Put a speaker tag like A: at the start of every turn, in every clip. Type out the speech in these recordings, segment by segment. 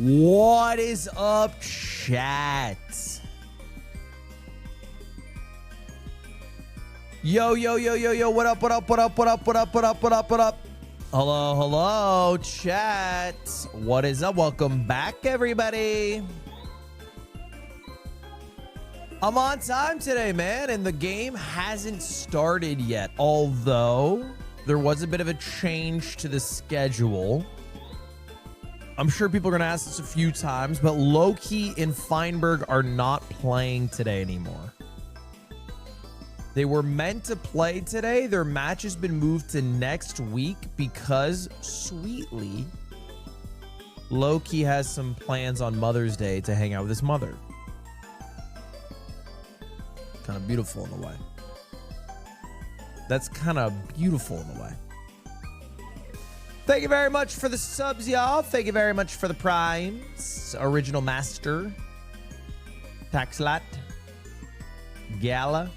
A: What is up, chat? Yo, yo, yo, yo, yo, what up, what up, what up, what up, what up, what up, what up, what up? Hello, hello, chat. What is up? Welcome back, everybody. I'm on time today, man, and the game hasn't started yet, although there was a bit of a change to the schedule. I'm sure people are going to ask this a few times, but Loki and Feinberg are not playing today anymore. They were meant to play today. Their match has been moved to next week because, sweetly, Loki has some plans on Mother's Day to hang out with his mother. Kind of beautiful in a way. That's kind of beautiful in a way. Thank you very much for the subs, y'all. Thank you very much for the primes. Original Master. Taxlat. Gala.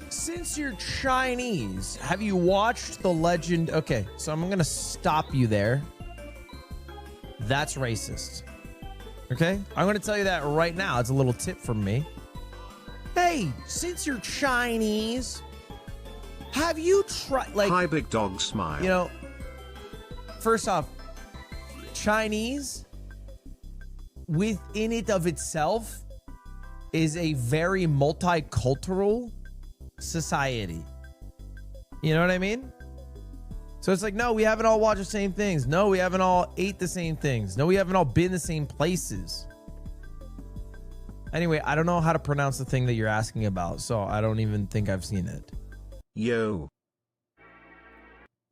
A: Since you're Chinese, have you watched The Legend? Okay, so I'm going to stop you there. That's racist. Okay? I'm going to tell you that right now. It's a little tip from me. Hey, since you're Chinese, have you tried, like...
B: Hi, big dog smile.
A: You know, first off, Chinese, within it of itself, is a very multicultural society. You know what I mean? So it's like, no, we haven't all watched the same things. No, we haven't all ate the same things. No, we haven't all been the same places. Anyway, I don't know how to pronounce the thing that you're asking about, so I don't even think I've seen it.
B: Yo.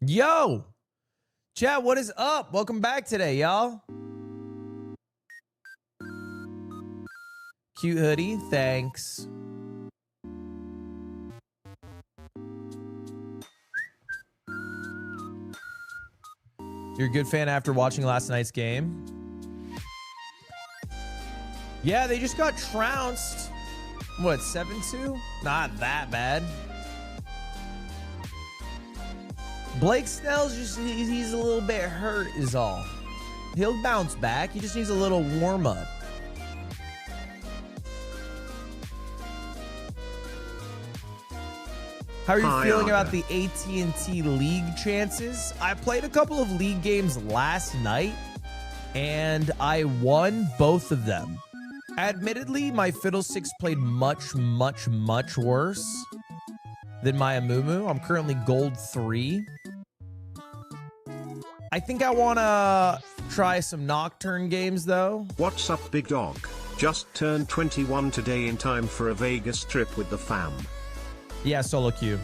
A: Yo! Chat, what is up? Welcome back today, y'all. Cute hoodie, thanks. You're a good fan after watching last night's game? Yeah, they just got trounced. What, 7-2? Not that bad. Blake Snell's just, he's a little bit hurt is all. He'll bounce back. He just needs a little warm up. How are you feeling about the AT&T League chances? I played a couple of league games last night and I won both of them. Admittedly, my Fiddlesticks played much, much, much worse than my Amumu. I'm currently gold 3. I think I want to try some Nocturne games, though.
B: What's up, big dog? Just turned 21 today in time for a Vegas trip with the fam.
A: Yeah, solo queue.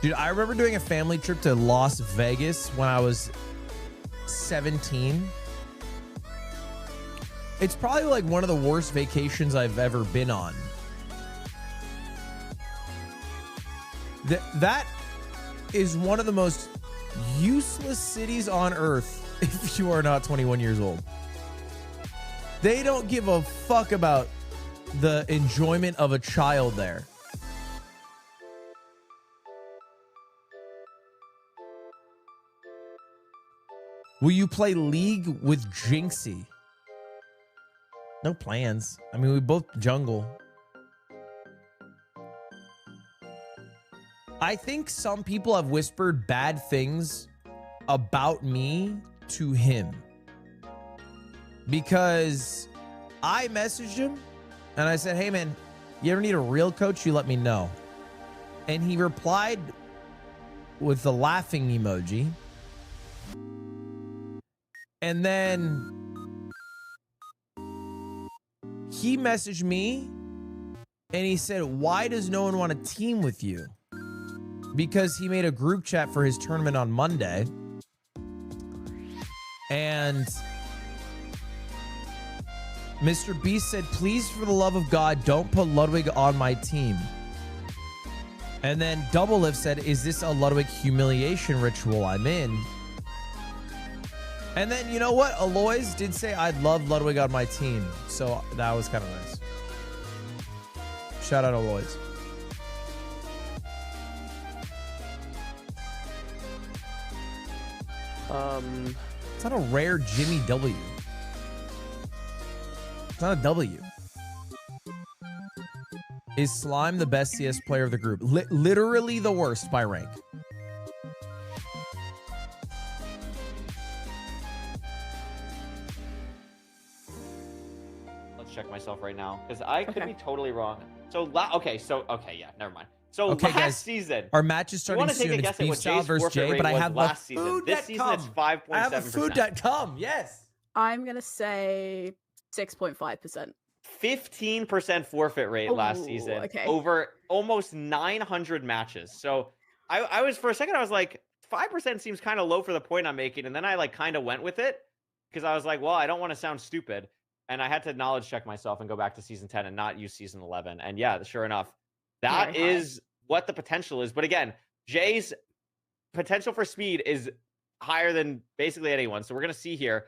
A: Dude, I remember doing a family trip to Las Vegas when I was 17. It's probably like one of the worst vacations I've ever been on. That is one of the most useless cities on earth if you are not 21 years old. They don't give a fuck about the enjoyment of a child there. Will you play League with Jinxie? No plans. I mean, we both jungle. I think some people have whispered bad things about me to him. Because I messaged him and I said, hey man, you ever need a real coach? You let me know. And he replied with the laughing emoji. And then he messaged me and he said, why does no one want to team with you? Because he made a group chat for his tournament on Monday. And Mr. Beast said, please, for the love of God, don't put Ludwig on my team. And then Double Lift said, is this a Ludwig humiliation ritual I'm in? And then, you know what? Aloys did say I'd love Ludwig on my team. So that was kind of nice. Shout out Aloys. not a rare Jimmy W. It's not a W. Is Slime the best CS player of the group? Literally the worst by rank.
C: Let's check myself right now because I could be totally wrong. So yeah, never mind. So
A: Okay,
C: last
A: guys,
C: season,
A: our match is starting
C: you want to take
A: soon.
C: a
A: It's
C: guess at
A: Beef
C: what
A: Salad
C: Jay's
A: versus
C: forfeit
A: Jay,
C: rate
A: but I
C: was
A: have
C: last season. This season it's 5.7%.
A: I have a food.com. Yes.
D: I'm gonna say 6.5%.
C: 15% forfeit rate last season over almost 900 matches. So I was, for a second, I was like, 5% seems kind of low for the point I'm making. And then I like kind of went with it because I was like, well, I don't want to sound stupid. And I had to knowledge check myself and go back to season 10 and not use season 11. And yeah, sure enough, that is what the potential is. But again, Jay's potential for speed is higher than basically anyone. So we're going to see here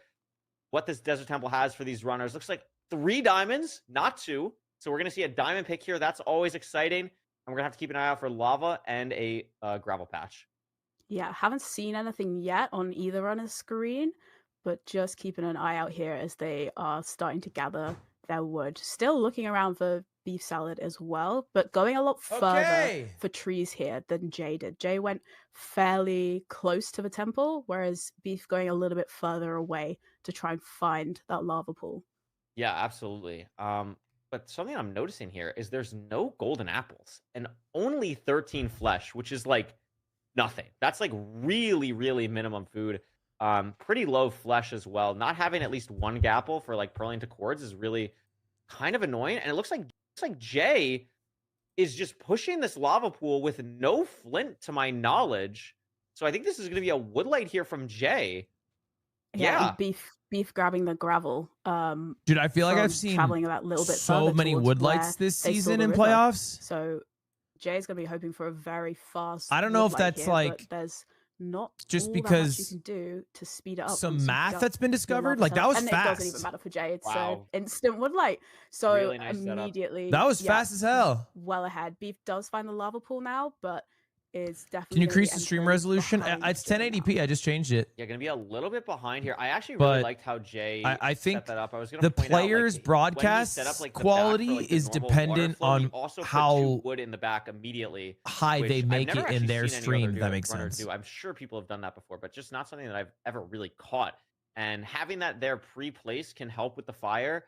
C: what this Desert Temple has for these runners. Looks like 3 diamonds, not 2. So we're going to see a diamond pick here. That's always exciting. And we're going to have to keep an eye out for lava and a gravel patch.
D: Yeah, haven't seen anything yet on either runner's screen, but just keeping an eye out here as they are starting to gather their wood. Still looking around for Beef Salad as well, but going a lot further for trees here than Jay did. Jay went fairly close to the temple, whereas Beef going a little bit further away to try and find that lava pool.
C: Yeah, absolutely. But something I'm noticing here is there's no golden apples and only 13 flesh, which is like nothing. That's like really, really minimum food. Pretty low flesh as well. Not having at least 1 gapple for like pearling to cords is really kind of annoying. And it looks like Jay is just pushing this lava pool with no flint to my knowledge. So I think this is going to be a woodlight here from Jay. Yeah.
D: Beef grabbing the gravel.
A: Dude, I feel like I've seen
D: traveling that little bit
A: so many woodlights this season in playoffs.
D: So Jay's going to be hoping for a very fast.
A: I don't know if that's
D: here,
A: like
D: there's not
A: just
D: all
A: because
D: that much you can do to speed it up.
A: Some math that's been discovered. Like that was
D: and
A: fast.
D: It doesn't even matter for Jay. It's an instant woodlight. So
C: really nice
D: immediately
A: that was fast as hell.
D: Well ahead. Beef does find the lava pool now, but is definitely.
A: Can you increase the stream resolution? It's 1080p. I just changed it.
C: Yeah, gonna be a little bit behind here. I actually really liked how Jay
A: I think
C: set that up. I was gonna
A: the
C: point
A: players'
C: out, like,
A: broadcast quality is dependent on how
C: wood in the back immediately
A: high they make it in their stream. If that makes sense.
C: I'm sure people have done that before, but just not something that I've ever really caught. And having that there pre-placed can help with the fire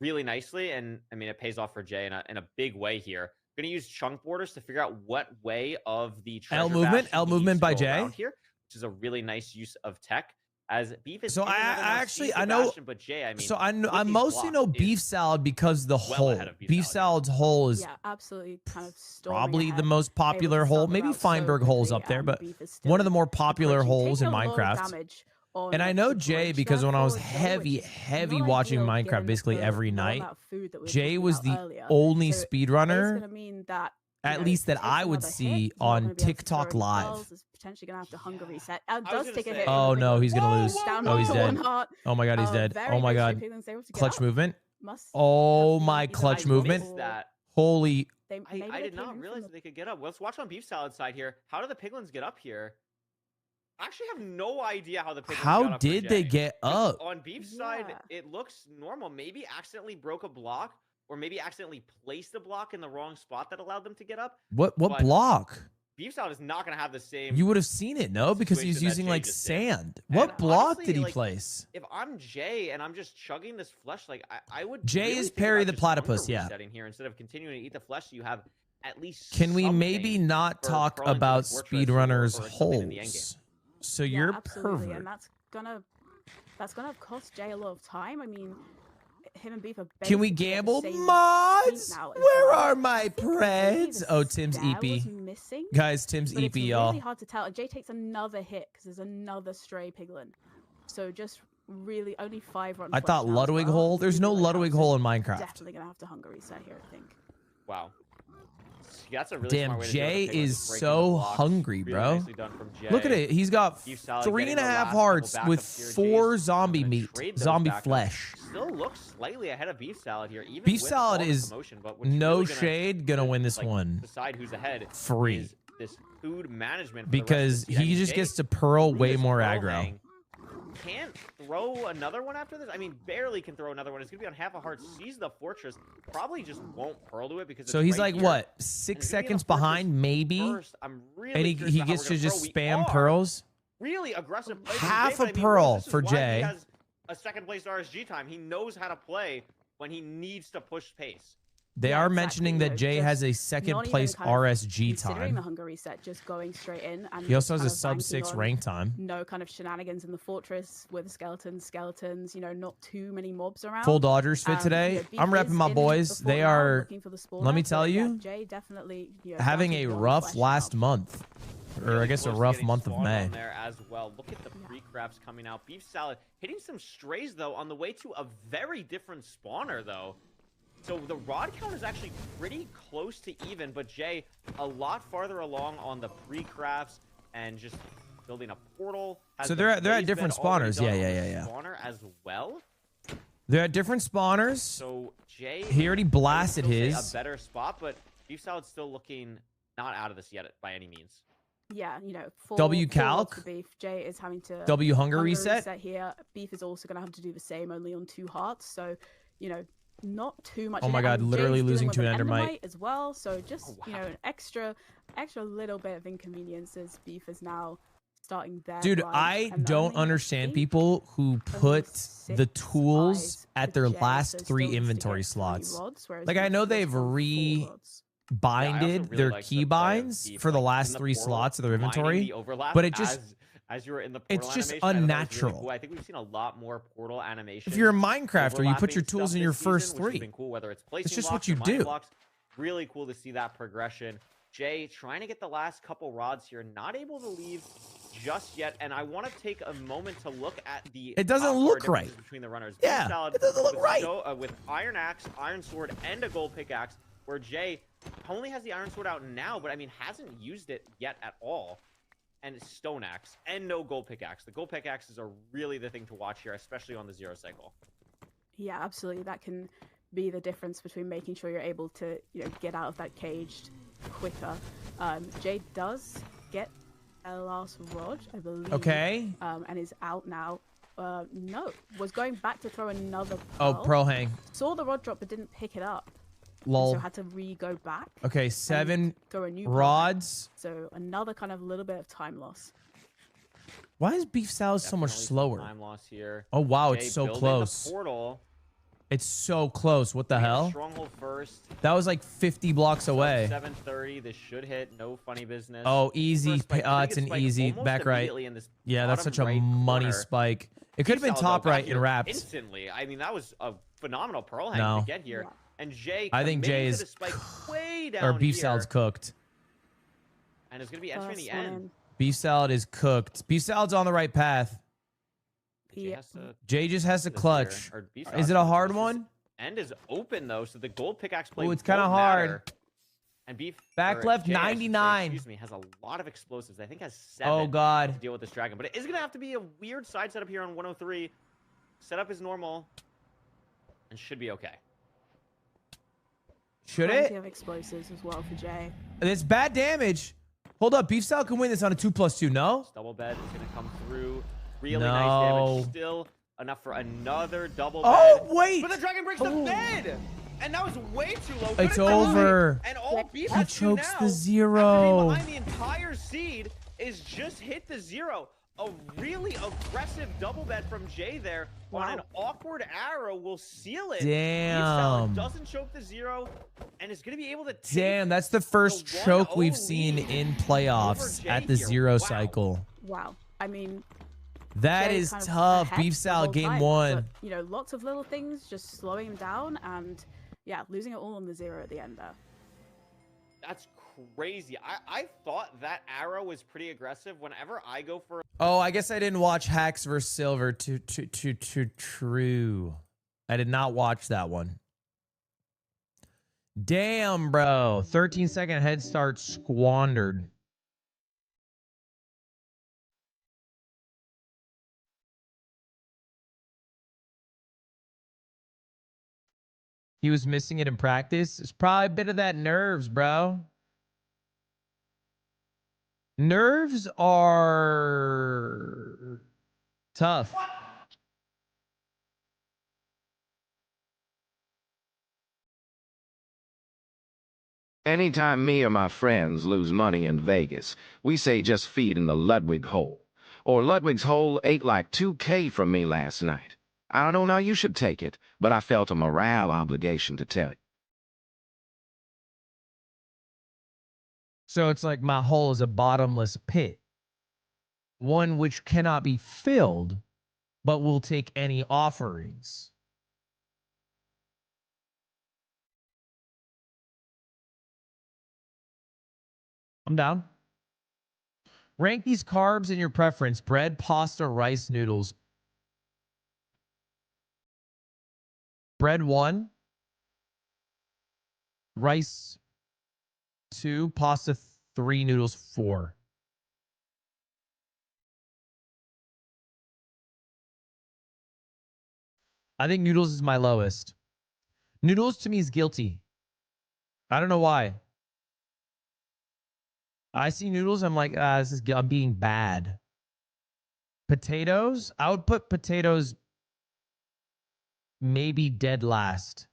C: really nicely. And I mean, it pays off for Jay in a big way here. Going to use chunk borders to figure out what way of the
A: L movement by Jay
C: here, which is a really nice use of tech. As Beef is
A: so I know,
C: but Jay, I mean,
A: so I mostly know Beef Salad because the hole. Beef Salad's hole is
D: absolutely kind of
A: probably the most popular hole. Maybe Feinberg hole's up there, but one of the more popular holes in Minecraft. And I know Jay because when I was heavy watching Minecraft basically every night, Jay was the only speedrunner, at least that I would see on TikTok Live.
D: Potentially gonna have to hunger reset. Does take a hit.
A: Oh no, he's gonna lose. Oh, he's dead. Oh my god, he's dead. Oh my god. Clutch movement. Oh my clutch movement. Holy.
C: I did not realize that they could get up. Let's watch on Beef Salad side here. How do the piglins get up here? I actually have no idea how the piglins got up.
A: Did they get up?
C: On Beef's side, it looks normal. Maybe accidentally broke a block, or maybe accidentally placed a block in the wrong spot that allowed them to get up.
A: What block?
C: Beef Salad is not going to have the same.
A: You would have seen it, no? Because he's using like sand. What block did he place?
C: If I'm Jay and I'm just chugging this flesh, like I would.
A: Jay is Perry the Platypus, yeah.
C: Setting here instead of continuing to eat the flesh, you have at least.
A: Can we maybe not talk about speedrunners' holes? So you're pervert.
D: And that's gonna cost Jay a lot of time. I mean, him and Beef are.
A: Can we gamble, mods? Where are my preds? Oh, Tim's EP. Guys, Tim's EP, y'all.
D: It's really hard to tell. Jay takes another hit because there's another stray piglin. So just really only 5 runs.
A: I thought Ludwig hole. There's no Ludwig hole in Minecraft.
D: Definitely gonna have to hunger reset here, I think.
C: Wow. That's a really smart way to
A: Jay is so hungry, bro. Look at it. He's got 3.5 hearts with 4 zombie meat, zombie flesh.
C: Still looks slightly ahead of Beef Salad here. Even
A: Beef Salad is no shade gonna win this one.
C: Decide who's ahead.
A: Free.
C: This food management
A: because he just gets to pearl way more aggro.
C: can't throw another one after this. I mean, barely can throw another one. It's going to be on half a heart. Sees the fortress. Probably just won't pearl to it because
A: so
C: it's
A: he's
C: right
A: like,
C: here.
A: what, 6 seconds behind, maybe?
C: First, I'm really
A: and he gets to just spam pearls?
C: Really aggressive play.
A: Half a
C: I mean,
A: pearl
C: this is
A: for
C: why
A: Jay.
C: He has a second place RSG time. He knows how to play when he needs to push pace.
A: They are mentioning that Jay has a second place RSG
D: considering
A: time.
D: the hunger reset, just going straight in. And
A: he also has a sub 6 rank time.
D: No kind of shenanigans in the fortress with skeletons, you know, not too many mobs around.
A: Full Dodgers fit today. I'm repping my boys. They are, let me tell you,
D: Jay definitely,
A: having a rough last month. Or I guess a rough month of May.
C: There as well. Look at the pre-crafts coming out. Beef salad hitting some strays though on the way to a very different spawner though. So the rod count is actually pretty close to even, but Jay a lot farther along on the pre-crafts and just building a portal.
A: So they're at different spawners. Yeah.
C: Spawner as well.
A: They're at different spawners.
C: So Jay,
A: he already blasted his.
C: A better spot, but Beef salad's still looking not out of this yet by any means.
D: Yeah, you know,
A: W calc.
D: Beef. Jay is having to
A: W hunger reset
D: here. Beef is also going to have to do the same, only on 2 hearts. So, you know, not too much.
A: Oh my god, literally losing to Endermite
D: as well. So just you know, an extra little bit of inconvenience as Beef is now starting there.
A: Dude, I don't understand people who put the tools at their last 3 inventory slots. Like I know they've binded their keybinds for the last 3 slots of their inventory, but it just
C: as you were in the portal
A: it's just
C: animation,
A: unnatural.
C: Really cool. I think we've seen a lot more portal animations.
A: If you're a Minecrafter, you put your tools in your first 3.
C: Cool, whether it's placing
A: just
C: blocks
A: what you do.
C: Blocks. Really cool to see that progression. Jay trying to get the last couple rods here, not able to leave just yet. And I want to take a moment to look at the
A: it doesn't look right
C: between the runners.
A: Yeah, it doesn't look right
C: with iron axe, iron sword, and a gold pickaxe. Where Jay only has the iron sword out now, but I mean hasn't used it yet at all. And stone axe and no gold pickaxe. The gold pickaxes are really the thing to watch here, especially on the 0 cycle.
D: Yeah, absolutely. That can be the difference between making sure you're able to, you know, get out of that caged quicker. Jay does get a last rod, I believe.
A: Okay.
D: And is out now. No, was going back to throw another pearl.
A: Oh, pearl hang.
D: Saw the rod drop but didn't pick it up.
A: Lol.
D: So had to go back.
A: Okay, 7 rods.
D: So another kind of little bit of time loss.
A: Why is Beef salad so much slower?
C: Time loss here.
A: Oh wow,
C: Jay
A: it's so close.
C: The portal.
A: It's so close. What the hell?
C: Stronghold first.
A: That was like 50 blocks away.
C: 7:30. This should hit. No funny business.
A: Oh, easy. It's an easy back right. Yeah, that's such a money spike. It could have been top right in wraps.
C: Instantly. I mean, that was a phenomenal pearl hang to get here.
D: Yeah.
C: And Jay,
A: I think Jay is
C: way down
A: or beef
C: here,
A: salad's cooked.
C: And it's gonna be entering the end.
A: Beef salad is cooked. Beef salad's on the right path.
D: Yeah.
A: Jay just has to clutch. Is it a hard one?
C: End is open though, so the gold pickaxe play.
A: Oh, it's kind of hard.
C: And beef
A: back left
C: Jay,
A: 99.
C: Excuse me, has a lot of explosives. I think has 7.
A: Oh god.
C: To deal with this dragon, but it is gonna have to be a weird side setup here on 103. Setup is normal, and should be okay.
A: Should it?
D: Have explosives as well for Jay.
A: It's bad damage. Hold up, Beef salad can win this on a 2+2. No.
C: This double bed is gonna come through. Really nice damage. Still enough for another double bed.
A: Oh wait!
C: But the dragon breaks the bed, and that was way too low.
A: It's over.
C: And all Beef
A: he
C: has
A: chokes
C: to now,
A: the 0.
C: behind the entire seed is just hit the 0. A really aggressive double bed from Jay there on an awkward arrow will seal it.
A: Damn.
C: Doesn't choke the 0 and is going to be able to take
A: Damn, that's the first choke we've seen in playoffs at the 0 cycle.
D: Wow. I mean,
A: that is tough. Beef salad game 1.
D: But, you know, lots of little things just slowing him down and yeah, losing it all on the 0 at the end there.
C: That's crazy. I thought that arrow was pretty aggressive. Whenever I go for
A: oh, I guess I didn't watch Hacks vs Silver. True. I did not watch that one. Damn, bro. 13-second head start squandered. He was missing it in practice. It's probably a bit of that nerves, bro. Nerves are Tough.
E: Anytime me or my friends lose money in Vegas, we say just feed in the Ludwig hole. Or Ludwig's hole ate like 2K from me last night. I don't know how you should take it, but I felt a morale obligation to tell you.
A: So it's like my hole is a bottomless pit, one which cannot be filled, but will take any offerings. I'm down. Rank these carbs in your preference: bread, pasta, rice, noodles. Bread 1, rice 2, pasta 3, noodles 4. I think noodles is my lowest. Noodles to me is guilty. I don't know why. I see noodles, I'm like, I'm being bad. Potatoes, I would put potatoes maybe dead last.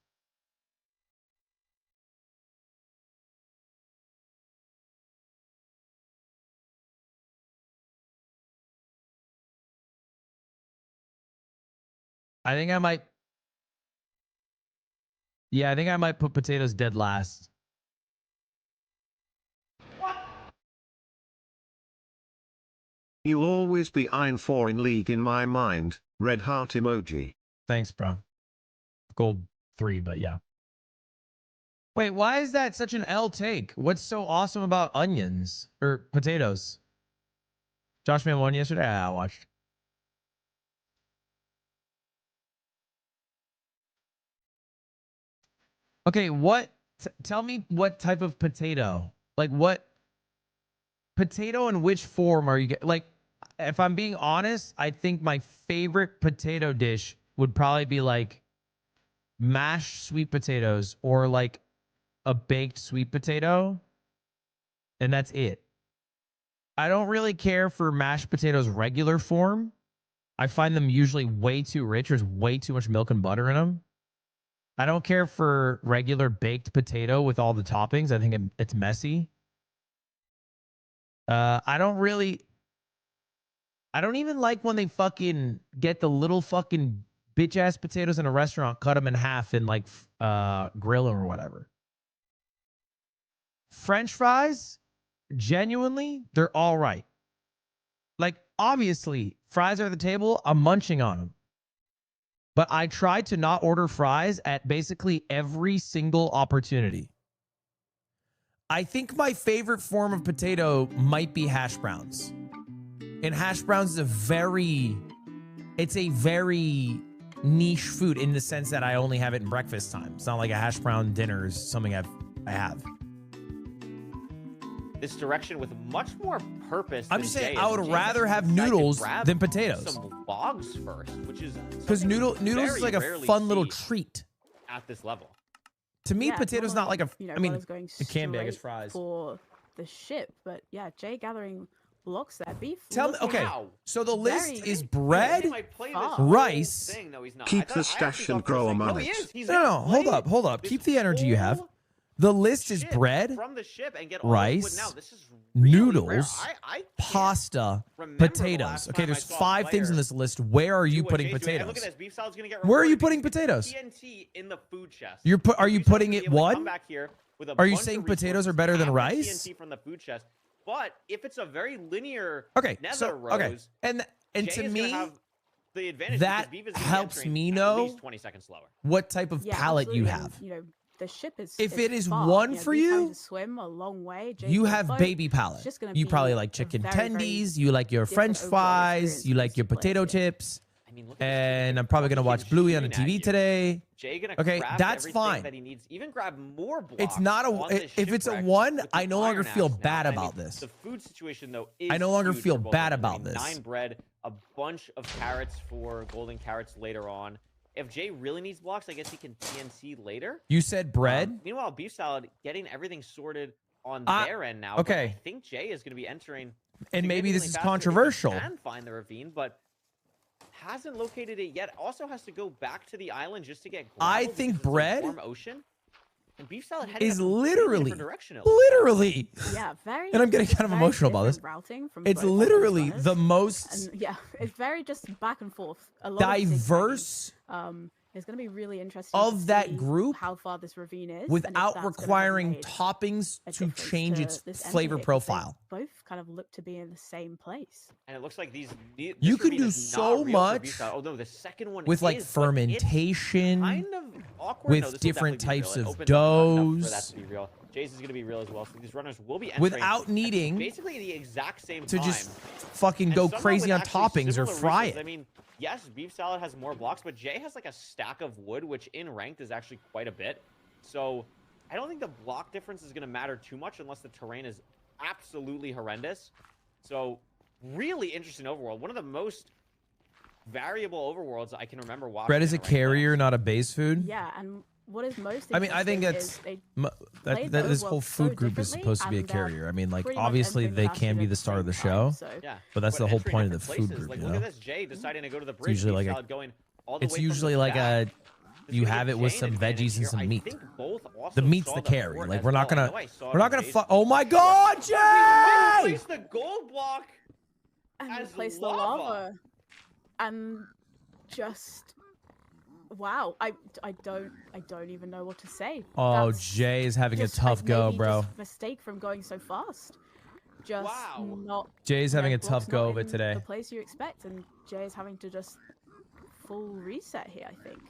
A: I think I might. Yeah, I think I might put potatoes dead last.
B: You'll always be Iron 4 in league in my mind, red heart emoji.
A: Thanks, bro. Gold 3, but yeah. Wait, why is that such an L take? What's so awesome about onions or potatoes? Josh Man won yesterday? I watched. Okay, tell me what type of potato? Like what potato in which form are you get? Like, if I'm being honest, I think my favorite potato dish would probably be like mashed sweet potatoes or like a baked sweet potato. And that's it. I don't really care for mashed potatoes regular form. I find them usually way too rich. There's way too much milk and butter in them. I don't care for regular baked potato with all the toppings. I think it's messy. I don't even like when they fucking get the little fucking bitch ass potatoes in a restaurant, cut them in half and like grill them or whatever. French fries, genuinely, they're all right. Like, obviously, fries are at the table. I'm munching on them. But I try to not order fries at basically every single opportunity. I think my favorite form of potato might be hash browns. And hash browns is a very niche food in the sense that I only have it in breakfast time. It's not like a hash brown dinner is something I have.
C: This direction with much more purpose.
A: I'm just saying I would rather have noodles than potatoes.
C: Some logs first, which is
A: because noodles is like a fun little treat
C: at this level.
A: To me, potatoes not like a. I mean,
D: it
A: can be, I guess, fries
D: for the ship, but yeah, Jay gathering blocks that beef.
A: Tell me, okay. So the list is bread, rice.
B: Keep the stash and grow a mullet.
A: No, hold up. Keep the energy you have. The list is bread,
C: from the ship and get
A: rice,
C: now, this is really
A: noodles, pasta, potatoes. Okay, there's 5 things in this list. Where are you putting potatoes?
C: Look at this. Beef salad's gonna get
A: where are you putting potatoes?
C: TNT in the food chest.
A: Are you putting it one?
C: Are
A: you saying potatoes are better than rice?
C: TNT from the food chest. But if it's a very linear
A: rows, and to me,
C: the advantage
A: that helps me know
C: 20 seconds slower.
A: What type of palate you have.
D: You know, the ship is.
A: If it is
D: far.
A: one for you,
D: to swim a long way.
A: You have baby palate. You probably like chicken tendies. You like your French fries. You like your potato chips. I mean, and I'm probably gonna watch Bluey on the TV today.
C: Jay gonna
A: that's fine.
C: That he needs. Even grab more blocks.
A: It's not a. If it's a 1, I no longer feel bad about this.
C: The food situation though is.
A: I no longer feel bad about this.
C: 9 bread, a bunch of carrots for golden carrots later on. If Jay really needs blocks, I guess he can TNC later.
A: You said bread.
C: Meanwhile, beef salad getting everything sorted on their end now.
A: Okay.
C: I think Jay is going to be entering.
A: And maybe this is controversial.
C: Can find the ravine, but hasn't located it yet. Also has to go back to the island just to get gravel.
A: I think bread
C: warm ocean. And beef salad
A: is
C: literally
A: literally.
D: Yeah, very.
A: And I'm getting kind of emotional about this.
D: Routing from
A: it's literally the most.
D: And yeah, it's very just back and forth. A lot
A: diverse.
D: It's going to be really interesting
A: of that group
D: how far this ravine is
A: without requiring toppings to change its flavor profile.
D: Both kind of look to be in the same place.
C: And it looks like
A: you can do so much
C: although the second one
A: with like
C: is,
A: fermentation,
C: kind of awkward.
A: with different types of doughs.
C: For that to be real. Jace is going to be real as well. So these runners will be entering
A: without needing
C: basically the exact same
A: to
C: time.
A: Just fucking go crazy on toppings or fry it.
C: I mean, yes, beef salad has more blocks, but Jay has like a stack of wood, which in ranked is actually quite a bit. So I don't think the block difference is going to matter too much unless the terrain is absolutely horrendous. So really interesting overworld. One of the most variable overworlds I can remember watching.
A: Bread is a carrier, not a base food.
D: Yeah, and what is most
A: I mean, I think that's that this whole food group is supposed to be a carrier. I mean, like, obviously they can be the star of the show, but that's the whole point of the food group, you know?
C: Look at this, Jay deciding to go to the bridge.
A: It's usually like it's usually like a you have it with some veggies and some meat. The meat's the carry. Like, we're not gonna oh my God, Jay!
C: Place the gold block
D: and place the lava, and just. Wow, I don't even know what to say.
A: Oh, Jay is having a tough go, bro.
D: Mistake from going so fast. Just not.
A: Jay's having a tough go of it today.
D: The place you expect, and Jay is having to just full reset here. I think.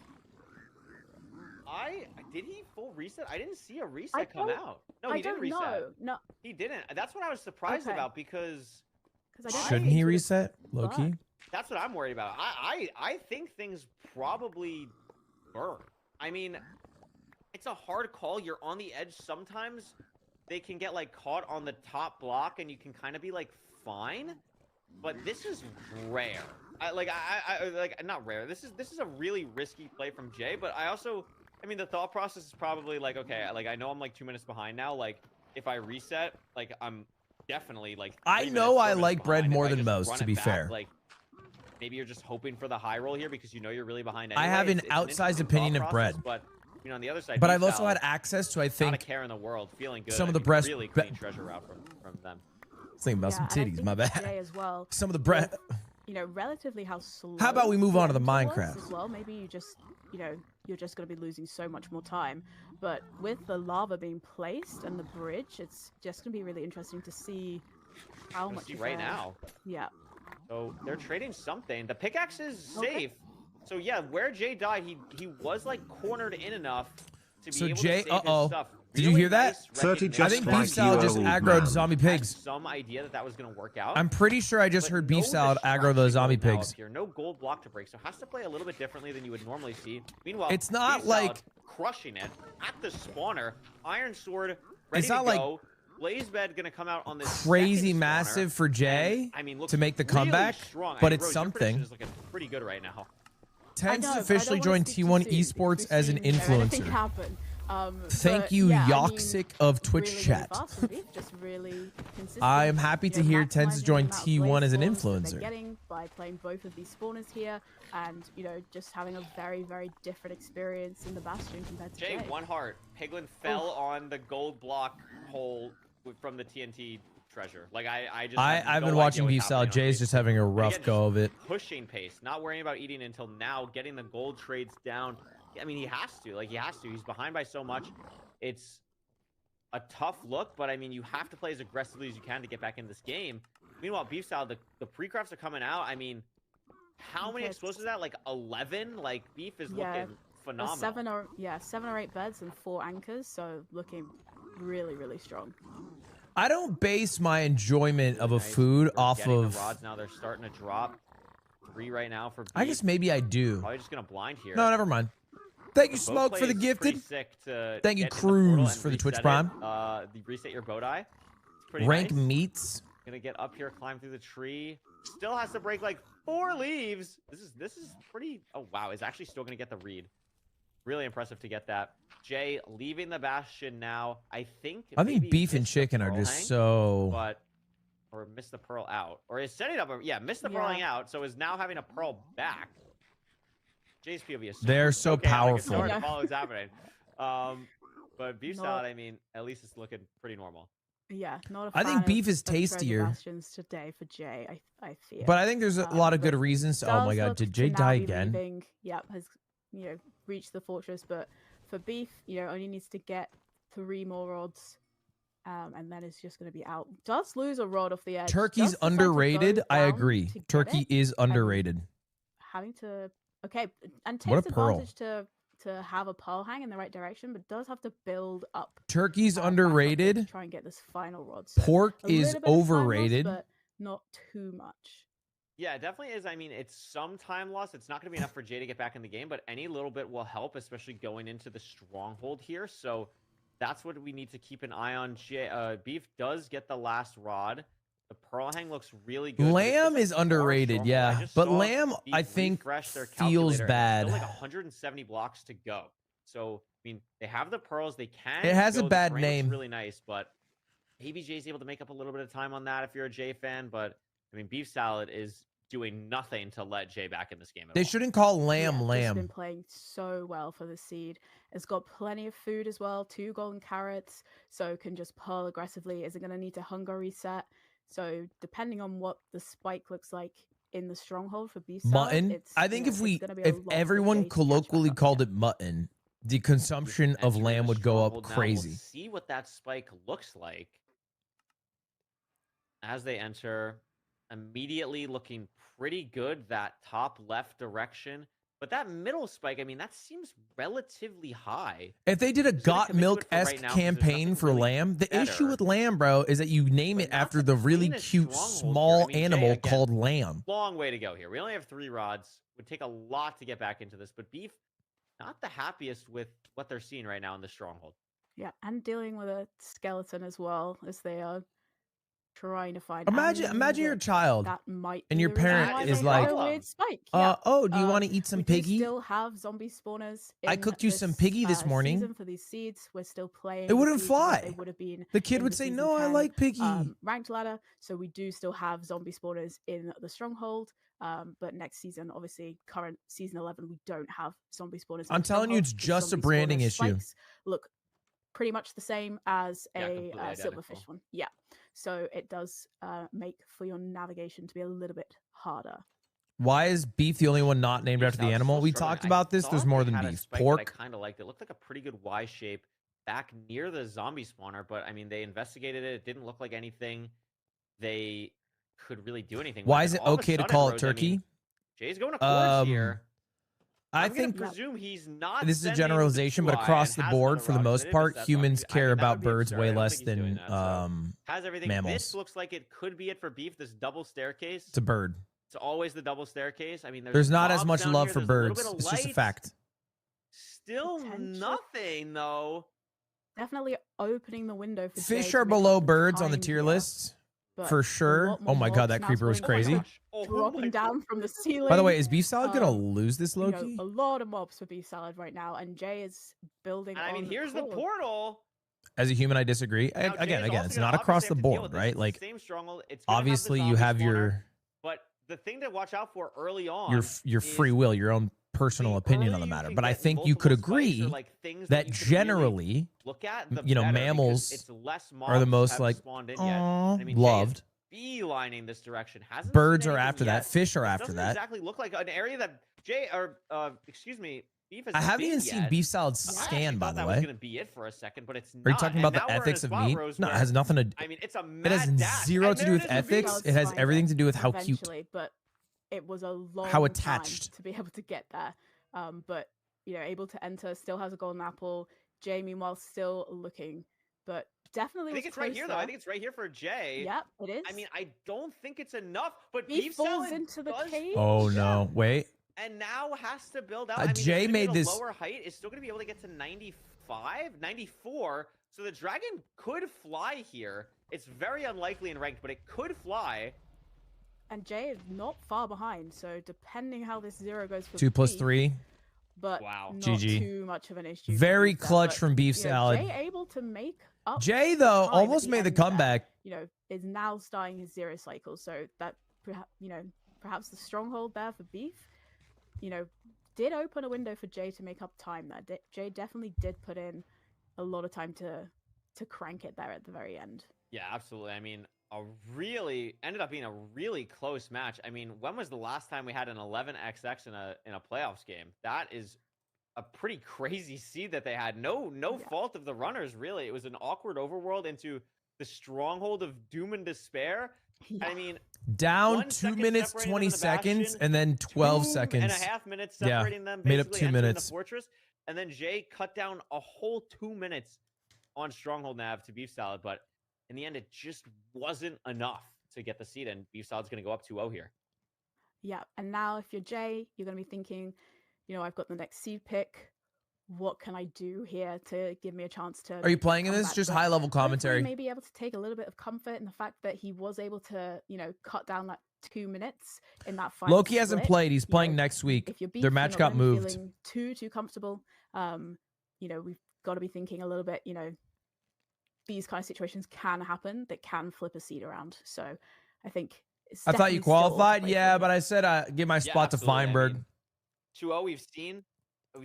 C: Did he full reset? I didn't see a reset come out. No, he didn't reset.
D: No,
C: he didn't. That's what I was surprised about because.
A: Shouldn't he reset, Loki?
C: That's what I'm worried about. I think things probably burn. I mean, it's a hard call. You're on the edge. Sometimes they can get like caught on the top block and you can kind of be like fine. But this is rare. Not rare. This is a really risky play from Jay, but I mean the thought process is probably like, okay, like I know I'm like 2 minutes behind now. Like if I reset, like I'm definitely like
A: I know I like bread more than most, to be fair.
C: Like maybe you're just hoping for the high roll here because you know you're really behind anyway.
A: I have an outsized opinion of bread.
C: But you know, on the other side,
A: but I've also had access to, I think,
C: not a care in the world, feeling good.
A: Some of the breast
C: really clean treasure route from them.
A: Thinking about some titties, my bad.
D: As well,
A: some of the bread.
D: You know, relatively how slow.
A: How about we move on to the Minecraft
D: as well? Maybe you just, you know, you're just going to be losing so much more time. But with the lava being placed and the bridge, it's just going to be really interesting to see how much.
C: Right now.
D: Yeah.
C: So they're trading something. The pickaxe is safe. So yeah, where Jay died, he was like cornered in enough to be able to save his stuff.
A: Did you hear that?
B: 30 just
A: I think beef salad just aggroed zombie pigs.
C: Some idea that was going to work out.
A: I'm pretty sure I just heard beef salad aggro those zombie pigs.
C: Here. No gold block to break, so has to play a little bit differently than you would normally see. Meanwhile,
A: it's not like
C: crushing it at the spawner. Iron sword ready
A: it's not
C: to go.
A: Like
C: Blaze bed gonna come out on this
A: crazy massive for Jay to make the comeback,
C: strong.
A: but it's something.
C: Is looking pretty good right now.
A: Tens officially joined T1 Esports as an influencer. Thank you, Yoxic of Twitch
D: really
A: chat. I'm happy to hear Tens join T1 as an influencer.
D: Getting by playing both of these spawners here, and you know, just having a very, very different experience in the Bastion compared to Jay.
C: One heart. Piglin fell on the gold block hole from the TNT treasure. Like I've
A: been watching beef salad. Jay's just having a rough go of it.
C: Pushing pace, not worrying about eating until now, getting the gold trades down. I mean, he has to. Like, he has to. He's behind by so much. It's a tough look, but I mean, you have to play as aggressively as you can to get back in this game. Meanwhile, beef salad, the pre-crafts are coming out. I mean, how many explosives is that? Like 11? Like, beef is looking phenomenal.
D: 7 or 8 beds and 4 anchors, so looking really, really strong.
A: I don't base my enjoyment of a food off of.
C: The rods now, they're starting to drop. 3 right now for beef.
A: I guess maybe I do.
C: Probably just gonna blind here.
A: No, never mind. Thank you, Smoke, for the gifted. Thank you, Cruz, for the Twitch Prime.
C: Reset your bow die.
A: Rank meats.
C: Gonna get up here, climb through the tree. Still has to break like 4 leaves. This is pretty. Oh wow, is actually still gonna get the read. Really impressive to get that. Jay leaving the Bastion now. I think
A: beef and chicken are just so.
C: But or missed the pearl out, or is setting up missed the pearling out, so is now having a pearl back. Jay's POV is
A: they're so powerful.
C: Like, it's hard to follow what's happening. But Beef Salad, I mean, at least it's looking pretty normal.
D: Yeah, not a fan
A: I think Beef
D: of,
A: is tastier.
D: Bastions today for Jay, I fear.
A: But I think there's a lot of good reasons to. Oh my God, did Jay die again?
D: Leaving, yep, has reached the fortress, but for Beef, only needs to get 3 more rods. And then it's just going to be out. Does lose a rod off the edge.
A: Turkey's underrated. I agree. Turkey is underrated.
D: Having to and takes advantage to have a pearl hang in the right direction, but does have to build up.
A: Turkey's underrated.
D: To try and get this final rod. So
A: pork is overrated,
D: loss, but not too much.
C: Yeah, it definitely is. I mean, it's some time loss. It's not going to be enough for Jay to get back in the game, but any little bit will help, especially going into the stronghold here. So that's what we need to keep an eye on. Beef does get the last rod. The pearl hang looks really good.
A: Lamb is underrated, yeah. But Lamb, I think, feels bad.
C: Still like 170 blocks to go. So, I mean, they have the pearls. They can.
A: It has a bad name.
C: Really nice, but maybe Jay's able to make up a little bit of time on that if you're a Jay fan. But, I mean, Beef Salad is doing nothing to let Jay back in this game at all.
A: They shouldn't call Lamb.
D: He's been playing so well for the seed. It's got plenty of food as well, 2 golden carrots, so can just pearl aggressively. Isn't going to need to hunger reset. So depending on what the spike looks like in the stronghold for Beef Salad,
A: mutton. I think if everyone colloquially called it mutton, the consumption of lamb would go up crazy.
C: We'll see what that spike looks like as they enter. Immediately looking pretty good, that top left direction. But that middle spike, I mean, that seems relatively high.
A: If they did a Got Milk-esque campaign for Lamb, the issue with Lamb, bro, is that you name it after the really cute small animal called Lamb.
C: Long way to go here. We only have 3 rods. Would take a lot to get back into this, but Beef, not the happiest with what they're seeing right now in the stronghold.
D: Yeah, and dealing with a skeleton as well, as they are trying to find.
A: Imagine you're a child
D: that might
A: and your parent is like,
D: spike.
A: Oh, do you want to eat some piggy?
D: We still have zombie spawners.
A: I cooked you some piggy this morning.
D: For these seeds, we're still playing.
A: It wouldn't fly.
D: They would have been.
A: The kid would say, "No, I like piggy."
D: Ranked ladder, so we do still have zombie spawners in the stronghold. But next season, obviously, current season 11, we don't have zombie spawners.
A: I'm telling you, it's just a branding issue.
D: Look pretty much the same as a silverfish one. Yeah. So it does make for your navigation to be a little bit harder.
A: Why is Beef the only one not named after the animal? We talked about this. There's more than beef. Pork.
C: I kind of liked it. Looked like a pretty good Y shape back near the zombie spawner, but I mean, they investigated it. It didn't look like anything they could really do anything.
A: Why is it okay to call it turkey?
C: I mean, Jay's going to course here.
A: I think
C: presume he's not.
A: This is a generalization, but across the board, for the most part, humans care about birds way less than
C: has everything.
A: mammals.
C: This looks like it could be it for Beef. This double staircase.
A: It's a bird.
C: It's always the double staircase. I mean,
A: there's not as much love for birds. It's just a fact.
C: Still nothing though.
D: Definitely opening the window for
A: fish are below birds on the tier lists. For sure. Oh my god, that creeper was crazy.
D: Dropping down from the ceiling.
A: By the way, is Beef Salad gonna lose this, Loki?
D: A lot of mobs for Beef Salad right now, and Jay is building.
C: I mean, here's the portal.
A: As a human, I disagree. Again, it's not across the board, right? Like, obviously, you have your.
C: But the thing to watch out for early on,
A: your free will, your own personal opinion on the matter. But I think you could agree that generally, mammals are the most loved.
C: Beelining this direction.
A: Birds are after that. Fish are after that.
C: Exactly look like an area that Jay or Beef has.
A: I haven't even seen Beef Salad scan, by the way.
C: That was gonna be it for a second, but it's not.
A: Are you talking about the ethics of meat? No, it has nothing to.
C: I mean, it's a.
A: It has zero to do with ethics. It has everything to do with how cute.
D: But it was a long
A: how attached
D: time to be able to get there. But able to enter. Still has a golden apple. Jay, meanwhile, still looking, but. Definitely.
C: I think it's right here, though. I think it's right here for Jay.
D: Yep, it is.
C: I mean, I don't think it's enough, but
D: Beef falls into the cave.
A: Oh no! Wait.
C: And now has to build out. I mean,
A: Jay made this
C: lower height. Is still going to be able to get to 95, 94. So the dragon could fly here. It's very unlikely in ranked, but it could fly.
D: And Jay is not far behind. So depending how this 0 goes for
A: 2 plus 3.
D: But
C: wow,
D: not too much of an issue.
A: Very clutch from Beef Salad.
D: Jay able to make up.
A: Jay though almost made the comeback.
D: is now starting his 0 cycle. So that, perhaps the stronghold there for Beef, did open a window for Jay to make up time there. Jay definitely did put in a lot of time to crank it there at the very end.
C: Yeah, absolutely. I mean, ended up being a really close match. I mean, when was the last time we had an 11xx in a playoffs game? That is a pretty crazy seed that they had. No fault of the runners, really. It was an awkward overworld into the stronghold of doom and despair. Yeah. I mean,
A: down 2 minutes 20 seconds and then 12 seconds.
C: 2.5 minutes separating them.
A: Made up 2 minutes.
C: The fortress, and then Jay cut down a whole 2 minutes on stronghold nav to Beef Salad, but in the end, it just wasn't enough to get the seed, and Beef Salad's going to go up 2-0 here.
D: Yeah, and now if you're Jay, you're going to be thinking, I've got the next seed pick. What can I do here to give me a chance to...
A: Are you playing in this? Just high-level commentary.
D: Maybe able to take a little bit of comfort in the fact that he was able to, cut down that 2 minutes in that final
A: Loki hasn't played. He's playing next week.
D: If you're Beef,
A: their match got moved.
D: Feeling too comfortable. We've got to be thinking a little bit, these kind of situations can happen that can flip a seed around. So I think
A: I thought you qualified. Yeah, but I said give my spot to Feinberg.
C: 2-0 we've seen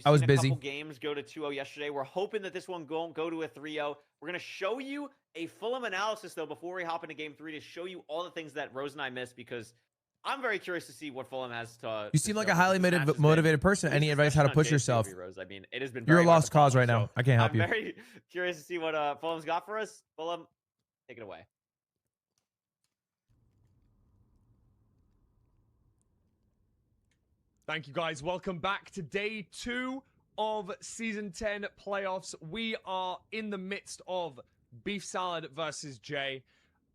A: I was busy.
C: A couple games go to 2-0 yesterday. We're hoping that this one won't go to a 3-0. We're going to show you a Fulham analysis, though, before we hop into game 3 to show you all the things that Rose and I missed, because I'm very curious to see what Fulham has to...
A: You seem like a highly motivated person. Any advice how to push yourself?
C: Rose. I mean, it has been
A: You're a lost cause right now. I can't help you.
C: I'm very curious to see what Fulham's got for us. Fulham, take it away.
F: Thank you, guys. Welcome back to day 2 of Season 10 playoffs. We are in the midst of Beef Salad versus Jay.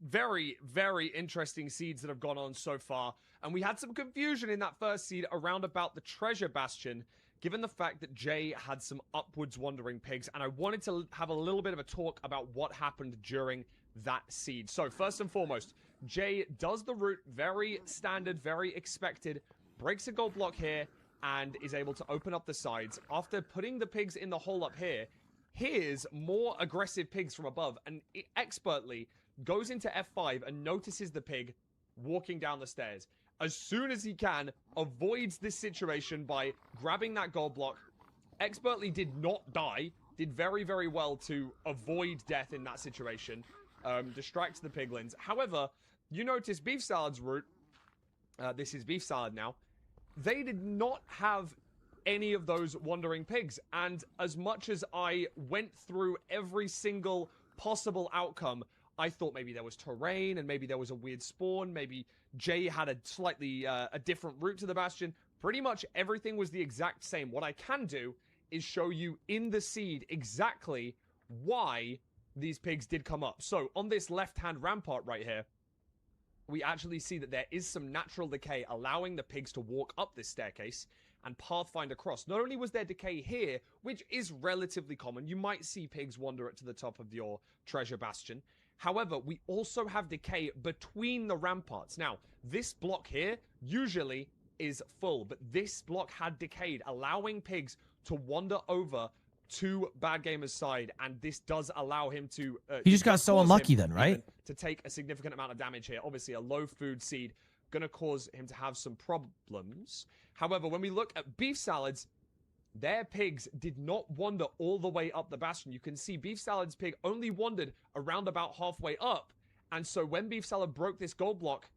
F: Very, very interesting seeds that have gone on so far. And we had some confusion in that first seed around about the Treasure Bastion, given the fact that Jay had some upwards wandering pigs. And I wanted to have a little bit of a talk about what happened during that seed. So first and foremost, Jay does the route, very standard, very expected, breaks a gold block here, and is able to open up the sides. After putting the pigs in the hole up here, here's more aggressive pigs from above, and it expertly goes into F5 and notices the pig walking down the stairs. As soon as he can, avoids this situation by grabbing that gold block. Expertly did not die, did very, very well to avoid death in that situation. Distracts the piglins. However, you notice Beef Salad's route, this is Beef Salad now, they did not have any of those wandering pigs. And as much as I went through every single possible outcome, I thought maybe there was terrain and maybe there was a weird spawn. Maybe Jay had a slightly a different route to the Bastion. Pretty much everything was the exact same. What I can do is show you in the seed exactly why these pigs did come up. So on this left-hand rampart right here, we actually see that there is some natural decay allowing the pigs to walk up this staircase and pathfind across. Not only was there decay here, which is relatively common, you might see pigs wander it to the top of your Treasure Bastion. However, we also have decay between the ramparts. Now, this block here usually is full, but this block had decayed, allowing pigs to wander over to Bad Gamer's side, and this does allow him to...
A: he just got so unlucky then, right?
F: To take a significant amount of damage here. Obviously, a low food seed going to cause him to have some problems. However, when we look at Beef Salad's, their pigs did not wander all the way up the Bastion. You can see Beef Salad's pig only wandered around about halfway up, and so when Beef Salad broke this gold block,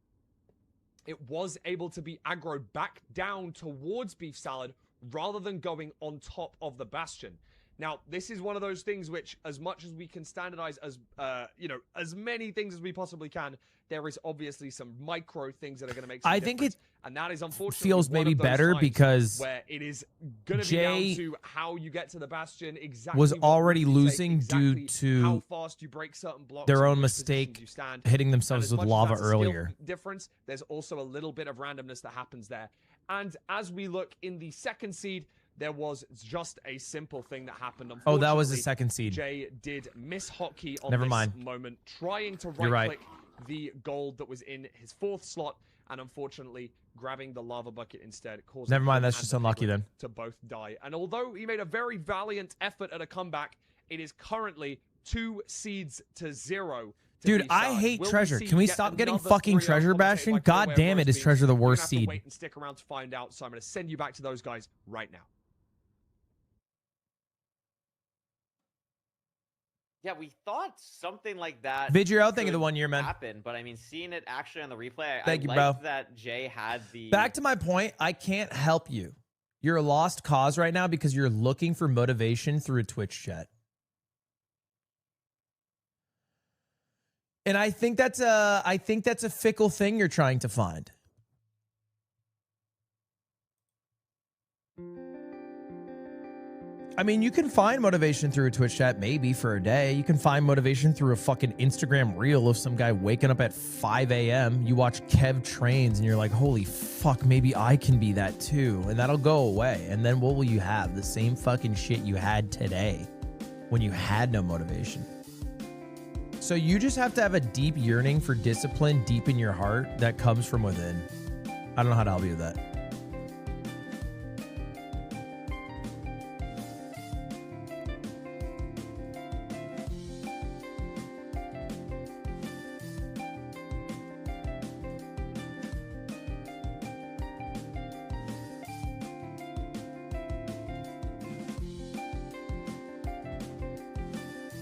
F: it was able to be aggroed back down towards Beef Salad rather than going on top of the Bastion. Now, this is one of those things which, as much as we can standardize as, as many things as we possibly can, there is obviously some micro things that are going to make some difference.
A: Think it
F: and that is unfortunately
A: feels maybe better because
F: where it is going to be down to how you get to the Bastion, exactly
A: was already losing due to
F: how fast you break certain blocks,
A: their own mistake hitting themselves with lava earlier.
F: Difference, there's also a little bit of randomness that happens there. And as we look in the second seed, there was just a simple thing that happened.
A: Oh, that was the second seed.
F: Jay did miss hotkey on moment, trying to right-click the gold that was in his fourth slot, and unfortunately grabbing the lava bucket instead caused...
A: Never mind, that's just unlucky then.
F: ...to both die. And although he made a very valiant effort at a comeback, it is currently 2 seeds to 0
A: Dude,
F: Beef
A: I
F: Salad.
A: hate
F: Will
A: Treasure.
F: see
A: Can we
F: yet
A: stop getting
F: another
A: fucking
F: 3-0
A: Treasure
F: commentated
A: bashing?
F: by
A: God
F: Callaway
A: damn it, is
F: Roast
A: Treasure the
F: Beef? You're
A: worst
F: gonna have to
A: seed?
F: wait and stick around to find out. So I'm going to send you back to those guys right now.
C: Yeah, we thought something like that.
A: Vid, you're out. Thank you
C: could
A: the 1 year, man.
C: happen, but I mean, seeing it actually on the replay,
A: Thank you,
C: liked
A: bro.
C: that Jay had the.
A: Back to my point, I can't help you. You're a lost cause right now because you're looking for motivation through a Twitch chat. And I think that's a fickle thing you're trying to find. I mean, you can find motivation through a Twitch chat maybe for a day. You can find motivation through a fucking Instagram reel of some guy waking up at 5 a.m. You watch Kev Trains and you're like, holy fuck, maybe I can be that too. And that'll go away. And then what will you have? The same fucking shit you had today when you had no motivation. So you just have to have a deep yearning for discipline deep in your heart that comes from within. I don't know how to help you with that.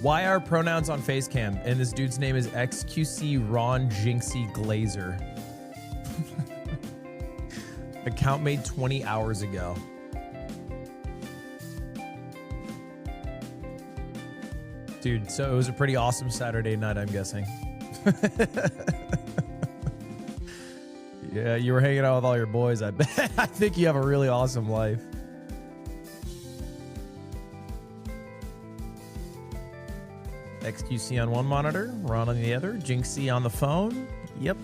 A: Why are pronouns on Facecam? And this dude's name is XQC Ron Jinxie Glazer. Account made 20 hours ago. Dude, so it was a pretty awesome Saturday night, I'm guessing. Yeah, you were hanging out with all your boys, I bet. I think you have a really awesome life. XQC on one monitor, Ron on the other, Jinxie on the phone. Yep,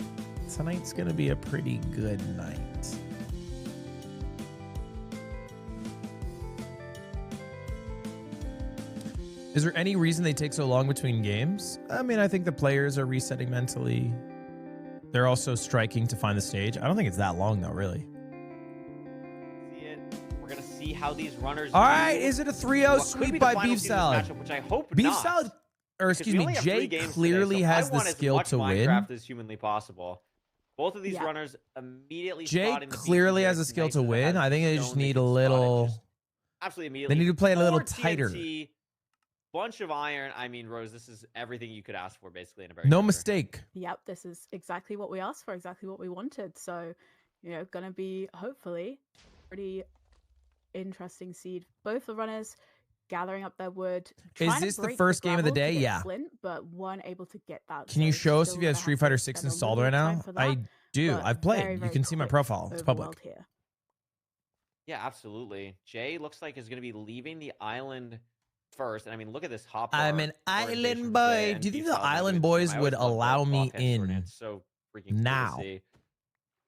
A: tonight's gonna be a pretty good night. Is there any reason they take so long between games? I mean, I think the players are resetting mentally. They're also striking to find the stage. I don't think it's that long though, really.
C: See it. We're gonna see how these runners.
A: All right, is it a 3-0 sweep by Beef Salad?
C: Matchup, which I hope
A: Beef
C: not.
A: Salad. Or excuse me, Jay clearly
C: today, so
A: has the skill to win.
C: Minecraft as humanly possible. Both of these runners immediately.
A: Jay clearly has a skill to win. I think they just need a little.
C: Absolutely immediately.
A: They need to play it a little
C: TNT,
A: tighter.
C: Bunch of iron. I mean, Rose, this is everything you could ask for, basically, in a very.
A: No mistake.
D: Yep, this is exactly what we asked for, exactly what we wanted. So, you know, gonna be hopefully pretty interesting seed. Both the runners gathering up their wood.
A: Is this the first game of the day? Yeah.
D: Flint, but weren't able to get that.
A: Can you show us if you have Street Fighter 6 installed right now? I do. I've played.
D: Very,
A: you can see my profile. It's public.
D: Here.
C: Yeah, absolutely. Jay looks like is going to be leaving the island first. And I mean, look at this hop.
A: I'm an island boy. Do you think the island boys would allow me in
C: so freaking
A: now?
C: Cool to see.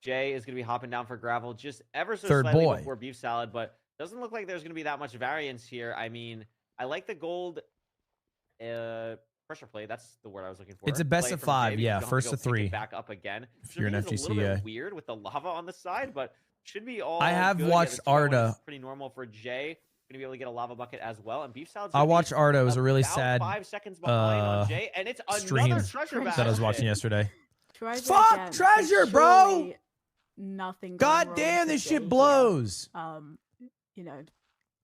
C: Jay is going to be hopping down for gravel just ever so
A: Third
C: slightly
A: boy.
C: before Beef Salad, but doesn't look like there's going to be that much variance here. I mean, I like the gold pressure play. That's the word I was looking for.
A: It's a best of 5, yeah. First of 3.
C: Back up again.
A: If you're an FGC,
C: it's a little bit weird with the lava on the side, but should be all.
A: I have
C: good.
A: watched Arda.
C: Pretty normal for Jay. Going to be able to get a lava bucket as well. And Beef Salad.
A: I watched Arda. It was a really sad
C: 5 seconds behind on Jay, and it's
A: stream
C: another treasure
A: that I was watching yesterday.
D: Fuck again.
A: Treasure, bro!
D: Nothing.
A: God damn, this shit blows.
D: You know.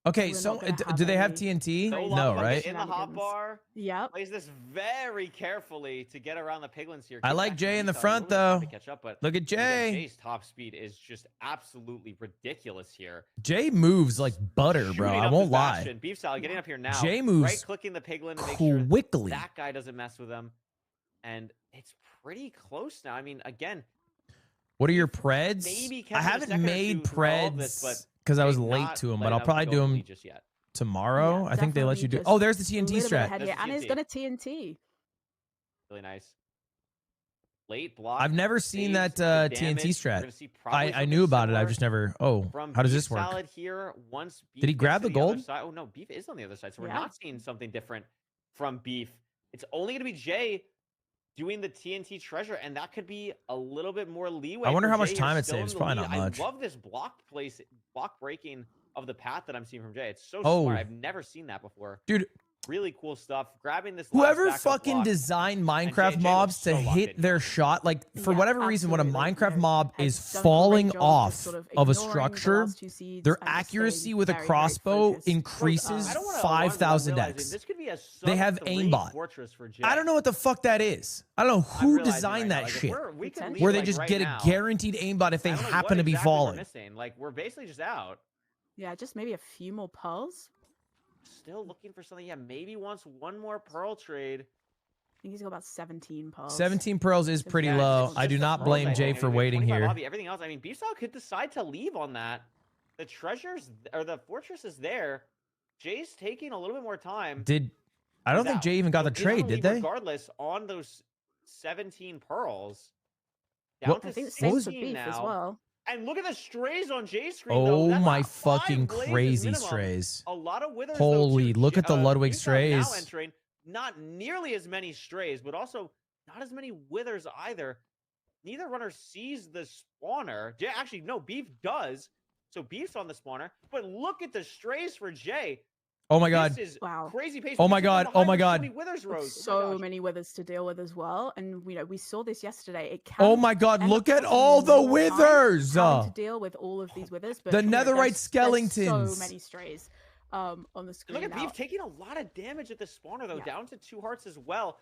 A: Okay, so do they have TNT? No, right?
C: In the hot bar.
D: Yep.
C: Plays this very carefully to get around the piglins here.
A: I like Jay in the front though. Look at Jay.
C: Jay's top speed is just absolutely ridiculous here.
A: Jay moves like butter, bro. I won't lie.
C: Beef Salad getting up here now.
A: Jay moves
C: right clicking the piglin to make sure
A: quickly.
C: That guy doesn't mess with him. And it's pretty close now. I mean, again.
A: What are your preds? I haven't made preds because I was late to them, but I'll probably do them tomorrow.
D: Yeah,
A: I think they let you do. Oh, there's the TNT strat.
D: And he's gonna TNT.
C: Really nice. Late block.
A: I've never seen that TNT strat. I knew about it. I've just never. Oh, how does this work?
C: Here, once
A: did he grab the gold?
C: Oh no, Beef is on the other side, so we're not seeing something different from Beef. It's only gonna be Jay doing the TNT treasure, and that could be a little bit more leeway.
A: I wonder how much time it saves. Probably not much.
C: I love this block breaking of the path that I'm seeing from Jay. It's so smart. I've never seen that before.
A: Dude,
C: really cool stuff. Grabbing this.
A: Whoever fucking designed Minecraft mobs to hit their shot, like for whatever reason, when a Minecraft mob is falling off of a structure, their accuracy with a crossbow increases 5,000x. They have aimbot. I don't know what the fuck that is. I don't know who designed that shit. Where they just get a guaranteed aimbot if they happen to be falling.
C: Like we're basically just out.
D: Yeah, just maybe a few more pearls.
C: Still looking for something. Yeah, maybe wants one more pearl trade.
D: I think he's got about 17 pearls.
A: 17 pearls is pretty low. I do not blame Jay for waiting here.
C: Everything else, I mean, Beefstyle could decide to leave on that. The treasures or the fortress is there. Jay's taking a little bit more time.
A: I don't think Jay even got the trade, did they?
C: Regardless, on those 17 pearls.
D: Down to 16 now. As well.
C: And look at the strays on Jay's screen.
A: Oh my fucking crazy strays.
C: A lot of withers.
A: Holy, look at the Ludwig strays.
C: Now entering, not nearly as many strays, but also not as many withers either. Neither runner sees the spawner. Jay, actually, no, Beef does. So Beef's on the spawner. But look at the strays for Jay.
A: Oh my god.
C: This is crazy pace.
A: Oh my god. Oh my god.
D: So many withers to deal with as well. And we saw this yesterday. It can
A: oh my god, look at all the withers.
D: To deal with all of these withers, but
A: the netherite skeletons.
D: So many strays on the screen.
C: Look at Beef taking a lot of damage at the spawner though, down to 2 hearts as well.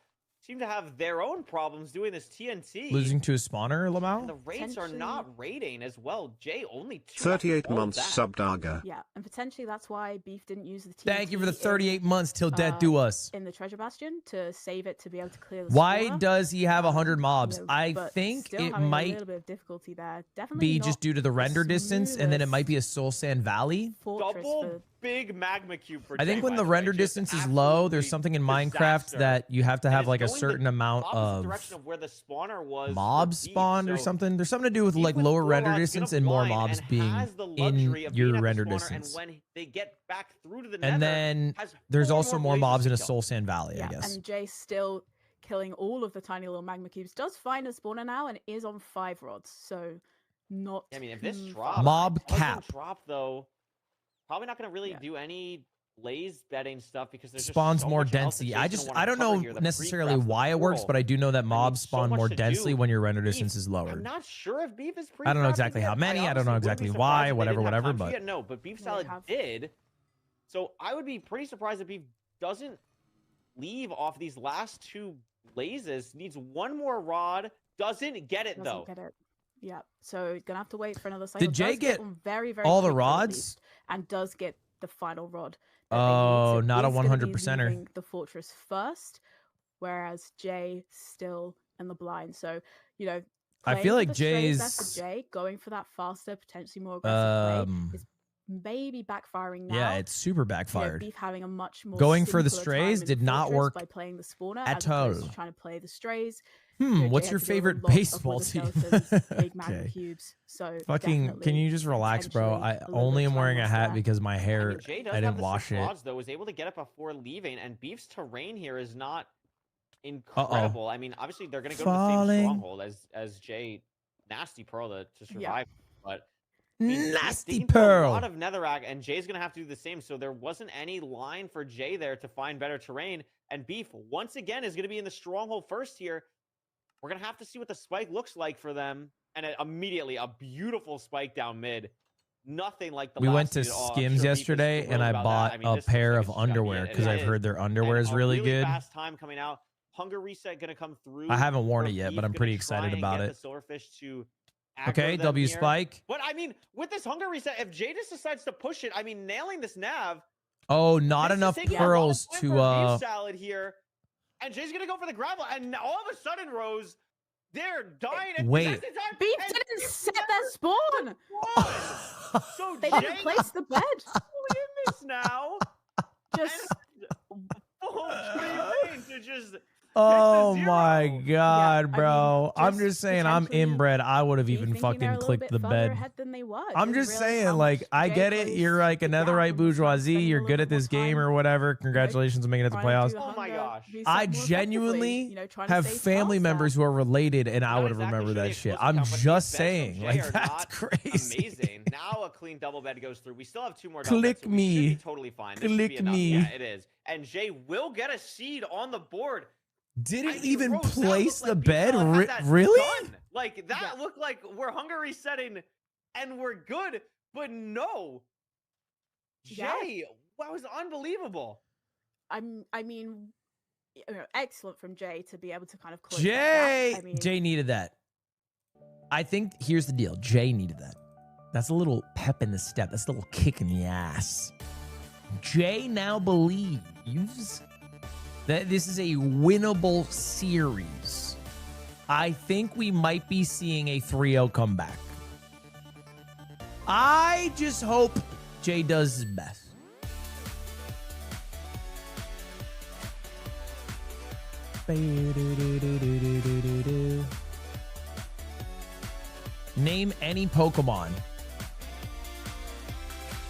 C: Seem to have their own problems doing this TNT.
A: Losing to a spawner, Lamau?
C: And the rates are not rating as well. Jay only
B: 38 months subbed Arga.
D: Yeah, and potentially that's why Beef didn't use the TNT.
A: Thank you for the 38 months till death do us.
D: In the treasure bastion to save it to be able to clear the
A: Why
D: spawner.
A: does he have 100 mobs? I think it might
D: a little bit of difficulty there. Definitely
A: be just due to the render distance, and then it might be a Soul Sand Valley.
C: Double big magma cube for
A: I think when the render distance is low, there's something in Minecraft that you have to have like a certain amount of
C: where the spawner was
A: mobs spawned or something. There's something to do with like lower render distance and more mobs being in your render distance.
C: And when they get back through to the
A: and then there's also more mobs in a Soul Sand Valley, I
D: yeah,
A: guess.
D: And Jay still killing all of the tiny little magma cubes. Does find a spawner now and is on 5 rods, so not.
C: I mean, if this drops,
A: mob cap
C: drop though. Probably not going to really do any blaze bedding stuff because there's
A: spawns
C: just so
A: more
C: much
A: densely.
C: I
A: don't know necessarily why it works, but I do know that mobs spawn more densely when your render distance is lower.
C: I'm not sure if Beef is
A: I don't know exactly how many. I don't know exactly why. Whatever. But
C: no, but Beef Salad did. So I would be pretty surprised if Beef doesn't leave off these last 2 blazes. Needs one more rod. Doesn't get it though.
D: Yeah, so gonna have to wait for another cycle.
A: Did Jay get
D: very
A: all the rods?
D: And does get the final rod.
A: Oh, not a 100%er.
D: The fortress first, whereas Jay still in the blind. So
A: I feel like
D: Jay's going for that faster, potentially more aggressive play is maybe backfiring now.
A: Yeah, it's super backfired.
D: Beef having a much more
A: going for the strays did not work
D: by playing the spawner
A: at all.
D: Trying to play the strays.
A: What's your favorite baseball team?
D: Big magma cubes. So
A: fucking, can you just relax, bro? I only am wearing a hat because my hair, I didn't wash it.
C: Though was able to get it before leaving, and Beef's terrain here is not incredible. I mean, obviously they're gonna go to the same stronghold as Jay Nasty Pearl to survive, but.
A: Nasty Pearl.
C: A lot of netherrack, and Jay's gonna have to do the same. So there wasn't any line for Jay there to find better terrain. And Beef once again is gonna be in the stronghold first here. We're gonna have to see what the spike looks like for them, and immediately a beautiful spike down mid. Nothing like the.
A: We went to Skims yesterday, and I bought a pair of underwear because I've heard their underwear is really good.
C: Fast time coming out. Hunger reset gonna come through.
A: I haven't worn it yet, but I'm pretty excited about it.
C: The silverfish to.
A: Okay, W
C: here.
A: spike.
C: But I mean, with this hunger reset, if Jadis decides to push it, I mean, nailing this nav.
A: Oh, not enough pearls to
C: Beef Salad here, and Jay's gonna go for the gravel, and all of a sudden, Rose, they're dying. And
A: wait,
D: Beef didn't set that spawn.
C: So
D: they didn't place the bed.
C: In this now,
D: just
C: full to just
A: Oh my god,
D: Yeah,
A: bro!
D: I mean,
A: I'm just saying, I'm
D: potentially
A: inbred. I would have
D: be
A: even
D: thinking they're a
A: fucking
D: little
A: clicked
D: bit
A: the
D: further
A: bed.
D: ahead than they were.
A: I'm
D: Didn't
A: just
D: realize
A: saying,
D: how
A: like,
D: much
A: I
D: Jay
A: get it.
D: closed
A: You're like
D: the
A: another
D: gap
A: right
D: and was, like,
A: bourgeoisie.
D: spending a
A: You're
D: little
A: good
D: bit
A: at this
D: more
A: game
D: time,
A: or whatever. Congratulations on making it to
D: trying to
A: playoffs.
D: do
C: Oh my
D: hunger
C: gosh.
D: reset
A: I
D: more
A: genuinely
D: effectively, trying to
A: have
D: stay
A: family
D: past
A: members
D: that.
A: who are related, and I
C: Not
A: would have
C: exactly
A: remembered
C: sure the
A: that shit.
C: explosive
A: I'm
C: count, but
A: just
C: these beds from
A: saying,
C: Jay
A: like,
C: are
A: that's
C: not
A: crazy.
C: amazing. Now a clean double bed goes through. We still have 2 more double beds,
A: Click
C: so we should be
A: me.
C: totally fine. This should be
A: Click
C: enough.
A: me.
C: Yeah, it is. And Jay will get a seed on the board.
A: Didn't
C: I mean,
A: even
C: Rose, that
A: place
C: looked
A: the
C: like
A: bed.
C: Beef Salad had that
A: Really?
C: done. Like that looked like we're hunger resetting and we're good. But no, Jay, that was unbelievable.
D: I mean, excellent from Jay to be able to kind of close
A: Jay,
D: that gap. I mean,
A: Jay needed that. I think here's the deal. Jay needed that. That's a little pep in the step. That's a little kick in the ass. Jay now believes that this is a winnable series. I think we might be seeing a 3-0 comeback. I just hope Jay does his best. Name any Pokemon.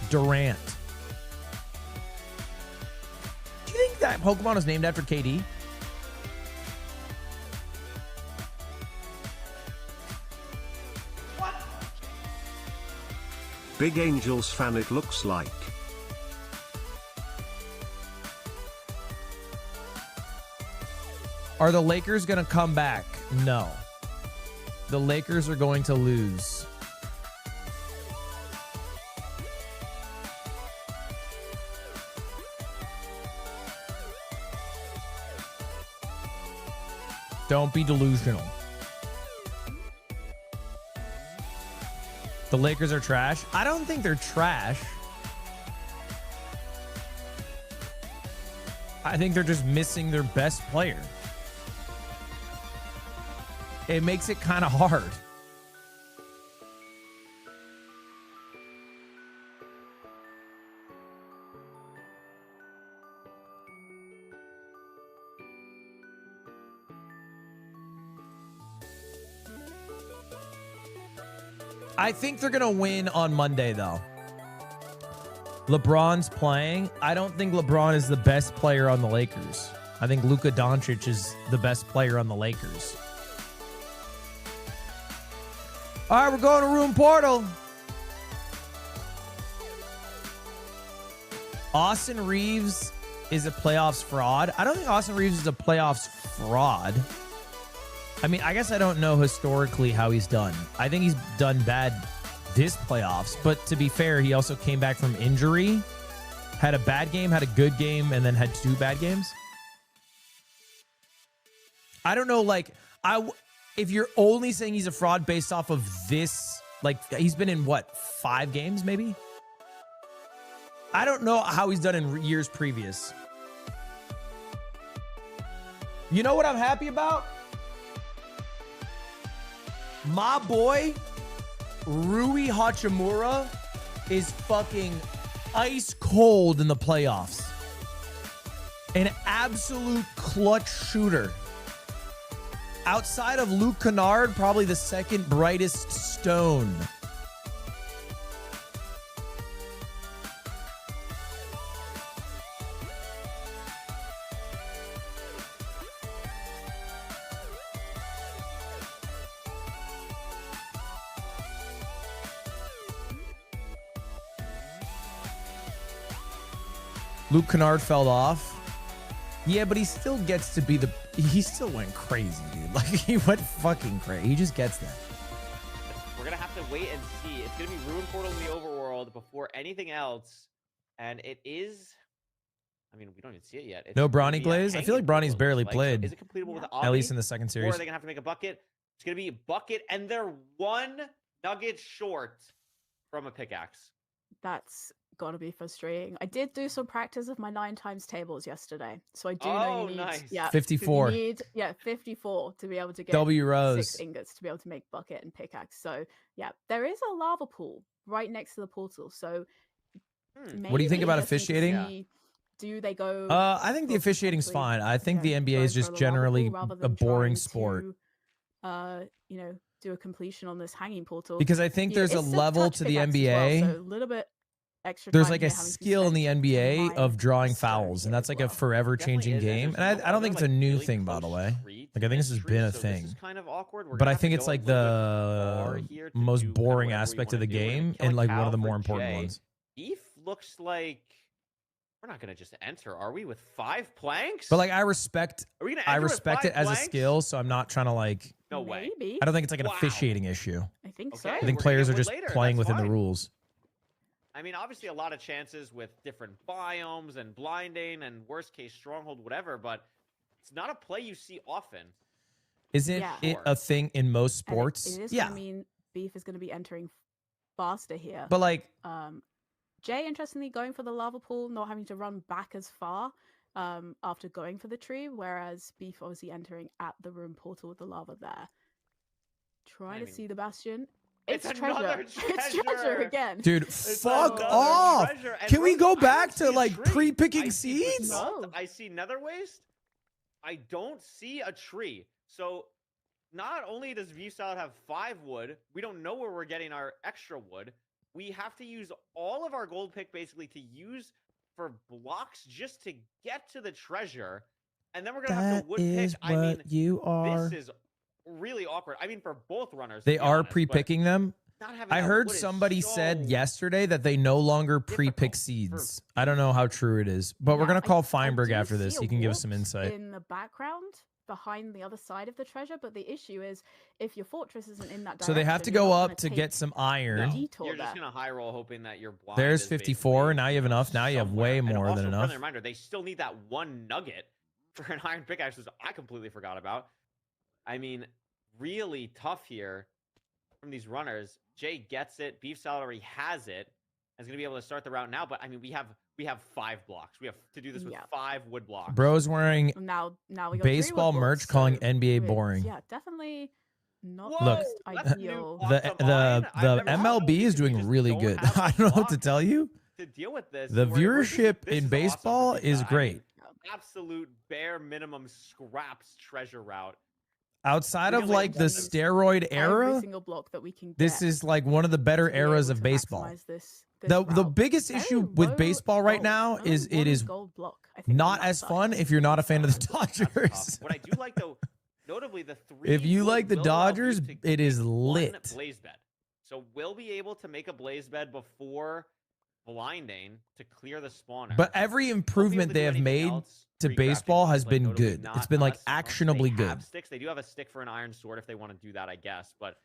A: Durant. Do you think that Pokemon is named after KD?
B: Big Angels fan it looks like.
A: Are the Lakers going to come back? No. The Lakers are going to lose. Don't be delusional. The Lakers are trash? I don't think they're trash. I think they're just missing their best player. It makes it kind of hard. I think they're going to win on Monday, though. LeBron's playing. I don't think LeBron is the best player on the Lakers. I think Luka Doncic is the best player on the Lakers. All right, we're going to room portal. Austin Reeves is a playoffs fraud. I don't think Austin Reeves is a playoffs fraud. I mean, I guess I don't know historically how he's done. I think he's done bad this playoffs, but to be fair, he also came back from injury, had a bad game, had a good game, and then had 2 bad games. I don't know, like, if you're only saying he's a fraud based off of this, like, he's been in, what, 5 games, maybe? I don't know how he's done in years previous. You know what I'm happy about? My boy, Rui Hachimura, is fucking ice cold in the playoffs. An absolute clutch shooter. Outside of Luke Kennard, probably the second brightest stone. Luke Kennard fell off. Yeah, but he still gets to be he still went crazy, dude. Like, he went fucking crazy. He just gets that.
C: We're going to have to wait and see. It's going to be Ruin Portal in the overworld before anything else. And it is... I mean, we don't even see it yet. It's
A: no Bronny Glaze? I feel like Bronny's barely played.
C: So is it completable with Omni?
A: At least in the second series.
C: Or are they going to have to make a bucket? It's going to be a bucket, and they're 1 nugget short from a pickaxe.
D: That's gotta be frustrating. I did do some practice of my 9 times tables yesterday, so I do know you need
C: nice.
A: 54.
D: You need 54 to be able to get
A: W Rose
D: 6 ingots to be able to make bucket and pickaxe. So yeah, there is a lava pool right next to the portal. So
A: what do you think about officiating?
D: do they go?
A: I think the officiating's fine. I think the NBA is just generally a boring sport.
D: Do a completion on this hanging portal
A: because I think there's a level to the NBA.
D: Well, so a little bit extra.
A: There's like a skill in the NBA of drawing fouls, and that's like a forever changing game. And I don't think it's a new thing, by the way. Like I think this has been a thing. But I think it's like the most boring aspect of the game and like one of the more important ones.
C: Beef looks like we're not gonna just enter, are we? With 5 planks?
A: But like I respect it as a skill, so I'm not trying to like.
C: No way.
A: I don't think it's like an officiating issue.
D: I think so.
A: I think players are just playing within the rules.
C: I mean, obviously a lot of chances with different biomes and blinding and worst case stronghold, whatever, but it's not a play you see often.
A: Isn't it a thing in most sports?
D: It is gonna mean Beef is going to be entering faster here.
A: But like,
D: Jay, interestingly, going for the lava pool, not having to run back as far after going for the tree, whereas Beef obviously entering at the room portal with the lava there. Trying to see the bastion. It's treasure. It's treasure again.
A: Dude, fuck off. Can we go back to like pre-picking seeds?
C: I see nether waste. I don't see a tree. So not only does VSalad have 5 wood, we don't know where we're getting our extra wood. We have to use all of our gold pick basically to use for blocks just to get to the treasure. And then we're going to have to wood pick. I mean, this is really awkward. I mean, for both runners.
A: They are pre-picking them. I heard somebody said yesterday that they no longer pre-pick seeds. I don't know how true it is, but we're going to call Feinberg after this. He can give us some insight.
D: In the background, behind the other side of the treasure, but the issue is if your fortress isn't in that direction,
A: so they have to go up to get some iron.
C: You're just going to high roll hoping that you're blind.
A: There's 54. Now you have enough. Now you have way more than enough.
C: Reminder, they still need that 1 nugget for an iron pickaxe, which I completely forgot about. I mean, really tough here from these runners. Jay gets it. Beef Salad already has it. Is going to be able to start the route now, but I mean, we have 5 blocks. We have to do this with 5 wood blocks.
A: Bro's wearing
D: now we got
A: baseball merch,
D: blocks,
A: calling NBA boring.
D: Yeah, definitely not
A: ideal. The MLB is doing really good. I don't know what to tell you.
C: To deal with this,
A: the viewership in baseball is great.
C: Absolute bare minimum scraps treasure route.
A: Outside of like the steroid era,
D: every single block that we can get,
A: this is like one of the better eras of baseball. The biggest issue with baseball right now is it is not as fun if you're not a fan of the Dodgers.
C: What I do like though, notably the 3.
A: If you like the Dodgers, it is lit.
C: Blaze bed. So we'll be able to make a blaze bed before blinding to clear the spawner.
A: But every improvement they have made to baseball has been good. It's been like actionably good.
C: Sticks. They do have a stick for an iron sword if they want to do that, I guess. But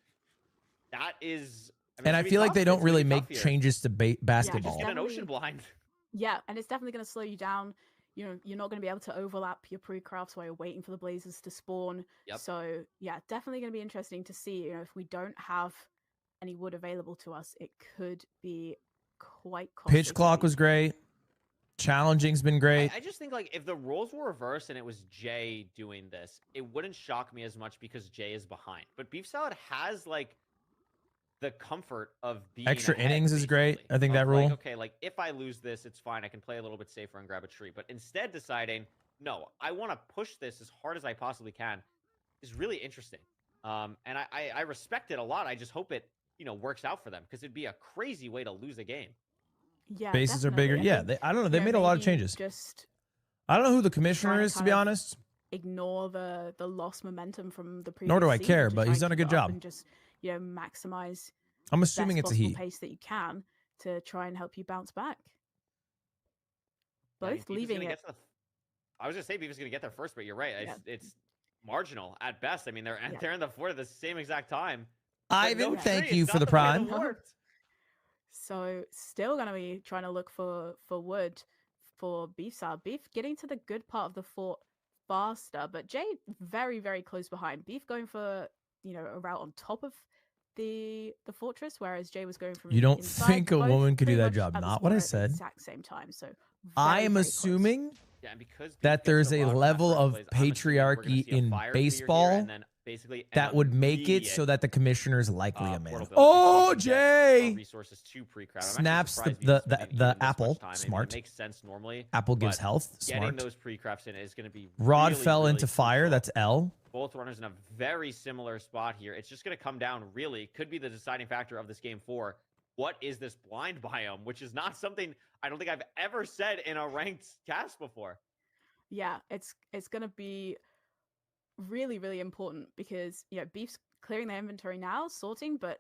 C: that is. I mean,
A: and I feel like they don't really make changes to basketball.
C: In an ocean blind.
D: Yeah, and it's definitely going to slow you down. You know, you're not going to be able to overlap your pre-crafts while you're waiting for the blazes to spawn.
C: Yep.
D: So yeah, definitely going to be interesting to see. You know, if we don't have any wood available to us, it could be quite costly.
A: Pitch clock was great. Challenging's been great.
C: I just think like if the roles were reversed and it was Jay doing this, it wouldn't shock me as much because Jay is behind. But Beef Salad has like the comfort of being
A: extra
C: ahead,
A: innings is great. I think that rule.
C: Like, okay, like if I lose this, it's fine. I can play a little bit safer and grab a tree. But instead deciding, no, I want to push this as hard as I possibly can is really interesting. And I respect it a lot. I just hope it, works out for them because it'd be a crazy way to lose a game.
D: Yeah,
A: bases are bigger. Yeah, I don't know. They made a lot of changes. I don't know who the commissioner is, to be honest.
D: Ignore the lost momentum from the previous.
A: Nor do I care, but he's done a good job.
D: And just maximize.
A: I'm assuming it's a he.
D: Pace that you can to try and help you bounce back. Both leaving it.
C: I was gonna say Beaver's gonna get there first, but you're right. It's marginal at best. I mean, they're in the fort at the same exact time.
A: Ivan, thank you for the prime.
D: So still going to be trying to look for wood for Beef Salad. Beef getting to the good part of the fort faster, but Jay very, very close behind. Beef going for, a route on top of the fortress, whereas Jay was going from
A: You don't
D: inside.
A: think a woman could do that job? Not what I said.
D: Exact same time. So
A: I am assuming that there's a level of patriarchy in baseball
C: basically
A: that would make it so that the commissioner's likely a man.
C: Oh,
A: Jay!
C: Resources to pre-crowd.
A: Snaps the apple. Smart.
C: It makes sense normally.
A: Apple gives health.
C: Getting
A: Smart.
C: those pre-crafts in is going to be
A: Rod
C: really,
A: fell
C: really
A: into fire.
C: crucial.
A: That's L.
C: Both runners in a very similar spot here. It's just going to come down, really, could be the deciding factor of this game 4. What is this blind biome? Which is not something I don't think I've ever said in a ranked cast before.
D: Yeah, it's going to be really, really important because, Beef's clearing their inventory now, sorting, but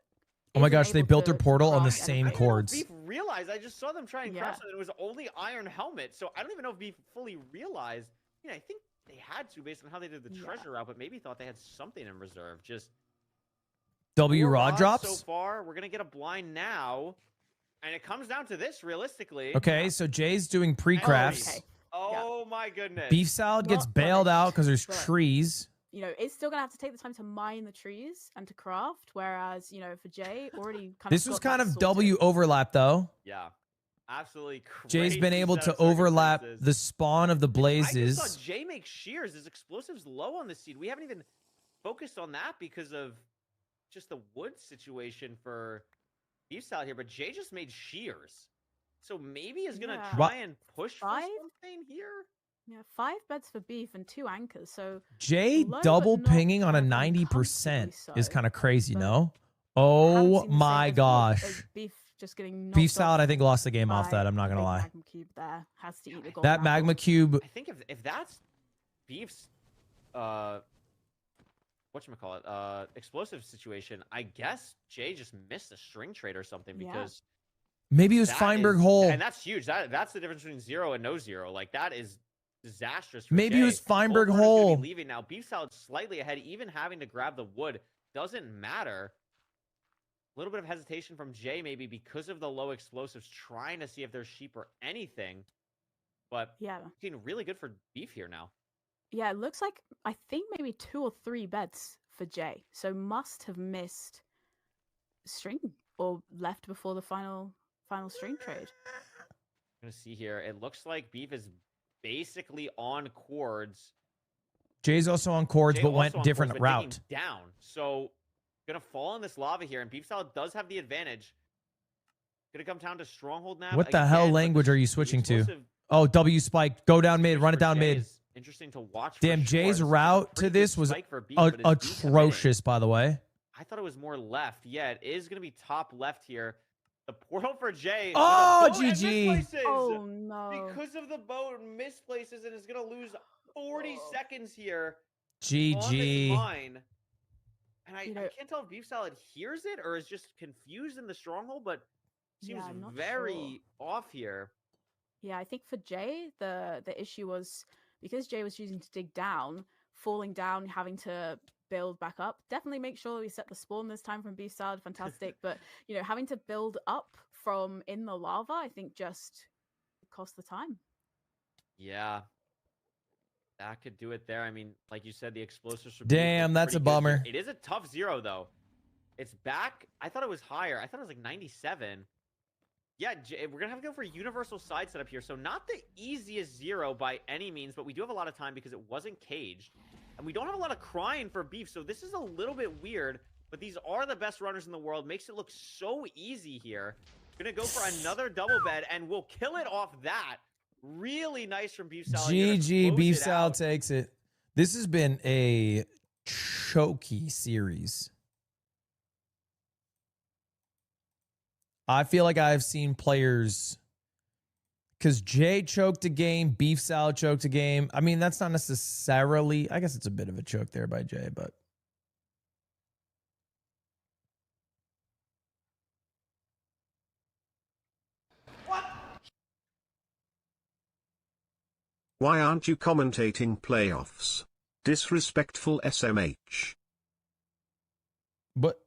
A: oh my gosh, they built their portal on the same chords.
C: Beef realized, I just saw them try and craft something. It was only iron helmet, so I don't even know if Beef fully realized. I think they had to based on how they did the treasure route, but maybe thought they had something in reserve. Just
A: W rod drops.
C: So far, we're gonna get a blind now, and it comes down to this realistically.
A: Okay, so Jay's doing pre-crafts.
D: Okay.
C: Oh my goodness.
A: Beef salad gets bailed out because there's trees.
D: It's still gonna have to take the time to mine the trees and to craft. Whereas, for Jay, already kind of.
A: This was kind of W overlap though.
C: Yeah, absolutely.
A: Jay's been able to overlap the spawn of the blazes.
C: I just saw Jay make shears. His explosives low on the seed. We haven't even focused on that because of just the wood situation for Beef Salad here. But Jay just made shears, so maybe he's gonna try and push for something here.
D: Yeah, 5 beds for Beef and 2 anchors. So
A: Jay double pinging on a 90% is kind of crazy, no? Oh my gosh.
D: Beef just getting
A: Beef Salad, I think, lost the game off that. I'm not gonna lie.
D: Magma cube there has to eat the gold.
A: That magma cube.
C: I think if that's Beef's whatchamacallit, explosive situation, I guess Jay just missed a string trade or something because
A: maybe it was Feinberg hole.
C: And that's huge. That's the difference between 0 and no 0. Like that is disastrous for
A: maybe
C: Jay.
A: it was Feinberg hole.
C: Leaving now. Beef Salad slightly ahead, even having to grab the wood doesn't matter. A little bit of hesitation from Jay, maybe because of the low explosives, trying to see if there's sheep or anything. But looking really good for Beef here now.
D: Yeah, it looks like I think maybe 2 or 3 beds for Jay. So must have missed string or left before the final string trade.
C: I'm gonna see here. It looks like Beef is basically on cords.
A: Jay's also on cords, but went different route.
C: Down. So gonna fall in this lava here, and Beef Salad does have the advantage. Gonna come down to Stronghold now.
A: What the hell language are you switching to? Oh, W spike. Go down mid. Run it down mid.
C: Interesting to watch.
A: Damn, Jay's route to this was atrocious, by the way.
C: I thought it was more left. Yeah, it is gonna be top left here. The portal for Jay.
A: Oh, GG.
D: Oh, no.
C: Because of the boat misplaces and is going to lose 40 seconds here.
A: GG.
C: And I can't tell if Beef Salad hears it or is just confused in the stronghold, but seems very off here.
D: Yeah, I think for Jay, the issue was because Jay was choosing to dig down, falling down, having to build back up. Definitely make sure we set the spawn this time from Beef Salad. Fantastic. But, having to build up from in the lava, I think just cost the time.
C: Yeah. That could do it there. I mean, like you said, the explosives.
A: Damn, that's a bummer.
C: It is a tough 0, though. It's back. I thought it was higher. I thought it was like 97. Yeah, we're going to have to go for a universal side setup here. So not the easiest 0 by any means, but we do have a lot of time because it wasn't caged. And we don't have a lot of crying for Beef, so this is a little bit weird. But these are the best runners in the world. Makes it look so easy here. Gonna go for another double bed, and we'll kill it off that. Really nice from Beef Salad.
A: GG, Beef Salad takes it. This has been a choky series. I feel like I've seen players... Because Jay choked a game, Beef Salad choked a game. I mean, that's not necessarily... I guess it's a bit of a choke there by Jay, but...
B: What? Why aren't you commentating playoffs? Disrespectful SMH.
A: But...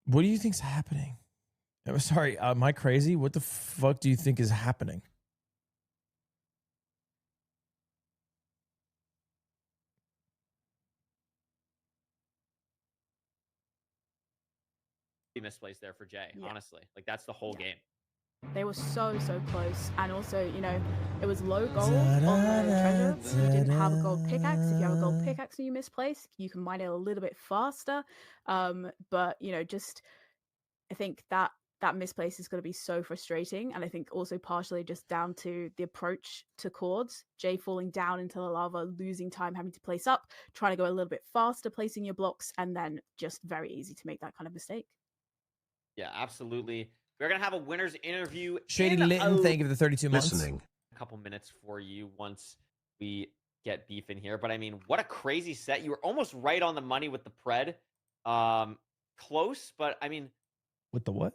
A: What do you think's happening? I'm sorry, am I crazy? What the fuck do you think is happening?
C: Misplaced there for Jay, honestly. Like, that's the whole game.
D: They were so close, and also, you know, it was low gold on the treasure. You didn't have a gold pickaxe. If you have a gold pickaxe and you misplace, you can mine it a little bit faster. But you know, just I think that misplace is going to be so frustrating, and I think also partially just down to the approach to chords. Jay falling down into the lava, losing time, having to place up, trying to go a little bit faster, placing your blocks, and then just very easy to make that kind of mistake.
C: Yeah, absolutely. We're gonna have a winner's interview.
A: Shady Litton, thank you for the 32 months.
B: Listening.
C: A couple minutes for you once we get Beef in here. But I mean, what a crazy set. You were almost right on the money with the pred. Close, but I mean,
A: with the what?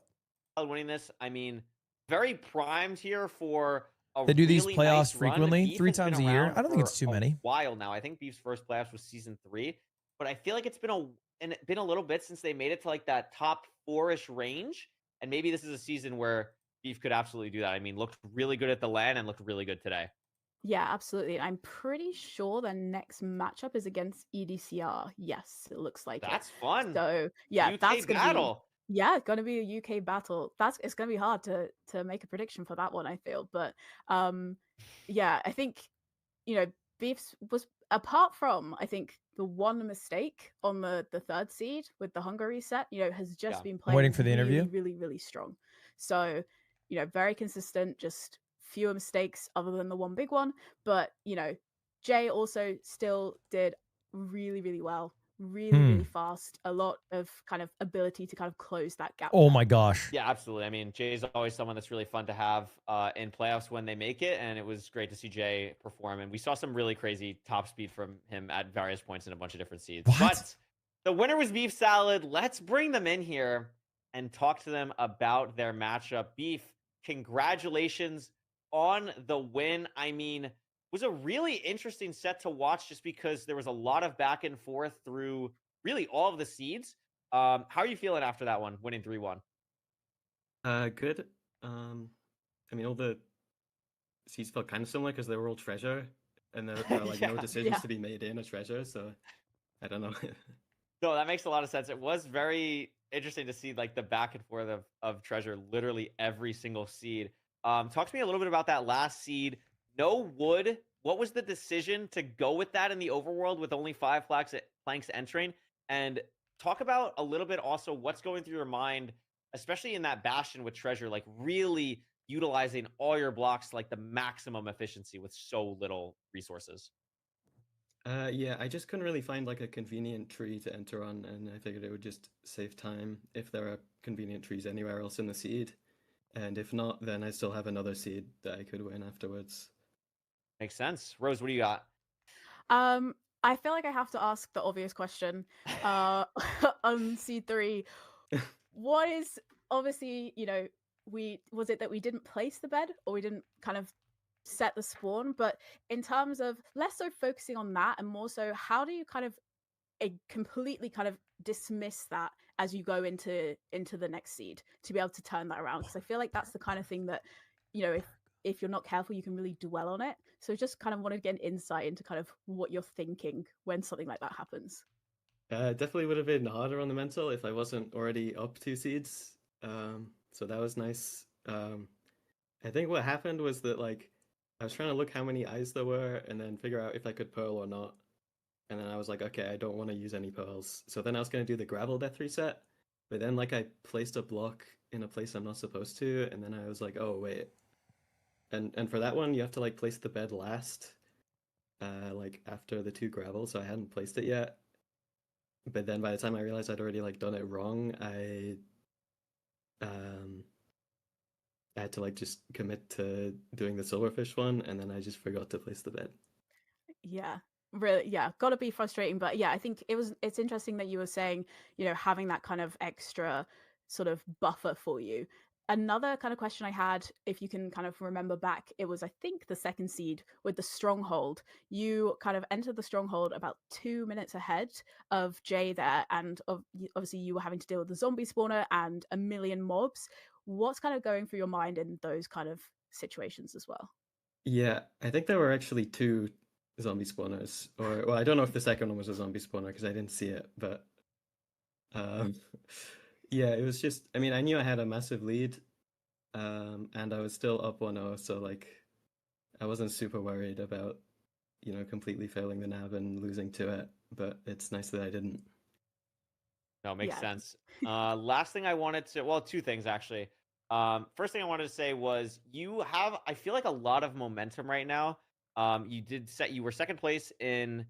C: Winning this, I mean, very primed here for a
A: They do
C: really
A: these playoffs
C: nice
A: frequently,
C: Beef
A: 3
C: has been
A: times a year.
C: around
A: I don't think
C: for
A: it's too
C: a
A: many.
C: while now. I think Beef's first playoffs was season 3, but I feel like it's been a little bit since they made it to like that top 4-ish range. And maybe this is a season where Beef could absolutely do that. I mean, looked really good at the LAN and looked really good today.
D: Yeah, absolutely. I'm pretty sure the next matchup is against EDCR. Yes, it looks like
C: That's fun.
D: So yeah,
C: UK
D: that's gonna
C: battle.
D: It's gonna be a UK battle. It's gonna be hard to make a prediction for that one, I feel. But yeah, I think, you know, Beefs was, apart from I think the one mistake on the third seed with the Hungary set, you know, has just been playing
A: waiting for the interview.
D: really strong. So, you know, very consistent, just fewer mistakes other than the one big one. But, you know, Jay also still did really well. Really fast. A lot of kind of ability to kind of close that gap.
A: Oh my gosh.
C: Yeah, absolutely. I mean, Jay's always someone that's really fun to have in playoffs when they make it, and it was great to see Jay perform. And we saw some really crazy top speed from him at various points in a bunch of different seeds.
A: What?
C: But the winner was Beef Salad. Let's bring them in here and talk to them about their matchup. Beef, congratulations on the win. I mean, it was a really interesting set to watch just because there was a lot of back and forth through really all of the seeds. How are you feeling after that one, winning 3-1?
G: Good. I mean, all the seeds felt kind of similar because they were all treasure, and there were like no decisions to be made in a treasure. So I don't know.
C: No, that makes a lot of sense. It was very interesting to see like the back and forth of treasure, literally every single seed. Talk to me a little bit about that last seed. No wood. What was the decision to go with that in the overworld with only 5 planks entering? And talk about a little bit also what's going through your mind, especially in that bastion with treasure, like really utilizing all your blocks like the maximum efficiency with so little resources.
G: Yeah, I just couldn't really find like a convenient tree to enter on, and I figured it would just save time if there are convenient trees anywhere else in the seed. And if not, then I still have another seed that I could win afterwards.
C: Makes sense. Rose, what do you got?
D: I feel like I have to ask the obvious question. On C3, what is, obviously, you know, was it that we didn't place the bed or we didn't kind of set the spawn? But in terms of less so focusing on that and more so, how do you kind of completely kind of dismiss that as you go into the next seed to be able to turn that around? Because I feel like that's the kind of thing that, you know, if you're not careful, you can really dwell on it. So just kind of want to get an insight into kind of what you're thinking when something like that happens.
G: Definitely would have been harder on the mental if I wasn't already up 2 seeds. So that was nice. I think what happened was that like I was trying to look how many eyes there were and then figure out if I could pearl or not. And then I was like, okay, I don't want to use any pearls. So then I was going to do the gravel death reset. But then like I placed a block in a place I'm not supposed to. And then I was like, oh, wait. And for that one, you have to like place the bed last, like after the 2 gravel. So I hadn't placed it yet. But then by the time I realized I'd already like done it wrong, I had to like just commit to doing the silverfish one, and then I just forgot to place the bed.
D: Yeah, really, yeah, gotta be frustrating. But yeah, I think it's interesting that you were saying, you know, having that kind of extra sort of buffer for you. Another kind of question I had, if you can kind of remember back, it was, I think, the second seed with the stronghold. You kind of entered the stronghold about 2 minutes ahead of Jay there, and obviously you were having to deal with the zombie spawner and a million mobs. What's kind of going through your mind in those kind of situations as well?
G: Yeah, I think there were actually 2 zombie spawners, or well, I don't know if the second one was a zombie spawner because I didn't see it, but yeah, it was just, I mean, I knew I had a massive lead, and I was still up 1-0, so like I wasn't super worried about, you know, completely failing the nav and losing to it, but it's nice that I didn't.
C: No, makes sense. Last thing I wanted to, well, two things actually. First thing I wanted to say was you have, I feel like, a lot of momentum right now. You were second place in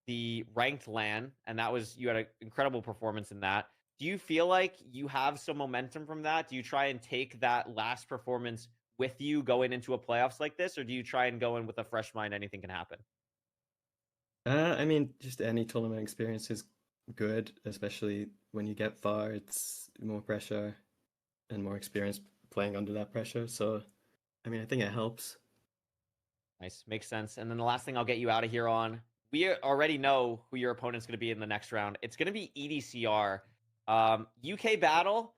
C: the ranked LAN, and you had an incredible performance in that. Do you feel like you have some momentum from that? Do you try and take that last performance with you going into a playoffs like this, or do you try and go in with a fresh mind, anything can happen?
G: I mean, just any tournament experience is good, especially when you get far. It's more pressure and more experience playing under that pressure. So, I mean, I think it helps.
C: Nice. Makes sense. And then the last thing I'll get you out of here on, we already know who your opponent's going to be in the next round. It's going to be EDCR. UK battle.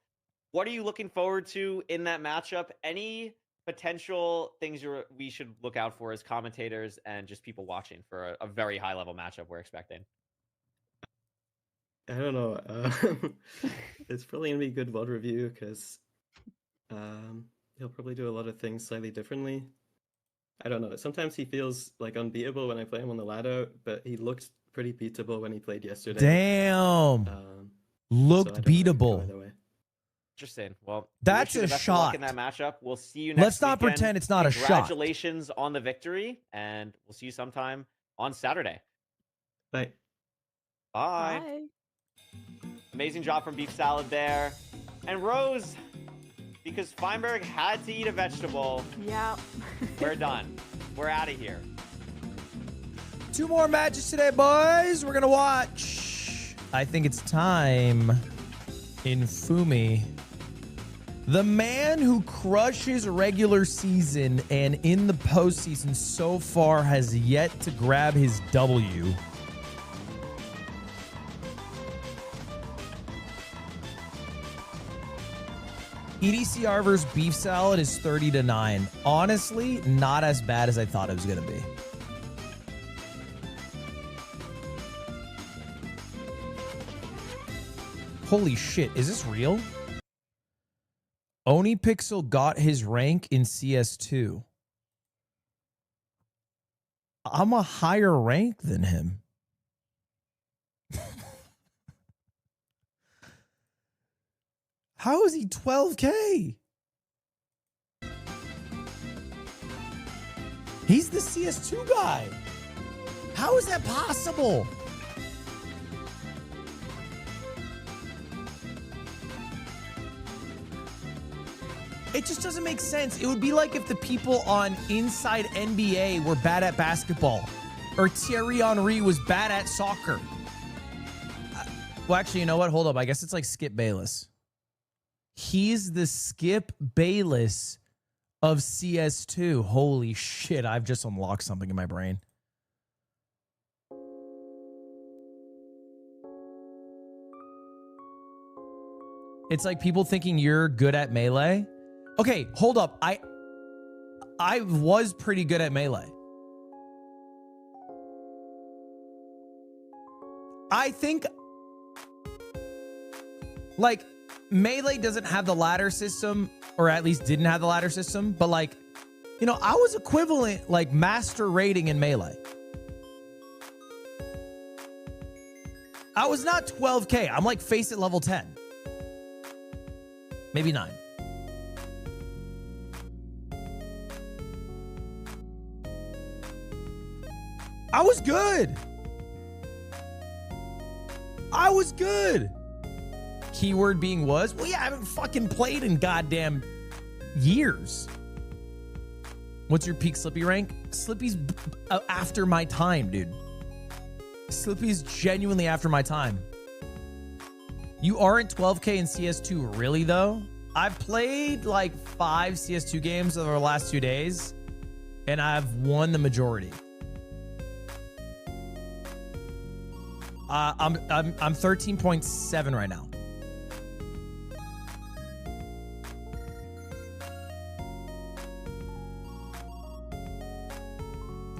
C: What are you looking forward to in that matchup? Any potential things we should look out for as commentators and just people watching for a very high level matchup we're expecting?
G: I don't know. It's probably gonna be a good VOD review because he'll probably do a lot of things slightly differently. I don't know. Sometimes he feels like unbeatable when I play him on the ladder, but he looked pretty beatable when he played yesterday.
A: Damn. Looked beatable.
C: Interesting. Well,
A: that's a shot
C: in that matchup. We'll see you next
A: Let's not
C: weekend.
A: pretend it's not a shot.
C: Congratulations on the victory, and we'll see you sometime on Saturday.
G: Bye.
C: Bye.
D: Bye.
C: Amazing job from Beef Salad there. And Rose, because Feinberg had to eat a vegetable.
D: Yeah.
C: We're done. We're out of here.
A: 2 more matches today, boys. We're going to watch. I think it's time in Fumi. The man who crushes regular season and in the postseason so far has yet to grab his W. EDCR versus Beef Salad is 30-9. Honestly, not as bad as I thought it was going to be. Holy shit, is this real? OniPixel got his rank in CS2. I'm a higher rank than him. How is he 12K? He's the CS2 guy. How is that possible? It just doesn't make sense. It would be like if the people on Inside NBA were bad at basketball or Thierry Henry was bad at soccer. Well, actually, you know what? Hold up. I guess it's like Skip Bayless. He's the Skip Bayless of CS2. Holy shit. I've just unlocked something in my brain. It's like people thinking you're good at Melee. Okay, hold up. I was pretty good at Melee. I think like Melee doesn't have the ladder system, or at least didn't have the ladder system, but like, you know, I was equivalent like master rating in Melee. I was not 12K. I'm like face it level 10. Maybe 9. I was good. I was good. Keyword being was? Well, yeah, I haven't fucking played in goddamn years. What's your peak Slippy rank? Slippy's after my time, dude. Slippy's genuinely after my time. You aren't 12K in CS2, really, though? I've played like 5 CS2 games over the last 2 days, and I've won the majority. I'm 13.7 right now.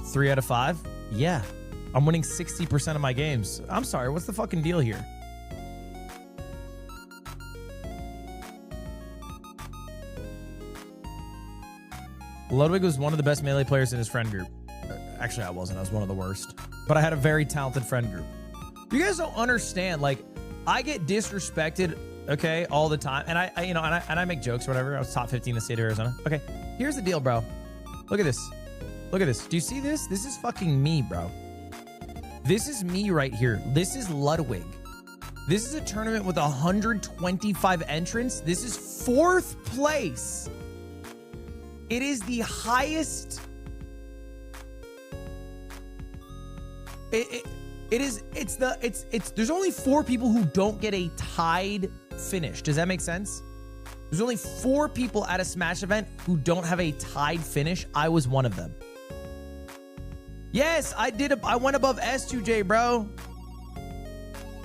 A: Three out of 5? Yeah. I'm winning 60% of my games. I'm sorry, what's the fucking deal here? Ludwig was one of the best melee players in his friend group. Actually, I wasn't. I was one of the worst. But I had a very talented friend group. You guys don't understand. Like, I get disrespected, okay, all the time. And I make jokes or whatever. I was top 15 in the state of Arizona. Okay, here's the deal, bro. Look at this. Look at this. Do you see this? This is fucking me, bro. This is me right here. This is Ludwig. This is a tournament with 125 entrants. This is 4th place. It is the highest. There's only 4 people who don't get a tied finish. Does that make sense? There's only 4 people at a Smash event who don't have a tied finish. I was one of them. Yes, I went above S2J, bro.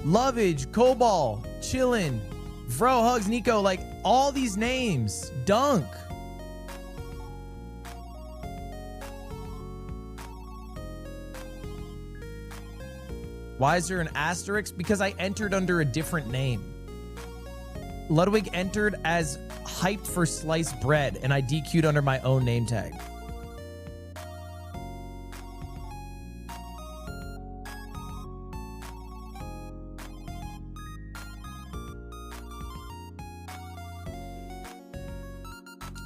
A: Lovage, Cobalt, Chillin, Vro, Hugs, Nico, like all these names. Dunk. Why is there an asterisk? Because I entered under a different name. Ludwig entered as hyped for sliced bread, and I DQ'd under my own name tag.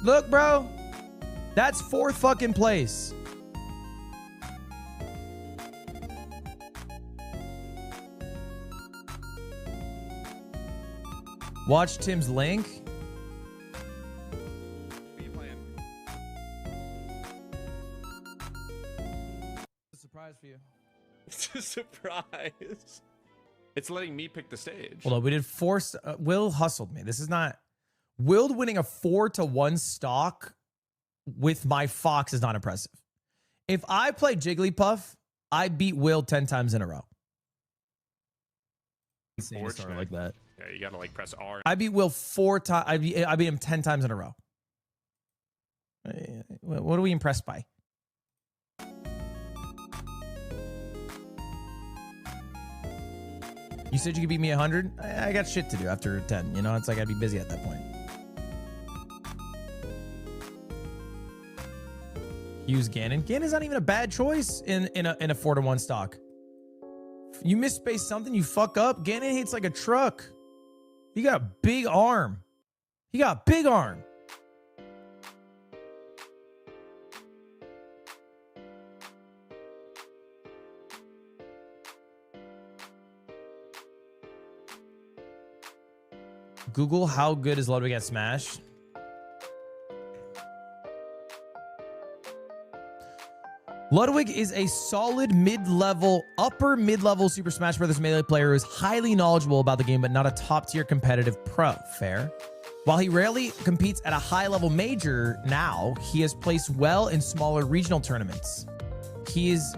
A: Look, bro. That's 4th fucking place. Watch Tim's link.
F: What are you playing?
A: A surprise for you.
F: It's a surprise. It's letting me pick the stage.
A: Hold on, we did 4. Will hustled me. This is not. Will winning a 4-1 stock with my Fox is not impressive. If I play Jigglypuff, I beat Will 10 times in a row. Like that.
F: Yeah, you gotta like press R.
A: I beat Will 4 times. I beat him 10 times in a row. What are we impressed by? You said you could beat me 100? I got shit to do after 10. You know, it's like I'd be busy at that point. Use Ganon. Ganon's not even a bad choice in a 4-1 stock. You misspace something, you fuck up. Ganon hits like a truck. He got a big arm. He got a big arm. Google how good is Ludwig at Smash? Ludwig is a solid mid-level, upper mid-level Super Smash Bros. Melee player who is highly knowledgeable about the game, but not a top-tier competitive pro. Fair. While he rarely competes at a high-level major now, he has placed well in smaller regional tournaments. He is,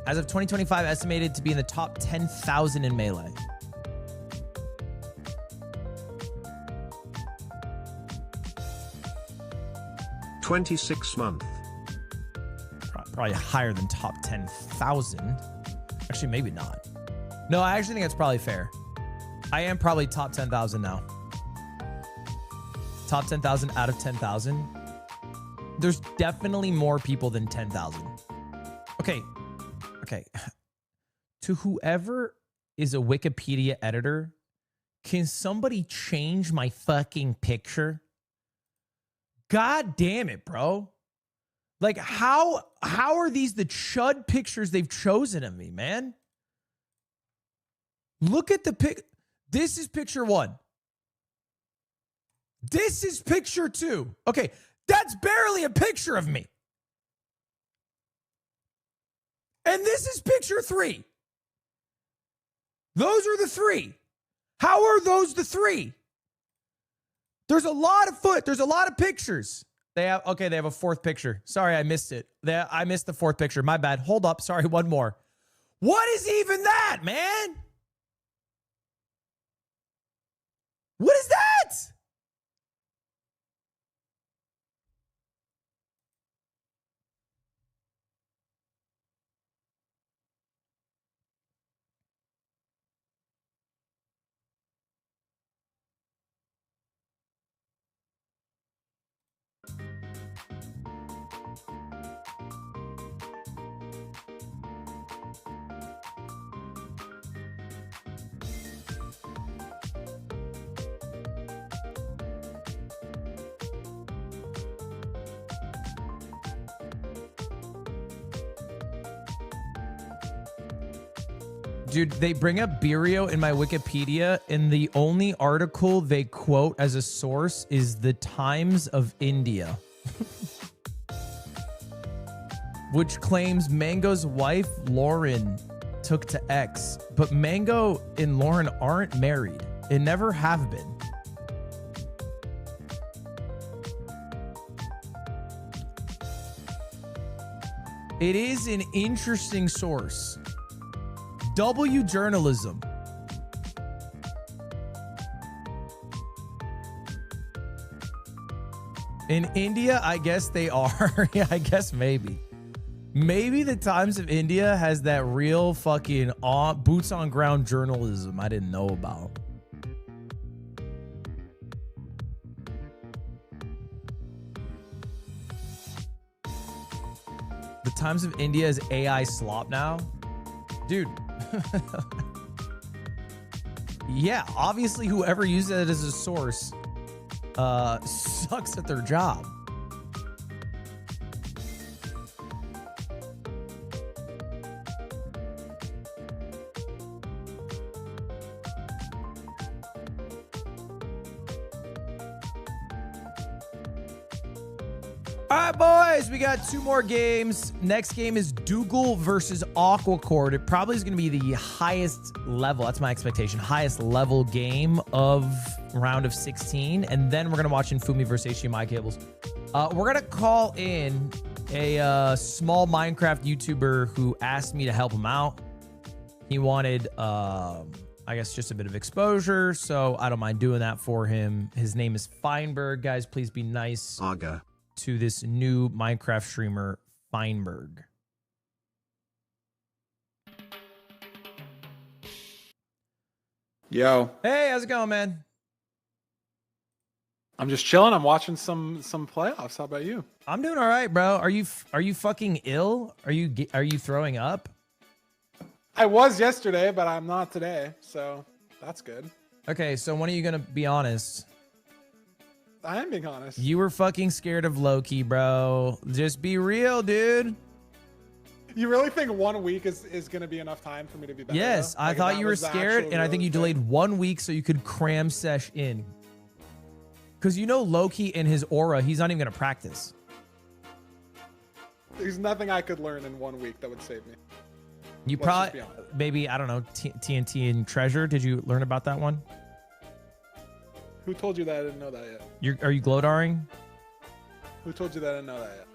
A: as of 2025, estimated to be in the top 10,000 in Melee.
B: $26 month.
A: Probably higher than top 10,000. Actually, maybe not. No, I actually think that's probably fair. I am probably top 10,000 now. Top 10,000 out of 10,000. There's definitely more people than 10,000. Okay. Okay. To whoever is a Wikipedia editor, can somebody change my fucking picture? God damn it, bro. Like, how are these the chud pictures they've chosen of me, man? Look at the pic. This is picture 1. This is picture 2. Okay, that's barely a picture of me. And this is picture 3. Those are the 3. How are those the 3? There's a lot of There's a lot of pictures. They have a 4th picture. Sorry, I missed it. I missed the 4th picture. My bad. Hold up. Sorry, one more. What is even that, man? What is that? Dude, they bring up Birio in my Wikipedia, and the only article they quote as a source is the Times of India, which claims Mango's wife, Lauren, took to X, but Mango and Lauren aren't married and never have been. It is an interesting source. W journalism. In India, I guess they are. Yeah, I guess maybe. Maybe the Times of India has that real fucking boots on ground journalism I didn't know about. The Times of India is AI slop now? Dude. Yeah, obviously whoever uses it as a source sucks at their job. All right, boys, we got 2 more games. Next game is Dougal versus Aquacord. It probably is going to be the highest level. That's my expectation. Highest level game of round of 16. And then we're going to watch Infumi versus HDMI cables. We're going to call in a small Minecraft YouTuber who asked me to help him out. He wanted, I guess, just a bit of exposure. So I don't mind doing that for him. His name is Feinberg. Guys, please be nice.
B: Aga.
A: To this new Minecraft streamer, Feinberg.
H: Yo.
A: Hey, how's it going, man?
H: I'm just chilling. I'm watching some playoffs. How about you?
A: I'm doing all right, bro. Are you fucking ill? Are you throwing up?
H: I was yesterday, but I'm not today, so that's good.
A: Okay, so when are you gonna be honest?
H: I am being honest.
A: You were fucking scared of Loki, bro. Just be real, dude.
H: You really think 1 week is going to be enough time for me to be better?
A: Yes, I thought you were scared, and I think you delayed 1 week so you could cram sesh in. Because you know Loki and his aura, he's not even going to practice.
H: There's nothing I could learn in 1 week that would save me.
A: You probably, maybe, I don't know, TNT and Treasure. Did you learn about that one?
H: Who told you that? I didn't know that yet.
A: Are you glodaring?
H: Who told you that? I didn't know that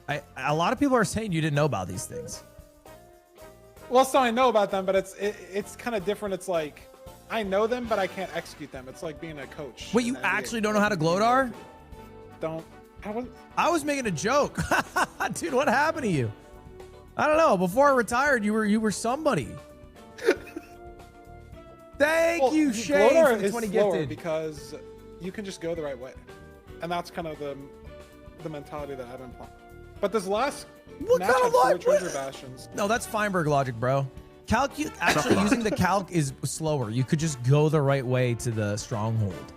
H: yet.
A: A lot of people are saying you didn't know about these things.
H: Well, so I know about them, but it's kind of different. It's like I know them, but I can't execute them. It's like being a coach.
A: Wait, you actually don't know how to glodar? I was making a joke. Dude, what happened to you? I don't know. Before I retired, you were somebody. Thank you, Shane, for the 20 gifted.
H: Because you can just go the right way, and that's kind of the mentality that I've been playing. But this last match had 4 treasure bastions.
A: No, that's Feinberg logic, bro. Actually, using the calc is slower. You could just go the right way to the stronghold.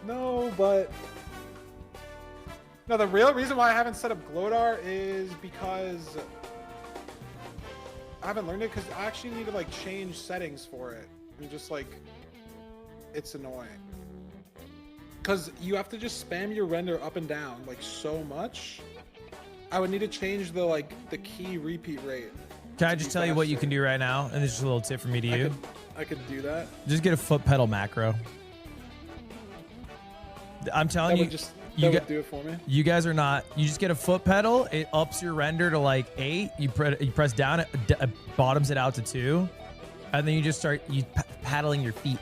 H: No, but no. The real reason why I haven't set up Glodar is because I haven't learned it. Because I actually need to like change settings for it. And just like, it's annoying. Because you have to just spam your render up and down like so much. I would need to change the key repeat rate.
A: Can I just tell you what you can do right now? And this is just a little tip from me to you.
H: I could do that.
A: Just get a foot pedal macro. I'm telling you,
H: that would do it for me.
A: You guys are not. You just get a foot pedal. It ups your render to like 8. You press down. It bottoms it out to 2. And then you just start paddling your feet.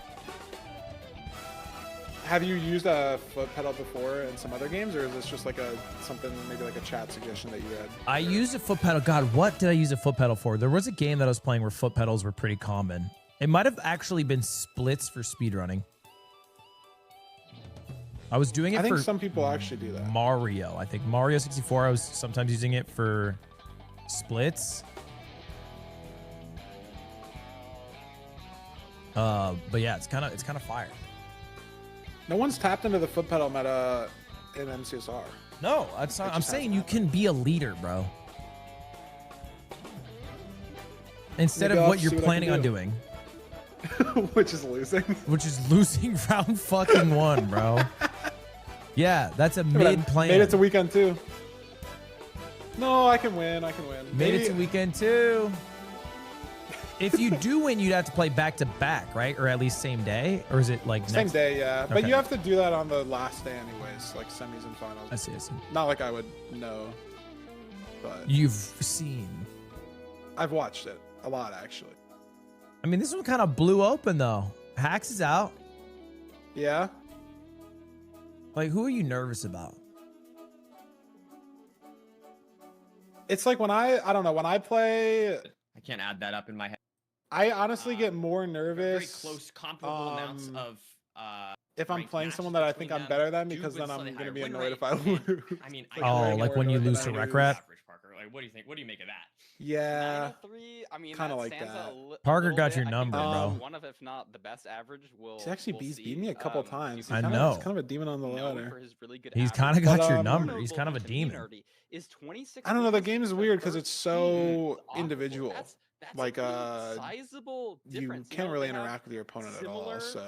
H: Have you used a foot pedal before in some other games, or is this just like something maybe like a chat suggestion that you had?
A: I used a foot pedal. God, what did I use a foot pedal for? There was a game that I was playing where foot pedals were pretty common. It might have actually been splits for speedrunning. I was doing it for
H: some people actually do that.
A: Mario. I think Mario 64, I was sometimes using it for splits. But yeah, it's kind of fire.
H: No one's tapped into the foot pedal meta in MCSR.
A: No, I'm saying you can be a leader, bro. Instead of what you're planning on doing.
H: Which is losing.
A: Which is losing round fucking 1, bro. Yeah, that's a mid plan.
H: Made it to weekend 2. No, I can win. I can win.
A: Made it to weekend 2. If you do win, you'd have to play back to back, right? Or at least same day? Or is it like
H: same day? Yeah, but
A: okay.
H: you have to do that on the last day, anyways, like semis and finals.
A: I see.
H: Not like I would know, but
A: you've seen.
H: I've watched it a lot, actually.
A: I mean, this one kind of blew open though. Hax is out.
H: Yeah.
A: Like, who are you nervous about?
H: It's like when I don't know, when I play.
I: I can't add that up in my head.
H: I honestly get more nervous.
I: Very close, comparable amounts of.
H: If I'm playing someone that I think I'm better than, because then I'm gonna be annoyed if I lose.
I: I mean,
A: like when you lose to Rec Rat.
I: Like, what do you think? What do you make of that?
H: Yeah.
J: 3, I mean,
H: kind of like that.
A: Parker got your number, bro.
J: One of, if not the best average, will.
H: He actually beat me a couple times.
A: I know.
H: He's kind of a demon on the ladder.
A: He's kind of got your number. He's kind of a demon.
J: Is 26.
H: I don't know. The game is weird because it's so individual. Like
J: sizable difference.
H: You can't really interact with your opponent at all. So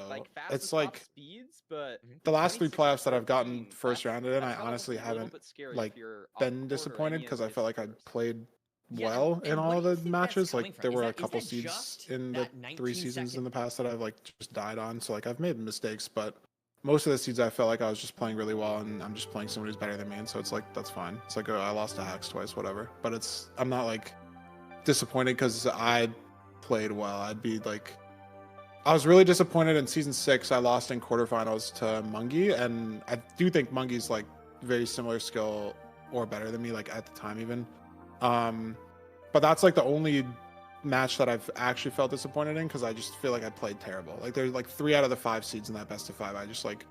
H: it's like
J: speeds, but
H: the last 3 playoffs that I've gotten first rounded in, I honestly haven't like been disappointed because I felt like I played well in all the matches. Like there were a couple seeds in the 3 seasons in the past that I've like just died on. So like I've made mistakes, but most of the seeds I felt like I was just playing really well, and I'm just playing someone who's better than me, and so it's like that's fine. It's like, oh, I lost to Hax twice, whatever. But I'm not like disappointed because I played well. I'd be like, I was really disappointed in season 6. I lost in quarterfinals to Mungie, and I do think Mungie's like very similar skill or better than me, like at the time even. But that's like the only match that I've actually felt disappointed in because I just feel like I played terrible. Like there's like 3 out of the 5 seeds in that best of 5. I just like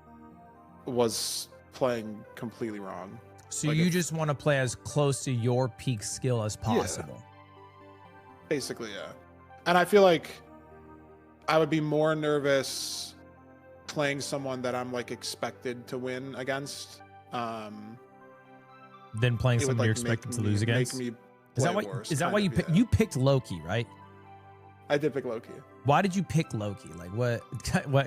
H: was playing completely wrong.
A: So
H: like
A: you just want to play as close to your peak skill as possible.
H: Yeah. Basically, yeah. And I feel like I would be more nervous playing someone that I'm like expected to win against.
A: Than playing someone you're expected to lose against. Is that why you picked Loki, right?
H: I did pick Loki.
A: Why did you pick Loki? Like what?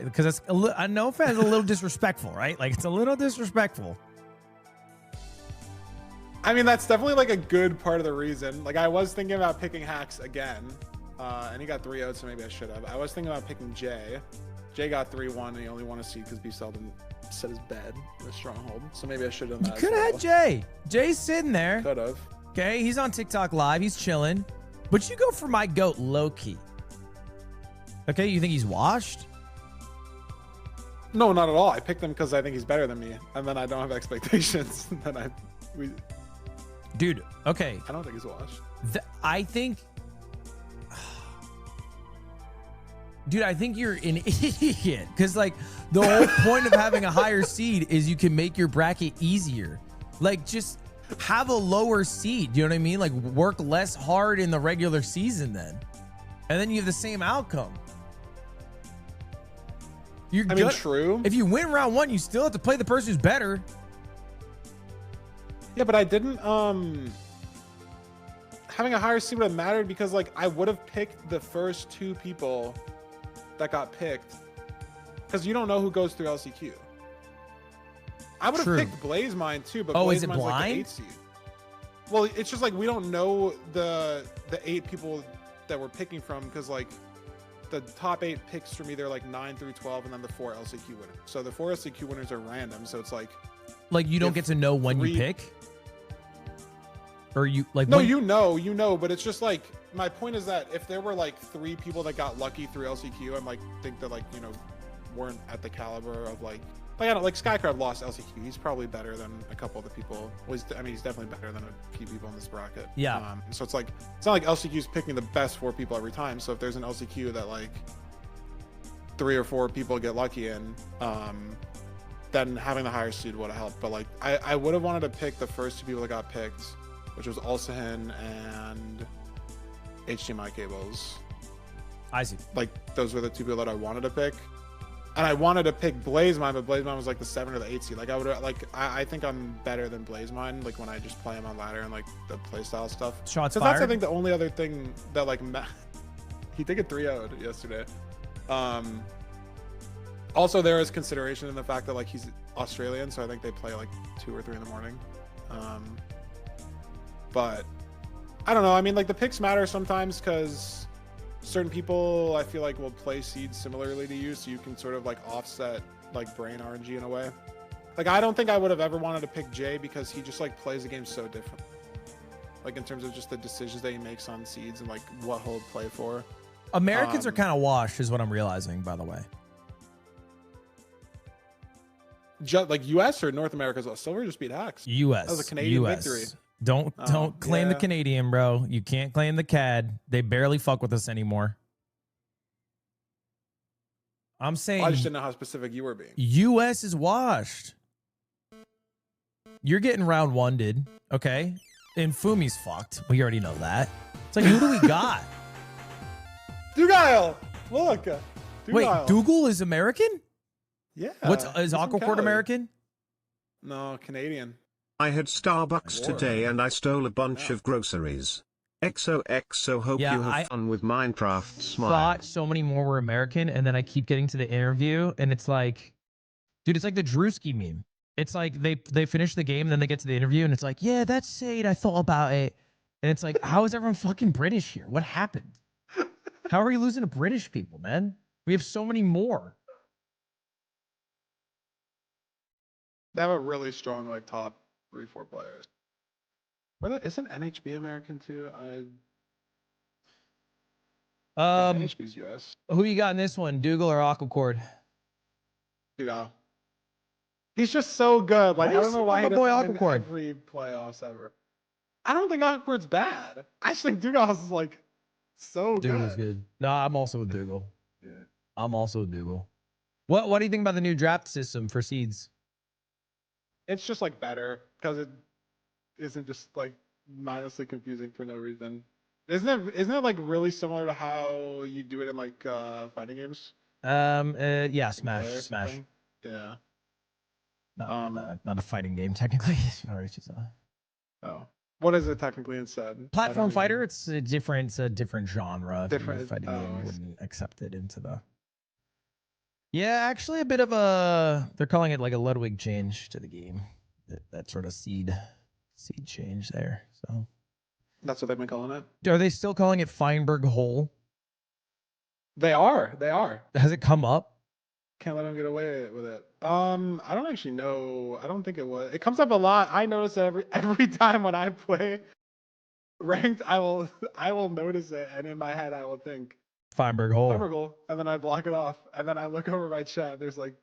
A: Because it's I know if it's a little disrespectful, right? Like it's a little disrespectful.
H: I mean, that's definitely like a good part of the reason. Like I was thinking about picking Hax again, and he got 3-0, so maybe I should have. I was thinking about picking Jay. Jay got 3-1, and he only won a seed because B-Cell didn't set his bed in a stronghold. So maybe I should have done that.
A: You could have had Jay. Jay's sitting there.
H: Could have.
A: Okay, he's on TikTok live. He's chilling. But you go for my GOAT, Loki. Okay, you think he's washed?
H: No, not at all. I picked him because I think he's better than me, and then I don't have expectations.
A: Dude, okay.
H: I don't think he's washed.
A: I think... Dude, I think you're an idiot. Because, like, the whole point of having a higher seed is you can make your bracket easier. Like, just have a lower seed. You know what I mean? Like, work less hard in the regular season then. And then you have the same outcome.
H: I mean, true.
A: If you win round 1, you still have to play the person who's better.
H: Yeah, but I didn't, having a higher seed would have mattered because, like, I would have picked the first 2 people that got picked because you don't know who goes through LCQ. I would have picked Blaze Mine too, but Blaze
A: is it
H: Mine's
A: blind?
H: like the 8 seed. Well, it's just like we don't know the 8 people that we're picking from because, like, the top 8 picks from either like 9 through 12 and then the 4 LCQ winners. So the 4 LCQ winners are random, so it's like
A: you don't get to know when you pick? Or you like
H: no, you know, but it's just like my point is that if there were like 3 people that got lucky through LCQ and like think that like, you know, weren't at the caliber of like I don't like Skycrab lost LCQ. He's probably better than a couple of the people. Well, he's definitely better than a few people in this bracket.
A: Yeah.
H: So it's like it's not like LCQ's picking the best 4 people every time. So if there's an LCQ that like 3 or 4 people get lucky in, then having the higher seed would have helped. But like I would have wanted to pick the first 2 people that got picked, which was Alsahin and HDMI cables.
A: I see.
H: Like those were the 2 people that I wanted to pick. And I wanted to pick Blazemine, but Blazemine was like the 7 or the 8 seed. Like I would like I think I'm better than Blazemine, like when I just play him on ladder and like the playstyle stuff.
A: Shots
H: fired. That's I think the only other thing that like he did get 3-0'd yesterday. Also, there is consideration in the fact that like he's Australian, so I think they play like 2 or 3 in the morning. But I don't know. I mean, like the picks matter sometimes because certain people I feel like will play seeds similarly to you, so you can sort of like offset like brain RNG in a way. Like I don't think I would have ever wanted to pick Jay because he just like plays the game so different. Like in terms of just the decisions that he makes on seeds and like what he'll play for.
A: Americans are kind of washed, is what I'm realizing, by the way.
H: Like U.S. or North America as well. Silver just beat Hacks.
A: U.S.
H: That was a Canadian
A: US.
H: victory.
A: Don't claim the Canadian, bro. You can't claim the CAD. They barely fuck with us anymore. I'm saying.
H: Well, I just didn't know how specific you were being.
A: U.S. is washed. You're getting round 1, dude. Okay, and Fumi's fucked. We already know that. It's like, who do we got?
H: Dugile. Look.
A: Wait, Dougal is American?
H: Yeah.
A: Is Aquacord American?
H: No, Canadian.
B: I had Starbucks today and I stole a bunch of groceries. XOXO, hope you have fun with Minecraft. Smile.
A: Thought so many more were American, and then I keep getting to the interview, and it's like, dude, it's like the Drewski meme. It's like they finish the game, and then they get to the interview, and it's like, yeah, that's it. I thought about it, and it's like, how is everyone fucking British here? What happened? How are we losing to British people, man? We have so many more.
H: They have a really strong like top 3-4 players. Isn't NHB American too? NHB's US.
A: Who you got in this one, Dougal or Aquacord?
H: Dougal. He's just so good. Like I don't know why he doesn't win every playoffs ever. I don't think Aquacord's bad. I just think Dougal's is like so good.
A: Dougal's good. No, I'm also with Dougal.
H: Yeah.
A: I'm also with Dougal. What do you think about the new draft system for seeds?
H: It's just like better because it isn't just like mindlessly confusing for no reason. Isn't it like really similar to how you do it in like fighting games?
A: Yeah, Smash.
H: Yeah.
A: Not a fighting game technically.
H: Oh, what is it technically instead?
A: Platform fighter. It's a different genre.
H: Different
A: fighting game wouldn't accept it into the. Yeah, actually, a bit of a. They're calling it like a Ludwig change to the game. That sort of seed change there. So.
H: That's what they've been calling it.
A: Are they still calling it Feinberg Hole?
H: They are.
A: Has it come up?
H: Can't let them get away with it. I don't actually know. I don't think it was. It comes up a lot. I notice that every time when I play ranked, I will notice it, and in my head I will think
A: Feinberg Hole.
H: And then I block it off, and then I look over my chat. There's like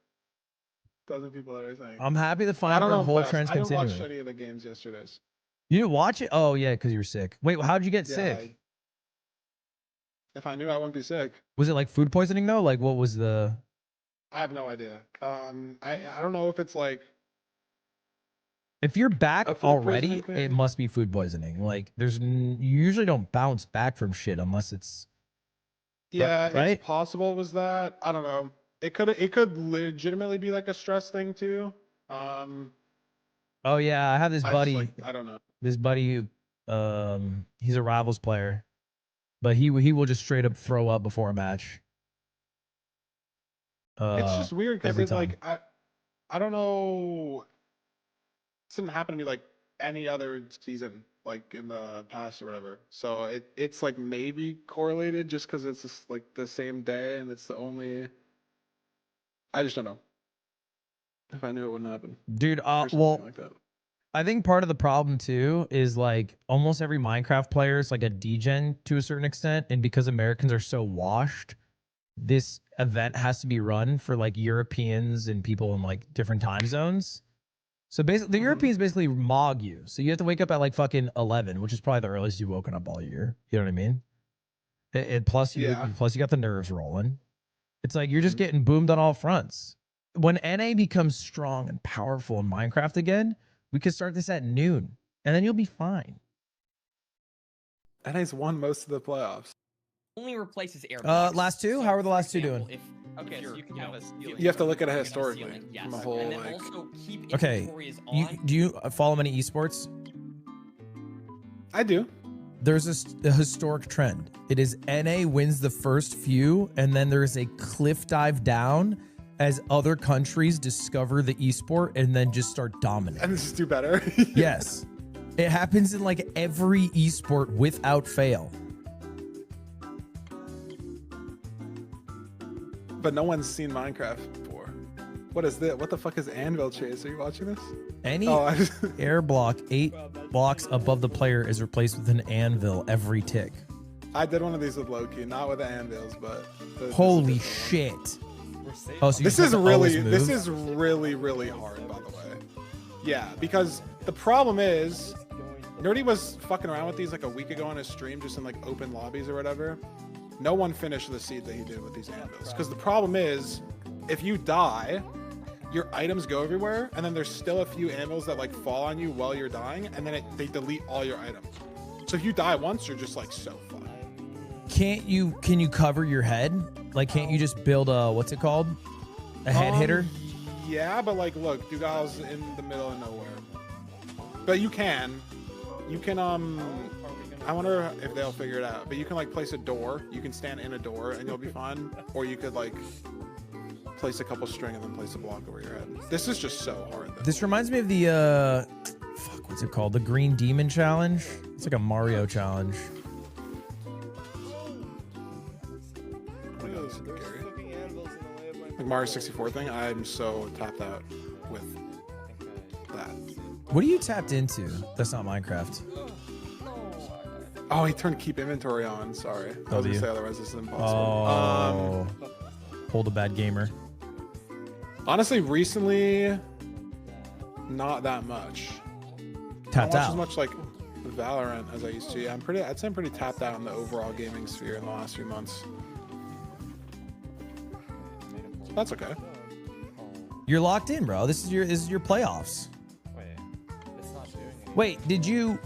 H: a dozen people that are saying.
A: I'm happy the Feinberg Hole trend's continuing.
H: I didn't watch any of the games yesterday's.
A: You didn't watch it? Oh yeah, because you were sick. Wait, how'd you get sick?
H: If I knew, I wouldn't be sick.
A: Was it like food poisoning though? Like what was the?
H: I have no idea. I don't know if it's like.
A: If you're back already, it must be food poisoning. Like you usually don't bounce back from shit unless it's.
H: Yeah,
A: right?
H: It's possible it was that. I don't know. It could legitimately be like a stress thing too.
A: Oh yeah, I have this buddy.
H: I don't know.
A: This buddy who, he's a Rivals player, but he will just straight up throw up before a match.
H: It's just weird because it's like I don't know. This didn't happen to me like any other season, like in the past or whatever. So it's like maybe correlated just because it's just like the same day and it's the only. I just don't know. If I knew it wouldn't happen.
A: Dude, well, like that. I think part of the problem too is like almost every Minecraft player is like a degen to a certain extent, and because Americans are so washed, this event has to be run for like Europeans and people in like different time zones. So basically, the Europeans basically mog you. So you have to wake up at like fucking 11, which is probably the earliest you've woken up all year. You know what I mean? Plus you got the nerves rolling. It's like you're just getting boomed on all fronts. When NA becomes strong and powerful in Minecraft again, we could start this at noon, and then you'll be fine.
H: NA's won most of the playoffs.
I: Only replaces air.
A: Last two? How are the last two doing?
J: Okay, so you can have a ceiling.
H: You have to look at it historically.
I: Yes.
H: From a whole,
I: and then
H: like...
I: also keep
A: okay.
I: inventories on.
A: Do you follow many esports?
H: I do.
A: there's a historic trend. It is NA wins the first few, and then there's a cliff dive down as other countries discover the esport and then just start dominating.
H: And just do better.
A: Yes. It happens in like every esport without fail.
H: But no one's seen Minecraft before. What is this? What the fuck is Anvil Chase? Are you watching this?
A: Any air block 8 blocks above the player is replaced with an anvil every tick.
H: I did one of these with Loki, not with the anvils, but
A: holy shit. Oh, so
H: this is really hard, by the way. Yeah, because the problem is Nerdy was fucking around with these like a week ago on his stream, just in like open lobbies or whatever. No one finished the seed that he did with these anvils. Because the problem is, if you die, your items go everywhere, and then there's still a few anvils that like fall on you while you're dying, and then they delete all your items. So if you die once, you're just like so fucked.
A: Can you cover your head? Like, can't you just build a, what's it called? A head hitter?
H: Yeah, but like, look, Dugal's in the middle of nowhere. But you can, I wonder if they'll figure it out, but you can like place a door, you can stand in a door and you'll be fine. Or you could like place a couple string and then place a block over your head. This is just so hard though.
A: This reminds me of the, fuck, what's it called? The Green Demon Challenge? It's like a Mario challenge.
H: Like Mario 64 thing, I'm so tapped out with that.
A: What are you tapped into? That's not Minecraft.
H: Oh, he turned keep inventory on. Sorry. I was gonna say otherwise this is impossible.
A: Oh. Hold a bad gamer.
H: Honestly, recently, not that much.
A: Tapped out.
H: As much like Valorant as I used to. Yeah, I'd say I'm pretty tapped out in the overall gaming sphere in the last few months. That's okay.
A: You're locked in, bro. This is your playoffs.
J: Wait, it's not doing anything.
A: Wait, did you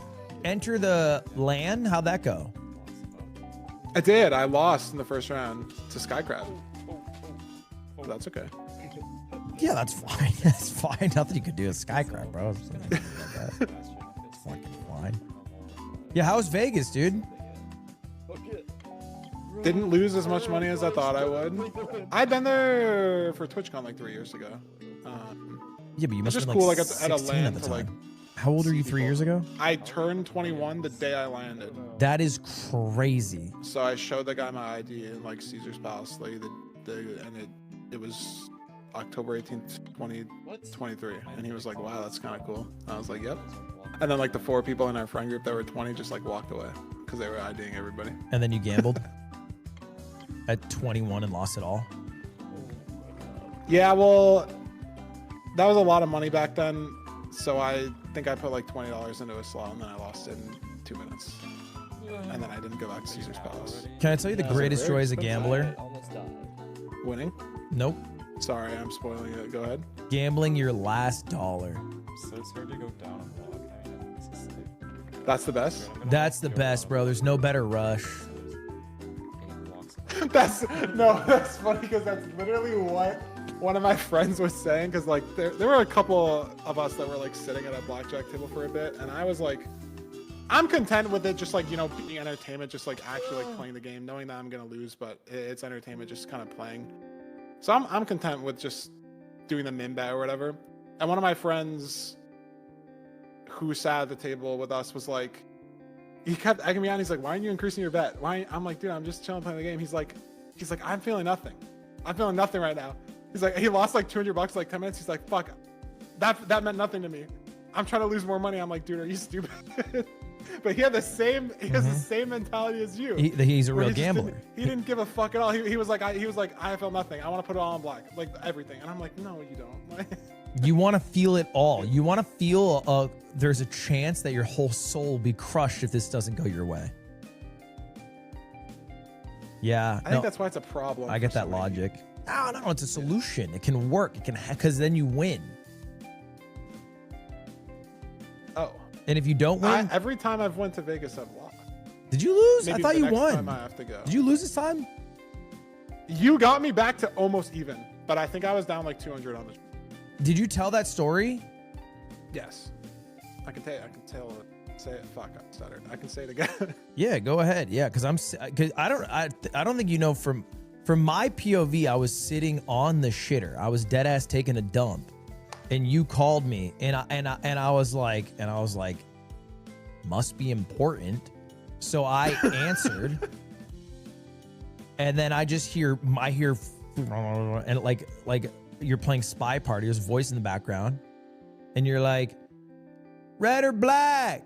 A: enter the LAN? How'd that go?
H: I did. I lost in the first round to Skycrab. But that's okay.
A: Yeah, that's fine. That's fine. Nothing you could do with Skycrab, bro. It's fucking fine. Yeah, how's Vegas, dude?
H: Didn't lose as much money as I thought I would. I'd been there for TwitchCon like 3 years ago.
A: Yeah, but you must have been
H: cool,
A: like
H: like
A: 16
H: at a LAN
A: at the
H: for,
A: time.
H: like,
A: How old are you 3 years ago?
H: I turned 21 the day I landed.
A: That is crazy.
H: So I showed the guy my ID in like Caesar's Palace, like and it was October 18th, 2023, and he was like, "Wow, that's kind of cool." I was like, "Yep." And then like the 4 people in our friend group that were 20 just like walked away because they were IDing everybody.
A: And then you gambled at 21 and lost it all.
H: Yeah, well, that was a lot of money back then. So I think I put like $20 into a slot and then I lost it in 2 minutes. And then I didn't go back to Caesar's Palace.
A: Can I tell you the greatest joy as a gambler?
H: Winning?
A: Nope.
H: Sorry, I'm spoiling it. Go ahead.
A: Gambling your last dollar.
J: So it's hard to go down a block. I mean, this is like...
H: That's the best?
A: That's the best, bro. There's no better rush.
H: That's funny because that's literally what one of my friends was saying, because like there were a couple of us that were like sitting at a blackjack table for a bit, and I was like, I'm content with it just like, you know, being entertainment, just like actually like playing the game, knowing that I'm gonna lose, but it's entertainment, just kind of playing. So I'm content with just doing the min bet or whatever. And one of my friends who sat at the table with us was like, he kept egging me on. He's like, "Why aren't you increasing your bet? Why?" I'm like, "Dude, I'm just chilling playing the game." He's like, "I'm feeling nothing. I'm feeling nothing right now." He's like, he lost like $200 like 10 minutes. He's like, "Fuck, that meant nothing to me. I'm trying to lose more money." I'm like, "Dude, are you stupid?" But he had the same, the same mentality as you.
A: He's a real gambler.
H: He didn't give a fuck at all. He was like, I feel nothing. I want to put it all on black, like everything. And I'm like, no, you don't.
A: You want to feel it all. You want to feel there's a chance that your whole soul will be crushed if this doesn't go your way. Yeah.
H: I think that's why it's a problem.
A: I get that logic. No, it's a solution. It can work. It can, because then you win.
H: Oh.
A: And if you don't win,
H: every time I've went to Vegas, I've lost.
A: Did you lose?
H: Maybe
A: I thought you won.
H: Time I have to go.
A: Did you lose this time?
H: You got me back to almost even, but I think I was down like 200 on the.
A: Did you tell that story?
H: Yes, I can tell it. say it. Fuck, I stuttered. I can say it again.
A: Yeah, go ahead. Yeah, because I don't think you know from my POV, I was sitting on the shitter. I was dead ass taking a dump, and you called me, and I was like, must be important. So I answered, and then I hear and like you're playing Spy Party. There's a voice in the background, and you're like, red or black,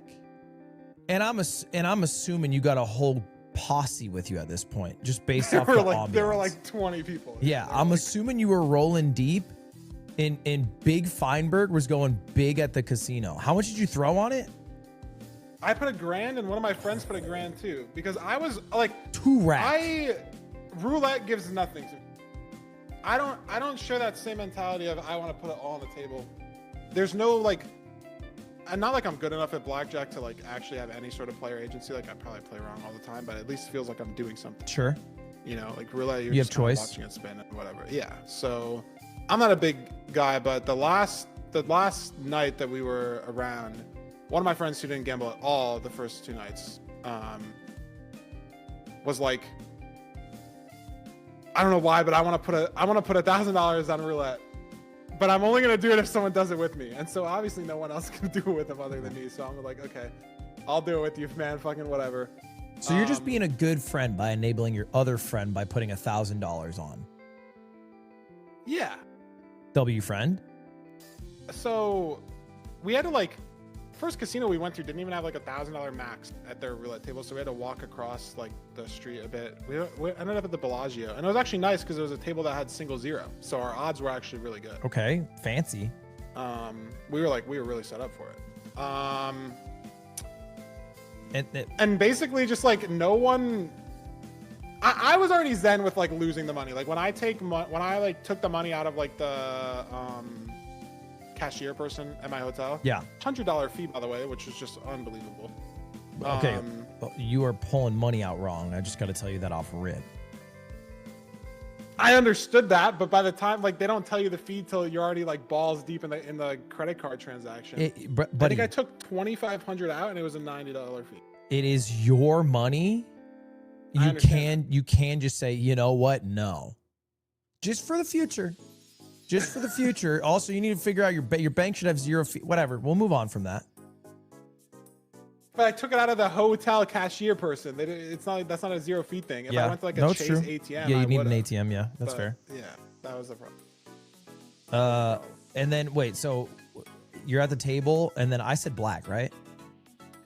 A: and I'm assuming you got a whole posse with you at this point, just based off the ambiance.
H: There were like 20 people.
A: Yeah, I'm assuming you were rolling deep. In Big Feinberg was going big at the casino. How much did you throw on it?
H: I put $1,000, and one of my friends put $1,000 too, because I was like
A: 2 racks.
H: Roulette gives nothing to me. I don't share that same mentality of I want to put it all on the table. There's no like, and not like I'm good enough at blackjack to like actually have any sort of player agency. Like I probably play wrong all the time, but at least it feels like I'm doing something.
A: Sure.
H: You know, like roulette, you're
A: you
H: just
A: have choice.
H: Watching it spin and whatever. Yeah. So I'm not a big guy, but the last night that we were around, one of my friends who didn't gamble at all the first 2 nights was like, I don't know why, but I want to put $1,000 on roulette, but I'm only gonna do it if someone does it with me. And so obviously no one else can do it with him other than me. So I'm like, okay, I'll do it with you, man. Fucking whatever.
A: So you're just being a good friend by enabling your other friend by putting $1,000 on.
H: Yeah.
A: W friend.
H: So we had to like, first casino we went to didn't even have like $1,000 max at their roulette table, so we had to walk across like the street a bit. We ended up at the Bellagio, and it was actually nice because it was a table that had single zero, so our odds were actually really good.
A: Okay, fancy.
H: We were really set up for it. And basically just like no one. I was already zen with like losing the money. Like when I took the money out of like the cashier person at my hotel.
A: Yeah.
H: $100 fee, by the way, which is just unbelievable.
A: Okay. Well, you are pulling money out wrong. I just got to tell you that off rip.
H: I understood that, but by the time like they don't tell you the fee till you're already like balls deep in the credit card transaction. I think I took $2,500 out and it was a $90 fee.
A: It is your money. You can just say, you know what? No. Just for the future. Just for the future. Also, you need to figure out your bank should have 0 fee. Whatever. We'll move on from that.
H: But I took it out of the hotel cashier person. It's not like that's not a 0 fee thing. If I went to like a Chase ATM,
A: yeah, you need an ATM. Yeah, that's fair.
H: Yeah, that was the problem.
A: And then wait, so you're at the table, and then I said black, right?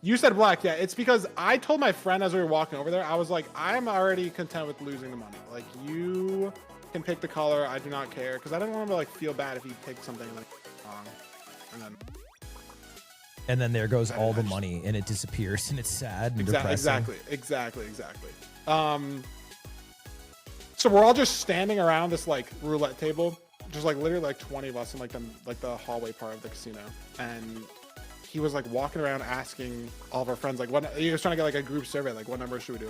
H: You said black, yeah. It's because I told my friend as we were walking over there, I was like, I'm already content with losing the money. Like you can pick the color. I do not care because I didn't want him to like feel bad if he picked something like wrong,
A: and then there goes all the money and it disappears and it's sad and depressing.
H: Exactly. So we're all just standing around this like roulette table, just like literally like 20 of us in like the hallway part of the casino, and he was like walking around asking all of our friends like he was trying to get like a group survey, like what number should we do,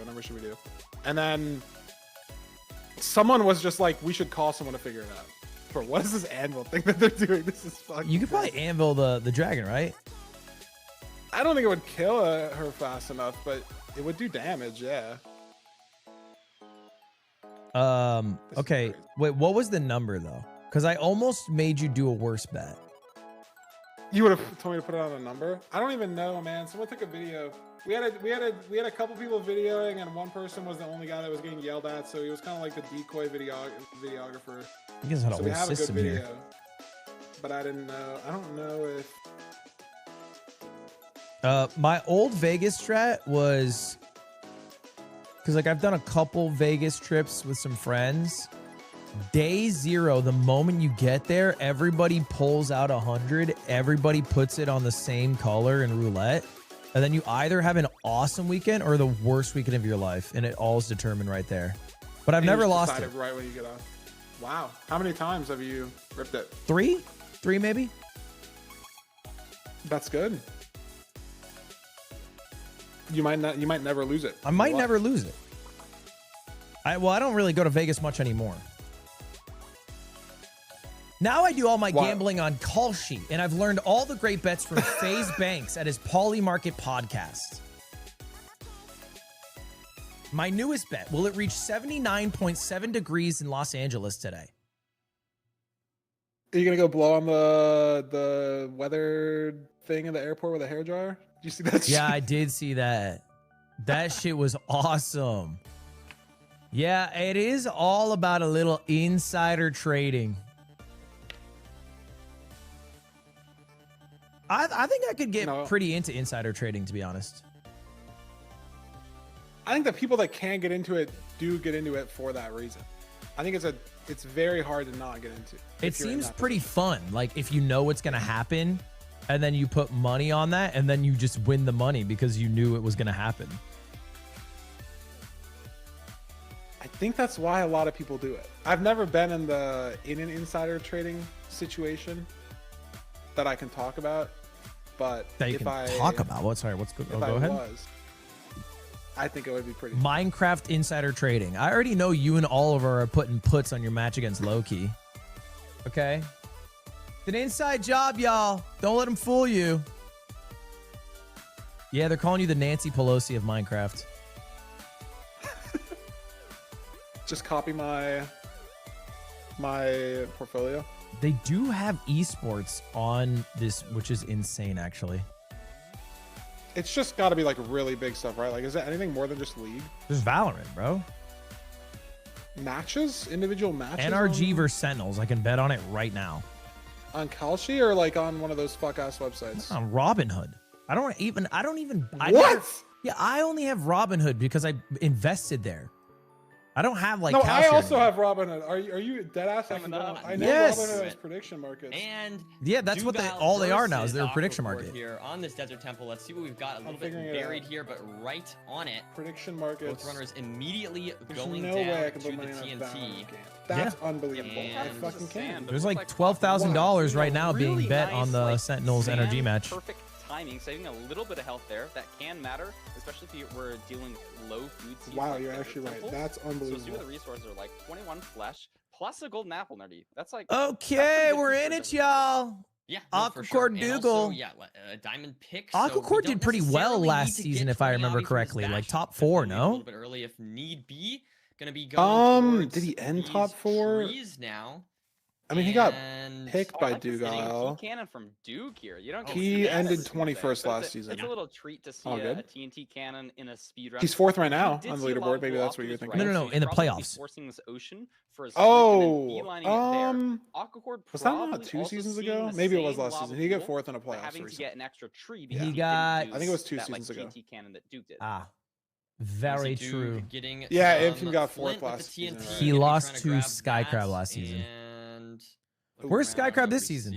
H: and then someone was just like, we should call someone to figure it out. For what is this anvil thing that they're doing? This is fucking
A: You could probably anvil the dragon, right?
H: I don't think it would kill her fast enough, but it would do damage, yeah.
A: Okay, wait, what was the number though? Because I almost made you do a worse bet.
H: You would have told me to put it on a number? I don't even know, man. Someone took a video. We had a couple people videoing, and one person was the only guy that was getting yelled at, so he was kind of like the decoy videographer.
A: You guys had a whole system here.
H: But I didn't know. I don't know if.
A: My old Vegas strat was, because like I've done a couple Vegas trips with some friends. Day 0, the moment you get there, everybody pulls out 100. Everybody puts it on the same color in roulette. And then you either have an awesome weekend or the worst weekend of your life. And it all is determined right there. But I've never lost it.
H: Right when you get off. Wow. How many times have you ripped it?
A: 3 maybe.
H: That's good. You might never lose it.
A: I might never lose it. I don't really go to Vegas much anymore. Now I do all my gambling on Call Sheet, and I've learned all the great bets from FaZe Banks at his Poly Market podcast. My newest bet, will it reach 79.7 degrees in Los Angeles today?
H: Are you gonna go blow on the weather thing in the airport with a hairdryer? Did you see that?
A: Yeah, I did see that. That shit was awesome. Yeah, it is all about a little insider trading. I think I could get pretty into insider trading, to be honest.
H: I think the people that can get into it do get into it for that reason. I think it's very hard to not get into.
A: It seems pretty fun. Like if you know what's gonna happen, and then you put money on that, and then you just win the money because you knew it was gonna happen.
H: I think that's why a lot of people do it. I've never been in an insider trading situation that I can talk about, but
A: that you can talk about. What's good? Oh, go ahead.
H: I think it would be pretty
A: Minecraft insider trading. I already know you and Oliver are putting puts on your match against Loki. Okay? It's an inside job, y'all. Don't let them fool you. Yeah, they're calling you the Nancy Pelosi of Minecraft.
H: Just copy my portfolio.
A: They do have esports on this, which is insane, actually.
H: It's just got to be like really big stuff, right? Like, is it anything more than just League?
A: There's Valorant, bro.
H: Matches? Individual matches?
A: NRG versus Sentinels. I can bet on it right now.
H: On Kalshi or like on one of those fuck-ass websites?
A: On Robinhood. I don't even.
H: What?
A: I only have Robinhood because I invested there. I don't have like.
H: No, I also have Robinhood. Are you dead ass? I know Robinhood has prediction markets.
I: And
A: yeah, that's what all they are now. Is they're a prediction market
I: here on this desert temple. Let's see what we've got. A little bit buried here, but right on it.
H: Prediction markets.
I: Both runners immediately going
H: down
I: to the TNT.
H: That's unbelievable. I fucking can.
A: There's like $12,000 right now being bet on the Sentinels energy match.
J: Perfect timing, saving a little bit of health there. That can matter, especially if you were dealing with low food seeds.
H: Wow, you're actually right. That's unbelievable.
J: So see what the resources are like. 21 flesh plus a golden apple, nerdy. That's like
A: okay. We're in it, y'all.
I: Yeah,
A: Aquacord Dougal.
I: Yeah, diamond pick.
A: Aquacord did pretty well last season, if I remember correctly. Like top 4, no?
I: A little bit early, if need be. Gonna be going.
H: Did he end top 4?
I: Now.
H: I mean, he got picked by
J: like
H: Dougal.
J: Cannon from Duke here. You don't.
H: He ended 21st last season.
J: It's a little treat to see a TNT cannon in a speedrun.
H: He's 4th right now on the leaderboard. Maybe that's what you're thinking.
A: No, in the playoffs.
J: Forcing this ocean for his
H: was that not 2 seasons ago? Maybe it was last season. He got 4th in a playoff.
J: Having to get an extra tree.
A: He got.
H: I think it was 2 seasons ago.
J: TNT cannon that Duke did.
A: Very true.
H: Yeah, Infam got 4th last season.
A: He lost to Skycrab last season. Where's Skycrab this season?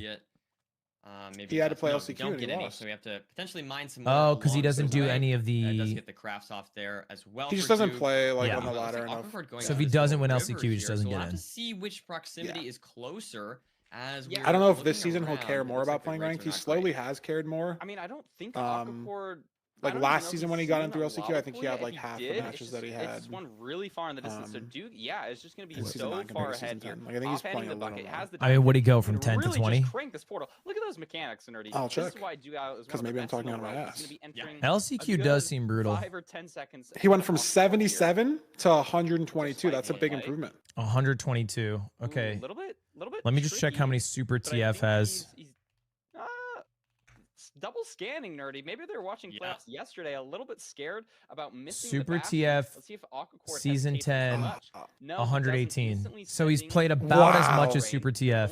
H: Maybe he had to play LCQ
I: don't get any,
H: lost.
I: so we have to potentially mine some.
A: Oh, because he doesn't do any of the.
I: Does get the crafts off there as well.
H: He just doesn't play like on the ladder enough.
A: So if he doesn't win LCQ, he just doesn't get in.
I: We'll have to see which proximity is closer. As
H: I don't know if this season he'll care more about playing ranked. He slowly has cared more.
J: I mean, I don't think Aquacord.
H: Like last season when he got in through LCQ, I think he had like half the matches that he had.
J: It's just one really far in the distance. So Duke, it's just going to be so far ahead here.
H: Like I think he's playing a little
A: I mean, would he go from 10 to 20?
J: Crank this portal. Look at those mechanics, nerdy.
H: I'll check.
J: Because
H: maybe I'm talking out of my ass.
A: LCQ does seem brutal.
J: 5 or 10 seconds.
H: He went from 77 to 122. That's a big improvement.
A: 122. Okay.
J: A little bit.
A: Let me just check how many Super TF has.
J: Double scanning, nerdy. Maybe they were watching playoffs yesterday, a little bit scared about missing
A: Super
J: the
A: TF.
J: Let's see if Aquacord
A: season 10,
J: no,
A: 118. So he's played about as much as Super TF.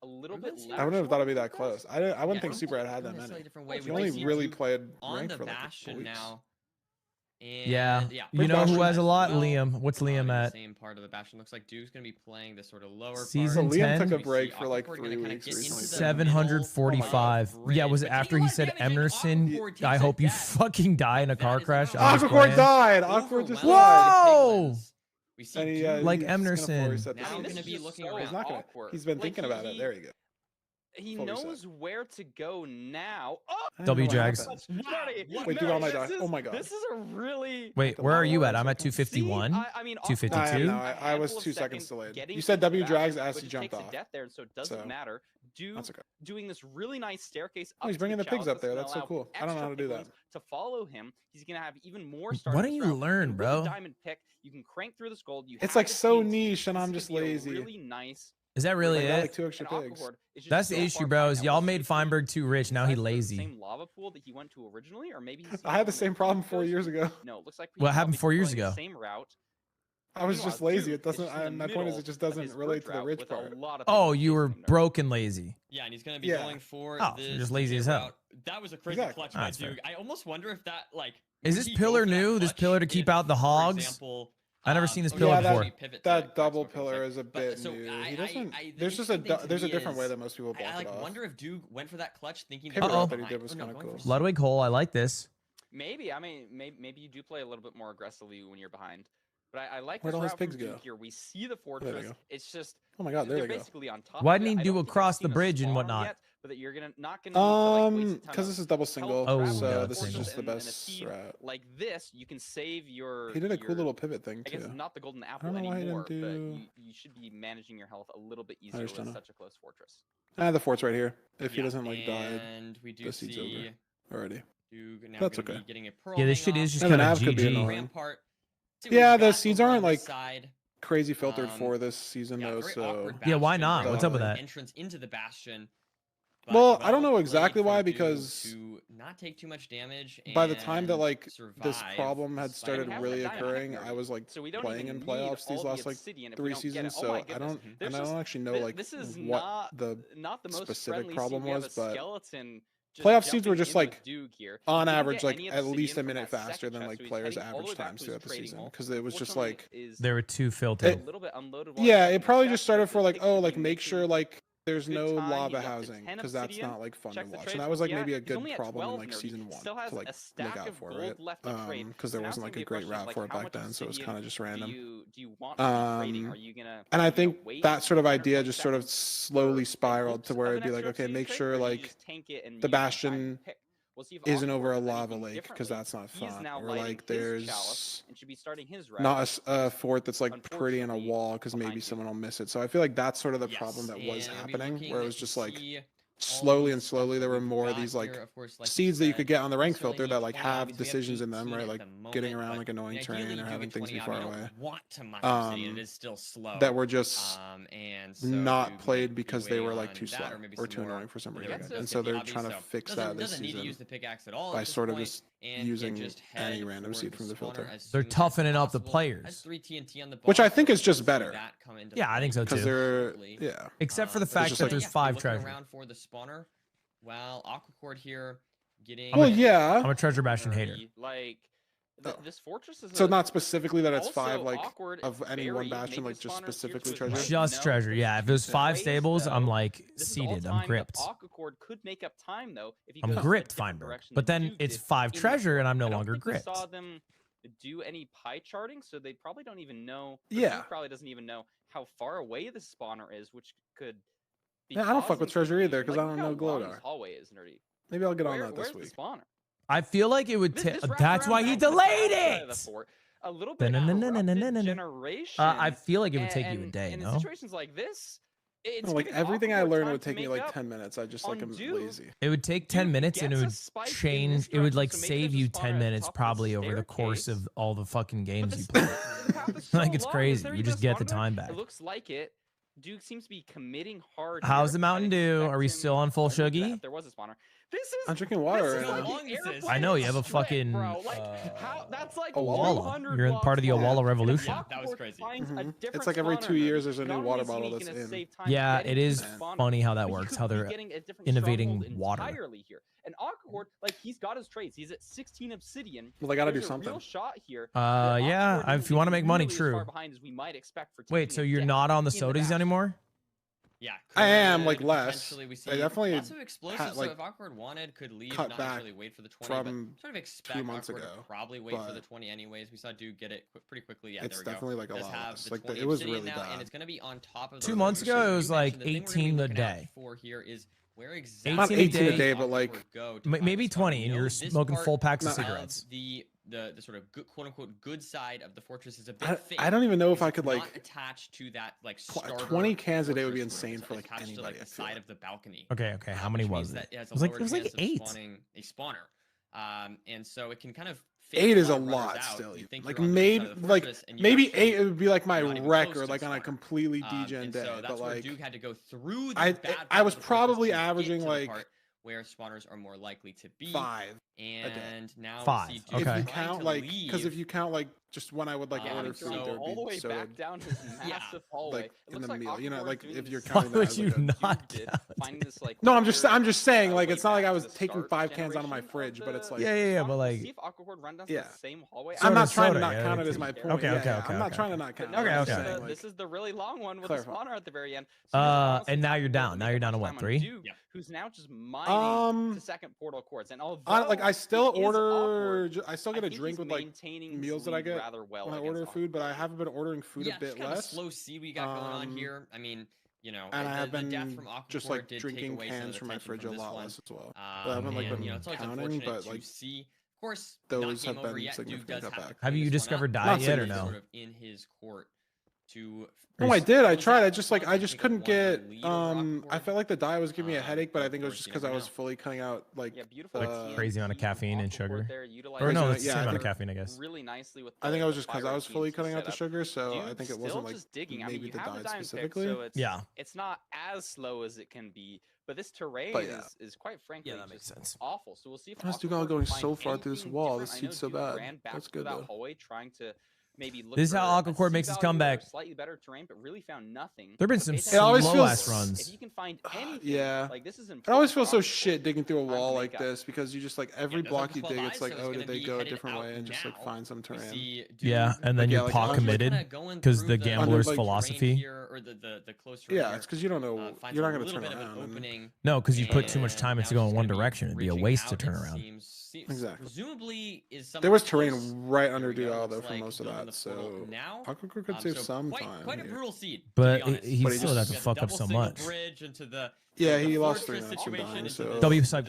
J: A little bit less.
H: I wouldn't have thought it'd be that close. I wouldn't think Super had that many. He only really played ranked for like a week.
A: Yeah. You know who has a lot? Liam. What's Liam at?
I: Same part of the Bastion. Looks like Duke's gonna be playing the sort of lower
A: season
I: part.
H: Liam took a break for like 3 weeks recently.
A: 745. Yeah, was it after he said Emerson? I hope you fucking die in a car crash.
H: Aquacord died. Aquacord just died.
A: Whoa!
I: We see
A: like Emerson.
I: Now gonna be looking around.
H: He's been thinking about it. There you go.
J: He knows where to go now. Oh!
A: W drags.
H: Wait, dude, oh my god.
J: This is a really...
A: Wait, where are you at? I'm at 251.
J: I mean,
A: 252.
H: I was 2 seconds delayed. You said W drags as he jumped off.
J: Death there, so it doesn't matter.
H: That's okay.
J: Doing this really nice staircase.
H: Oh, he's bringing the pigs up there. That's so cool. I don't know how to do that.
J: To follow him, he's gonna have even more.
A: Why don't you learn, bro?
J: Diamond pick. You can crank through this gold.
H: It's like so niche, and I'm just lazy.
J: Really nice.
A: Is that really it?
H: Like 2 extra pigs.
A: That's the issue, bro. Is y'all made Feinberg too rich. Now he's lazy.
J: Same lava pool that he went to originally, or maybe
H: I had the same problem 4 years ago.
J: No, it looks like
A: what happened 4 years ago.
J: Same route.
H: I was just lazy. It doesn't. My point is, it just doesn't relate to the rich part.
A: Oh, you were broken lazy.
I: Yeah, and he's gonna be going for
A: this. So just lazy as hell.
I: That was a crazy clutch by Duke. I almost wonder if that
A: is this pillar new? This pillar to keep out the hogs? I never seen this pillar before.
H: That double pillar is a bit new. He doesn't. There's a different way that most people block it off.
I: I wonder if Duke went for that clutch thinking
H: that he did was kind of cool.
A: Ludwig hole. I like this.
J: Maybe. I mean, maybe you do play a little bit more aggressively when you're behind. But I like
H: where'd all his pigs go?
J: Here. We see the fortress. It's just
H: oh my god, there they go.
J: Basically on top.
A: Why didn't he do across the bridge and whatnot?
J: Yet, but that you're not gonna
H: because this is double single. So this is just the best route.
J: Like this, you can save your.
H: He did a cool little pivot thing too.
J: I guess it's not the golden apple anymore, but you should be managing your health a little bit easier with such a close fortress.
H: The fort's right here. If he doesn't die,
I: and we do
H: the seat's over already.
I: That's okay.
A: Yeah, this shit is just kind of
H: GG. Yeah, the seeds aren't like crazy filtered for this season though. So
A: yeah, why not? What's up with that?
I: Entrance into the bastion.
H: Well, I don't know exactly why, because
I: to not take too much damage.
H: By the time that like this problem had started really occurring, I was like playing in playoffs these last like 3 seasons. So I don't actually know like what the specific problem was, but playoff seeds were just like on average like at least a minute faster than like players' average times throughout the season, because it was just like
A: there were too filtered.
H: Yeah, it probably just started for like make sure like there's no lava housing, because that's not like fun to watch, and that was like maybe a good problem in like season 1 to like look out for, right? Because there wasn't like a great route for it back then, so it was kind of just random. And I think that sort of idea just sort of slowly spiraled to where it'd be like, okay, make sure like the bastion isn't over a lava lake, because that's not fun, or like there's not a fort that's like pretty in a wall, because maybe someone will miss it. So I feel like that's sort of the problem that was happening, where it was just like slowly there were more of these like seeds that you could get on the rank filter that like have decisions in them, right? Like getting around like annoying terrain or having things be far away.
I: It is still slow.
H: That were just not played because they were like too slow or too annoying for some reason. And so they're trying to fix that this season by sort of just using any random seed from the filter.
A: They're toughening up the players,
H: which I think is just better.
A: Yeah, I think so too.
H: Because they're
A: except for the fact that there's 5 treasure.
I: For the spawner, well, Aquacord here getting.
H: Well, yeah.
A: I'm a treasure bastion hater.
J: Like this fortress is
H: so not specifically that it's 5 like of any one bastion, like just specifically treasure.
A: Just treasure, yeah. If there's 5 stables, I'm like seated. I'm gripped.
J: Aquacord could make up time though.
A: I'm gripped, Feinberg. But then it's 5 treasure, and I'm no longer gripped.
J: I saw them do any pie charting, so they probably don't even know.
H: Yeah.
J: Probably doesn't even know how far away the spawner is, which could.
H: Yeah, I don't fuck with treasure either, because I don't know Glowdar.
J: Hallway is nerdy.
H: Maybe I'll get on that this week.
A: I feel like it would take. That's why he delayed it.
J: A little bit generation.
A: I feel like it would take you a day.
J: In
A: no.
J: situations like this,
H: no, like everything I learned would take me like 10 minutes. I just like am lazy.
A: It would take 10 minutes, and it would change. It would like save you 10 minutes probably over the course of all the fucking games you play. Like it's crazy. You just get the time back.
J: It looks like it. Duke seems to be committing hard.
A: How's the Mountain Dew? Are we still on full shuggy?
J: There was a spawner.
H: I'm drinking water.
A: I know you have a fucking
J: that's like
A: Owala. You're part of the Owala revolution.
I: That was crazy.
H: It's like every 2 years there's a new water bottle that's in.
A: Yeah, it is funny how that works. How they're innovating water.
J: And Aquacord, like he's got his trades. He's at 16 obsidian.
H: Well, they got to do something.
J: Real shot here.
A: Yeah. If you want to make money, true. Wait, so you're not on the sodas anymore?
I: Yeah,
H: I am like less. I definitely
I: lots of explosives. So if Aquacord wanted, could leave, not necessarily wait for the 20,
H: from
I: but sort of expect
H: 2 months
I: Aquacord
H: ago.
I: To probably wait for the 20 anyways. We saw Duke get it pretty quickly. Yeah,
H: it's
I: there we
H: definitely
I: go.
H: like a lot less. Like
I: it
H: was really
I: now,
H: bad.
I: And it's going to be on top of.
A: 2 months ago, it was like 18 a day.
I: For here is Where exactly?
H: Not 18 a day, but like
A: maybe 20, and you're smoking full packs of cigarettes.
I: The sort of good, quote unquote good side of the fortress is a bit thick.
H: I don't even know if I could
I: not
H: like
I: attach to that like
H: 20 cans a day would be insane for like anybody.
I: To, like, the side of the balcony.
A: Okay. How many was it?
I: It
A: was like 8.
I: A spawner. And so it can kind of
H: 8 is a lot still. Like maybe 8 it would be like my record, like on a completely degen day.
I: So that's
H: but like
I: Duke had to go through.
H: I was probably averaging like
I: where spawners are more likely to be
H: 5.
I: And now
A: 5.
H: If you count like, because if you count like just when I would like order food,
J: so
H: there would
J: all the way
H: be
J: back down his massive hallway.
H: like
J: It
H: in
J: looks
H: the
J: like
H: meal, you know, like
J: Aquacore
H: if you're
J: doing
H: counting
A: Why
H: that
A: would
H: as
A: you
H: like
A: not
J: did,
A: count?
J: finding this like
H: no, I'm just saying like
J: way
H: it's not like I
J: back
H: was
J: to the
H: taking
J: start
H: 5 cans out of my
J: generation
H: fridge, but it's like
A: yeah, but like
J: see if Aquacore run down
H: yeah.
J: the same hallway.
H: I'm not
A: Soda,
H: trying to not
A: yeah,
H: count
A: like
H: it as my point.
A: okay,
H: I'm not trying to not count.
A: Okay.
J: This is the really long one with the spawner at the very end.
A: And now you're down. Now you're down to what, 3?
J: Who's now just mining to second portal quartz, and although
H: like I still
J: order,
H: I still get a drink with like meals that I get when I order food, but I haven't been ordering food a bit less.
I: Slow C we got going on here. I mean, you know,
H: and I have been just like
I: did
H: drinking cans from my fridge a lot less as well. But I haven't like been counting, but like
I: of course,
H: those have been significant cutback.
A: Have you discovered diet yet or no?
I: Sort of in his court to.
H: Oh, I did. I tried. I just couldn't get. I felt like the diet was giving me a headache, but I think it was just because I was fully cutting out like
A: crazy amount of caffeine and sugar. Or no, it's the same amount of caffeine, I guess.
J: Really nicely with.
H: I think it was just because I was fully cutting out the sugar, so I think it wasn't like maybe the diet specifically.
J: Yeah, it's not as slow as it can be, but this terrain is quite frankly
A: that makes sense.
J: Awful. So we'll see if.
H: I was going so far through this wall. This seat's so bad. That's good though.
J: Trying to. Maybe look
A: this is how Aquacore makes his comeback.
J: Slightly better terrain, but really found nothing.
A: There've been some slow ass runs.
J: If you can find anything, like this is
H: it always feels so shit digging through a wall like this because you just like every block you dig, it's like, oh, did they go a different way and just like find some terrain?
A: Yeah, and then you pot committed because the gambler's philosophy.
H: Yeah, it's because you don't know. You're not gonna turn around.
A: No, because you put too much time into going one direction. It'd be a waste to turn around.
H: Exactly.
I: Presumably is
H: there was terrain right under Dual though for most of that, so Aquacore could save some time.
I: Quite a brutal seed,
A: but he still has to fuck up so much.
H: Yeah, he lost 3 minutes from dying, so
A: W spike,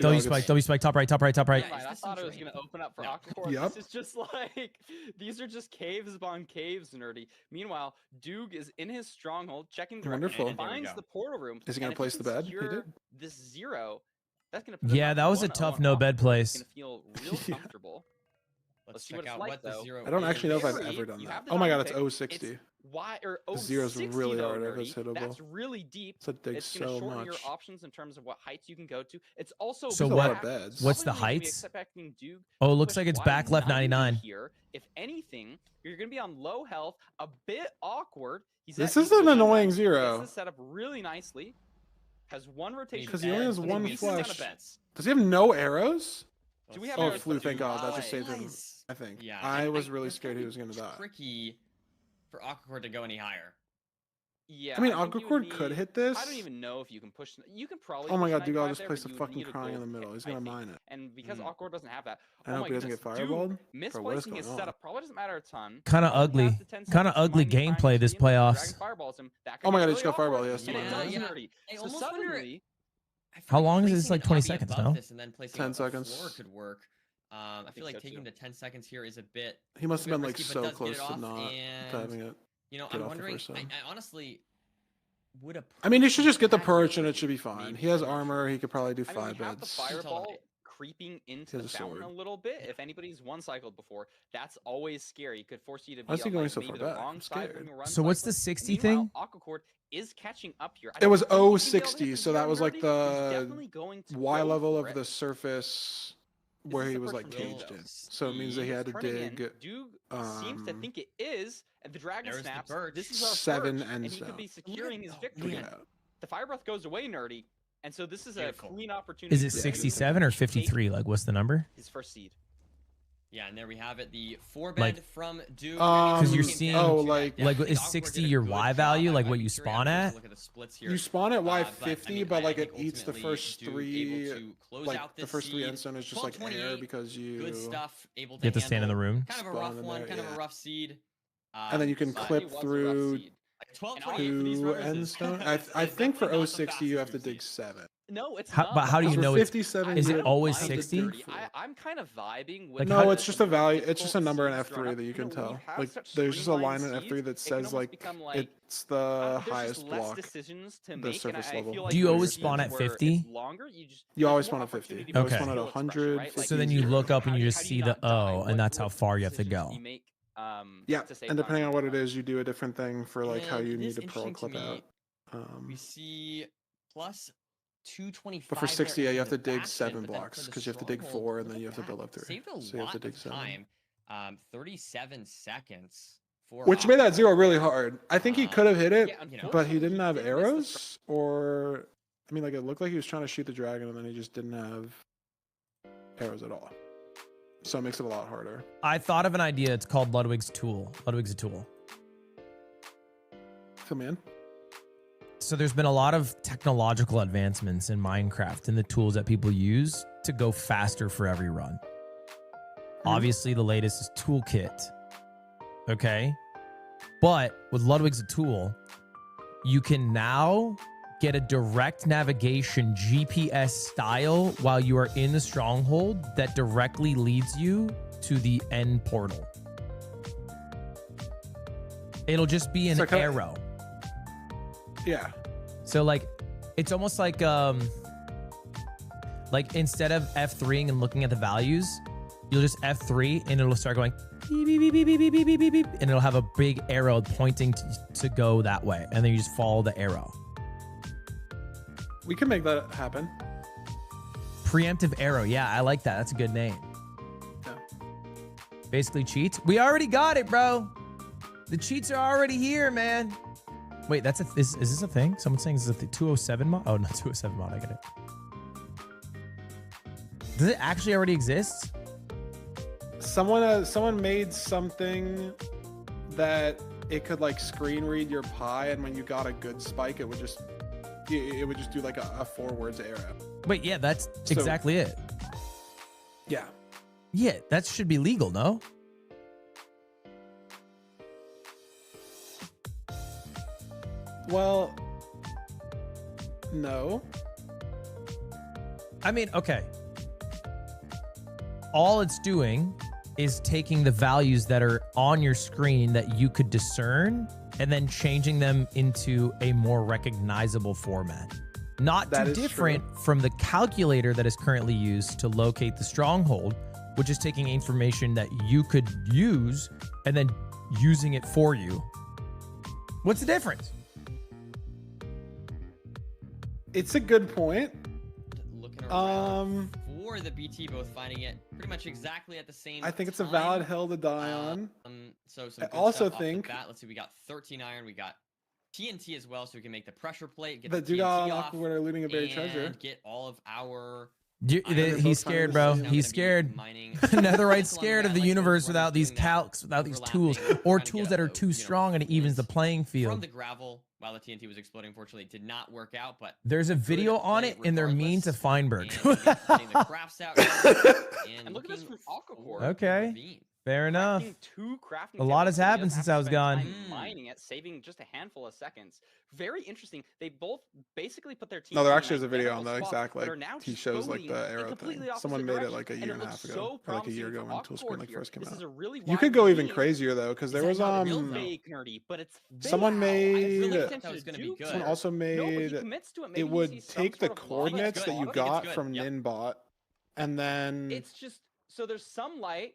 A: top right.
J: I thought it was gonna open up for Aquacore.
H: Yep.
J: This is just like these are just caves upon caves, nerdy. Meanwhile, Doog is in his stronghold, checking the
H: wonderful.
J: Finds the portal room.
H: Is he gonna place the bed? He did.
J: This 0. That's gonna
A: that was a tough no bed place.
J: Gonna feel real comfortable.
I: Let's check out what the 0.
H: I don't actually know if I've ever done that. Oh my god, it's 060.
J: Why or
H: 0's really hard if it's hittable.
J: That's really deep.
H: It's
J: gonna
H: so
J: shorten
H: much.
J: your options in terms of what heights you can go to. It's also
A: so what? What's the heights? Oh, it looks like it's back left 99.
J: Here, if anything, you're gonna be on low health, a bit awkward.
H: This is an annoying 0.
J: This is set up really nicely. Has one rotation
H: because he only has 1 flush. Does he have no arrows?
J: Do we have
H: arrows? Flew, thank God. That just saved him, I think.
I: Yeah,
H: I was really scared he was going to die.
I: Tricky for Aquacore to go any higher.
J: Yeah,
H: I mean, Aquacore could hit this.
J: I don't even know if you can push. You can probably.
H: Oh my God, Dugal just placed a fucking crying in the middle. He's gonna mine it.
J: And because Aquacore doesn't have that,
H: I hope he doesn't get fireballed.
J: Misplacing his setup probably doesn't matter a ton.
A: Kind of ugly gameplay this playoffs.
H: Oh my God, he just got fireballed. Yes.
J: So suddenly,
A: how long is this? Like 20 seconds, no?
H: 10 seconds.
I: Could work. I feel like taking the 10 seconds here is a bit.
H: He must have been like so close to not having it.
I: You know, I'm wondering. I honestly would have.
H: I mean, he should just get the perch and it should be fine. He has armor. He could probably do 5 beds.
J: The fireball creeping into the fountain a little bit. If anybody's one cycled before, that's always scary. It could force you to be.
H: Why is he going so
J: maybe
H: far
J: the
H: back?
J: wrong
H: I'm
J: side
H: scared.
A: So what's the 60 thing?
J: Aquacore is catching up here.
H: It was 060, so that was like the Y level of the surface where he was like caged in. So it means that he had to dig.
J: Seems to think it is, and the dragon snaps. This is
H: 7
J: and he could be securing his victory. The fire breath goes away, nerdy, and so this is a clean opportunity.
A: Is it 67 or 53? Like, what's the number?
J: His first seed.
I: Yeah, and there we have it. The 4-bed from Duke.
H: Because
A: you're seeing, like is 60 your Y value, like what you spawn at?
H: You spawn at Y50, but like it eats the first 3. Like the first 3 endstone is just like air because you.
I: Good stuff. Able to
A: you have to stand in the room.
I: Kind of a rough one, kind of a rough seed.
H: And then you can clip through 2 endstone. I think for 060 you have to dig 7.
J: No, it's not.
A: But how do you know it's
H: 57?
A: Is it always 60?
J: I'm kind of vibing with.
A: Like,
H: no, it's just a value. It's just a number in F3 that you can tell. Like, there's just a line in F3 that says like it's the highest block, the surface level.
A: Do you always spawn at 50?
H: You always spawn at 50. You always spawn at 100.
A: So then you look up and you just see the O, and that's how far you have to go.
H: Yeah, and depending on what it is, you do a different thing for like how you need to pearl clip out.
I: We see plus 225.
H: But for 60, yeah, you have to dig 7 blocks because you have to dig 4 and then you have to build up 3.
I: Saved a
H: so you have to dig 7.
I: Time. 37 seconds.
H: Which made that 0 really hard. I think he could have hit it, but he didn't have arrows, or I mean, like it looked like he was trying to shoot the dragon and then he just didn't have arrows at all. So it makes it a lot harder.
A: I thought of an idea. It's called Ludwig's tool. Ludwig's a tool.
H: Fill me in.
A: So there's been a lot of technological advancements in Minecraft and the tools that people use to go faster for every run. Obviously, the latest is Toolkit. Okay? But with Ludwig's a tool, you can now get a direct navigation GPS style while you are in the stronghold that directly leads you to the end portal. It'll just be an arrow.
H: Yeah.
A: So like, it's almost like instead of F3ing and looking at the values, you'll just F3 and it'll start going beep, beep, beep, beep, beep, beep, beep, beep, beep, and it'll have a big arrow pointing to go that way. And then you just follow the arrow.
H: We can make that happen.
A: Preemptive arrow. Yeah, I like that. That's a good name.
H: Yeah.
A: Basically cheats. We already got it, bro. The cheats are already here, man. Wait, is this a thing? Someone's saying this is a 207 mod? Oh, not 207 mod. I get it. Does it actually already exist?
H: Someone made something that it could like screen read your pie, and when you got a good spike, it would just do like a forwards arrow.
A: Wait, yeah, that's exactly it.
H: Yeah.
A: Yeah, that should be legal, no?
H: Well, no.
A: I mean, okay. All it's doing is taking the values that are on your screen that you could discern and then changing them into a more recognizable format. Not too different from the calculator that is currently used to locate the stronghold, which is taking information that you could use and then using it for you. What's the difference?
H: It's a good point.
I: Looking around for the BT, both finding it pretty much exactly at the same
H: I think it's a valid hill to die on.
I: So
H: I also think
I: let's see, we got 13 iron, we got TNT as well, so we can make the pressure plate, get
H: the
I: TNT off,
H: we're looting a buried treasure.
I: Get all of our
A: he's scared, bro. He's scared. Netherite's scared of the universe without these calcs, without these tools, or tools that are too strong and it evens the playing field.
I: From the gravel, while the TNT was exploding, unfortunately, it did not work out. But
A: there's a video on it, and they're mean to Feinberg.
J: And look at this from Aquacore.
A: Okay, fair enough. A lot has happened since I was gone.
J: Mining it, saving just a handful of seconds. Very interesting. They both basically put their team.
H: No, there actually is a video on the exact like he shows like the arrow thing. Someone made it like a year and a half ago, or like a year ago when Toolscreen like first came out. You could go even crazier though, because there was someone made. Someone also made it would take the coordinates that you got from Ninbot, and then
J: it's just so there's some light.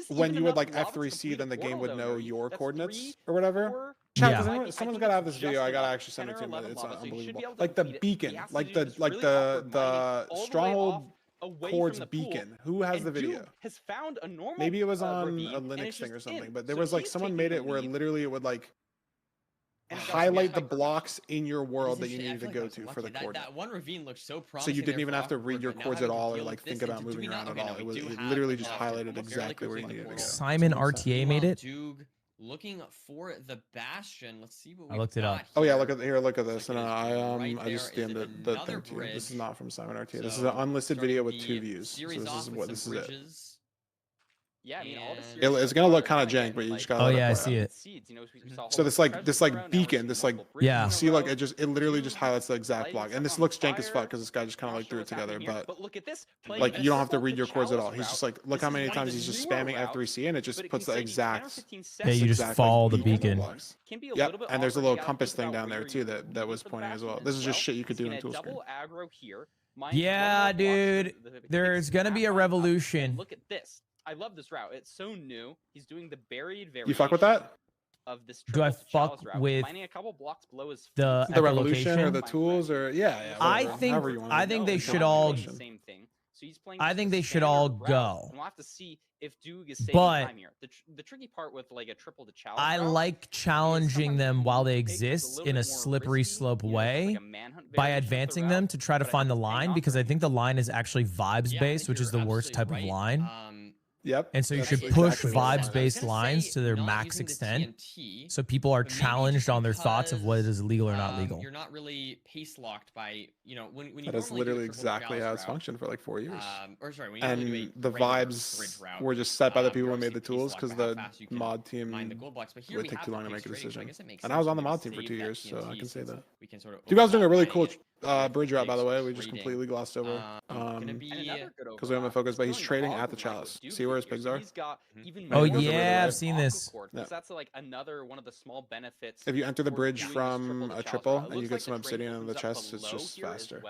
H: When you would like F3C, then the game would know your coordinates or whatever. Yeah. Someone's gotta have this video. I gotta actually send it to him. It's unbelievable. Like the beacon, like the stronghold towards beacon. Who has the video? Maybe it was on a Linux thing or something. But there was like someone made it where literally it would like highlight the blocks in your world that you needed to go to for the coordinate.
I: That one ravine looked so promising.
H: So you didn't even have to read your chords at all or like think about moving around at all. It literally just highlighted exactly where you needed to go.
A: Simon RTA made it.
I: Looking for the bastion. Let's see what
A: I looked it up.
H: Oh yeah, look at this. And I just DM'd the thing to you. This is not from Simon RTA. This is an unlisted video with 2 views. So this is it.
J: Yeah, I mean, all the
H: it's gonna look kind of jank, but you just gotta.
A: Oh yeah, I see it.
J: Seeds, you know, we saw
H: So this like beacon, this like
A: yeah.
H: See, like it literally just highlights the exact block, and this looks jank as fuck because this guy just kind of like threw it together. But
J: look at this,
H: like you don't have to read your chords at all. He's just like, look how many times he's just spamming F3C, and it just puts the exact.
A: Yeah, you just follow the beacon.
H: Yep, and there's a little compass thing down there too that was pointing as well. This is just shit you could do in tool screen.
A: Yeah, dude. There's gonna be a revolution.
J: Look at this. I love this route. It's so new. He's doing the buried variation.
H: You fuck with that?
J: Of this
A: Do I fuck with
J: a couple blocks below his
A: the
H: revolution or the tools or
A: I think they should all. I think they should all go.
J: We'll have to see if Doog is saving time here. The tricky part with like a triple to chalice.
A: I like challenging them while they exist in a slippery slope way by advancing them to try to find the line, because I think the line is actually vibes based, which is the worst type of line.
H: Yep.
A: And so you should push vibes-based lines to their max extent, so people are challenged on their thoughts of what is legal or not legal.
I: You're not really pace locked by, you know, when you.
H: That is literally exactly how it's functioned for like 4 years.
I: And
H: the vibes were just set by the people who made the tools, because the mod team would take too long to make a decision. And I was on the mod team for 2 years, so I can say that. You guys doing a really cool bridge route, by the way. We just completely glossed over because we haven't focused, but he's trading at the chalice. See where his pigs are?
A: Oh yeah, I've seen this.
J: That's like another one of the small benefits.
H: If you enter the bridge from a triple and you get some obsidian in the chest, it's just faster.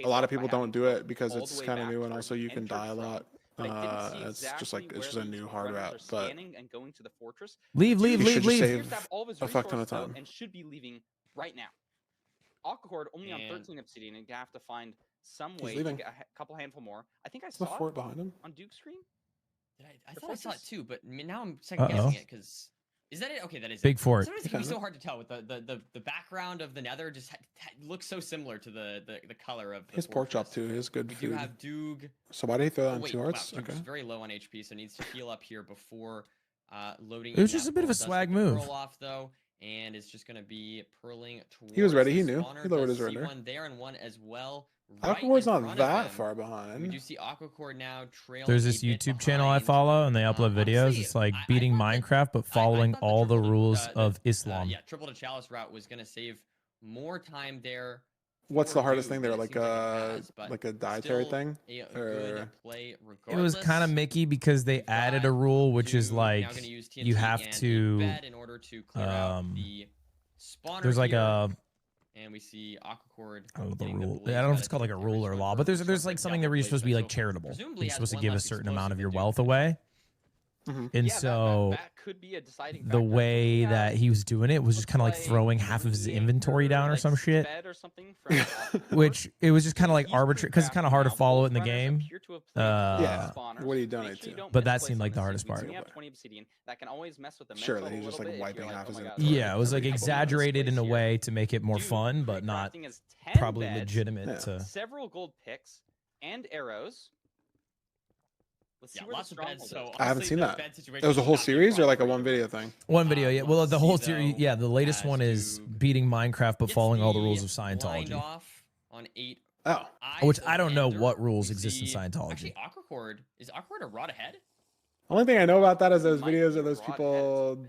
H: A lot of people don't do it because it's kind of new, and also you can die a lot. It's just a new hard route, but
A: leave.
H: Save a fuck ton of time.
J: And should be leaving right now. Aquacord only on 13 obsidian, and you have to find some way to get a couple handful more. I think I saw
H: the fort behind him
J: on Duke's screen.
I: I thought I saw it too, but now I'm second guessing it because is that it? Okay, that is
A: big fort.
I: Sometimes it can be so hard to tell with the background of the Nether just looks so similar to the color of
H: his pork chop too. His good food.
I: We do have Doog.
H: So why did he throw that on 2 hearts?
I: Wow, Doog's very low on HP, so needs to heal up here before loading.
A: It was just a bit of a swag move.
I: Roll off though. And it's just going to be purling towards.
H: He was ready. He knew. He lowered his render.
I: One there and one as well.
H: Aquacord's not that far behind.
I: We do see Aquacord now trailing.
A: There's this YouTube channel I follow, and they upload videos. It's like beating Minecraft, but following all the rules of Islam.
I: Yeah, triple to chalice route was going to save more time there.
H: What's the hardest thing there? Like a dietary thing?
A: It was kind of Mickey because they added a rule, which is like you have to. There's like a.
I: And we see Aquacord.
A: I don't know the rule. I don't know if it's called like a rule or law, but there's like something that where you're supposed to be like charitable. You're supposed to give a certain amount of your wealth away. And so
J: that could be a deciding
A: the way that he was doing it was just kind of like throwing half of his inventory down or some shit, which it was just kind of like arbitrary because it's kind of hard to follow it in the game.
H: Yeah, what are you doing it to?
A: But that seemed like the hardest part.
H: Sure, that he's just like wiping half his inventory.
A: Yeah, it was like exaggerated in a way to make it more fun, but not probably legitimate to.
J: Several gold picks and arrows.
I: Lots of beds. So
H: I haven't seen that. It was a whole series or like a one video thing?
A: One video, yeah. Well, the whole series, yeah. The latest one is beating Minecraft but following all the rules of Scientology.
I: On 8.
H: Oh,
A: which I don't know what rules exist in Scientology.
I: Actually, is Aquacord a rod ahead?
H: Only thing I know about that is those videos of those people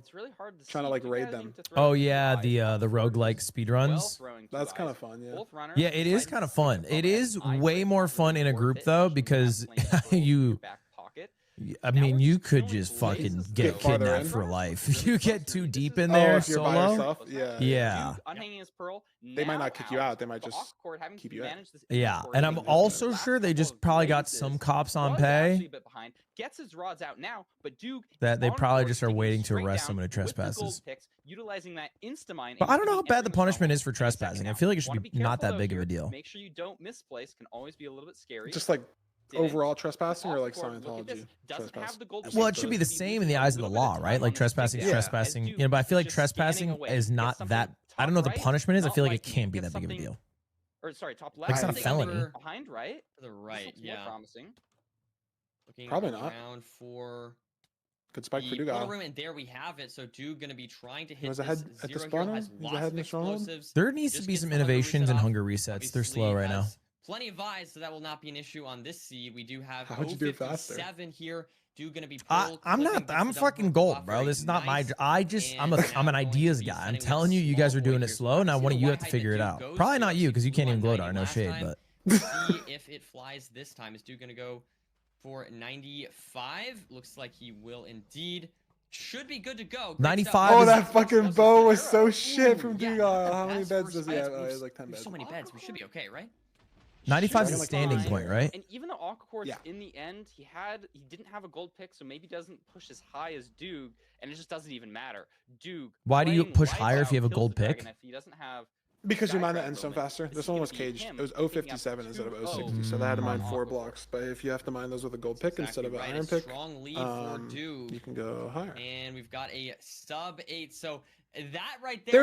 H: trying to like raid them.
A: Oh yeah, the roguelike speedruns.
H: That's kind of fun, yeah.
A: Yeah, it is kind of fun. It is way more fun in a group though because I mean, you could just fucking get kidnapped for life. You get too deep in there solo.
H: Yeah. They might not kick you out. They might just keep you in.
A: Yeah, and I'm also sure they just probably got some cops on pay.
J: Gets his rods out now, but Duke
A: that they probably just are waiting to arrest someone who trespasses. But I don't know how bad the punishment is for trespassing. I feel like it should be not that big of a deal.
J: Make sure you don't misplace. Can always be a little bit scary.
H: Just like overall trespassing or like Scientology trespass?
A: Well, it should be the same in the eyes of the law, right? Like trespassing is trespassing. You know, but I feel like trespassing is not that. I don't know what the punishment is. I feel like it can't be that big of a deal.
J: Or sorry, top
A: left. It's not a felony.
J: Behind right.
I: To the right, yeah.
J: Promising.
I: Looking
H: probably not.
I: Around for
H: good spike for Dugal.
I: And there we have it. So Duke going to be trying to hit
H: this ahead at the spawner. He's ahead in the stronghold.
A: There needs to be some innovations and hunger resets. They're slow right now.
I: Plenty of eyes, so that will not be an issue on this seed. We do have
H: How'd you do it faster?
I: 7 here. Dude gonna be
A: I'm not. I'm fucking gold, bro. This is not my. I'm an ideas guy. I'm telling you, you guys are doing it slow. Now one of you have to figure it out. Probably not you, because you can't even glow dart. No shade, but.
I: See if it flies this time. Is Dude gonna go for 95? Looks like he will indeed. Should be good to go.
A: 95.
H: Oh, that fucking bow was so shit from Dude. How many beds does he have? Oh, he has like 10 beds.
I: So many beds. We should be okay, right?
A: 95 is a standing point, right?
J: And even though Aquacord, in the end, he didn't have a gold pick, so maybe doesn't push as high as Duke, and it just doesn't even matter. Duke.
A: Why do you push higher if you have a gold pick?
J: If he doesn't have.
H: Because you mine the endstone faster. This one was caged. It was 057 instead of 060, so they had to mine 4 blocks. But if you have to mine those with a gold pick instead of an iron pick, you can go higher.
I: And we've got a sub 8, so that right there.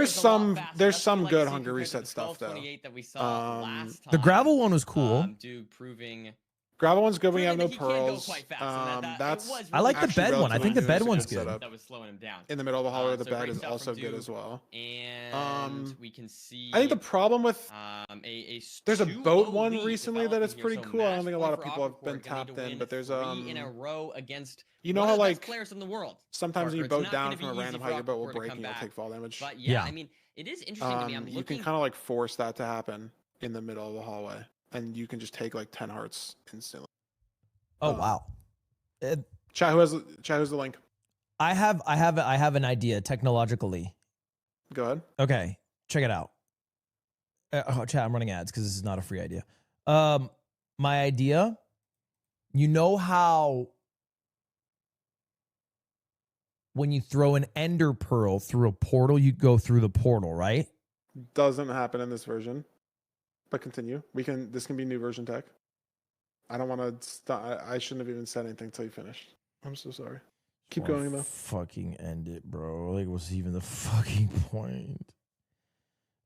H: There's some good hunger reset stuff though.
I: That we saw last time.
A: The gravel one was cool.
I: Dude proving.
H: Gravel one's good when you have no pearls.
A: I like the bed one. I think the bed one's good.
I: That was slowing him down.
H: In the middle of the hallway, the bed is also good as well.
I: And we can see.
H: I think the problem with there's a boat one recently that is pretty cool. I don't think a lot of people have been tapped in, but there's
I: in a row against.
H: You know how like
I: players in the world.
H: Sometimes when you boat down from a random height, your boat will break and you'll take fall damage.
I: But yeah, I mean, it is interesting to me.
H: You can kind of like force that to happen in the middle of the hallway. And you can just take like 10 hearts instantly.
A: Oh wow!
H: Chat, who's the link?
A: I have an idea technologically.
H: Go ahead.
A: Okay, check it out. Chat, I'm running ads because this is not a free idea. My idea. You know how when you throw an ender pearl through a portal, you go through the portal, right?
H: Doesn't happen in this version. But continue. This can be new version tech. I don't want to stop. I shouldn't have even said anything until you finished. I'm so sorry. Keep going though.
A: Fucking end it, bro. Like, what's even the fucking point?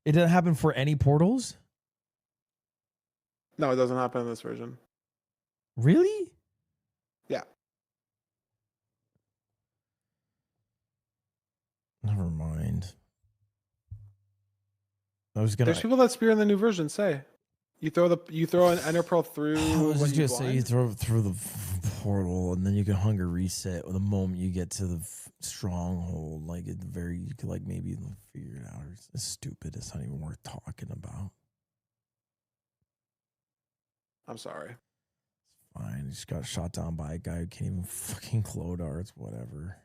A: It doesn't happen for any portals?
H: No, it doesn't happen in this version.
A: Really?
H: Yeah.
A: Never mind.
H: There's people that spear in the new version. Say, you throw an ender pearl through.
A: I was just gonna say you throw it through the portal, and then you can hunger reset the moment you get to the stronghold. Like you could like maybe figure it out. It's stupid. It's not even worth talking about.
H: I'm sorry.
A: It's fine. He just got shot down by a guy who can't even fucking glow darts. Whatever.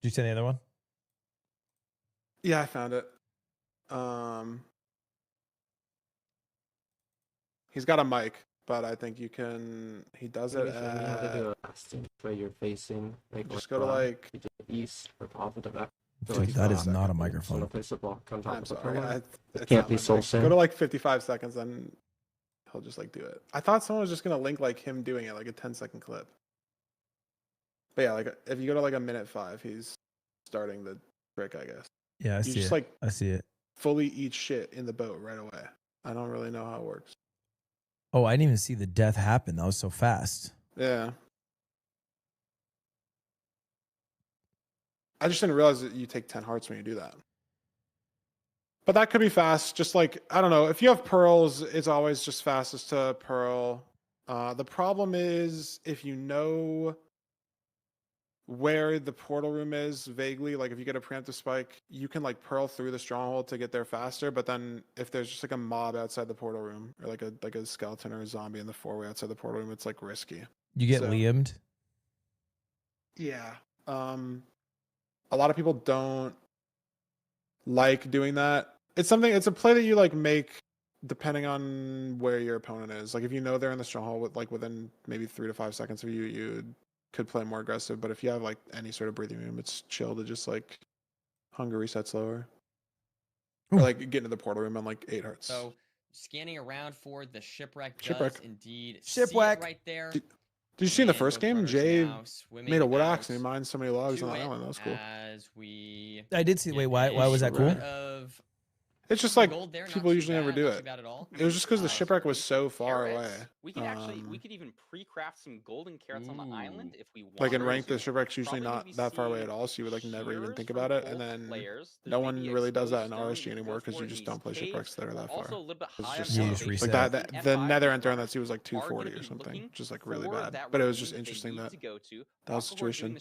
A: Did you say the other one?
H: Yeah, I found it. He's got a mic, but I think you can. He does it
K: where you're facing. Like,
H: just go to like
K: east or positive.
A: Dude, that is not a microphone.
H: I'm sorry.
K: It can't be soul sim.
H: Go to like 55 seconds, then he'll just like do it. I thought someone was just gonna link like him doing it, like a 10-second clip. But yeah, like if you go to like a minute 5, he's starting the trick, I guess.
A: Yeah, I see it. Like I see it.
H: Fully eat shit in the boat right away. I don't really know how it works.
A: Oh, I didn't even see the death happen. That was so fast.
H: Yeah. I just didn't realize that you take 10 hearts when you do that. But that could be fast. Just like, I don't know. If you have pearls, it's always just fastest to pearl. The problem is if you know where the portal room is vaguely, like if you get a preemptive spike, you can like pearl through the stronghold to get there faster. But then if there's just like a mob outside the portal room, or like a skeleton or a zombie in the 4-way outside the portal room, it's like risky.
A: You get liamed?
H: Yeah. A lot of people don't like doing that. It's a play that you like make depending on where your opponent is. Like if you know they're in the stronghold with like within maybe 3 to 5 seconds of you could play more aggressive. But if you have like any sort of breathing room, it's chill to just like hunger reset slower. Or like get into the portal room on like 8 hearts.
I: So scanning around for the shipwreck does indeed
A: shipwreck
I: right there.
H: Did you see in the first game, Jay made a wood axe and he mined so many logs on that island? That was cool.
A: I did see. Wait, why was that cool?
H: It's just like people usually never do it. It was just because the shipwreck was so far away.
J: We could actually, we could even pre-craft some golden carrots on the island if we want.
H: Like in ranked, the shipwreck's usually not that far away at all, so you would like never even think about it. And then no one really does that in RSG anymore because you just don't play shipwrecks that are that far. It's just like that the nether enter on that sea was like 240 or something, just like really bad. But it was just interesting that was the situation.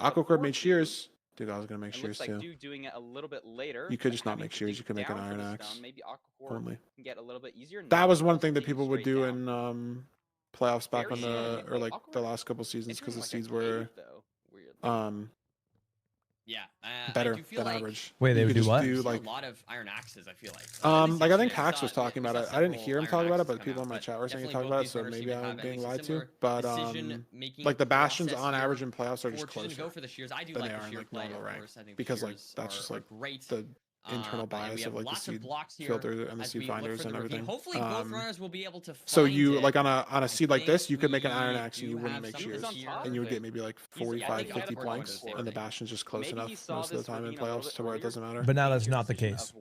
H: Aquacord made shears. Dude, I was gonna make shears too.
J: Dude doing it a little bit later.
H: You could just not make shears. You could make an iron axe.
J: Maybe Aquacord can get a little bit easier.
H: That was one thing that people would do in playoffs back on the like the last couple seasons because the seeds were better than average.
A: Wait, they would do what?
I: Do like a lot of iron axes. I feel like.
H: Like I think Hax was talking about it. I didn't hear him talk about it, but people in my chat were saying he talked about it, so maybe I'm being lied to. But like the bastions on average in playoffs are just closer than they are in like normal rank because like that's just like the internal bias of like the seed filter and the seed finders and everything.
I: Hopefully both runners will be able to
H: so you like on a seed like this, you could make an iron axe and you wouldn't make shears, and you would get maybe like 45-50 planks, and the bastion's just close enough most of the time in playoffs to where it doesn't matter.
A: But now that's not the case.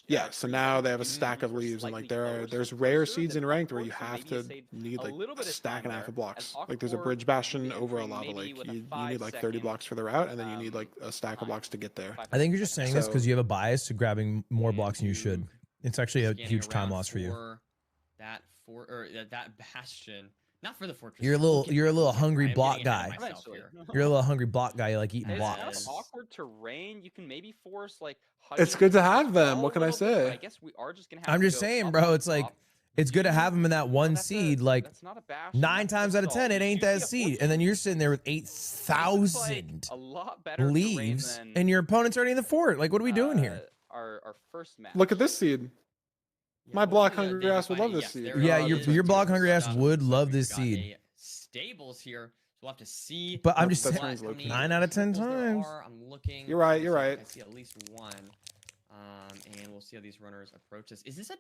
H: Yeah, so now they have a stack of leaves, and like there's rare seeds in ranked where you have to need like a stack and a half of blocks. Like there's a bridge bastion over a lava lake. You need like 30 blocks for the route, and then you need like a stack of blocks to get there.
A: I think you're just saying this because you have a bias to grabbing more blocks than you should. It's actually a huge time loss for you.
I: That bastion, not for the fortress.
A: You're a little hungry block guy. You're a little hungry block guy. You like eating blocks.
J: Awkward terrain. You can maybe force like.
H: It's good to have them. What can I say?
J: I guess we are just gonna have.
A: I'm just saying, bro. It's like. It's good to have them in that one seed. Like 9 times out of 10, it ain't that seed. And then you're sitting there with 8,000 leaves, and your opponent's already in the fort. Like, what are we doing here?
J: Our first match.
H: Look at this seed. My block hungry ass would love this seed.
A: Yeah, your block hungry ass would love this seed.
I: Stables here. We'll have to see.
A: But I'm just saying, 9 out of 10 times.
I: I'm looking.
H: You're right. You're right.
I: I see at least one. And we'll see how these runners approach this. Is this a?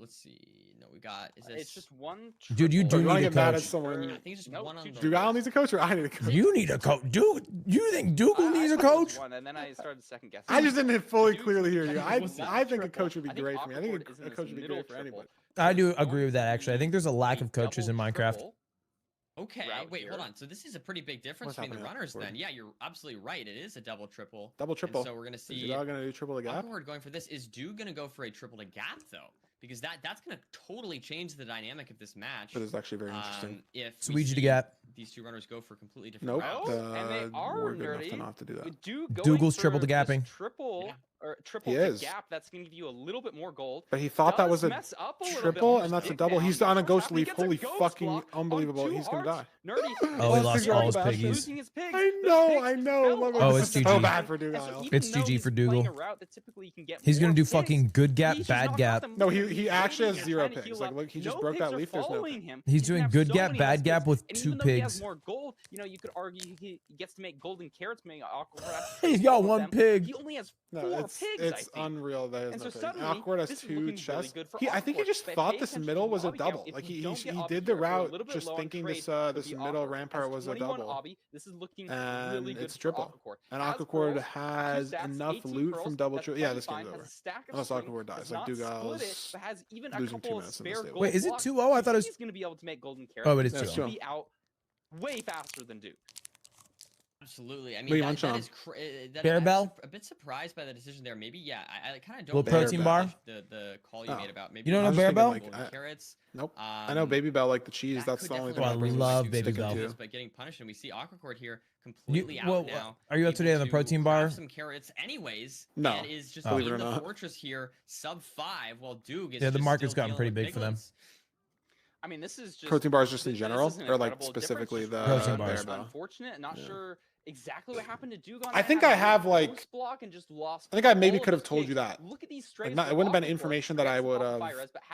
I: Let's see. No, we got. Is this?
J: It's just one.
A: Dude, you do need a coach.
I: I think it's just one on the.
H: Dugal needs a coach, or I need a coach.
A: You need a coach, dude. You think Dougal needs a coach?
J: And then I started second guessing.
H: I just didn't fully clearly hear you. I think a coach would be great for me. I think a coach would be great for anybody.
A: I do agree with that. Actually, I think there's a lack of coaches in Minecraft.
I: Okay, wait, hold on. So this is a pretty big difference between the runners then. Yeah, you're absolutely right. It is a double triple.
H: Double triple.
I: So we're gonna see.
H: Is Doug gonna do triple to gap?
I: Awkward going for this. Is Dude gonna go for a triple to gap though? Because that's gonna totally change the dynamic of this match.
H: But it's actually very interesting.
I: If
A: Luigi to gap.
I: These two runners go for completely different routes.
J: And they are
H: we're good enough to not have to do that.
A: Dougal's triple to gapping.
J: Triple. Or triple to gap, that's going to give you a little bit more gold.
H: But he thought that was a triple, and that's a double. He's on a ghost leaf. Holy fucking unbelievable. He's going to die.
A: Oh, he lost all his piggies.
H: I know.
A: Oh, it's GG.
H: So bad for Dougal.
A: It's GG for Dougal. He's going to do fucking good gap, bad gap.
H: No, he actually has 0 pigs. Like, look, he just broke that leaf. There's no pig.
A: He's doing good gap, bad gap with 2 pigs.
J: More gold. You know, you could argue he gets to make golden carrots, making Awkward.
A: He's got 1 pig.
J: He only has 4 pigs.
H: It's unreal that he has no pig. Awkward has 2 chests. I think he just thought this middle was a double. Like he did the route just thinking this middle rampart was a double. And it's triple. And Aquacord has enough loot from double triple. Yeah, this game's over. Unless Aquacord dies. Like Dougal's losing 2 minutes in this table.
A: Wait, is it 2-0? I thought it was.
J: He's going to be able to make golden carrots.
A: Oh, it is 2-0.
J: Be out way faster than Duke.
I: Absolutely. I mean, that is
A: Bear Bell?
I: a bit surprised by the decision there. Maybe, yeah. I kind of don't.
A: Little protein bar.
I: The call you made about maybe.
A: You don't know Bear Bell?
I: Carrots.
H: Nope. I know Baby Bell, like the cheese. That's the only thing.
A: I love Baby Bell.
I: But getting punished, and we see Aquacord here completely out now.
A: Are you up to date on the protein bar?
I: Some carrots, anyways.
H: No.
I: And is just in the fortress here, sub 5, while Duke is.
A: Yeah, the market's gotten pretty big for them.
J: I mean, this is just
H: protein bars, just in general, or like specifically the
A: protein bars.
J: Unfortunate, not sure exactly what happened to Duke.
H: I think I have like.
J: Block and just lost.
H: I think I maybe could have told you that.
J: Look at these
H: like it wouldn't have been information that I would have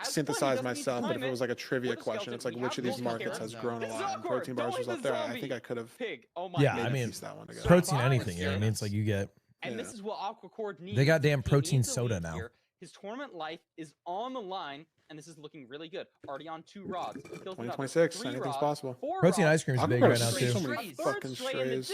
H: synthesized myself, but if it was like a trivia question, it's like which of these markets has grown a lot, and protein bars was up there. I think I could have.
A: Yeah, I mean, protein anything. Yeah, I mean, it's like you get.
J: And this is what Aquacord needs.
A: They got damn protein soda now.
J: His tournament life is on the line, and this is looking really good. Already on 2 rods.
H: 2026, anything's possible.
A: Protein ice cream is big right now too.
H: So many fucking strays.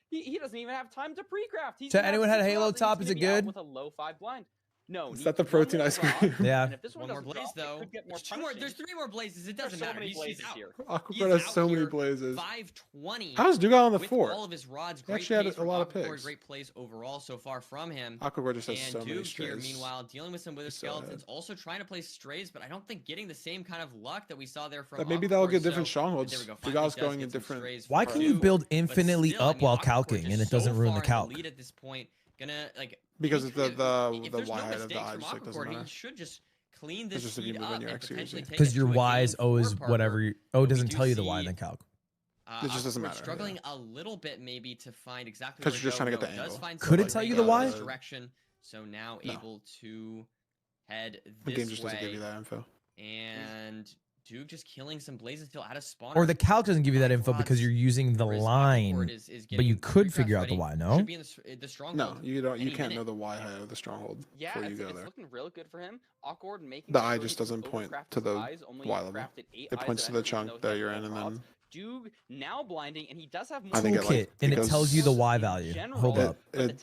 J: He doesn't even have time to pre-craft.
A: So anyone had a Halo top? Is it good?
J: With a low 5 blind. No,
H: is that the protein ice cream?
A: Yeah.
J: And if this one
I: more blaze
J: drop,
I: though.
J: Could get more
I: There's 3 more blazes. It doesn't matter. He's out.
J: Here.
H: Aquacord has so many blazes.
I: 520.
H: How's Dugal on the
I: with
H: 4?
I: all of his rods.
H: He
I: Great
H: actually
I: pace
H: had a lot of
I: Aquacord,
H: pigs.
I: Great plays overall so far from him.
H: Aquacord just has
I: and
H: so many
I: Duke
H: strays.
I: here, meanwhile, dealing with some wither skeletons, also trying to play strays, but I don't think getting the same kind of luck that we saw there from.
H: But maybe
I: Aquacord,
H: they'll get different
I: so,
H: strongholds. Dugal's going in different.
A: Why can you build infinitely up while calcing and it doesn't ruin the calc?
I: Lead at this point, gonna like
H: because it's the
I: y
H: height of the eye just like doesn't matter.
I: He should just clean this
H: just if you
I: seed
H: move
I: up
H: in your
I: and
H: X
I: potentially
H: series,
I: take
A: Because
I: it
A: your
I: to a
A: Y
I: game
A: is always
I: 4,
A: whatever. It doesn't tell you the Y
I: see,
A: then calc.
H: It just doesn't matter.
I: Struggling a little bit maybe to find exactly
H: because you're just trying to get the
I: angle.
A: Could it tell you the Y?
I: Direction, so now able to head this
H: the game just
I: way.
H: doesn't give you that info.
I: And Duke just killing some blazes still out of spawn.
A: Or the calc doesn't give you that info because you're using the line, but you could figure out the Y. No.
H: No, you don't. You can't know the Y height of the stronghold before you go
J: it's
H: there.
J: looking real good for him. Awkward making
H: the eye just doesn't point to the Y level. It points to the chunk that you're in, and then.
J: Duke now blinding, and he does have
H: I think
A: toolkit, and it tells you the Y value. Hold up.
J: The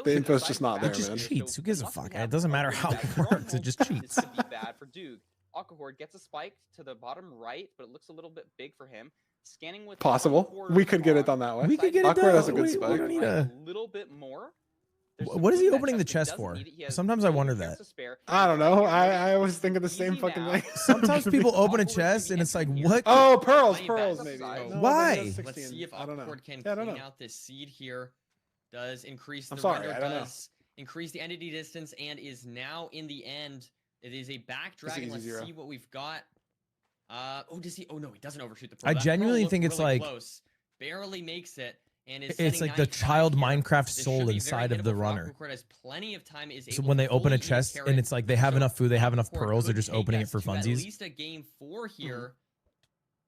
H: info's just not there,
A: It just
H: man.
A: cheats. Who gives a fuck? It doesn't matter how it works. It just cheats.
J: This could be bad for Duke. Aquahorde gets a spike to the bottom right, but it looks a little bit big for him. Scanning with
H: possible. We could get it done that way.
A: We could get it
H: Aquahorde
A: done.
H: has a good
A: We
H: spike.
A: don't need
J: a little bit more.
A: What is he opening the chest for? Sometimes I wonder that.
H: I don't know. I was thinking the same fucking thing.
A: Sometimes people open a chest and it's like, what?
H: Oh, pearls maybe.
A: Why?
I: Let's see if Aquacord can clean out this seed here. Does increase the
H: sorry,
I: render,
H: I don't know.
I: does increase the entity distance, and is now in the end. It is a back dragon. Let's see what we've got. Does he? Oh no, he doesn't overshoot the pearl.
A: I
I: That
A: genuinely
I: pearl
A: think
I: looked
A: it's
I: really
A: like
I: close. Barely makes it. And
A: it's like the child Minecraft soul inside of the runner.
I: Has plenty of time, is
A: So when they open a chest and it's like they have enough food, they have enough pearls, they're just opening it for funsies.
I: At least a game 4 here.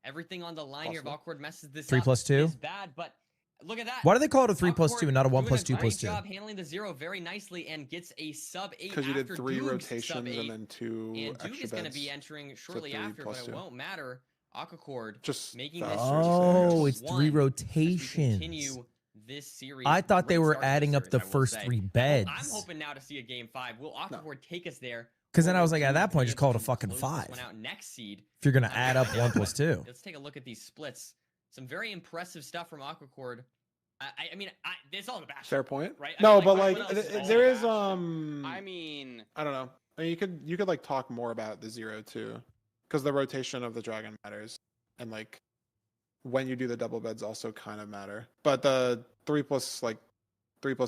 I: Everything on the line here. If Awkward messes this
A: 3
I: up,
A: plus 2?
I: is bad, but look at that.
A: Why do they call it a 3 plus 2 and not a 1 plus 2 plus 2?
I: Great job handling the 0 very nicely and gets a sub 8
H: Because you did 3
I: Duke's
H: rotations and then 2
I: and
H: extra
I: Duke is going to
H: beds.
I: be entering shortly after, but it won't matter. Aquacord
H: just
I: making this
A: it's 3 rotations.
I: Continue this series.
A: I thought they were adding up the first 3 beds.
I: I'm hoping now to see a game 5. Will Aquacord take us there?
A: Because then I was like, at that point, just call it a fucking 5.
I: Next seed.
A: If you're gonna add up 1 plus 2.
I: Let's take a look at these splits. Some very impressive stuff from Aquacord. I mean, it's all the bash.
H: Fair point.
I: Right?
H: No, but
J: there
H: is
J: I mean,
H: I don't know. I mean, you could like talk more about the 0 too, because the rotation of the dragon matters, and like when you do the double beds also kind of matter. But the 3 plus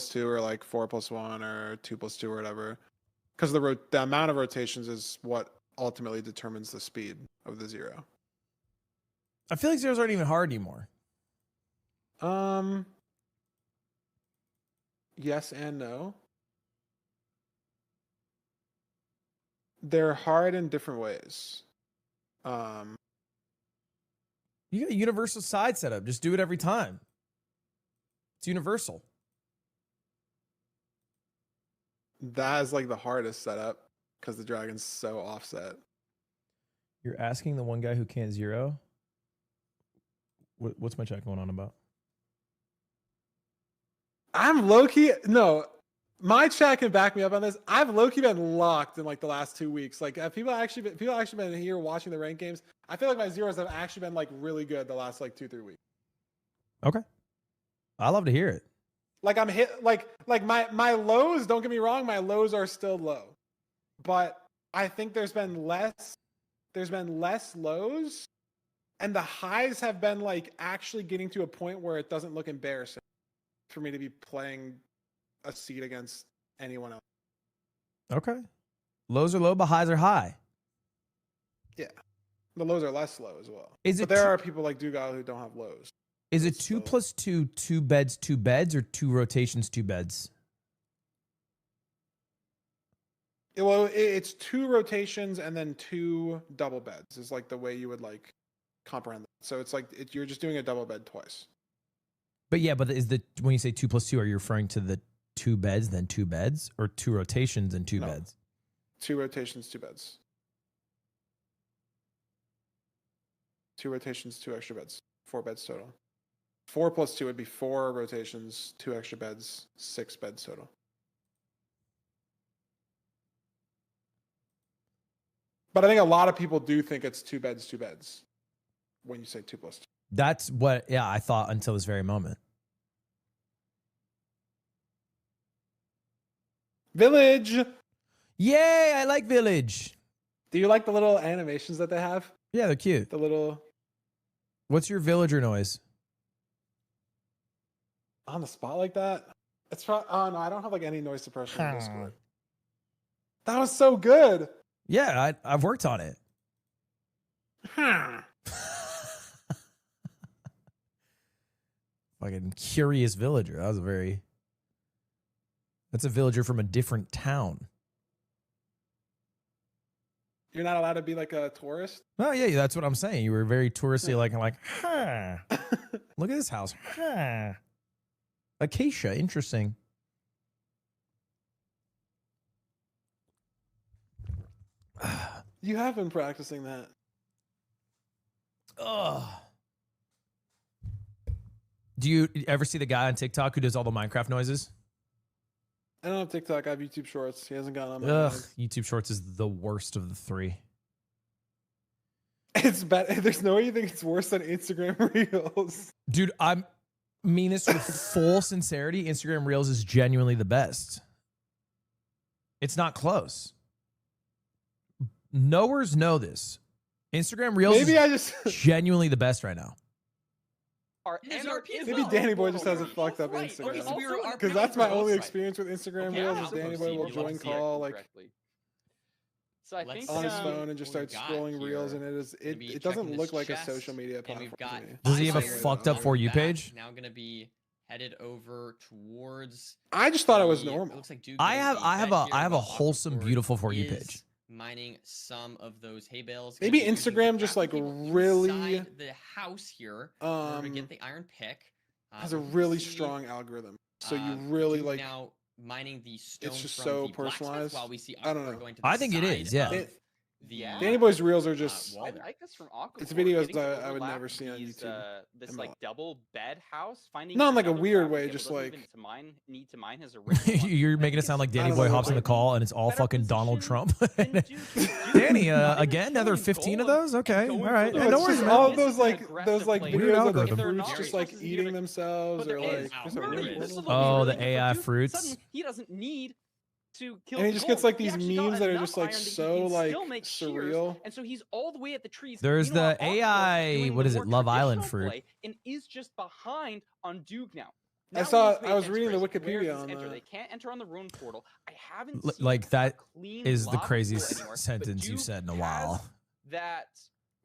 H: 2 or like 4 plus 1 or 2 plus 2 or whatever, because the amount of rotations is what ultimately determines the speed of the 0.
A: I feel like zeros aren't even hard anymore.
H: Yes and no. They're hard in different ways.
A: You got a universal side setup. Just do it every time. It's universal.
H: That is like the hardest setup because the dragon's so offset.
A: You're asking the one guy who can't 0? What's my chat going on about?
H: I'm low-key... No, my chat can back me up on this. I've low-key been locked in like the last 2 weeks. Like people actually been here watching the ranked games. I feel like my zeros have actually been like really good the last like 2-3 weeks.
A: Okay. I love to hear it.
H: Like I'm hit like my lows, don't get me wrong, my lows are still low. But I think there's been less lows, and the highs have been like actually getting to a point where it doesn't look embarrassing for me to be playing a seed against anyone else.
A: Okay. Lows are low, but highs are high.
H: Yeah. The lows are less low as well.
A: But
H: there are people like Dugal who don't have lows.
A: Is it 2 plus 2, 2 beds, 2 beds, or 2 rotations, 2 beds?
H: Well, it's 2 rotations and then 2 double beds is like the way you would like comprehend that. So it's like you're just doing a double bed twice.
A: But yeah, but when you say 2 plus 2, are you referring to the 2 beds, then 2 beds, or 2 rotations and 2 beds?
H: 2 rotations, 2 beds. 2 rotations, 2 extra beds. 4 beds total. 4 plus 2 would be 4 rotations, 2 extra beds, 6 beds total. But I think a lot of people do think it's 2 beds, 2 beds. When you say 2 plus 2.
A: That's what, yeah, I thought until this very moment.
H: Village.
A: Yay, I like Village.
H: Do you like the little animations that they have?
A: Yeah, they're cute.
H: The little.
A: What's your villager noise?
H: On the spot like that? It's probably. Oh no, I don't have like any noise suppression in Discord. That was so good.
A: Yeah, I've worked on it. Fucking curious villager. That was that's a villager from a different town.
H: You're not allowed to be like a tourist?
A: Oh, yeah, that's what I'm saying. You were very touristy, like, huh. Look at this house. Huh. Acacia, interesting.
H: You have been practicing that.
A: Ugh. Do you ever see the guy on TikTok who does all the Minecraft noises?
H: I don't have TikTok. I have YouTube Shorts. He hasn't gotten on my
A: Ugh,
H: mind.
A: YouTube Shorts is the worst of the 3.
H: It's bad. There's no way you think it's worse than Instagram Reels.
A: Dude, I mean this with full sincerity. Instagram Reels is genuinely the best. It's not close. Knowers know this. Instagram Reels is genuinely the best right now.
H: Maybe Danny Boy just has a fucked up Instagram. Because that's my only experience with Instagram Reels is Danny Boy will join call like
J: so I think
H: on his phone and just start scrolling Reels, and it doesn't look like a social media platform to me.
A: Does he have a fucked up For You page?
I: Now gonna be headed over towards.
H: I just thought it was normal.
I: It looks like
A: I have a wholesome, beautiful For You page.
I: Mining some of those hay bales.
H: Maybe Instagram just like really
I: the house here to get the iron pick.
H: Has a really strong algorithm, so you really like
I: now mining the stone.
H: It's just so personalized.
I: While we see
H: I don't know.
I: going to the
A: I think it is. Yeah.
H: Danny Boy's Reels are just.
J: I like this from Aquacore.
H: It's videos that I would never see on YouTube.
J: This like double bed house, finding
H: not in like a weird way, just like
J: need to mine his original.
A: You're making it sound like Danny Boy hops in the call and it's all fucking Donald Trump. Danny, again, another 15 of those. Okay, all right.
H: No worries, man. All those like videos of the fruits just like eating themselves or like.
A: Oh, the AI fruits.
J: He doesn't need to kill,
H: and he just gets like these memes that are just like so like surreal.
J: And so he's all the way at the trees.
A: There's the AI, what is it, Love Island fruit,
J: and is just behind on Duke now.
H: I was reading the Wikipedia on
J: that. They can't enter on the rune portal. I haven't seen
A: like that is the craziest sentence you've said in a while.
J: That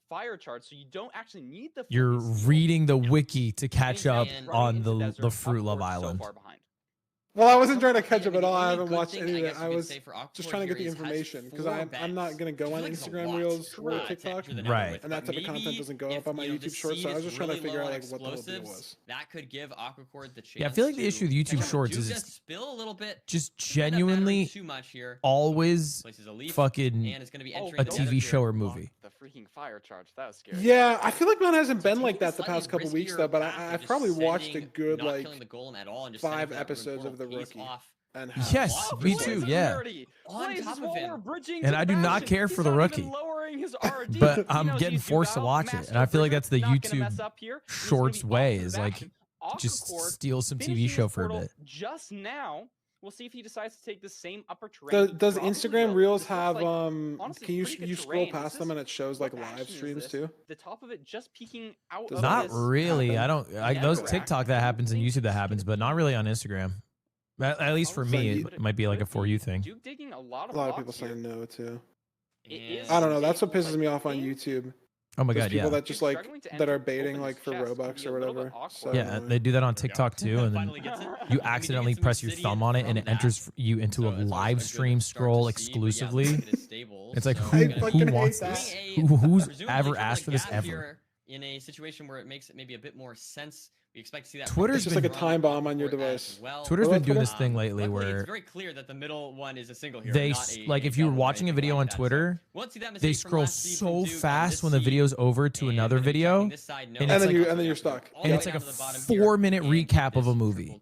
J: fire chart, so you don't actually need the.
A: You're reading the wiki to catch up on the fruit Love Island.
H: Well, I wasn't trying to catch up at all. I haven't watched any of it. I was just trying to get the information because I'm not going to go on Instagram Reels or TikTok.
A: Right.
H: And that type of content doesn't go up on my YouTube Shorts. So I was just trying to figure out like what the whole deal was.
I: That could give Aquacore the chance.
A: Yeah, I feel like the issue with YouTube Shorts is
I: just spill a little bit.
A: Just genuinely
I: too much here.
A: Always fucking a TV show or movie.
J: The freaking fire charge. That was scary.
H: Yeah, I feel like mine hasn't been like that the past couple weeks though. But I've probably watched a good like 5 episodes of the Rookie. And
A: yes, me too. Yeah.
I: On top of him.
A: And I do not care for the Rookie, but I'm getting forced to watch it, and I feel like that's the YouTube Shorts way is like just steal some TV show for a bit.
J: Just now. We'll see if he decides to take the same upper terrain.
H: Does Instagram Reels have can you scroll past them and it shows like live streams too?
J: The top of it just peeking out.
A: Not really. I don't. Those TikTok that happens and YouTube that happens, but not really on Instagram. At least for me, it might be like a For You thing.
J: Duke digging a lot
H: of people saying no too. I don't know. That's what pisses me off on YouTube.
A: Oh my god,
H: people that just like that are baiting like for Robux or whatever. So
A: yeah, they do that on TikTok too, and then you accidentally press your thumb on it and it enters you into a live stream scroll exclusively. It's like who wants this? Who's ever asked for this ever?
I: In a situation where it makes it maybe a bit more sense, we expect to see that.
H: Twitter's just like a time bomb on your device.
A: Twitter's been doing this thing lately where
I: it's very clear that the middle one is a single hero.
A: They like if you're watching a video on Twitter, they scroll so fast when the video's over to another video,
H: and then you're stuck.
A: And it's like a 4-minute recap of a movie,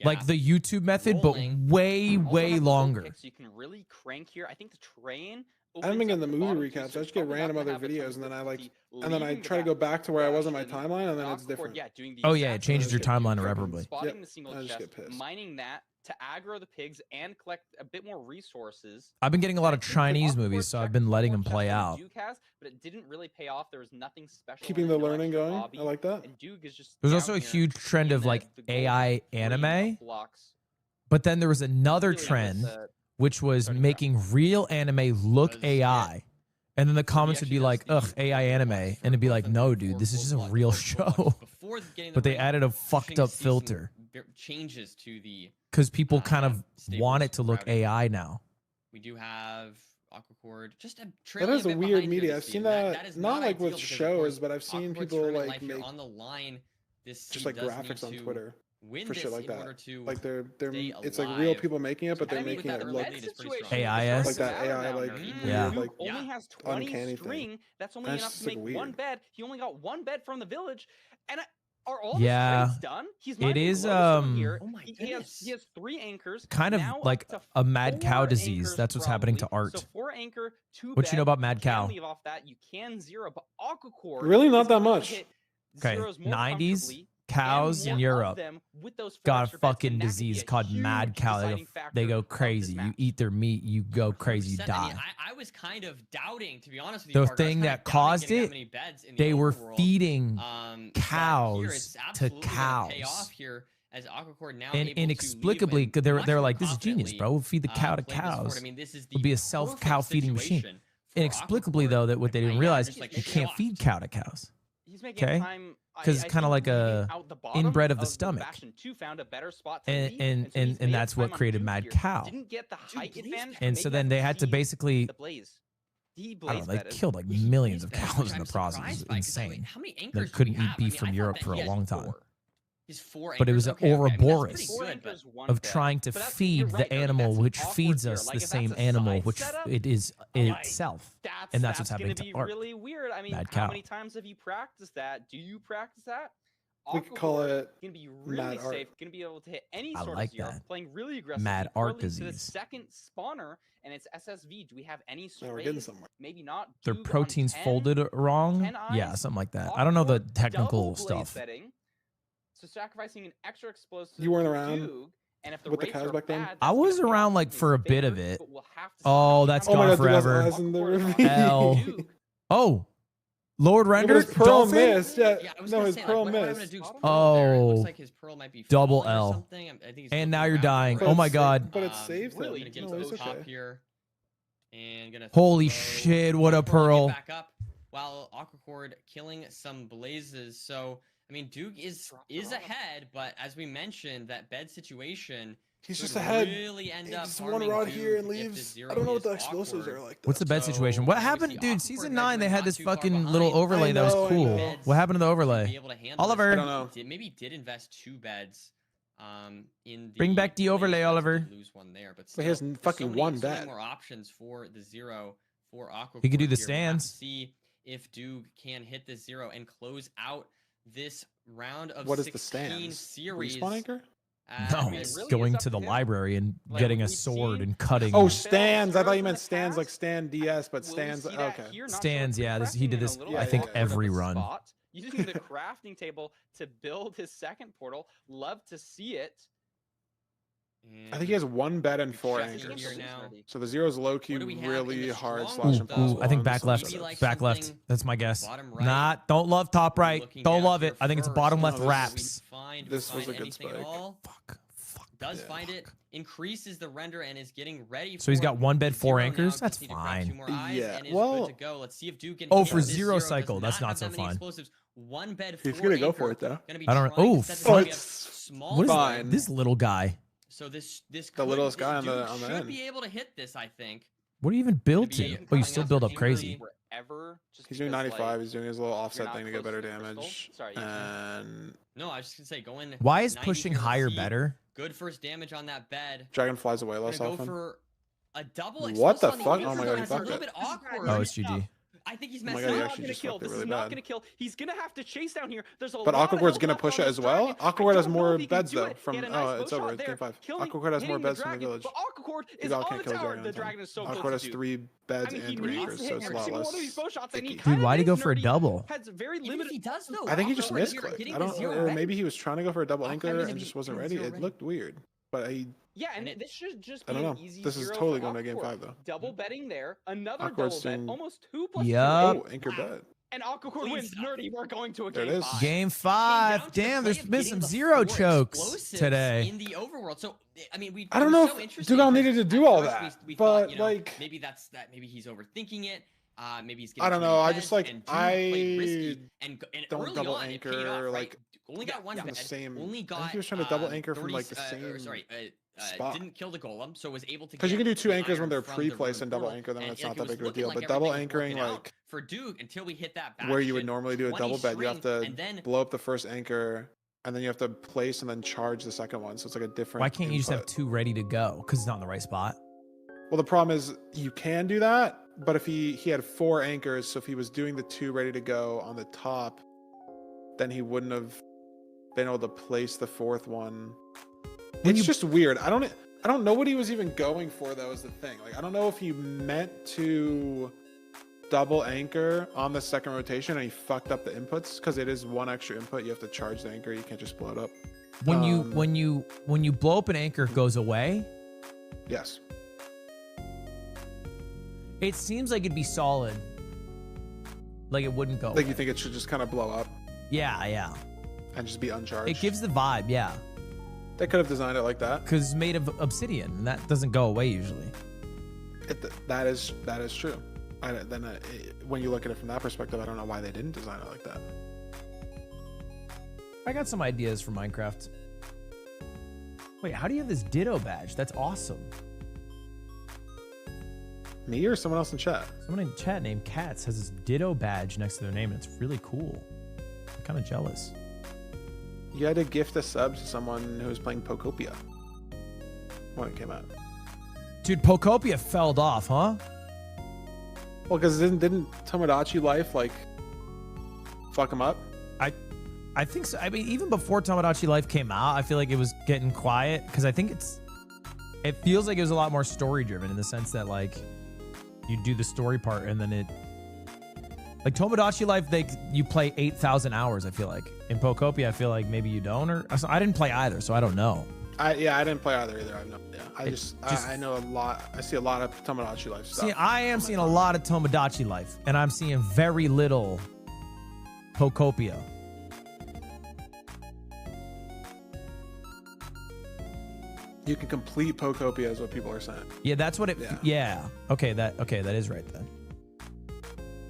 A: like the YouTube method, but way longer.
J: So you can really crank here. I think the terrain
H: I've been getting the movie recaps. I just get random other videos, and then I try to go back to where I was on my timeline, and then it's different.
A: Oh yeah, it changes your timeline irreparably.
J: Spotting the single
H: I just
J: chest,
H: get pissed.
J: mining that to aggro the pigs and collect a bit more resources.
A: I've been getting a lot of Chinese movies, so I've been letting them play out.
J: Duke has, but it didn't really pay off. There was nothing special.
H: Keeping the learning going. I like that.
J: And Duke is just
A: There's also a huge trend of like AI anime, but then there was another trend which was making real anime look AI. And then the comments would be like, ugh, AI anime. And it'd be like, no, dude, this is just a real show. But they added a fucked up filter.
I: Changes to the...
A: Because people kind of want it to look AI now.
I: We do have Aquacord. Just a
H: that is a weird media. I've seen that, not like with shows, but I've seen people like make
I: on the line. This
H: just like graphics on Twitter. For shit like that,
I: like
H: they're it's like real people making it, but they're making it look
A: AIS,
H: like that AI, like
A: yeah,
H: like
J: only has 20 string. That's only enough to make one bed. He only got one bed from the village, and are all the trades done? He's
A: it is
J: here. He has 3 anchors.
A: Kind of like a mad cow disease. That's what's happening to art.
J: So 4 anchor, 2
A: what you know about mad cow?
J: Leave off that. You can zero, but Aquacord
H: really not that much.
A: Okay, 90s. Cows in Europe got a fucking disease called mad cow. They go crazy. You eat their meat, you go crazy, you die.
I: I mean, I was kind of doubting, to be honest with you.
A: The thing that caused it, they were feeding cows to cows. And inexplicably, they're like, this is genius, bro. We'll feed the cow to cows. It'll be a self-cow feeding machine. Inexplicably, though, that what they didn't realize, you can't feed cow to cows. Okay? Because it's kind of like a inbred of the stomach, and that's what created mad cow. And so then they had to basically, I don't know, they killed like millions of cows in the process. It's insane. They couldn't eat beef from Europe for a long time. But it was an Ouroboros of trying to feed the animal which feeds us the same animal which it is itself. And that's what's happening to art.
J: Really weird. I mean, how many times have you practiced that? Do you practice that?
H: We could call it
J: gonna be really safe. Gonna be able to hit any sort
A: like
J: of zero.
A: that.
J: Playing really aggressive.
A: Mad art disease.
J: To the second spawner, and it's SSV. Do we have any strays? Maybe not.
A: Their proteins folded wrong. Yeah, something like that. I don't know the technical stuff.
J: So sacrificing an extra explosive.
H: You weren't around with the cows back then?
A: I was around like for a bit of it. Oh, that's gone forever. Hell. Oh, Lord Render Dolphin?
H: Missed. Yeah, no, his pearl missed.
A: Oh, double L. And now you're dying. Oh my god.
H: But it's saved.
I: Really?
H: No, it's okay.
A: Holy shit, what a pearl.
I: Back up while Aquacord killing some blazes. So I mean, Duke is ahead, but as we mentioned, that bed situation.
H: He's just ahead.
I: Really end up
H: just one rod here and leaves. I don't know what the explosives are like.
A: What's the bed situation? What happened, dude? Season 9, they had this fucking little overlay that was cool. What happened to the overlay? Oliver.
H: I don't know.
I: Maybe did invest 2 beds.
A: Bring back the overlay, Oliver.
I: Lose one there, but
H: he has fucking one bed.
I: More options for the zero for Aquacord.
A: He could do the
I: here.
A: stands.
I: See if Duke can hit the 0 and close out this round of
H: what
I: 16
H: is the stands?
I: Series.
H: Respawn anchor?
A: No, it's really going to the library and getting a sword and cutting.
H: Oh, stands. I thought you meant stands like stand DS, but stands. Okay.
A: Stands, yeah. He did this, I think, every run.
J: Using the crafting table to build his second portal. Love to see it.
H: I think he has 1 bed and 4 anchors. So the 0's low key really hard / impossible.
A: I think back left. Back left. That's my guess. Nah, don't love top right. Don't love it. I think it's bottom left wraps.
H: This was a good spike.
A: Fuck.
I: Does find it, increases the render, and is getting ready.
A: So he's got 1 bed, 4 anchors. That's fine.
H: Yeah. Well.
I: Let's see if Duke can
A: oh, for 0 cycle, that's not so fun.
I: 1 bed.
H: He's gonna go for it though.
A: I don't. Oh,
H: what is
A: fine. This little guy?
I: So this
H: the littlest guy on the
I: should
H: end.
I: be able to hit this, I think.
A: What do you even build to? Oh, you still build up crazy.
H: He's doing 95. He's doing his little offset thing to get better damage. And
I: no, I was just gonna say going.
A: Why is pushing higher better?
I: Good first damage on that bed.
H: Dragon flies away less often.
I: For a double
H: what the fuck? Oh my god, he fucked it.
A: Oh, it's GG.
I: I think he's
H: Oh my
I: messing
H: God, he
I: up.
H: actually just fucked it
J: This
H: really
J: is not
H: bad.
J: gonna kill. He's gonna have to chase down here. There's a
H: But
J: lot of
H: Aquaquard's
J: health
H: gonna
J: left
H: push
J: on
H: it
J: this
H: as well.
J: dragon. I
H: Aquaquard has
J: don't know
H: more
J: if he can
H: beds
J: do
H: though.
J: it. He
H: From
J: had a nice
H: it's
J: bow
H: over.
J: shot
H: It's
J: there,
H: game 5.
J: killing-
H: Aquaquard has more
J: hitting the
H: beds from the
J: dragon,
H: village.
J: But Aquaquard is
H: Dugal
J: on
H: can't
J: the
H: kill the
J: tower.
H: dragon.
J: The dragon is so
H: Aquaquard
J: close
H: has
J: to
H: 3 beds
J: I mean, he
H: and 3
J: needs
H: anchors,
J: to
H: so
J: hit
H: it's a
J: every
H: lot
J: single
H: less.
J: one of these bow shots, and he
H: icky.
J: kind
A: Dude,
J: of
A: why'd he
J: is
A: go for a
J: nerdy.
A: double?
J: Has very
I: Even
J: limited.
I: if he does, though,
H: I think he just
I: Aquaquard, you're
H: misclicked.
I: getting
H: I
I: the
H: don't,
I: zero
H: or
I: red.
H: maybe he was trying to go for a double anchor
I: gonna
H: and
I: be
H: just wasn't
I: in
H: ready.
I: zero
H: It
I: red.
H: looked weird, but he.
J: Yeah, and this should just
H: I
J: be
H: don't
J: an
H: know.
J: easy
H: This is
J: zero
H: totally
J: for
H: going to game
J: Aquaquard.
H: 5 though.
J: Double betting there, another
H: Aquaquard's
J: double bet,
H: doing-
J: almost 2 plus 2.
A: Yup.
H: Oh, anchor bet.
J: And Aquaquard wins. Nerdy, we're going to a
H: There it
J: game
H: is.
J: 5.
A: Game
I: Down
A: 5.
I: to the
A: Damn,
I: play
A: there's
I: of
A: been
I: getting
A: some
I: the
A: zero
I: 4
A: chokes
I: explosives
A: today.
I: in the overworld. So I mean, we
H: I don't
I: it was
H: know
I: so
H: if
I: interesting
H: Dugal
I: because
H: needed to
I: at
H: do all
I: first
H: that,
I: we
H: but
I: thought, you know,
H: like,
I: maybe maybe he's overthinking it. Maybe he's
H: I
I: getting
H: don't
I: too
H: know.
I: many
H: I
I: beds,
H: just like
I: and Duke played risky, and
H: don't
I: early
H: double
I: on, it paid
H: anchor
I: off, right?
H: like
I: Only got one
H: from
I: bed.
H: the same.
I: Only
H: I
I: got.
H: think he was trying to double anchor from
I: 30,
H: like the same.
I: spot. Didn't kill the golem, so was able to.
H: Because you can do 2
I: the
H: anchors when
I: iron
H: they're
I: from the
H: pre-placed
I: rune
H: and double
I: portal,
H: anchor them.
I: and,
H: That's
I: like,
H: not
I: it
H: that
I: was
H: big of a
I: looking
H: deal.
I: like
H: But double
I: everything was
H: anchoring,
I: working out
H: like
I: for Duke until we hit that
H: where you would
I: bastion,
H: normally do a
I: 20
H: double bed, you have to
I: string, and then
H: blow up the first anchor, and then you have to place and then charge the second one. So it's like a different.
A: Why can't you just have
H: input.
A: 2 ready to go? Because it's not in the right spot.
H: Well, the problem is you can do that, but if he had 4 anchors, so if he was doing the 2 ready to go on the top, then he wouldn't have been able to place the 4th one. It's just weird. I don't know what he was even going for though. Is the thing. Like I don't know if he meant to double anchor on the second rotation and he fucked up the inputs because it is 1 extra input. You have to charge the anchor. You can't just blow it up.
A: When you blow up an anchor, it goes away.
H: Yes.
A: It seems like it'd be solid. Like it wouldn't go.
H: Like
A: away.
H: you think it should just kind of blow up
A: Yeah, yeah.
H: and just be uncharged.
A: It gives the vibe, yeah.
H: They could have designed it like that.
A: Because it's made of obsidian, and that doesn't go away usually.
H: That is true. When you look at it from that perspective, I don't know why they didn't design it like that.
A: I got some ideas for Minecraft. Wait, how do you have this Ditto badge? That's awesome.
H: Me or someone else in chat?
A: Someone in chat named Cats has this Ditto badge next to their name, and it's really cool. I'm kind of jealous.
H: You had to gift a sub to someone who was playing Pokopia when it came out.
A: Dude, Pokopia felled off, huh?
H: Well, because didn't Tomodachi Life like fuck him up?
A: I think so. I mean, even before Tomodachi Life came out, I feel like it was getting quiet because I think it feels like it was a lot more story driven in the sense that like you do the story part and then it like Tomodachi Life, you play 8,000 hours. I feel like in Pokopia, I feel like maybe you don't, or I didn't play either, so I don't know.
H: I didn't play either. I have no idea. I know a lot. I see a lot of Tomodachi Life stuff.
A: See, I am seeing a lot of Tomodachi Life, and I'm seeing very little Pokopia.
H: You can complete Pokopia is what people are saying.
A: Yeah, that's what it. Yeah. Okay, that is right then.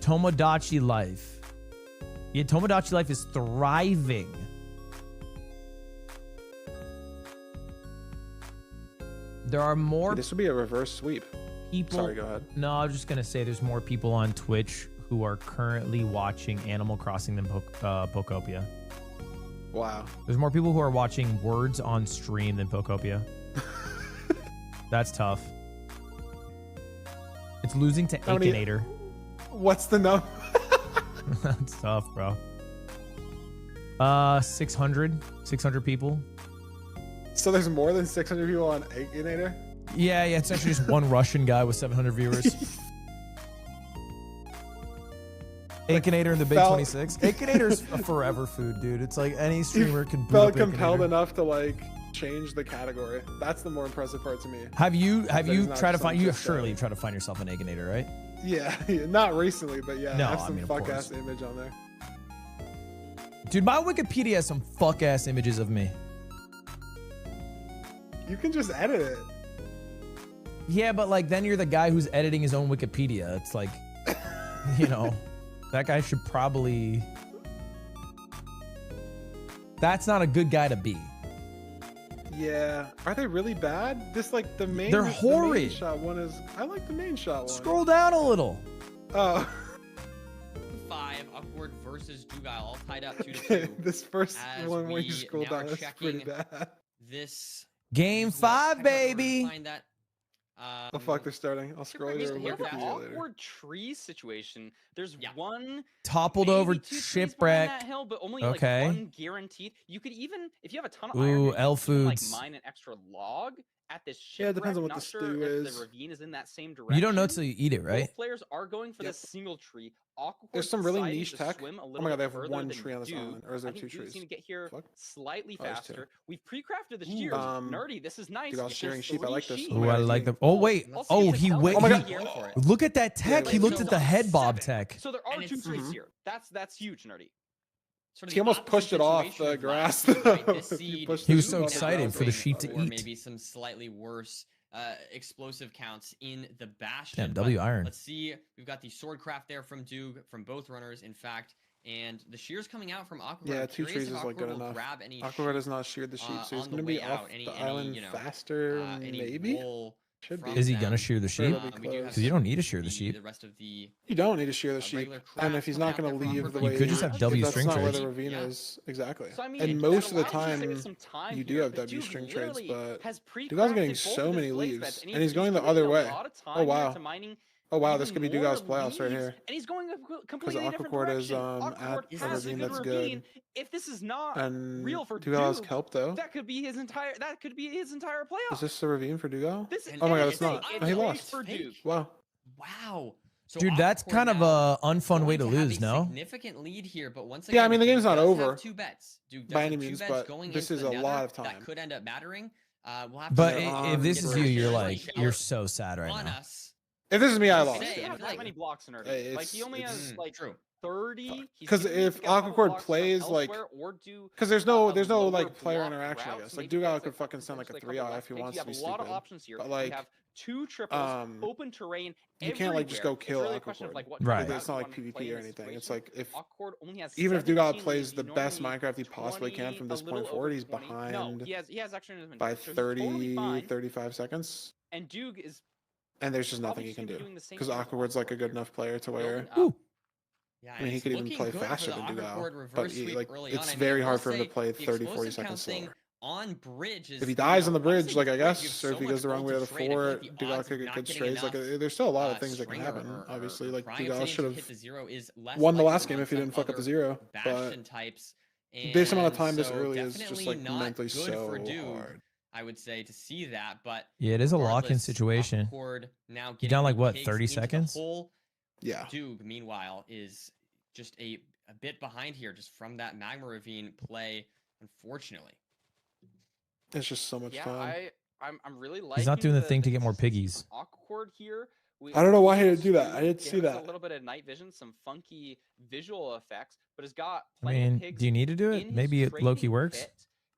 A: Tomodachi Life. Yeah, Tomodachi Life is thriving. There are more.
H: This would be a reverse sweep.
A: People.
H: Sorry, go ahead.
A: No, I was just gonna say there's more people on Twitch who are currently watching Animal Crossing than Pokopia.
H: Wow.
A: There's more people who are watching Words on stream than Pokopia. That's tough. It's losing to Akinator.
H: What's the number?
A: That's tough, bro. 600 people.
H: So there's more than 600 people on Akinator?
A: Yeah, it's actually just one Russian guy with 700 viewers. Akinator in the Big 26. Akinator's a forever food, dude. It's like any streamer can boot
H: felt
A: up
H: compelled
A: Akinator.
H: enough to like change the category. That's the more impressive part to me.
A: Have you tried to find? You have
H: just
A: surely tried to find yourself an Akinator, right?
H: Yeah, not recently, but yeah,
A: No,
H: I have
A: I
H: some
A: mean, of
H: fuck
A: course.
H: ass image on there.
A: Dude, my Wikipedia has some fuck ass images of me.
H: You can just edit it.
A: Yeah, but like then you're the guy who's editing his own Wikipedia. It's like, you know, that guy should probably. That's not a good guy to be.
H: Yeah, are they really bad? This like the main.
A: They're
H: the main
A: horrid.
H: shot one is. I like the main shot one.
A: Scroll down a little.
H: Oh.
I: 5 upward versus Dugal, all tied up 2-2.
H: This first
I: As
H: one where you
I: we
H: scroll
I: now
H: down
I: are
H: is pretty
I: checking
H: bad.
I: This
A: Game 5, baby.
I: find that
H: The fuck, they're starting. I'll scroll your Wikipedia later.
J: Awkward tree situation. There's one
A: toppled over shipwreck.
J: That hill, but only like one guaranteed. You could even, if you have a ton of iron,
A: Ooh, L
J: like
A: Foods.
J: mine an extra log at this shipwreck.
H: Yeah, it depends on what
J: Not
H: the
J: sure
H: stew
J: if
H: is.
J: the ravine is in that same direction.
A: You don't know till you eat it, right?
J: Both players are going for the single tree.
H: There's some really niche tech. Oh my god, they have one tree on this island. Or is there two trees?
J: Going to get here slightly
H: there's
J: faster. We've pre-crafted the shears. Nerdy, this is nice.
H: Dude, I was shearing sheep. I like this.
A: Ooh, I like them. Oh wait. Oh, he went. Look at that tech. He looked at the head bob tech.
J: So there are two trees here. That's huge, Nerdy.
H: He almost pushed it off the grass.
A: He was so excited for the sheep to eat.
I: Maybe some slightly worse explosive counts in the bastion.
A: Damn, W iron.
I: Let's see. We've got the swordcraft there from Doog, from both runners, in fact. And the shears coming out from Aqua.
H: Yeah, 2 trees is like good enough. Aqua has not sheared the sheep, so he's going to be off the island faster, maybe? Should be.
A: Is he gonna shear the sheep? Because you don't need to shear the sheep.
H: You don't need to shear the sheep. And if he's not going to leave the way
A: you could just have W string
H: trades. That's not where
A: trades.
H: the ravine is. Exactly.
J: So, I mean,
H: and most of the time, you do have W string trades, but Dugal's getting so many leaves, and he's going the other way. Oh wow. Oh wow, this could be Dugal's playoffs right here.
J: And he's going a completely different
H: is
J: direction.
H: at a ravine that's good.
J: If this is not
H: and
J: real for
H: Dugal has kelp though.
J: That could be his entire playoff.
H: Is this the ravine for Dugal?
J: Oh
H: my god, it's not. No, he lost. Wow.
I: Wow. So
A: dude, that's kind of a unfun way to lose, no?
I: Significant lead here, but once again,
H: yeah, I mean the game's not over
I: two bets.
H: by any means, but this is a lot of time.
I: That could end up mattering. We'll have
A: but
I: to
A: if this is you, you're so sad right now.
H: If this is me, I lost.
J: He doesn't have that many blocks in Nerdy. Like he only has like 30.
H: Because if Aquacord plays like, because there's no like player interaction, I guess. Like Dugal could fucking send like a 3-eye if he wants to be stupid. But like,
J: two triples, open terrain.
H: You can't like just go kill Aquacord.
A: Right.
H: It's not like PvP or anything. It's like even if Dugal plays the best Minecraft he possibly can from this point forward, he's behind by 30, 35 seconds.
J: And Doog is.
H: And there's just nothing he can do because Aquaquard's like a good enough player to where.
I: Yeah,
H: I mean, he could even play faster than Dugal, but it's very hard for him to play 30, 40 seconds slower.
I: On bridge
H: if he dies on the bridge, like I guess, or if he goes the wrong way to the fort, Dugal could get good strays. Like there's still a lot of things that can happen. Obviously, like Dugal should have won the last game if he didn't fuck up the 0. But this amount of time this early is just like mentally so hard.
I: I would say to see that, but
A: yeah, it is a lock-in situation.
I: Now
A: you down like what, 30 seconds?
H: Yeah.
I: Doog, meanwhile, is just a bit behind here, just from that magma ravine play. Unfortunately,
H: it's just so much time.
J: I'm really liking.
A: He's not doing the thing to get more piggies.
J: Awkward here.
H: I don't know why he didn't do that. I didn't see that.
J: A little bit of night vision, some funky visual effects, but has got.
A: I mean, do you need to do it? Maybe it low-key works.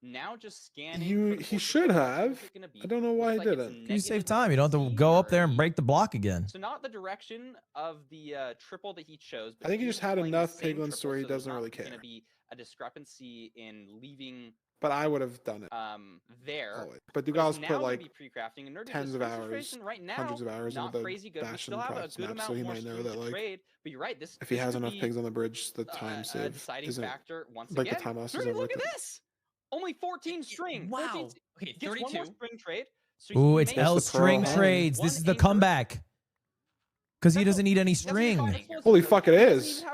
J: Now just scanning.
H: He should have. I don't know why he didn't.
A: You save time. You don't have to go up there and break the block again.
J: So not the direction of the triple that he chose. But
H: I think he just had enough piglins to where he doesn't really care.
J: Going to be a discrepancy in leaving.
H: But I would have done it.
J: There.
H: Always. But Dugal's put like
J: tens
H: of hours,
J: right now,
H: hundreds of hours into the Bastion practice map, so he might know that like
J: but you're right,
H: if he has enough pigs on the bridge, the time save isn't like the time loss isn't worth it.
J: This. Only 14 string.
I: Wow.
J: 14,
I: okay, 32.
J: Gets one more string trade. So
A: ooh, it's L string trades. This is the comeback. Because he doesn't need any string.
H: Holy fuck, it is.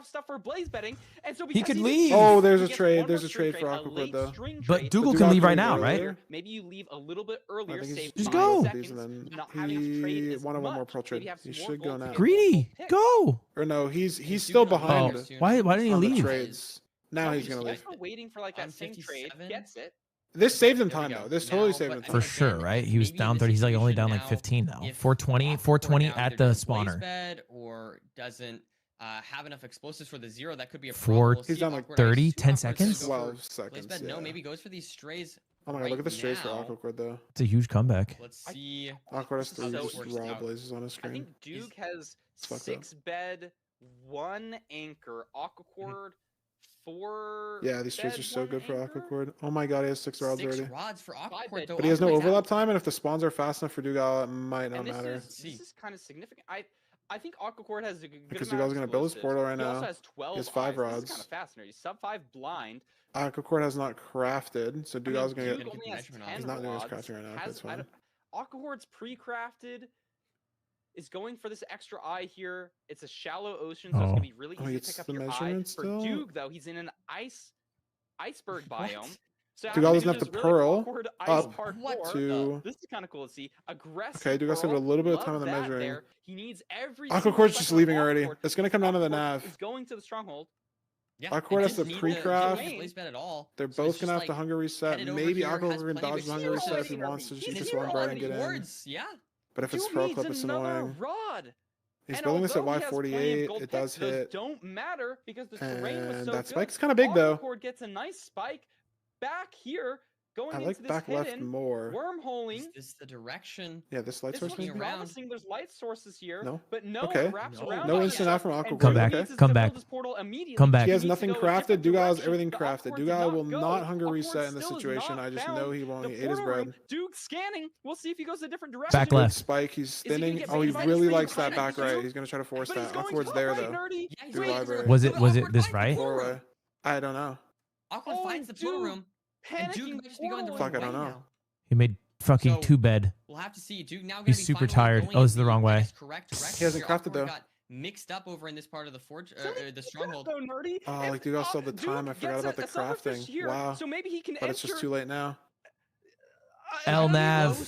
A: He could leave.
H: Oh, there's a trade. There's a trade for Aquacord though.
A: But Dougal can leave right now, right?
J: Maybe you leave a little bit earlier.
A: Just go.
H: He wanted one more pro trade. He should go now.
A: Greedy, go.
H: Or no, he's still behind.
A: Oh, why didn't he leave?
H: Trades. Now he's gonna leave.
J: Waiting for like that same trade. Gets it.
H: This saved him time though. This totally saved him time.
A: For sure, right? He was down 30. He's like only down like 15 now. 420 at the spawner.
I: Or doesn't have enough explosives for the 0. That could be a
A: problem. He's
H: down like
A: 30, 10 seconds.
H: 12 seconds.
I: No, maybe goes for these strays.
H: Oh my god, look at the strays for Aquacord though.
A: It's a huge comeback.
I: Let's see.
H: Aquacord has 3 raw blazes on his screen.
J: I think Duke has 6 bed, 1 anchor. Aquacord 4.
H: Yeah, these strays are so good for Aquacord. Oh my god, he has 6 rods already.
I: 6 rods for Aquacord, though.
H: But he has no overlap time, and if the spawns are fast enough for Dugal, it might not matter.
J: This is kind of significant. I think Aquacord has a good
H: because Dugal's gonna build his portal right now.
J: He also has 12
H: he has 5 rods.
J: This is kind of fascinating. He's sub 5 blind.
H: Aquacord has not crafted, so Dugal's gonna get.
J: He's
H: not doing his crafting right now. That's fine.
J: Aquahorde's pre-crafted is going for this extra eye here. It's a shallow ocean, so it's gonna be really easy to pick up your eye. For Doog, though, he's in an iceberg biome. So
H: Dude, doesn't have to pearl up to.
J: This is kind of cool to see. Aggressive.
H: Okay, Dude, got a little bit of time on the measuring.
J: There. He needs every.
H: Aquahorde's just leaving already. It's gonna come down to the nav.
J: He's going to the stronghold.
I: Yeah,
H: Aquahorde has the pre-craft. They're
I: so
H: both gonna have to hunger reset. Maybe Aquahorde can dodge the hunger reset if he
I: already.
H: wants to just run bright and get in.
I: Yeah.
H: But if it's pro clip, it's annoying. He's building this at Y48. It does hit.
J: Don't matter because the terrain was so
H: that spike's kind of big though.
J: Aquahorde gets a nice spike back here. Going
H: I like
J: into
H: back
J: this
H: left more.
J: Wormholing.
I: Is this the direction?
H: Yeah, this light source.
J: Promising. There's light sources here.
H: No.
J: But no.
H: Okay. No instant out from Aquahorde.
A: Come back.
H: Okay.
A: Come back. Come back.
H: He has nothing crafted. Dugal has everything crafted. Dugal will not hunger reset in this situation. I just know he won't. He ate his bread.
J: Duke scanning. We'll see if he goes a different direction.
A: Back left.
H: Spike. He's thinning. Oh, he really likes that back right. He's gonna try to force that. Aquahorde's there though.
A: Was it this right?
H: I don't know.
I: Aquahorde finds the portal room. And Duke might just be going the
H: Fuck, I don't know.
A: He made fucking two bed.
I: We'll have to see. Duke now
A: He's super tired. Oh, it's the wrong way.
H: He hasn't crafted though.
I: Got mixed up over in this part of the forge, the stronghold.
H: Oh, like Duke still the time. I forgot about the crafting. Wow.
J: So maybe he can.
H: But it's just too late now.
A: El Nav.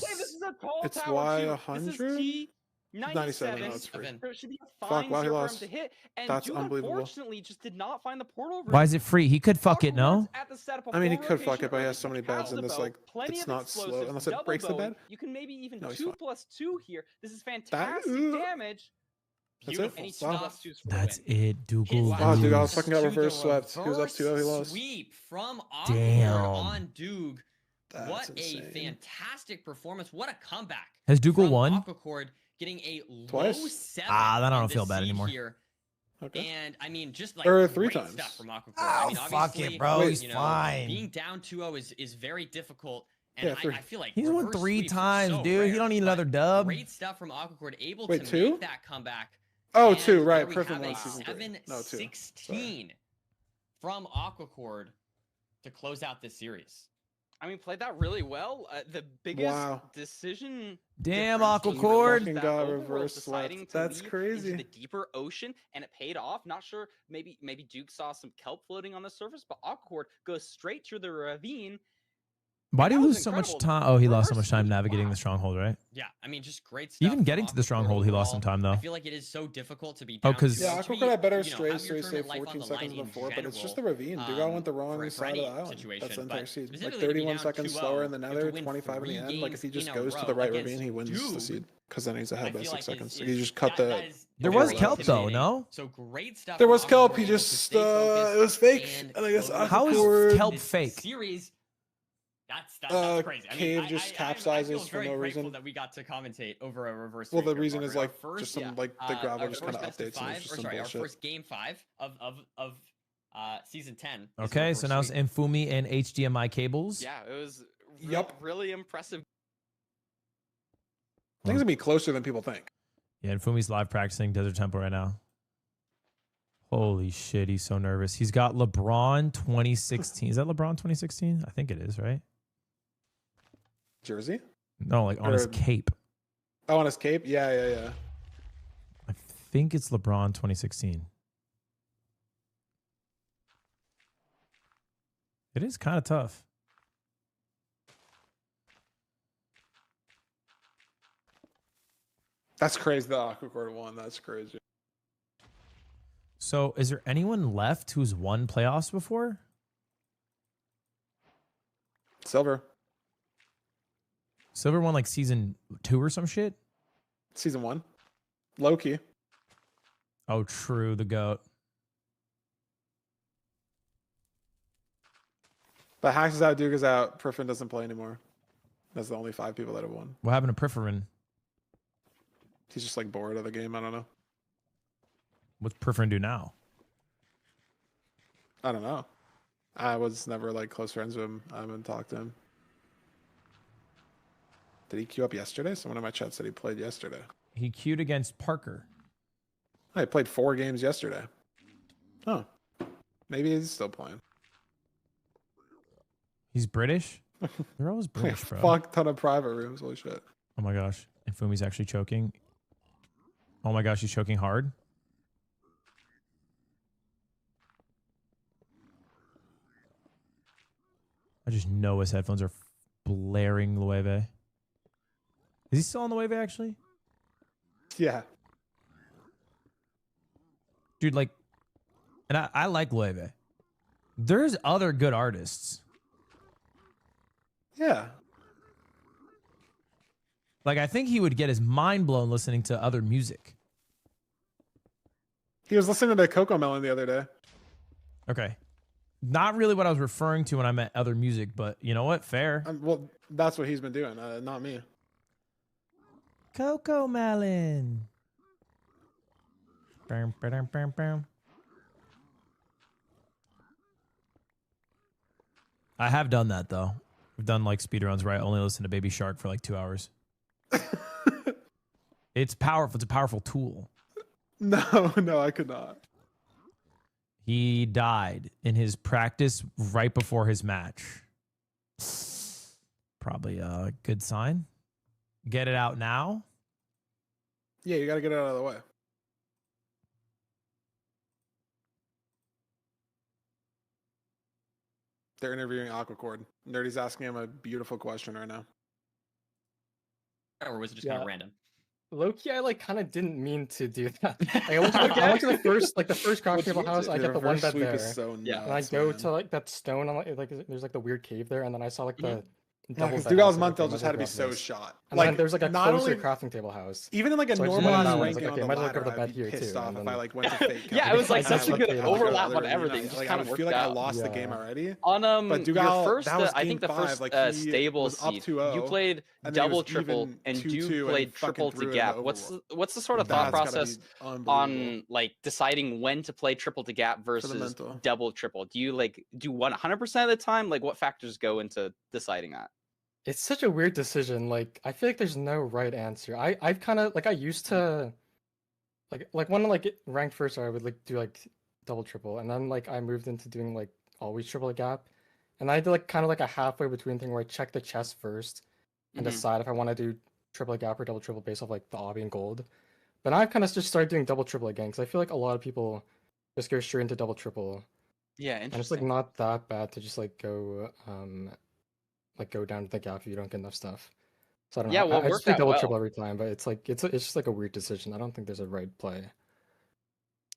H: It's Y100. 97. No, it's free.
J: There should be a
H: Fuck, wow, he lost.
J: To hit, and
H: That's
J: Duke
H: unbelievable.
J: Unfortunately, just did not find the portal room.
A: Why is it free? He could fuck it, no?
H: I mean, he could fuck it, but he has so many beds, and it's like, it's not slow unless it breaks the bed.
J: You can maybe even 2+2 here. This is fantastic damage.
H: That's it. Wow.
A: That's it, Dougal.
H: Wow, Dougal fucking got reverse swept. He was up 2-0, he lost.
I: Sweep from Aquahorde on Doog. What a fantastic performance. What a comeback.
A: Has Dougal won?
I: Aquahorde getting a
H: Twice?
I: low 7.
A: Then I don't feel bad anymore.
I: Here. Okay. And I mean, just like
H: or 3 times.
I: Stuff from Aquahorde.
A: Oh,
I: I mean,
A: fuck it, bro. He's fine.
I: Being down 2-0 is very difficult. And I feel like
A: he's won 3 times, dude. He don't need another dub.
I: Great stuff from Aquahorde, able to make that comeback.
H: Oh, 2, right.
I: Perfect
H: one season 3. No, 2.
I: 7-16 from Aquahorde to close out this series.
J: I mean, played that really well. The biggest decision.
A: Damn, Aquahorde
H: got reverse swept. That's crazy.
J: The deeper ocean, and it paid off. Not sure. Maybe Duke saw some kelp floating on the surface, but Aquahorde goes straight through the ravine.
A: Why do you lose so much time? Oh, he lost so much time navigating the stronghold, right?
I: Yeah, I mean, just great stuff.
A: Even getting to the stronghold, he lost some time, though.
I: I feel like it is so difficult to be
A: down. Oh, because...
H: Yeah, Aquahorde had better strays, so he saved 14 seconds before, but it's just the ravine. Dugal went the wrong side of the island. That's the entire seed. Like 31 seconds slower in the nether, 25 in the end. Like, if he just goes to the right ravine, he wins the seed. Because then he's ahead by 6 seconds. He just cut the...
A: There was kelp, though, no?
I: So great stuff.
H: There was kelp, he just... it was fake. And I guess
A: how is kelp fake?
I: That's crazy.
H: Cave just capsizes for no reason.
I: That we got to commentate over a reverse.
H: Well, the reason is like just some like the gravel just kind of updates. And it's just some bullshit.
I: Our first game 5 of season 10.
A: Okay, so now it's Infumi and HDMI cables.
J: Yeah, it was really impressive.
H: I think it's gonna be closer than people think.
A: Yeah, Infumi's live practicing Desert Temple right now. Holy shit, he's so nervous. He's got LeBron 2016. Is that LeBron 2016? I think it is, right?
H: Jersey?
A: No, like on his cape.
H: Oh, on his cape? Yeah.
A: I think it's LeBron 2016. It is kind of tough.
H: That's crazy. The Aquahorde won. That's crazy.
A: So, is there anyone left who's won playoffs before?
H: Silver
A: won like season 2 or some shit?
H: Season 1. Low-key.
A: Oh, true. The GOAT.
H: But Hacks is out, Duke is out. Perfin doesn't play anymore. That's the only 5 people that have won.
A: What happened to Perforin?
H: He's just like bored of the game. I don't know.
A: What's Perforin do now?
H: I don't know. I was never like close friends with him. I haven't talked to him. Did he queue up yesterday? Someone in my chat said he played yesterday.
A: He queued against Parker.
H: Oh, he played 4 games yesterday. Oh. Maybe he's still playing.
A: He's British? They're always British, bro.
H: Fuck ton of private rooms. Holy shit.
A: Oh my gosh. And Fumi's actually choking. Oh my gosh, he's choking hard. I just know his headphones are blaring Lueve. Is he still on Lueve, actually?
H: Yeah.
A: Dude, like, and I like Lueve. There's other good artists.
H: Yeah.
A: Like, I think he would get his mind blown listening to other music.
H: He was listening to Coco Melon the other day.
A: Okay. Not really what I was referring to when I meant other music, but you know what? Fair.
H: Well, that's what he's been doing, not me.
A: Coco Melon. Bam, bam, bam, bam. I have done that, though. I've done, like, speedruns where I only listen to Baby Shark for, like, 2 hours. It's powerful. It's a powerful tool.
H: No, I could not.
A: He died in his practice right before his match. Probably a good sign. Get it out now.
H: Yeah, you got to get it out of the way. They're interviewing Aquacord. Nerdy's asking him a beautiful question right now.
I: Or was it just kind of random?
K: Low-key, I like kind of didn't mean to do that. I went to the first craft table house. I get the one bed there,
H: so
K: and I go to like that stone on like there's like the weird cave there, and then I saw like the
H: because Dugal's Montel just had to be so shot.
K: And like there's like a closer crafting table house.
H: Even in like a normalized ranking on the ladder,
K: the bed
H: I'd be
K: here
H: pissed
K: too.
H: off if I like went to fake.
J: Yeah, it was like such a good overlap on everything.
H: Like I feel like I lost the game already.
J: On
H: but
J: your
H: Dugal,
J: first,
H: I
J: think the first stable seed, you played double triple, and Duke played triple to gap. What's the sort of thought process on like deciding when to play triple to gap versus double triple? Do you like do 100% of the time? Like what factors go into deciding that?
K: It's such a weird decision. Like I feel like there's no right answer. I've kind of like I used to like when like ranked first, I would like do like double triple, and then like I moved into doing like always triple gap, and I did like kind of like a halfway between thing where I check the chest first and decide if I want to do triple gap or double triple based off like the obby and gold. But I've kind of just started doing double triple again because I feel like a lot of people just go straight into double triple.
J: Yeah, interesting.
K: And it's like not that bad to just like go down to the gap if you don't get enough stuff. So I don't know. I just play double triple every time, but it's like it's just like a weird decision. I don't think there's a right play.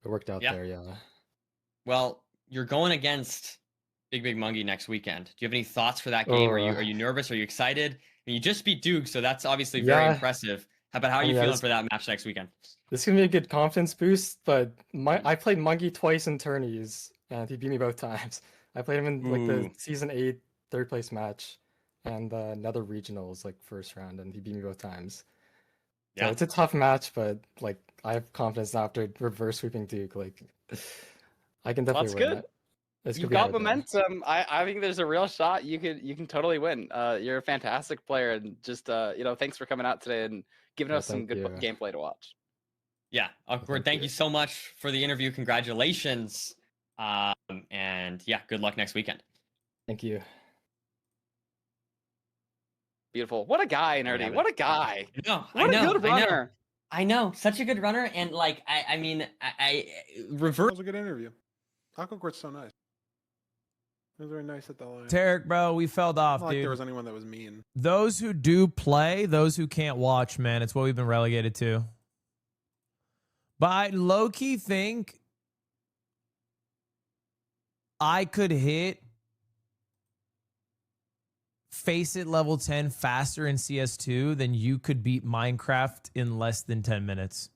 K: It worked out there, yeah.
I: Well, you're going against Big Mungie next weekend. Do you have any thoughts for that game? Are you nervous? Are you excited? I mean, you just beat Duke, so that's obviously very impressive. How are you feeling for that match next weekend?
K: This is gonna be a good confidence boost, but I played Mungie twice in tourneys, and he beat me both times. I played him in like the season 8 third place match. And another regionals like first round, and he beat me both times. So it's a tough match, but like I have confidence now after reverse sweeping Duke. Like I can definitely win it.
J: You've got momentum. I think there's a real shot you can totally win. You're a fantastic player, and just thanks for coming out today and giving us some good gameplay to watch.
I: Yeah, Awkward. Thank you so much for the interview. Congratulations, and yeah, good luck next weekend.
K: Thank you.
J: Beautiful. What a guy, Nerdy. What a guy.
I: I know. Good runner. I know. Such a good runner. And like, I reverse.
H: That was a good interview. Aquacourt's so nice. It was very nice at the line.
A: Tarek, bro, we fell off,
H: not
A: dude.
H: Like there was anyone that was mean.
A: Those who do play, those who can't watch, man, it's what we've been relegated to. But I low-key think I could hit Face It level 10 faster in CS2 than you could beat Minecraft in less than 10 minutes.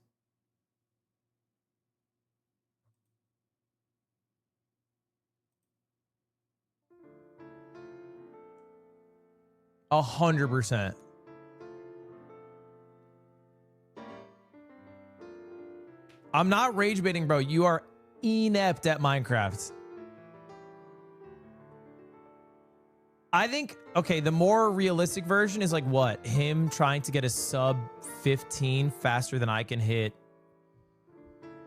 A: A 100%. I'm not rage baiting, bro. You are inept at Minecraft. I think, okay, the more realistic version is like what? Him trying to get a sub 15 faster than I can hit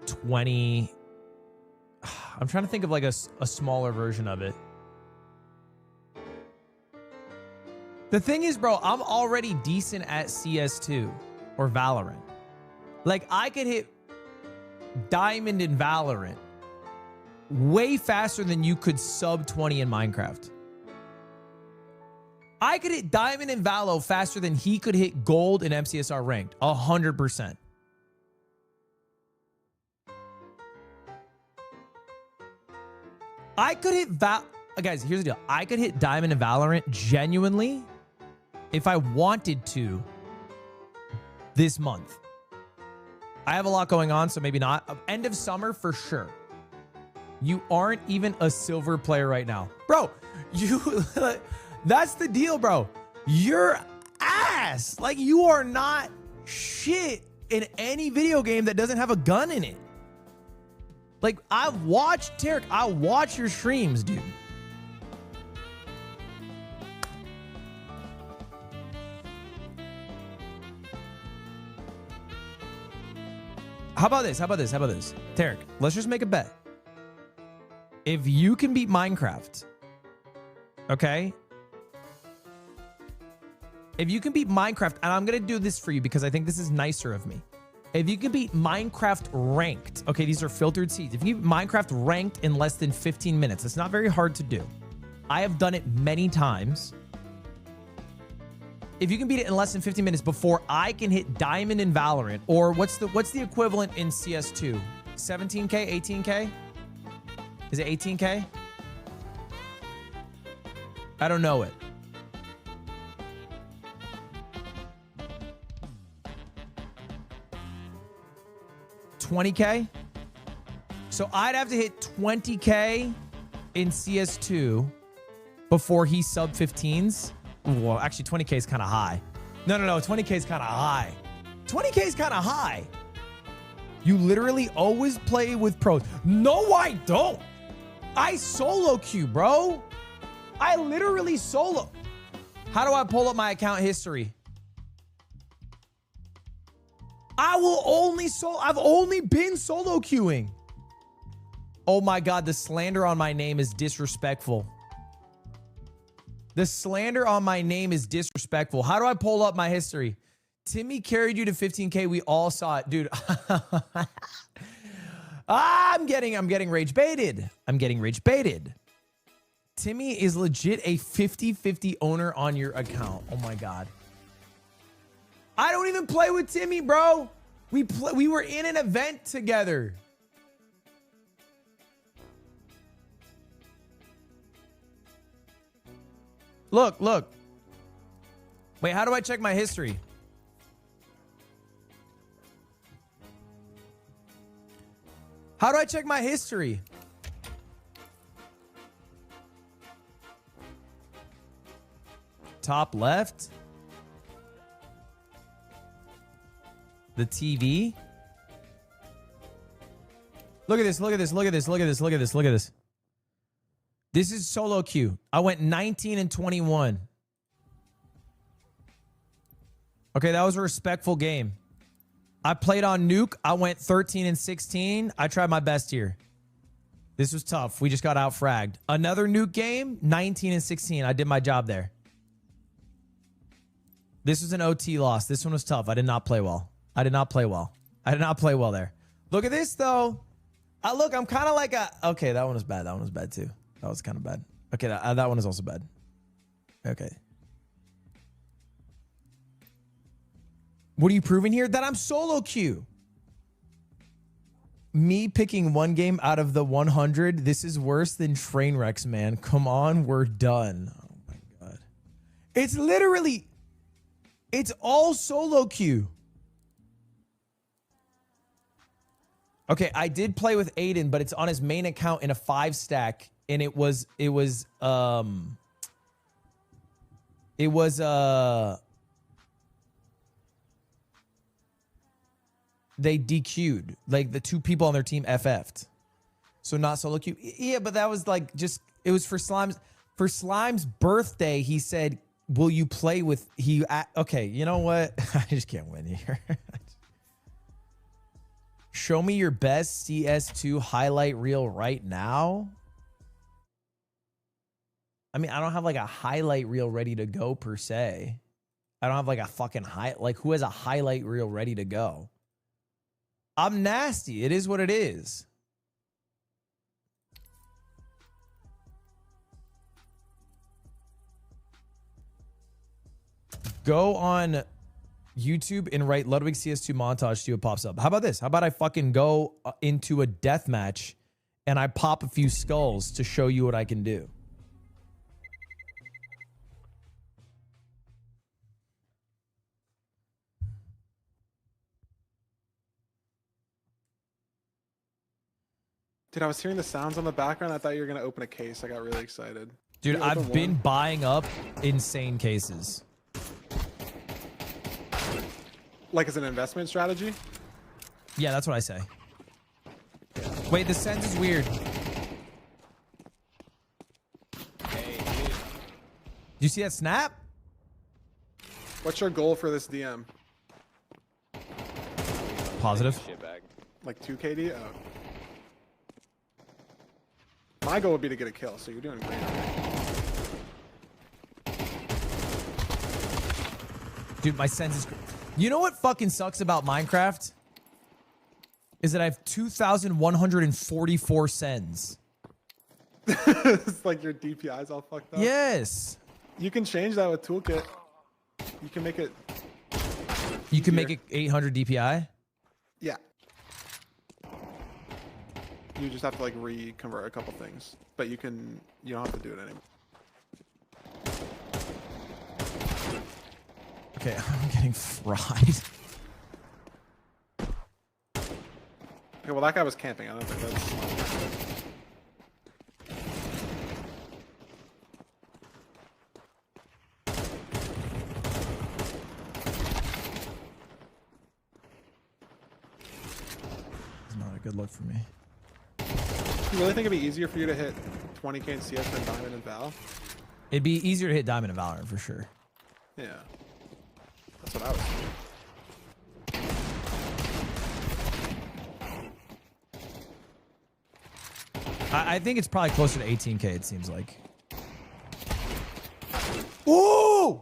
A: 20. I'm trying to think of like a smaller version of it. The thing is, bro, I'm already decent at CS2 or Valorant. Like, I could hit Diamond in Valorant way faster than you could sub 20 in Minecraft. I could hit Diamond in Valo faster than he could hit Gold in MCSR ranked. 100%. I could hit guys, here's the deal. I could hit Diamond in Valorant genuinely if I wanted to this month. I have a lot going on, so maybe not. End of summer for sure. You aren't even a silver player right now. Bro, that's the deal, bro. You're ass. Like, you are not shit in any video game that doesn't have a gun in it. Like, I've watched, Tarek, I watch your streams, dude. How about this? How about this? How about this? Tarek, let's just make a bet. If you can beat Minecraft, okay? If you can beat Minecraft, and I'm going to do this for you because I think this is nicer of me. If you can beat Minecraft ranked, okay, these are filtered seeds. If you beat Minecraft ranked in less than 15 minutes, it's not very hard to do. I have done it many times. If you can beat it in less than 15 minutes before I can hit Diamond in Valorant, or what's the equivalent in CS2? 17K, 18K? Is it 18K? I don't know it. $20K? So I'd have to hit 20K in CS2 before he sub 15s. Well, actually 20K is kind of high. No, 20K is kind of high. 20K is kind of high. You literally always play with pros. No, I don't. I solo queue, bro. I literally solo. How do I pull up my account history? I've only been solo queuing. Oh my God, the slander on my name is disrespectful. The slander on my name is disrespectful. How do I pull up my history? Timmy carried you to 15K. We all saw it, dude. I'm getting rage baited. I'm getting rage baited. Timmy is legit a 50-50 owner on your account. Oh my God. I don't even play with Timmy, bro. We were in an event together. Look. Wait, how do I check my history? How do I check my history? Top left. The TV. Look at this. Look at this. Look at this. Look at this. Look at this. Look at this. This is solo queue. I went 19 and 21. Okay, that was a respectful game. I played on Nuke. I went 13 and 16. I tried my best here. This was tough. We just got out fragged. Another Nuke game, 19 and 16. I did my job there. This was an OT loss. This one was tough. I did not play well. I did not play well. I did not play well there. Look at this, though. Look, I'm kind of like a... Okay, that one was bad. That one was bad, too. That was kind of bad. Okay, that one is also bad. Okay. What are you proving here? That I'm solo queue. Me picking one game out of the 100. This is worse than train wrecks, man. Come on, we're done. Oh, my God. It's literally... It's all solo queue. Okay, I did play with Aiden, but it's on his main account in a 5-stack, and it was they DQ'd, like the two people on their team FF'd. So not solo queue. Yeah, but that was like it was for Slime's birthday. He said, will you play with okay, you know what? I just can't win here. Show me your best CS2 highlight reel right now. I mean, I don't have like a highlight reel ready to go per se. I don't have like a fucking like who has a highlight reel ready to go? I'm nasty. It is what it is. Go on YouTube and write Ludwig CS2 montage, see what pops up. How about this? How about I fucking go into a death match and I pop a few skulls to show you what I can do?
H: Dude, I was hearing the sounds on the background. I thought you were going to open a case. I got really excited.
A: Dude, I've been buying up insane cases.
H: Like as an investment strategy?
A: Yeah, that's what I say. Wait, the sense is weird.
J: Hey, dude.
A: Do you see that snap?
H: What's your goal for this DM?
A: Positive.
H: Like 2 KD? Oh. My goal would be to get a kill, so you're doing great.
A: Dude, my sense is... You know what fucking sucks about Minecraft? Is that I have 2,144 sens.
H: It's like your DPI's all fucked up.
A: Yes.
H: You can change that with Toolkit. You can make it...
A: You can make it 800 DPI?
H: Yeah. You just have to like reconvert a couple things, but you don't have to do it anymore.
A: Okay, I'm getting fried.
H: Okay, well that guy was camping. I don't think that's...
A: It's not a good look for me.
H: You really think it'd be easier for you to hit 20k in CS than Diamond and Val?
A: It'd be easier to hit Diamond and Valorant for sure.
H: Yeah. That's what I was thinking.
A: I think it's probably closer to 18k, it seems like. Ooh!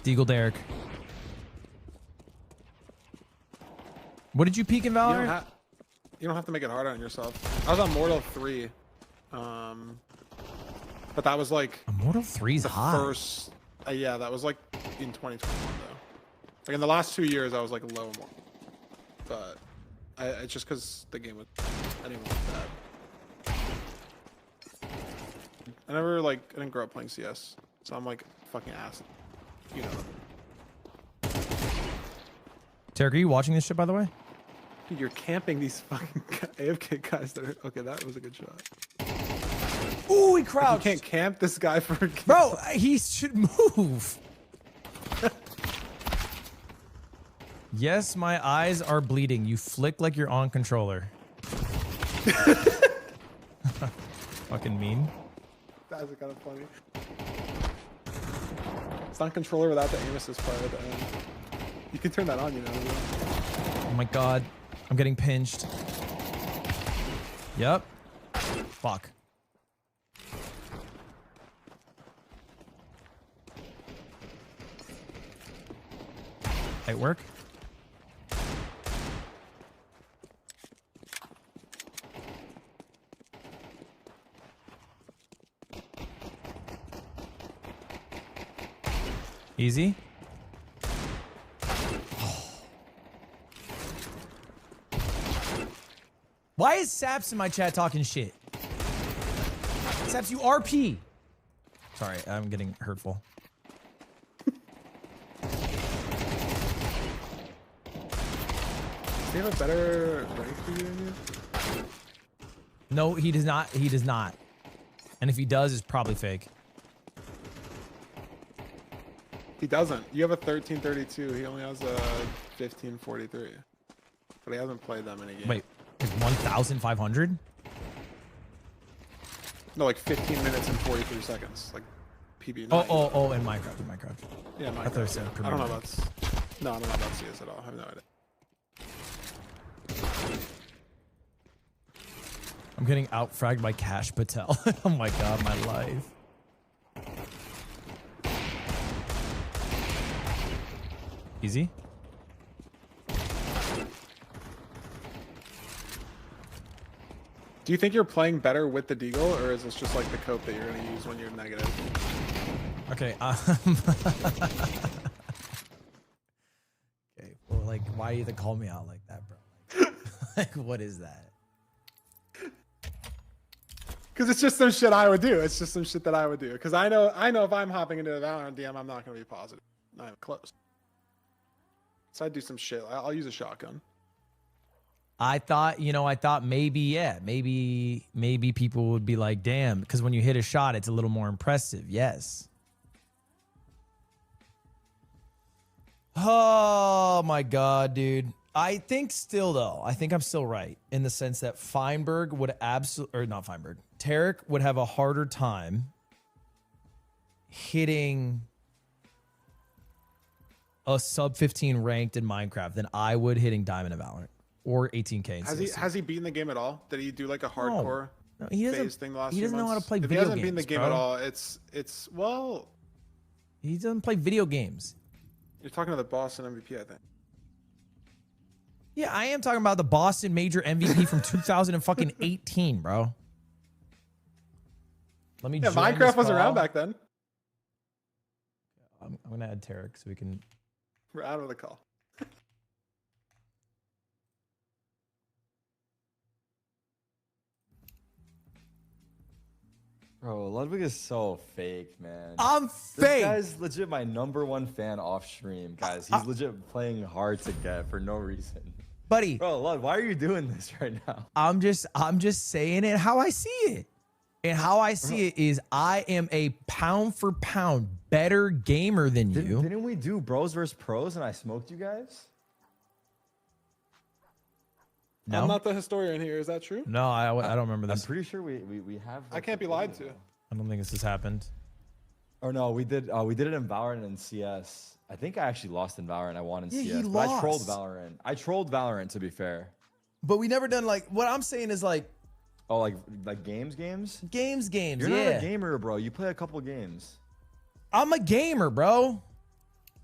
A: Deagle Derek. What did you peak in Valorant?
H: You don't have to make it hard on yourself. I was on Mortal 3. But that was like...
A: Mortal 3's high.
H: First... yeah, that was like in 2021 though. Like in the last 2 years, I was like low more. But it's just because the game was... I didn't want that. I didn't grow up playing CS. So I'm like fucking ass. You know.
A: Tarek, are you watching this shit, by the way?
H: Dude, you're camping these fucking AFK guys that are... Okay, that was a good shot.
A: Ooh, he crouched.
H: You can't camp this guy for...
A: Bro, he should move. Yes, my eyes are bleeding. You flick like you're on controller. Fucking mean.
H: That's kind of funny. It's not controller without the aim assist part at the end. You can turn that on, you know.
A: Oh my god. I'm getting pinched. Yep. Fuck. Might work. Easy. Why is Saps in my chat talking shit? Saps, you RP. Sorry, I'm getting hurtful.
H: Does he have a better rank for you than you?
A: No, he does not. He does not. And if he does, it's probably fake.
H: He doesn't. You have a 1332. He only has a 1543. But he hasn't played that many games.
A: Wait, 1,500?
H: No, like 15 minutes and 43 seconds. Like PB.
A: Oh, in Minecraft.
H: Yeah, Minecraft.
A: I thought you said
H: I don't know about. No, I don't know about CS at all. I have no idea.
A: I'm getting out-fragged by Cash Patel. Oh my god, my life. Easy.
H: Do you think you're playing better with the Deagle, or is this just like the cope that you're going to use when you're negative?
A: Okay. Okay. Well, like, why you call me out like that, bro? Like, what is that?
H: Because it's just some shit I would do. It's just some shit that I would do. Because I know if I'm hopping into a Valorant DM, I'm not going to be positive. Not even close. So I'd do some shit. I'll use a shotgun.
A: I thought maybe people would be like, damn, because when you hit a shot, it's a little more impressive. Yes. Oh my god, dude. I think I'm still right in the sense that Feinberg would Tarek would have a harder time hitting a sub 15 ranked in Minecraft than I would hitting Diamond in Valorant or 18K.
H: Has he beaten the game at all? Did he do like a hardcore phase thing the last few months?
A: He doesn't know how to play video games.
H: He hasn't beaten the game at all. Well,
A: he doesn't play video games.
H: You're talking about the Boston MVP, I think.
A: Yeah, I am talking about the Boston major MVP from 2018, bro. Let me.
H: Yeah, Minecraft was around back then.
A: I'm gonna add Tarek so we can.
H: We're out of the call.
L: Bro, Ludwig is so fake, man.
A: I'm fake.
L: This guy's legit my #1 fan off stream, guys. He's legit playing hard to get for no reason.
A: Buddy.
L: Bro, Lud, why are you doing this right now?
A: I'm just saying it how I see it. And how I see it is I am a pound for pound better gamer than you.
L: Didn't we do bros versus pros and I smoked you guys?
H: No? I'm not the historian here. Is that true?
A: No, I don't remember this.
L: I'm pretty sure we have.
H: I can't be lied to.
A: I don't think this has happened.
L: Or no, we did it in Valorant and CS. I think I actually lost in Valorant. I won in CS.
A: He
L: but
A: lost.
L: I trolled Valorant. I trolled Valorant, to be fair.
A: But we never done like what I'm saying is like.
L: Oh, like games?
A: Games.
L: You're not a gamer, bro. You play a couple games.
A: I'm a gamer, bro.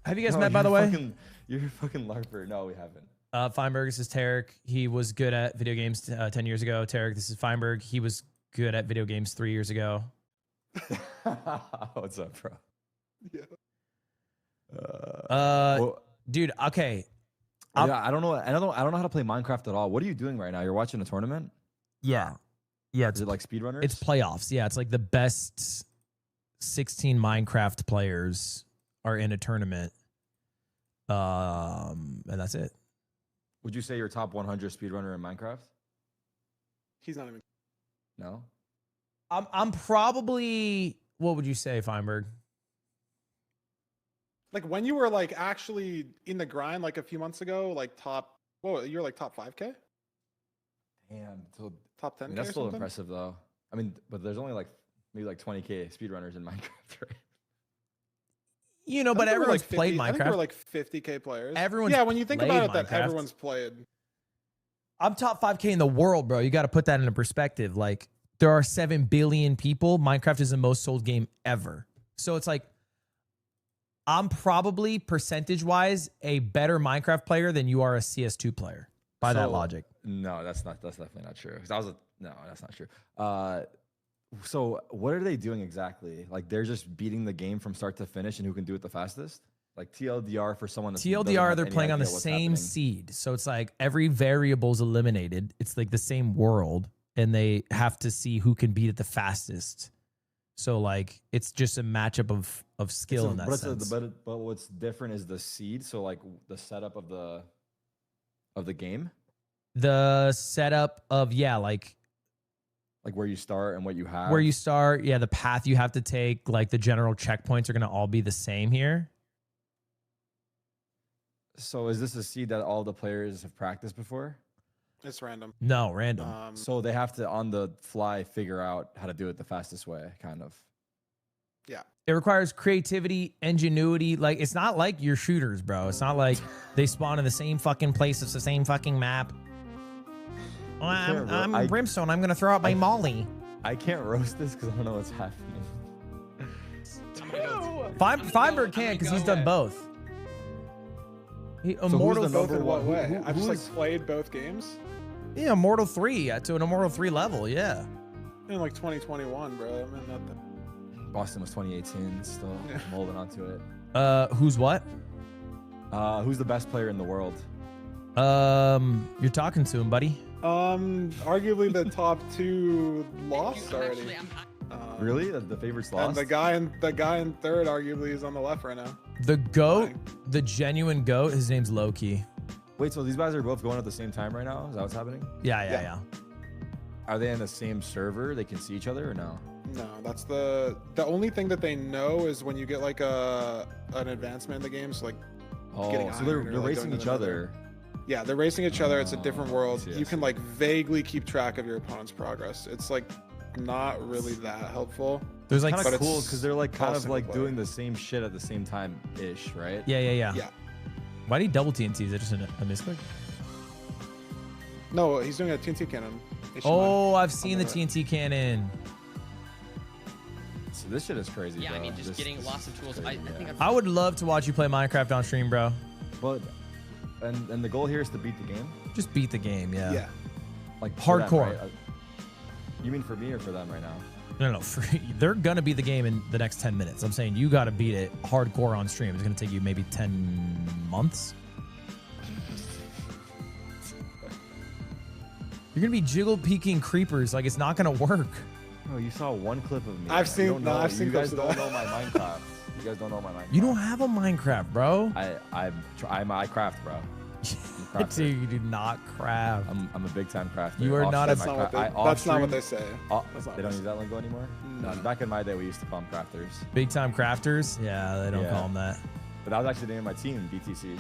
A: Have you guys met, by the way?
L: You're a fucking LARPer. No, we haven't.
A: Feinberg, this is Tarek. He was good at video games 10 years ago. Tarek, this is Feinberg. He was good at video games 3 years ago.
L: What's up, bro?
H: Yeah.
A: Dude, okay.
L: Yeah, I don't know how to play Minecraft at all. What are you doing right now? You're watching a tournament?
A: Yeah.
L: Is it like speedrunners?
A: It's playoffs. Yeah, it's like the best 16 Minecraft players are in a tournament. And that's it.
L: Would you say you're top 100 speedrunner in Minecraft?
H: He's not even.
L: No.
A: I'm probably. What would you say, Feinberg?
H: Like when you were like actually in the grind like a few months ago, like you're like top 5K?
L: Damn. So
H: top 10K.
L: That's still impressive though. I mean, but there's only like maybe like 20K speedrunners in Minecraft, right?
A: You know, but everyone's
H: like
A: played Minecraft. I
H: think we're like 50K players.
A: Everyone's
H: when you think about it,
A: Minecraft.
H: that everyone's played.
A: I'm top 5K in the world, bro. You got to put that into perspective. Like, there are 7 billion people. Minecraft is the most sold game ever. So it's like, I'm probably percentage-wise a better Minecraft player than you are a CS2 player by that logic.
L: No, that's definitely not true. No, that's not true. So what are they doing exactly? Like they're just beating the game from start to finish and who can do it the fastest? Like TLDR for someone.
A: TLDR, they're playing on the same seed. So it's like every variable is eliminated. It's like the same world and they have to see who can beat it the fastest. So like it's just a matchup of skill in that sense.
L: But what's different is the seed. So like the setup of the game.
A: The setup of like
L: where you start and what you have.
A: Where you start, yeah, the path you have to take, like the general checkpoints are going to all be the same here.
L: So is this a seed that all the players have practiced before?
H: It's random.
A: No, random.
L: So they have to on the fly figure out how to do it the fastest way, kind of.
H: Yeah.
A: It requires creativity, ingenuity. Like, it's not like your shooters, bro. It's not like they spawn in the same fucking place. It's the same fucking map. Well, I'm Brimstone. I'm going to throw out my molly.
L: I can't roast this because I don't know what's happening.
A: Feinberg can because he's done both.
H: Immortal both in what way? I've just like played both games.
A: Yeah, Immortal 3 to an Immortal 3 level, yeah.
H: In like 2021, bro. I mean, nothing.
L: Boston was 2018, still molding onto it.
A: Who's what?
L: Who's the best player in the world?
A: You're talking to him, buddy.
H: Arguably the top 2 lost already.
L: Really? The favorites lost?
H: And the guy in third arguably is on the left right now.
A: The GOAT, the genuine GOAT, his name's Loki.
L: Wait, so these guys are both going at the same time right now? Is that what's happening?
A: Yeah.
L: Are they in the same server? They can see each other or no?
H: No, that's the only thing that they know is when you get like an advancement in the game, so like getting
L: so they're racing each other.
H: Yeah, they're racing each other. It's a different world. You can like vaguely keep track of your opponent's progress. It's like not really that helpful.
A: There's like
L: kind of cool because they're like kind of like doing the same shit at the same time ish, right?
A: Yeah. Why do you double TNT? Is it just a misclick?
H: No, he's doing a TNT cannon.
A: Oh, I've seen the TNT cannon.
L: So this shit is crazy.
I: Yeah,
L: bro.
I: I mean, just getting lots of tools.
L: Crazy,
A: I would love to watch you play Minecraft on stream, bro.
L: But and the goal here is to beat the game.
A: Just beat the game, yeah.
H: Yeah.
L: Like
A: hardcore.
L: Them, right? You mean for me or for them right now?
A: No. They're gonna beat the game in the next 10 minutes. I'm saying you got to beat it hardcore on stream. It's gonna take you maybe 10 months. You're gonna be jiggle peeking creepers. Like, it's not gonna work.
L: Oh, you saw one clip of me.
H: I've seen. I've seen.
L: You guys don't know my Minecraft. You guys don't know my Minecraft.
A: You don't have a Minecraft, bro.
L: I craft, bro.
A: Dude, you do not craft.
L: I'm a big time crafter.
A: You are not a.
H: That's not what they say.
L: They don't use that lingo anymore. No. Back in my day, we used to call them crafters.
A: Big time crafters? Yeah, they don't call them that.
L: But that was actually the name of my team, BTC.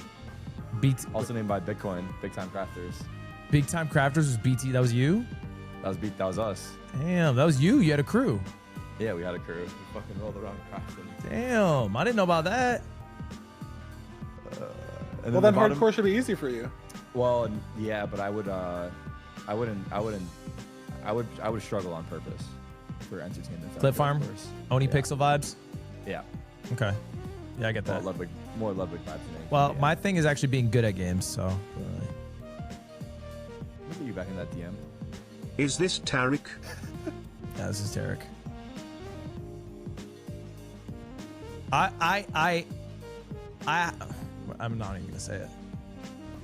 L: Also named by Bitcoin, Big Time Crafters.
A: Big Time Crafters was BT. That was you?
L: That was us.
A: Damn, that was you. You had a crew.
L: Yeah, we had a crew. We fucking rolled around crafting.
A: Damn, I didn't know about that.
H: Well, then hardcore should be easy for you.
L: Well, yeah, but I would struggle on purpose for entertainment.
A: Clip farm, Oni pixel vibes.
L: Yeah.
A: Okay. Yeah, I get that.
L: More Ludwig vibes.
A: Well, my thing is actually being good at games, so.
L: Look at you back in that DM.
B: Is this Tarek?
A: Yeah, this is Tarek. I'm not even gonna say it.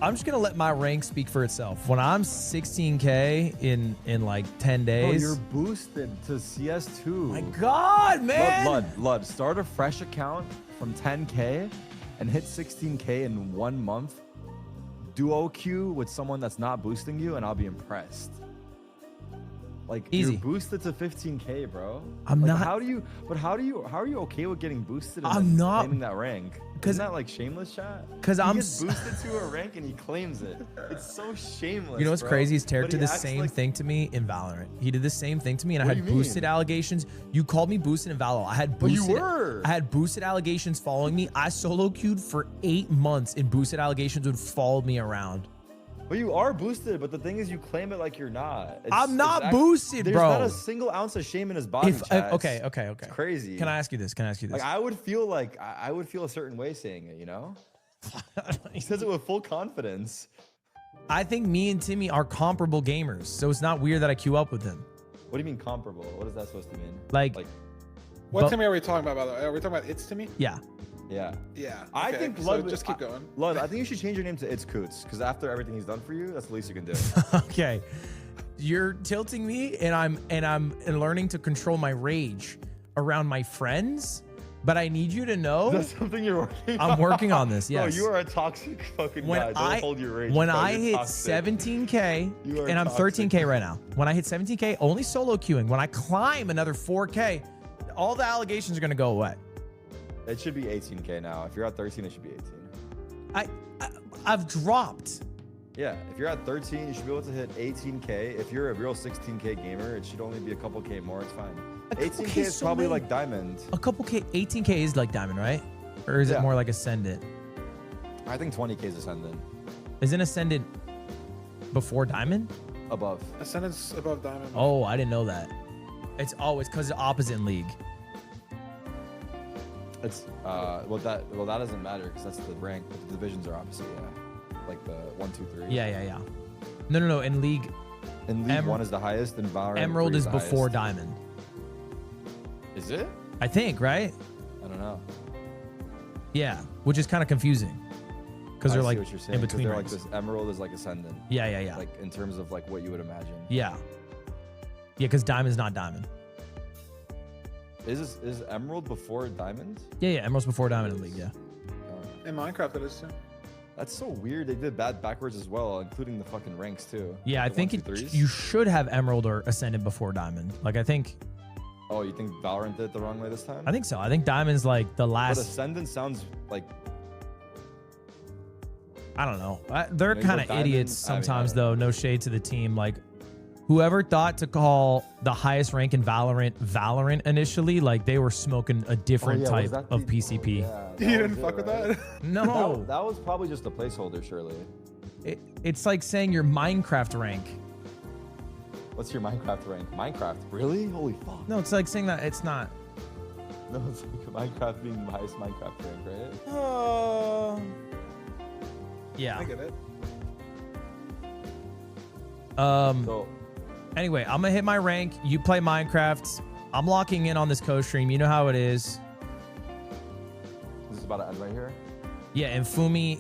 A: I'm just gonna let my rank speak for itself. When I'm 16K in like 10 days.
L: Oh, you're boosted to CS2.
A: My God, man!
L: Lud, start a fresh account from 10K and hit 16K in 1 month. Duo queue with someone that's not boosting you, and I'll be impressed. Like,
A: easy.
L: You're boosted to 15K, bro.
A: I'm
L: like,
A: not.
L: How are you okay with getting boosted? And
A: I'm not
L: claiming that rank. Isn't that like shameless, chat?
A: Because I'm
L: gets boosted to a rank and he claims it. It's so shameless.
A: You know what's
L: bro?
A: crazy is Tarek did the same thing to me in Valorant. He did the same thing to me, and I had boosted allegations. You called me boosted in Valorant. I had boosted.
L: You were.
A: I had boosted allegations following me. I solo queued for 8 months, and boosted allegations would follow me around.
L: But you are boosted, but the thing is you claim it like you're not.
A: I'm not boosted,
L: bro.
A: There's
L: not a single ounce of shame in his body.
A: Okay.
L: It's crazy.
A: Can I ask you this?
L: Like I would feel a certain way saying it, you know? He says it with full confidence.
A: I think me and Timmy are comparable gamers, so it's not weird that I queue up with him.
L: What do you mean comparable? What is that supposed to mean?
A: Like
H: what Timmy are we talking about, by the way? Are we talking about It's Timmy?
A: Yeah.
H: Yeah.
L: I think
H: just keep going.
L: Lud, I think you should change your name to It's Coots, because after everything he's done for you, that's the least you can do.
A: Okay. You're tilting me, and I'm learning to control my rage around my friends, but I need you to know
L: that's something you're working on.
A: I'm working on this, yes.
L: No, you are a toxic fucking guy. Don't hold your rage.
A: When I hit 17K, and I'm 13K right now. When I hit 17K, only solo queuing. When I climb another 4K, all the allegations are going to go away.
L: It should be 18K now. If you're at 13, it should be 18.
A: I've dropped.
L: Yeah, if you're at 13, you should be able to hit 18K. If you're a real 16K gamer, it should only be a couple K more. It's fine. 18K is
A: so
L: probably like Diamond.
A: A couple K, 18K is like Diamond, right? Or is it more like Ascendant?
L: I think 20K is Ascendant.
A: Isn't Ascendant before Diamond?
L: Above.
H: Ascendant's above Diamond.
A: Oh, I didn't know that. It's always because it's opposite in League.
L: It's well that doesn't matter because that's the rank, but the divisions are opposite. Yeah, like the 1, 2, 3.
A: Yeah. No. In League.
L: In League 1 is the highest, and Valorant.
A: Emerald is before
L: highest.
A: Diamond.
L: Is it?
A: I think, right?
L: I don't know.
A: Yeah, which is kind of confusing because they're like
L: what you're saying,
A: in between.
L: They're like this Emerald is like Ascendant.
A: Yeah.
L: Like in terms of like what you would imagine.
A: Yeah, because Diamond's not Diamond.
L: Is Emerald before Diamond?
A: Yeah. Emerald's before Diamond in League. Yeah.
H: In Minecraft, it is too.
L: That's so weird. They did bad backwards as well, including the fucking ranks too.
A: Yeah, I think you should have Emerald or Ascendant before Diamond. Like I think.
L: Oh, you think Valorant did it the wrong way this time?
A: I think so. I think Diamond's like the last.
L: But Ascendant sounds like.
A: I don't know. They're kind of idiots sometimes, though. No shade to the team. Like, whoever thought to call the highest rank in Valorant initially, like they were smoking a different type of PCP.
H: You didn't fuck with that?
A: No.
L: That was probably just a placeholder, surely.
A: It's like saying your Minecraft rank.
L: What's your Minecraft rank? Minecraft? Really? Holy fuck.
A: No, it's like saying that it's not.
L: No, it's like Minecraft being the highest Minecraft rank, right?
A: Yeah.
H: I get it.
A: Anyway, I'm gonna hit my rank. You play Minecraft. I'm locking in on this co-stream. You know how it is.
L: This is about to end right here.
A: Yeah, and Fumi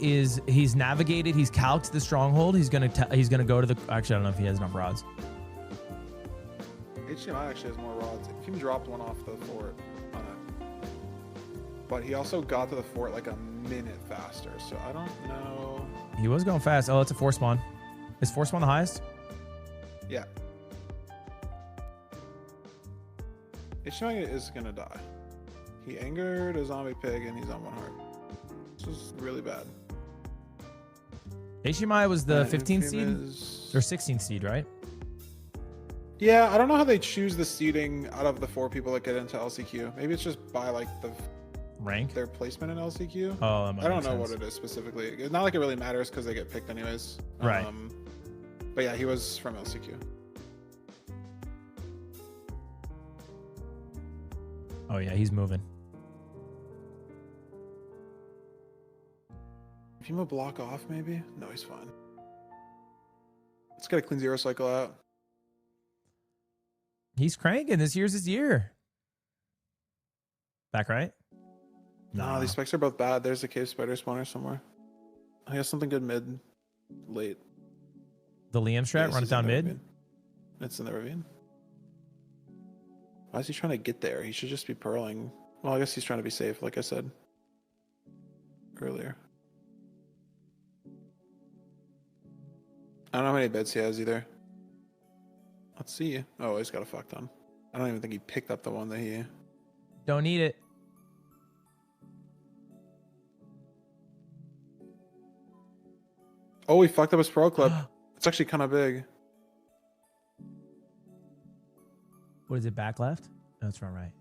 A: he's navigated. He's calced the stronghold. He's gonna go to the. Actually, I don't know if he has enough rods.
H: HDMI actually has more rods. He dropped one off the fort on it, but he also got to the fort like a minute faster. So I don't know.
A: He was going fast. Oh, it's a 4 spawn. Is 4 spawn the highest?
H: Yeah. HDMI is gonna die. He angered a zombie pig and he's on 1 heart. This is really bad.
A: HDMI was the 15th seed or 16th seed, right?
H: Yeah, I don't know how they choose the seeding out of the 4 people that get into LCQ. Maybe it's just by like the
A: rank,
H: their placement in LCQ.
A: Oh,
H: I don't know what it is specifically. It's not like it really matters because they get picked anyways.
A: Right.
H: But yeah, he was from LCQ.
A: Oh yeah, he's moving.
H: If you move block off, maybe? No, he's fine. Let's get a clean 0 cycle out.
A: He's cranking. This year's his year. Back right?
H: No, these specs are both bad. There's a cave spider spawner somewhere. I guess something good mid, late.
A: The Liam strat, run it down mid.
H: It's in the ravine. Why is he trying to get there? He should just be pearling. Well, I guess he's trying to be safe, like I said earlier. I don't know how many beds he has either. Let's see. Oh, he's got a fuck ton. I don't even think he picked up the one that he...
A: Don't need it.
H: Oh, he fucked up his pro club. It's actually kind of big.
A: What is it, back left? No, it's front right.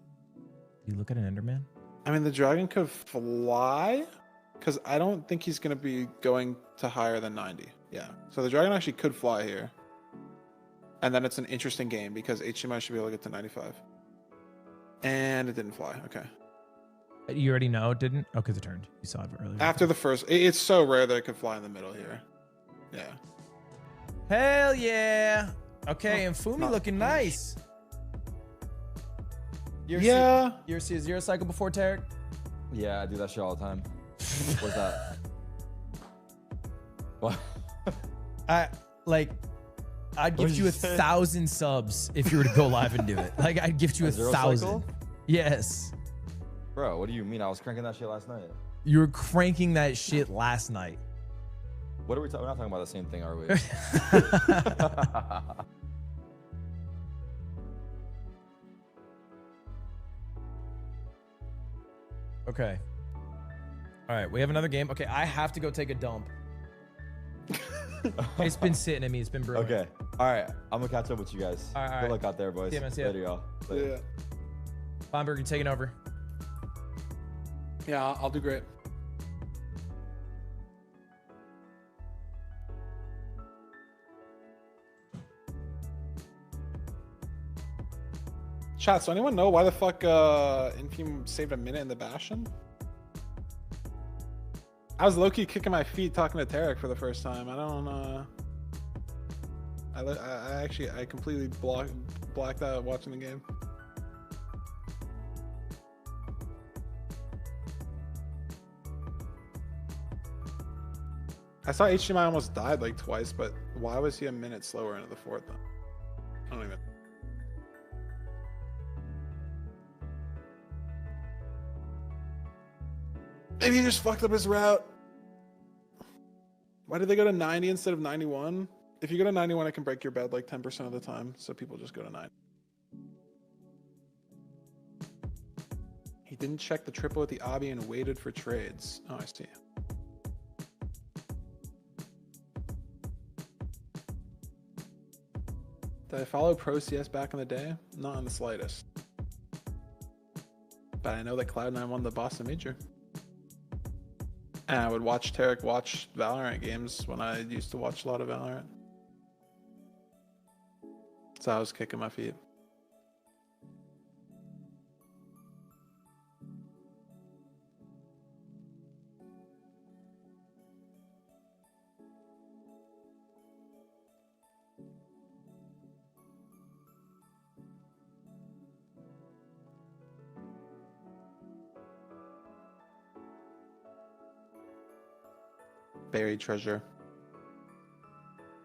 A: Do you look at an Enderman?
H: I mean, the dragon could fly, because I don't think he's going to be going to higher than 90. Yeah, so the dragon actually could fly here. And then it's an interesting game, because HDMI should be able to get to 95. And it didn't fly, okay.
A: You already know it didn't? Oh, because it turned. You saw it earlier.
H: After the first, it's so rare that it could fly in the middle here. Yeah.
A: Hell yeah. Okay, and Fumi looking nice. You ever see a 0 cycle before, Tarek?
L: Yeah, I do that shit all the time. What's that? What?
A: I'd give you 1,000 subs if you were to go live and do it. Like, I'd gift you 1,000. Yes.
L: Bro, what do you mean? I was cranking that shit last night.
A: You were cranking that shit last night.
L: What are we talking? We're not talking about the same thing, are we?
A: Okay. All right, we have another game. Okay, I have to go take a dump. It's been sitting in me. It's been brewing.
L: Okay. All right. I'm gonna catch up with you guys.
A: All right.
L: Good luck out there, boys.
A: See ya, man. See ya.
L: Later, y'all. Later.
H: Yeah.
A: Bomberg, you're taking over.
H: Yeah, I'll do great. Chat, so anyone know why the fuck Infume saved a minute in the Bastion? I was low-key kicking my feet talking to Tarek for the first time. I don't I completely blacked out watching the game. I saw HDMI almost died like twice, but why was he a minute slower into the fourth then? I don't even. Maybe he just fucked up his route. Why did they go to 90 instead of 91? If you go to 91, it can break your bed like 10% of the time, so people just go to 90. He didn't check the triple at the obby and waited for trades. Oh, I see. Did I follow Pro CS back in the day? Not in the slightest. But I know that Cloud9 won the Boston Major. And I would watch Tarek watch Valorant games when I used to watch a lot of Valorant. So I was kicking my feet. Buried treasure.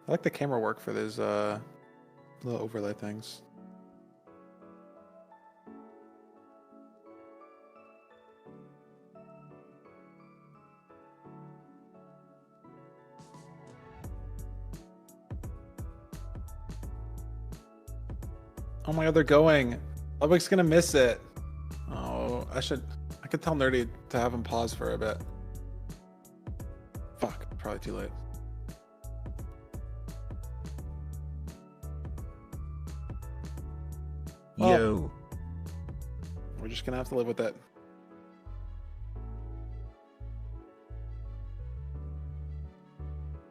H: I like the camera work for those little overlay things. Oh my god, they're going. Ludwig's gonna miss it. Oh, I could tell Nerdy to have him pause for a bit. Fuck, probably too late.
B: Yo.
H: We're just gonna have to live with it.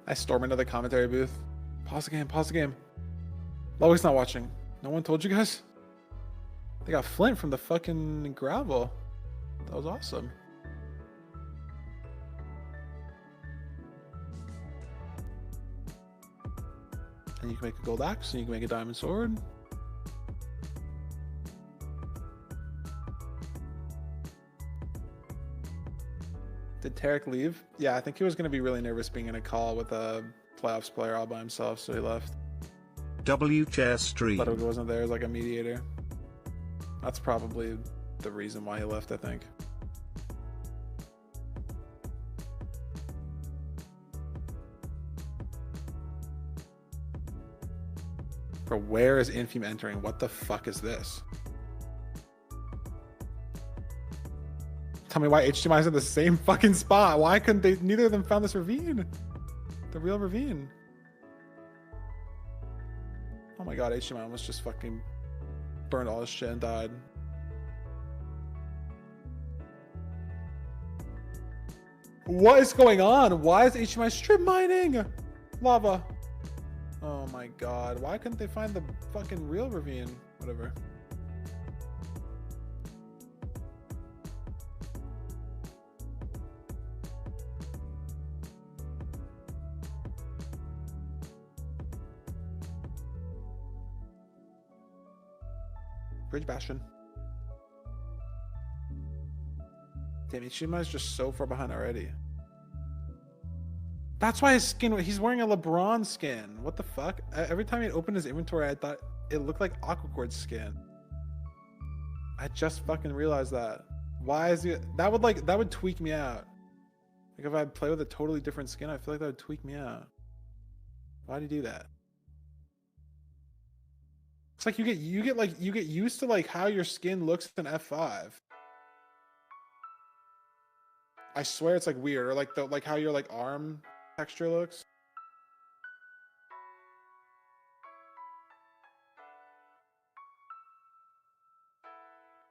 H: I storm into the commentary booth. Pause the game, pause the game. Ludwig's not watching. No one told you guys? They got Flint from the fucking gravel. That was awesome. And you can make a gold axe, and you can make a diamond sword. Did Tarek leave? Yeah, I think he was going to be really nervous being in a call with a playoffs player all by himself, so he left.
B: Chair stream.
H: Ludwig wasn't there as like a mediator. That's probably the reason why he left, I think. Bro, where is Infume entering? What the fuck is this? Tell me why HDMI is in the same fucking spot. Why couldn't they? Neither of them found this ravine. The real ravine. Oh my god, HDMI almost just fucking burned all his shit and died. What is going on? Why is HDMI strip mining? Lava. Oh my god, why couldn't they find the fucking real ravine? Whatever. Bridge Bastion. Damn, Ichima is just so far behind already. That's why his skin, he's wearing a LeBron skin. What the fuck? Every time he opened his inventory, I thought it looked like Aquacord's skin. I just fucking realized that. Why is he, that would tweak me out. Like if I play with a totally different skin, I feel like that would tweak me out. Why'd he do that? It's like you get used to like how your skin looks in F5. I swear it's like weird, or like how your like arm texture looks.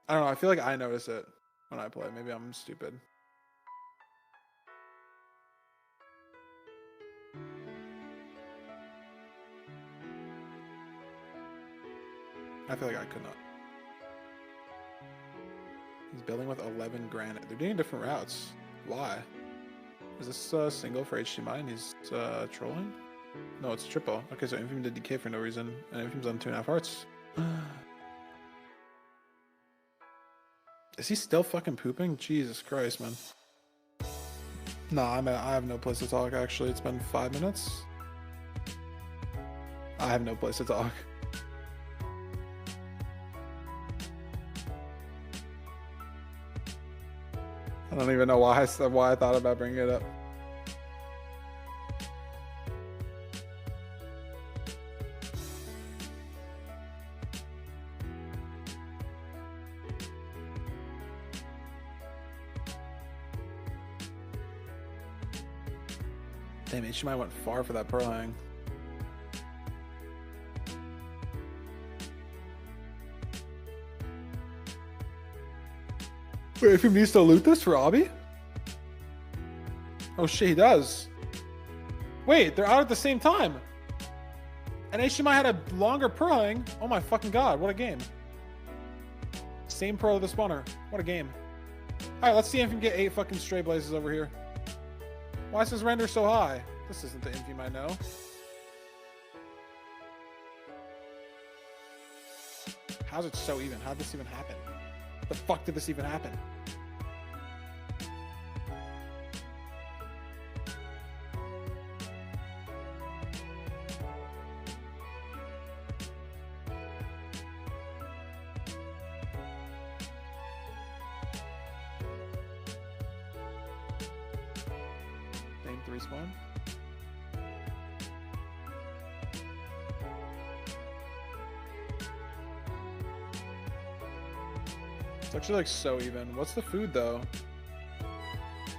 H: I don't know. I feel like I notice it when I play. Maybe I'm stupid. I feel like I could not. He's building with 11 granite. They're doing different routes. Why? Is this single for HDMI and he's trolling? No, it's triple. Okay, so Infium did DK for no reason, and Infium's on 2.5 hearts. Is he still fucking pooping? Jesus Christ, man. Nah, I have no place to talk, actually. It's been 5 minutes. I have no place to talk. I don't even know why I thought about bringing it up. Damn, HDMI went far for that pearl hang. Wait, if he needs to loot this for Obby? Oh shit, he does. Wait, they're out at the same time. And HDMI had a longer pearl hang. Oh my fucking god, what a game. Same pearl of the spawner. What a game. Alright, let's see if we can get 8 fucking stray blazes over here. Why is his render so high? This isn't the Infium I know. How's it so even? How'd this even happen? The fuck did this even happen? Same 3 spawn. It's actually like so even. What's the food though?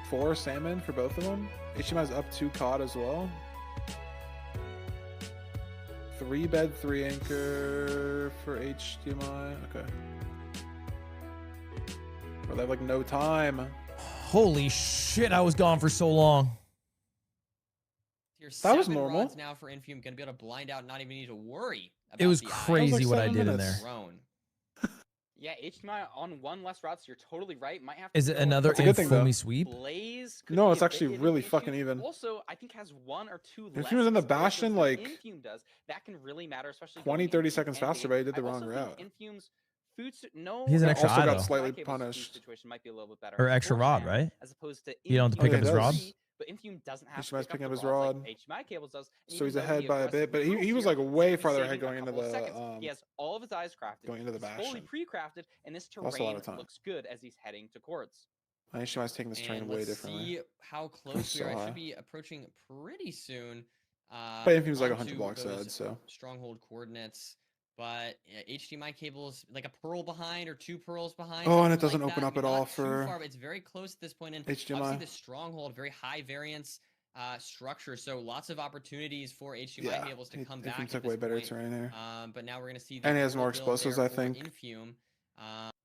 H: 4 salmon for both of them. HDMI's up 2 cod as well. 3 bed, 3 anchor for HDMI. Okay. Bro, they have like no time.
A: Holy shit! I was gone for so long.
I: That
H: was normal.
I: Rods now for Infium, gonna be able to blind out, not even need to worry about
A: it was
I: the
A: crazy what I did in there.
J: Yeah, HDMI on 1 less route, so you're totally right. Might have to
A: Is it another Infumi sweep?
J: Blaze
H: no, it's actually really fucking even.
J: Also, I think has 1 or 2 less.
H: If he was in the Bastion, like
J: Infium does, that can really matter, especially
H: 20-30 seconds faster, but he did the wrong route.
J: Infium's food no.
A: He's an extra
H: also
A: eye,
H: got
A: though.
H: slightly punished.
J: Situation might be a little bit better.
A: Or extra rod, right?
J: As opposed to
A: you don't have to pick up his rod.
J: But Infium doesn't have
H: HDMI's
J: to
H: picking up his
J: rod.
H: rod.
J: Like HDMI cables does.
H: So he's ahead by a bit, but he was like way farther ahead going into the
J: he has all of his eyes crafted.
H: Going into the Bastion.
J: Fully pre-crafted, and this terrain looks good as he's heading to Quartz.
H: HDMI's taking this train way differently.
I: See how close we are. I should be approaching pretty soon.
H: But Infium's like 100 blocks ahead, so
I: stronghold coordinates. But HDMI cables like a pearl behind or 2 pearls behind.
H: Oh, and it doesn't open up at all for
I: far, it's very close at this point. And
H: HDMI.
I: Obviously, the stronghold, very high variance structure, so lots of opportunities for HDMI cables to come back.
H: He took way better terrain here.
I: But now we're gonna see.
H: And he has more explosives, I think.
I: Infium,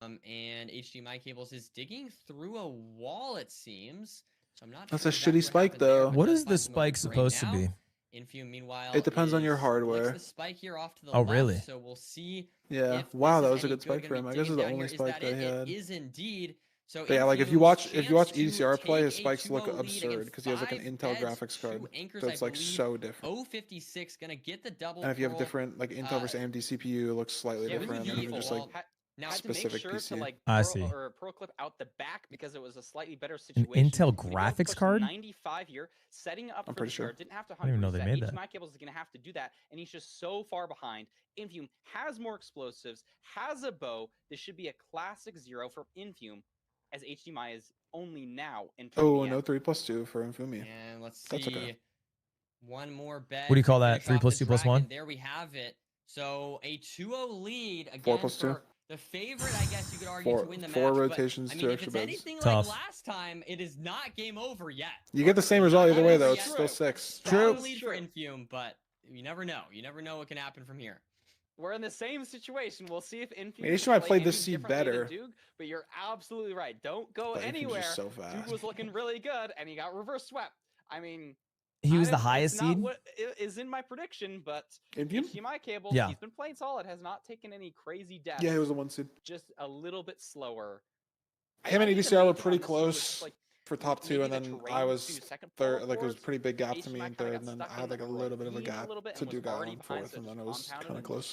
I: and HDMI cables is digging through a wall. It seems. So I'm not.
H: That's a shitty spike, though.
A: What is the spike supposed to be?
I: Infium, meanwhile,
H: it depends on your hardware.
I: The spike here off to the
A: left, really?
I: So we'll see.
H: Yeah. Wow, that was a good spike for him. I guess it's the only spike they had.
I: It is indeed. So
H: yeah, like if you watch EDCR play, his spikes look absurd because he has like an Intel graphics card, so it's like so different.
I: 056 gonna get the double.
H: And if you have different like Intel versus AMD CPU, it looks slightly different, and even just like
J: now
H: specific
J: to make sure
H: PC.
J: to like pearl clip out the back because it was a slightly better situation.
A: An Intel graphics card?
J: 95 here, setting up for the start. Didn't have to 100%.
A: I didn't even know they made that.
J: HDMI cables is gonna have to do that, and he's just so far behind. Infium has more explosives, has a bow. This should be a classic 0 for Infium, as HDMI is only now in.
H: Oh, no 3+2 for Infumi.
I: And let's see.
H: That's okay.
I: One more bet.
A: What do you call that? 3+2 + 1.
I: There we have it. So a 2-0 lead again
H: 4+2.
I: The favorite, I guess you could argue, to win the match.
H: 4 rotations,
I: but, I
H: 2
I: mean,
H: extra
I: if
H: beds.
I: it's anything like last time, it is not game over yet.
H: You get the same result either way, though. It's still 6.
I: Strong lead for Infium, but you never know. You never know what can happen from here.
J: we're in the same situation. We'll see if Infume.
H: Maybe I played this seed better.
J: Duke, but you're absolutely right. Don't go
H: but
J: anywhere.
H: So fast.
J: Duke was looking really good, and he got reverse swept. I mean,
A: he was the highest
J: seed.
A: Not
J: what is in my prediction, but HDMI cables.
A: Yeah.
J: He's been playing solid. Has not taken any crazy deaths.
H: Yeah, he was the 1 seed.
J: Just a little bit slower.
H: Him and EDCR were pretty close for top 2, and then I was third. Like it was a pretty big gap to me in third, and then I had like a little bit of a gap to Duke out on fourth, and then it was kind of close.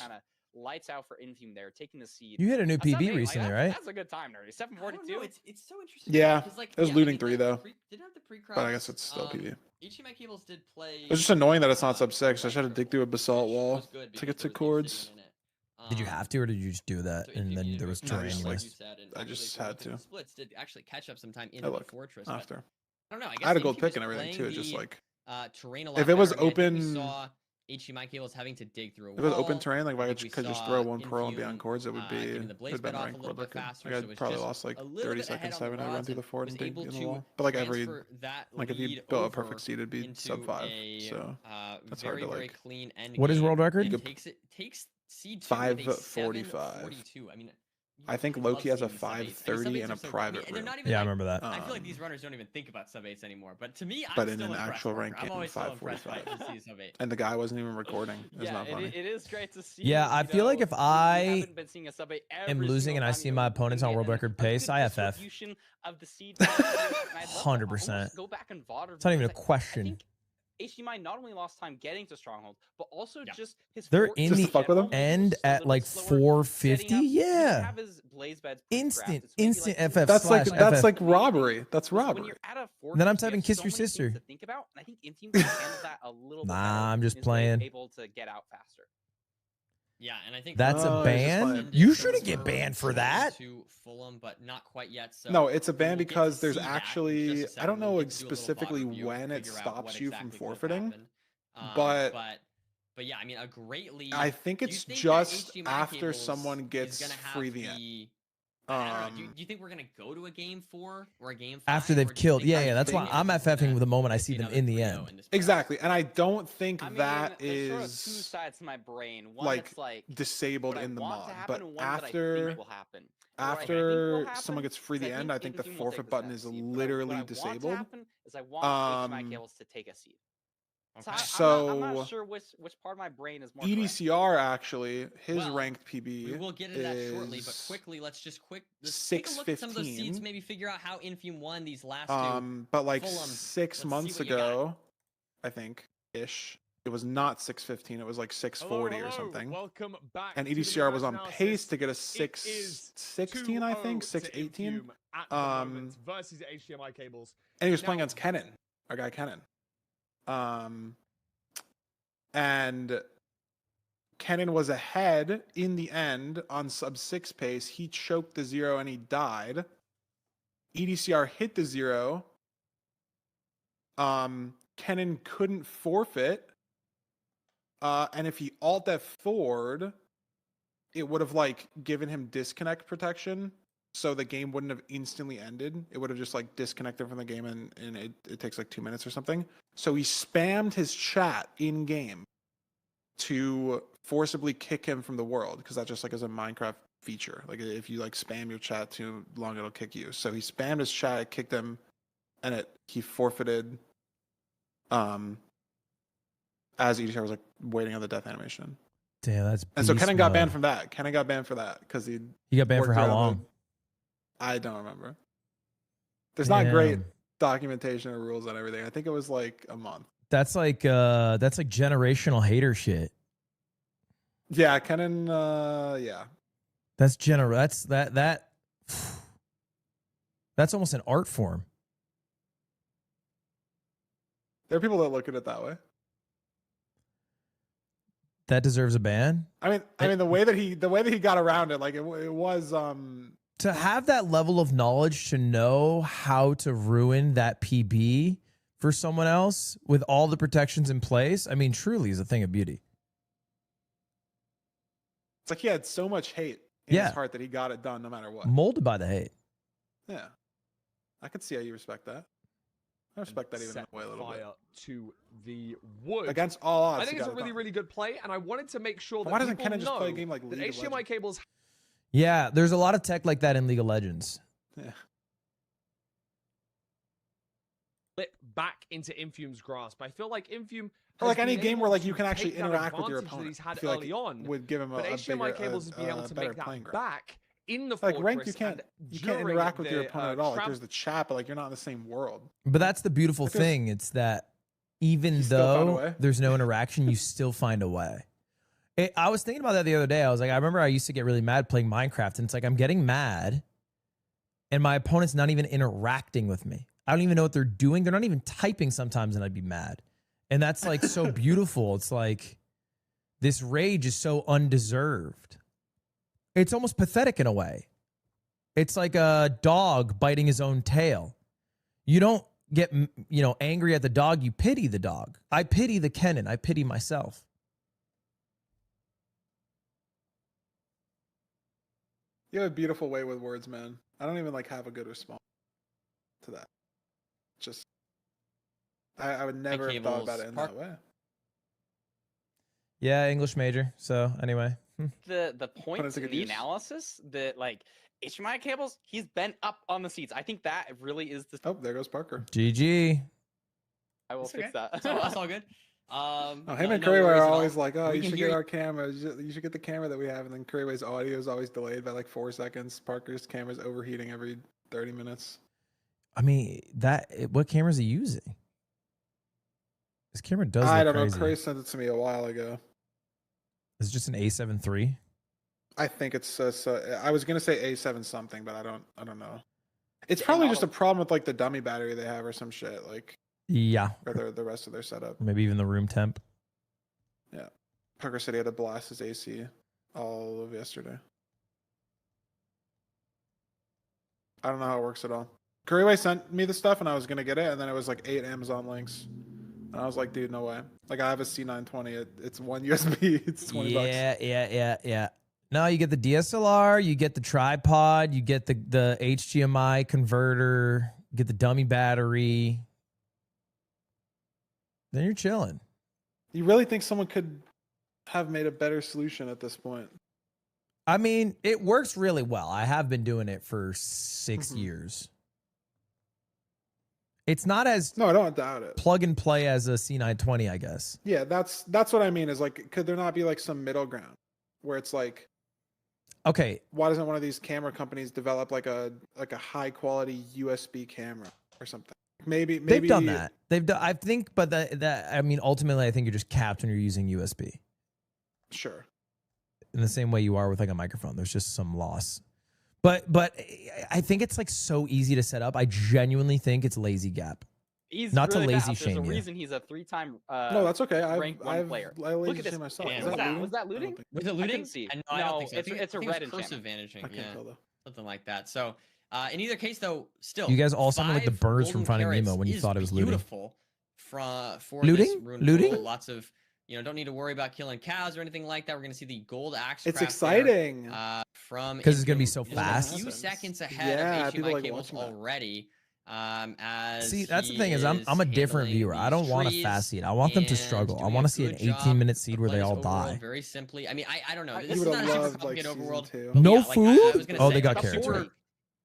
J: Lights out for Infume there, taking the seed.
A: You hit a new PB recently, right?
J: That's a good time, nerdy. 742.
I: It's so interesting.
H: Yeah,
I: like,
H: it was looting 3 though.
I: Didn't have the pre-crowd.
H: But I guess it's still PB.
I: HDMI cables did play.
H: It's just annoying that it's not sub 6. I should have dig through a basalt wall to get to chords.
A: Did you have to, or did you just do that? And then there was terrain.
H: I just had to.
I: Splits did actually catch up sometime in
H: the
I: Fortress.
H: After.
I: I don't know.
H: I had a gold pick and everything too. It's just like
I: terrain a lot
H: if it was
I: better.
H: open.
I: We saw HDMI cables having to dig through a wall.
H: If it was open terrain, like if I could just throw 1 pearl and be on chords, it would be been ranked world record. Like I probably lost like 30 seconds 7. I run through the fort and dig in the wall. But like every like if you built a perfect seed, it'd be sub 5. So that's hard to like.
A: What is world record?
I: Takes seed
H: 5:45.
I: I mean,
H: I think Loki has a 5:30 and a private room.
A: Yeah, I remember that.
I: I feel like these runners don't even think about sub 8s anymore. But to me,
H: but in an actual rank game, 5:45. And the guy wasn't even recording. It's not funny.
J: It is great to see.
A: Yeah, I feel like if I am losing and I see my opponents on world record pace, I FF. 100%. It's not even a question.
J: HDMI not only lost time getting to Stronghold, but also just his.
A: They're in the end at like 450. Yeah. Instant FF.
H: That's like robbery. That's robbery.
A: Then I'm typing kiss your sister.
J: To think about, and I think Infume can handle that a little bit.
A: Nah, I'm just playing.
J: Able to get out faster.
I: Yeah, and I think
A: that's a ban. You shouldn't get banned for that.
I: To Fulham, but not quite yet. So
H: no, it's a ban because there's actually I don't know specifically when it stops you from forfeiting, but
I: yeah, I mean a great lead.
H: I think it's just after someone gets free the end.
I: Do you think we're gonna go to a game 4 or a game 5
A: after they've killed? Yeah, that's why I'm FFing the moment I see them in the end.
H: Exactly, and I don't think that is
J: sort of 2 sides to my brain. One
H: like
J: disabled
H: in the mod, but after someone gets free the end, I think the forfeit button is literally disabled.
J: I want HDMI cables to take a seat.
I: Okay.
H: So
J: I'm not sure which part of my brain is more
H: EDCR correct. Actually his ranked PB
I: we will get into that shortly, but quickly let's take a look at some of those seeds, maybe figure out how Infume won these last 2.
H: But like 6 months ago, I think ish, it was not 6:15, it was like 6:40 or something.
F: Welcome back.
H: And EDCR was on pace to get a 6:16, I think 6:18.
F: Versus HDMI cables,
H: and he was playing against Kennen, our guy Kennen. And Kennen was ahead in the end on sub 6 pace. He choked the 0 and he died. EDCR hit the 0. Kennen couldn't forfeit. And if he alt F4'd, it would have like given him disconnect protection. So the game wouldn't have instantly ended. It would have just like disconnected from the game and it takes like 2 minutes or something. So he spammed his chat in game to forcibly kick him from the world, because that just like is a Minecraft feature. Like if you like spam your chat too long, it'll kick you. So he spammed his chat, it kicked him, and he forfeited as EDCR was like waiting on the death animation.
A: Damn, that's
H: and so Kennen got banned from that. Kennen got banned for that because he
A: got banned for how long?
H: I don't remember. There's not great documentation or rules on everything. I think it was like a month.
A: That's like generational hater shit.
H: Yeah, Kennen. Yeah.
A: That's that's almost an art form.
H: There are people that look at it that way.
A: That deserves a ban.
H: I mean, the way that he got around it, like it was
A: to have that level of knowledge to know how to ruin that PB for someone else with all the protections in place. I mean, truly is a thing of beauty.
H: It's like he had so much hate in his heart that he got it done no matter what.
A: Molded by the hate.
H: Yeah. I could see how you respect that. I respect that even in a way a little bit.
F: To the wood.
H: Against all odds.
F: I think it's a really, really good play, and I wanted to make sure that
H: why doesn't
F: people
H: Kenan just play a
F: know
H: game like
F: that
H: League of
F: HDMI
H: Legends?
F: cables.
A: Yeah, there's a lot of tech like that in League of Legends.
H: Yeah.
F: Flip back into Infume's grasp. I feel like Infume.
H: Or like any game where like you can actually interact with your
F: that
H: opponent.
F: he's had
H: I feel
F: early
H: like
F: on,
H: would give him
F: but
H: a
F: HDMI
H: bigger,
F: cables has been able to make that back in the
H: like
F: fortress.
H: ranked, you can't interact with your opponent at all. Like there's the chat, but like you're not in the same world.
A: But that's the beautiful thing. It's that even though there's no interaction, you still find a way. I was thinking about that the other day. I was like, I remember I used to get really mad playing Minecraft, and it's like I'm getting mad, and my opponent's not even interacting with me. I don't even know what they're doing. They're not even typing sometimes, and I'd be mad. And that's like so beautiful. It's like this rage is so undeserved. It's almost pathetic in a way. It's like a dog biting his own tail. You don't get, angry at the dog. You pity the dog. I pity the Kenan. I pity myself.
H: You have a beautiful way with words, man. I don't even like have a good response to that. Just, I would never have thought about it in that way.
A: Yeah, English major. So anyway,
J: the point in the analysis that like HDMI cables, he's been up on the seats. I think that really is the.
H: Oh, there goes Parker.
A: GG.
J: I will fix that.
I: That's all good.
H: Him and Curryway are always like, oh, you should get our camera. You should get the camera that we have. And then Curryway's audio is always delayed by like 4 seconds. Parker's camera's overheating every 30 minutes.
A: I mean, what camera is he using? This camera does look
H: I don't
A: crazy.
H: know. Cray sent it to me a while ago.
A: Is it just an A7 III?
H: I think it's I was gonna say A7 something, but I don't know. It's probably just a problem with like the dummy battery they have or some shit. Like
A: yeah,
H: or the rest of their setup.
A: Maybe even the room temp.
H: Yeah, Parker said he had to blast his AC all of yesterday. I don't know how it works at all. Curryway sent me the stuff and I was gonna get it, and then it was like 8 Amazon links. And I was like, dude, no way. Like, I have a C920. It's one USB. It's 20 bucks.
A: Yeah. No, you get the DSLR, you get the tripod, you get the HDMI converter, you get the dummy battery. Then you're chilling.
H: You really think someone could have made a better solution at this point?
A: I mean, it works really well. I have been doing it for 6 years. It's not as
H: I don't doubt it.
A: Plug and play as a C920, I guess.
H: Yeah, that's what I mean. Is like, could there not be like some middle ground where it's like,
A: okay,
H: why doesn't one of these camera companies develop like a high quality USB camera or something? Maybe
A: they've done that. They've done. I think, but I mean, ultimately, I think you're just capped when you're using USB.
H: Sure.
A: In the same way you are with like a microphone, there's just some loss. But I think it's like so easy to set up. I genuinely think it's lazy gap.
J: He's
A: not
J: really
A: to lazy
J: bad.
A: shame
J: There's a
A: you.
J: reason he's a 3-time
H: no, that's okay.
J: ranked player.
H: Look at this myself.
J: Was that looting?
I: Was it looting?
J: No,
I: I don't think so.
J: it's a red
I: cursive vanishing.
H: I can't tell though.
I: Something like that. So in either case, though, still
A: You guys all sounded like the birds from Finding Nemo when you thought it was looting.
I: Beautiful for
A: looting?
I: Looting. Lots of don't need to worry about killing cows or anything like that. We're gonna see the gold axe.
H: It's exciting.
I: From
A: because it's gonna be so fast.
I: A few seconds ahead of HDMI cables already.
A: See, that's the thing is I'm a different viewer. I don't want a fast seed. I want them to struggle. I want to see an 18-minute seed where they all die.
I: Very simply. I mean, I don't know.
H: You
I: This is
H: would
I: not a
H: have
I: super
H: loved, like,
I: complicated overworld.
H: season 2.
A: No
I: Yeah,
A: food?
I: was gonna
A: Oh,
I: say,
A: they got
I: sub
A: carrots.
I: 40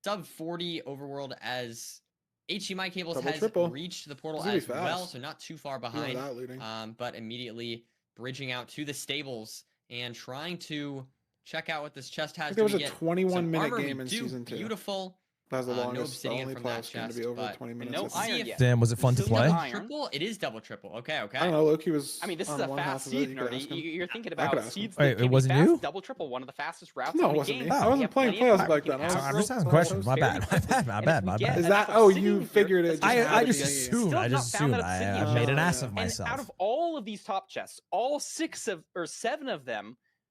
I: Sub 40 overworld as HDMI cables
H: Double,
I: has
H: triple.
I: reached the portal
H: It's gonna
I: as
H: be fast.
I: well, so not too far behind.
H: Without looting.
I: But immediately bridging out to the stables and trying to check out what this chest has.
H: There was
I: Do
H: a
I: we get
H: 21-minute
I: armor?
H: game
I: We
H: in
I: do.
H: season 2.
I: Beautiful.
H: That was the
I: No
H: longest. The
I: obsidian
H: only
I: from that
H: playoff's going to be
I: chest,
H: over
I: but
H: 20 minutes.
J: no
H: I think.
J: iron yet.
A: Damn, was it fun to
J: Still
A: play?
J: no iron.
I: Triple? It is double triple. Okay.
H: I don't know. Loki was.
J: I mean, this is
H: on
J: a
H: one half
J: fast
H: of it.
J: seed,
H: You could ask him.
J: nerdy. You're thinking
H: could
J: about
H: ask him.
J: seeds.
A: Wait,
J: that
A: it
J: can be
A: wasn't
J: fast,
A: you?
J: Double triple, one of the fastest routes.
H: No,
J: in
H: it
J: the
H: wasn't
J: game.
H: me. I
J: We
H: wasn't
J: have
H: playing
J: plenty of
H: playoffs back
J: time.
H: then.
A: I'm just asking
J: Average
A: questions. My bad. My bad.
H: Is that? Oh, you figured it.
A: I just
J: Still
A: assumed.
J: have
A: I
J: not
A: just
J: found
A: assumed.
J: that obsidian
A: I made an
J: chest.
A: ass of
J: And
A: myself.
J: out of all of these top chests, all 7 of them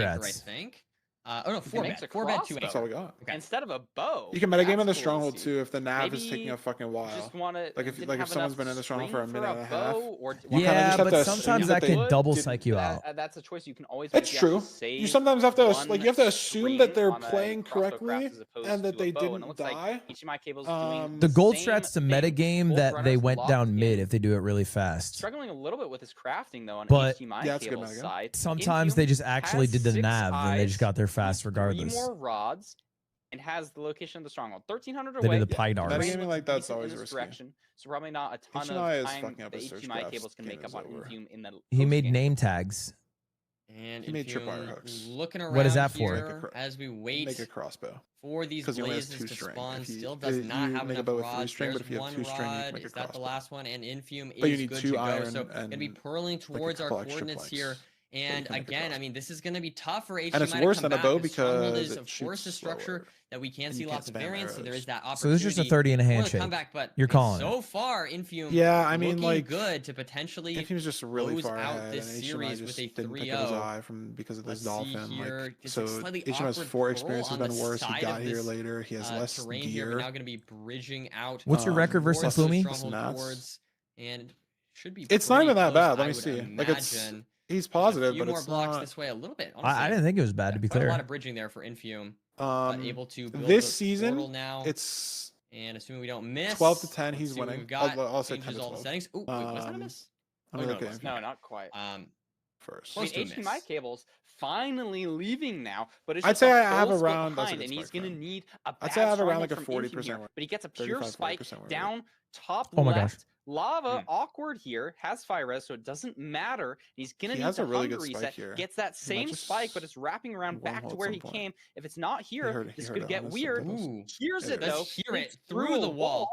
I: anchor, I
A: strats.
I: think. Oh no, 4-bet. 4-bet, 2
H: That's all we got.
I: Okay.
J: Instead of a bow.
H: You can metagame in the
J: That's cool
H: stronghold
J: to see.
H: too if the nav is
J: Maybe
H: taking a fucking while.
J: Just wanna,
H: like if
J: didn't have
H: someone's
J: enough
H: been in the stronghold for a
J: string
H: minute and a half.
A: Yeah, but sometimes that
J: they
A: could double
J: did-
A: psych you out.
J: That's a choice you can always make.
H: It's
J: You have
H: true.
J: to save
H: You sometimes have to
J: one
H: you have to assume that they're
J: string on a
H: playing
J: crossbow craft
H: correctly
J: as opposed
H: and that
J: to a
H: they
J: bow, and it
H: didn't
J: looks like
H: die.
J: HMI cable's doing
A: The gold
J: same
A: strats to
J: thing.
A: metagame
J: Both
A: that they
J: runners
A: went
J: locked
A: down
J: in.
A: mid if they do it really fast.
J: Struggling a little bit with his crafting though on
A: But
J: HDMI
H: yeah, it's a good
J: cable's
H: metagame.
J: side.
A: Sometimes they just actually
J: has
A: did the
J: 6
A: nav and they just got there fast
J: eyes,
A: regardless.
J: 3 more rods, and has the location of the stronghold. 1300
A: They
J: away.
A: did the pie dart.
H: Metagaming like that's
J: decent in
H: always
J: this
H: risky.
J: direction, so probably not a ton
H: HMI
J: of
H: is
J: time
H: fucking up
J: the
H: his search
J: HDMI
H: graphs.
J: cables can
H: Game
J: make
H: is
J: up on
H: over.
J: Infume in the
A: He made
J: post-game.
A: name tags.
I: And
H: He made
I: Infume
H: tripwire hooks.
I: looking around
A: What is that for?
I: here as we wait
H: Make a crossbow.
I: for these
H: 'Cause he only has
I: blazes
H: 2
I: to
H: string.
I: spawn.
H: If you-
I: Still does
H: if
I: not
H: you
I: have
H: make a
I: enough
H: bow with 3
I: rods.
H: string,
I: There's
H: but if you have
I: one
H: 2 string, you can
I: rod.
H: make a
I: Is that the
H: crossbow.
I: last one? And Infume
H: But you
I: is
H: need
I: good
H: 2
I: to go.
H: iron
I: So gonna be
H: and,
I: purling
H: like, a
I: towards our
H: couple extra
I: coordinates
H: planks.
I: here. And again, I mean, this is going to be tough for HDMI
H: and it's worse than a bow because
I: of course a structure that we can see lots of variants, so there is that opportunity.
A: So this is just a 30 and a handshake.
I: Comeback, but
A: you're calling
I: so far, Infium.
H: Yeah, I mean,
I: looking
H: like
I: good to potentially
H: Infium's just really far
I: out
H: ahead,
I: this
H: and
I: series
H: HDMI
I: with a
H: just didn't
I: 3-0.
H: pick up his eye because of this dolphin.
I: Here,
H: like, so HDMI's 4 experience has been worse. He got here later. He has less
I: terrain
H: gear.
I: here. We're now going to be bridging out.
A: What's your record versus Fumi?
I: And should be.
H: It's not even that
I: close,
H: bad. Let me see. Like he's positive, but
I: more
H: it's
I: blocks
H: not.
I: this way a little bit. Honestly.
A: I didn't think it was bad, to be clear.
I: A lot of bridging there for Infium. Able to build
H: this season
I: now.
H: It's
I: and assuming we don't miss
H: 12 to 10, he's
I: winning.
H: We've got
I: I'll say 10 to 12. Settings. Ooh, wait, was that a miss?
J: No, not quite.
H: First.
J: I mean, HDMI cables finally leaving now, but it's
H: I'd
J: just
H: say
J: I
H: have around
J: behind, and he's gonna need a bad
H: I'd say I have around like a
J: from
H: 40%.
J: But he gets a pure spike
H: 40%
J: down top
A: oh my
J: left.
A: Gosh.
J: Lava awkward here, has fire res, so it doesn't matter. He's gonna need
H: has a
J: to
H: really
J: hunger
H: good spike
J: reset.
H: here.
J: Gets that same spike, but it's wrapping around back to where he came. If it's not here, this could get weird. Here's it though.
I: Hear it through the wall.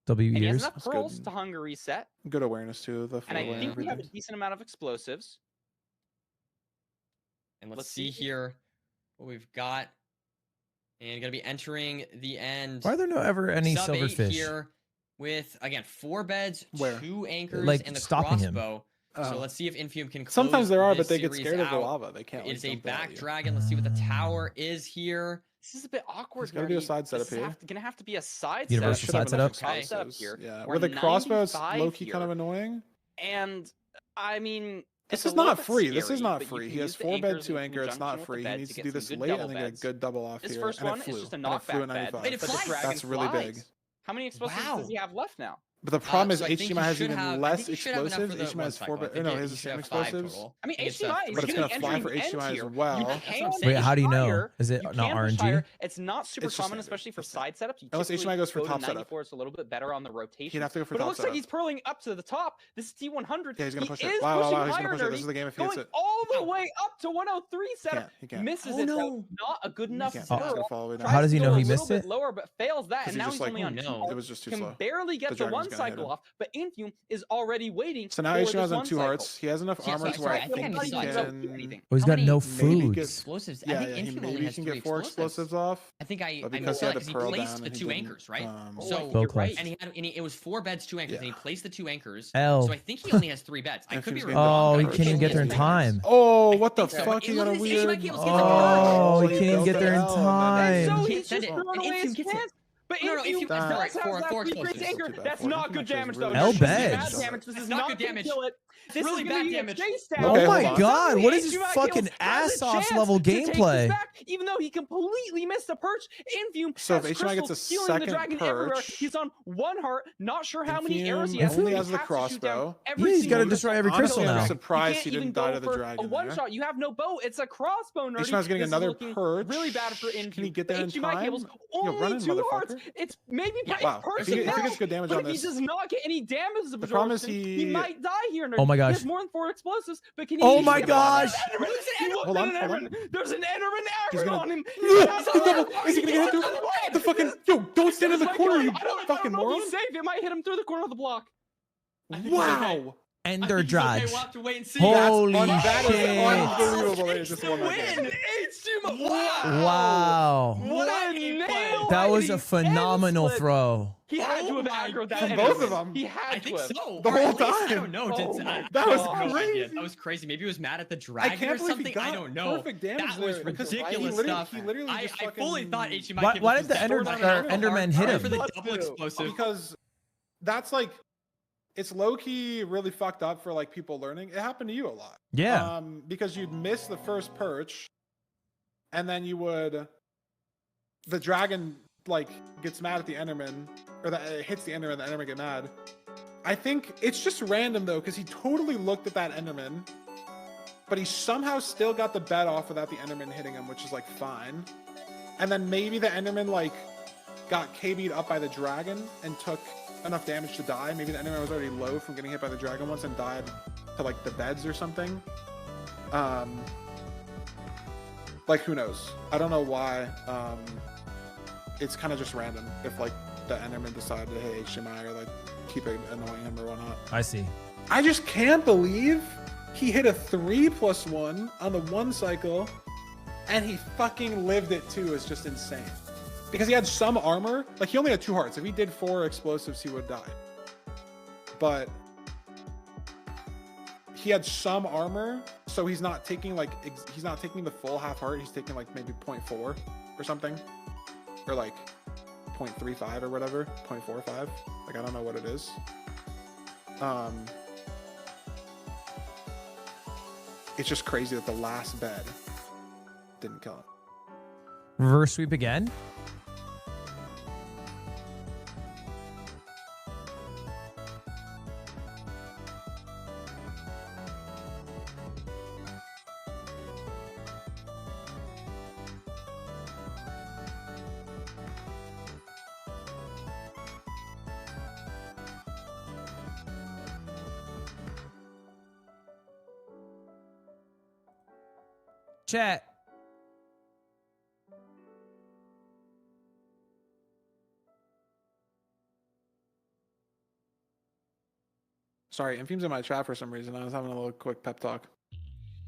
A: W
J: and he has
A: years.
J: enough pearls to hunger reset.
H: Good awareness too.
J: And I think we have a decent amount of explosives.
I: And let's see here what we've got. And gonna be entering the end.
A: Why are there ever any silverfish
I: here? With again 4 beds, 2 anchors,
A: like,
I: and the
A: stopping
I: crossbow. So let's see if Infium can.
H: Sometimes there are,
I: but
H: they get scared of the lava. They can't.
I: It's a back dragon. Let's see what the tower is here.
J: This is a bit awkward.
H: It's gonna be a side setup here.
J: Gonna have to be a side
A: universal
J: setup.
A: side
J: setup here.
H: Yeah, with the crossbow, it's low key kind of annoying.
J: And I mean,
H: this is not free. This is not free. He has 4 bed, 2 anchor. It's not free. He needs to do this late and then get a good double off here.
J: This first one is just a knockback bed.
H: That's really big.
J: How many explosives does he have left now?
H: But the problem is HDMI has even less explosives. HDMI has 4 bed. No, he has the same explosives.
J: I mean, HDMI is
H: but it's
J: gonna
H: fly for HDMI as well.
A: Wait, how do you know? Is it not RNG?
J: It's not super common, especially for side setups.
H: Unless HDMI goes for top setup.
J: It's a little bit better on the rotation.
H: He'd have to go for
J: but
H: top
J: it looks like he's purling up to the top. This is T100.
H: Yeah, he's gonna push
J: it.
H: Wow, he's gonna push it. This is the game if he hits
J: going
H: it.
J: all the way up to 103 setup.
H: He can't.
J: Misses it. Not a good enough
H: pearl.
A: How does he know he missed it?
J: Lower, but fails that, and now he's only on 2.
H: It was just too slow.
J: Can barely get the 1 cycle off, but Infium is already waiting.
H: So now HDMI has on 2 hearts. He has enough armor to where I think he can.
A: Oh, he's got no food.
I: Explosives.
H: Yeah,
I: I think
H: he
I: Infium only
H: maybe
I: has
H: can
I: 3
H: get 4 explosives off.
I: I think I
H: because
I: know
H: he had
I: that
H: the
I: because he
H: pearl
I: placed
H: down
I: the
H: and he
I: 2
H: didn't,
I: anchors, right?
J: So
I: you're right, and it was 4 beds, 2 anchors, and he placed the 2 anchors.
A: L.
I: So I think he only has 3 beds. I could be
A: Oh,
I: wrong.
A: he can't even get there in time.
H: Oh, what the fuck? He got a weird.
A: Oh, he can't even get there in time.
J: So he's just throwing away his chance. But Infium does have that 3 great anchor. That's not good damage, though.
A: L beds.
J: This is not good damage. This
I: really
J: is
I: bad damage.
A: Oh my god, what is this fucking ass-off level gameplay?
J: Even though he completely missed the perch, Infium
H: so if
J: has
H: HDMI gets a
J: second
H: perch,
J: he's on 1 heart, not sure how many arrows he has.
H: Only has the crossbow.
A: Yeah, he's got to destroy every crystal now.
H: I'm surprised he didn't die to the dragon.
J: A 1-shot, you have no bow, it's a crossbow, nerdy.
H: HDMI's getting another perch.
J: Really bad for Infium.
H: Can he get there in time?
J: cables, only 2 hearts. It's maybe
H: if he gets good damage on this.
J: If he does not get any damage,
H: the problem is
J: he might die here, nerdy.
A: Oh my gosh.
J: He has more than 4 explosives, but can he?
A: Oh my gosh!
H: Hold on.
J: There's an Enderman on him.
H: Is he gonna get him through? The fucking don't stand in the corner, you fucking moron!
J: He's safe. It might hit him through the corner of the block.
H: Wow!
A: Ender Dodge.
I: We'll have to wait and see.
A: Holy
H: that
A: shit!
H: Unbelievable! They just won that game.
A: Wow!
J: What a nail!
A: That was a phenomenal throw.
J: He had to have aggroed that.
H: Both of them.
J: He had to have.
I: So.
H: The whole time.
I: I don't know.
H: That was crazy.
I: That was crazy. Maybe he was mad at the dragon or something. I don't know.
H: Perfect damage.
I: That was ridiculous stuff.
H: He literally
I: I
H: just
I: fully thought HDMI.
A: Why did the Enderman hit him?
I: For the double explosive.
H: Because that's like, it's low key really fucked up for like people learning. It happened to you a lot.
A: Yeah.
H: Because you'd miss the first perch, and then you would, the dragon like gets mad at the Enderman, or that hits the Enderman, the Enderman get mad. I think it's just random though, because he totally looked at that Enderman, but he somehow still got the bed off without the Enderman hitting him, which is like fine. And then maybe the Enderman like got KB'd up by the dragon and took enough damage to die. Maybe the Enderman was already low from getting hit by the dragon once and died to like the beds or something. Like who knows? I don't know why. It's kind of just random if like the Enderman decided to hit HDMI or like keep annoying him or whatnot.
A: I see.
H: I just can't believe he hit a 3+1 on the one cycle, and he fucking lived it too. Is just insane. Because he had some armor. Like, he only had 2 hearts. If he did 4 explosives, he would die. But he had some armor, so he's not taking like he's not taking the full half heart. He's taking like maybe 0.4 or something, or like 0.35 or whatever, 0.45. Like, I don't know what it is. It's just crazy that the last bed didn't kill him.
A: Reverse sweep again. Chat.
H: Sorry, Infume's in my chat for some reason. I was having a little quick pep talk.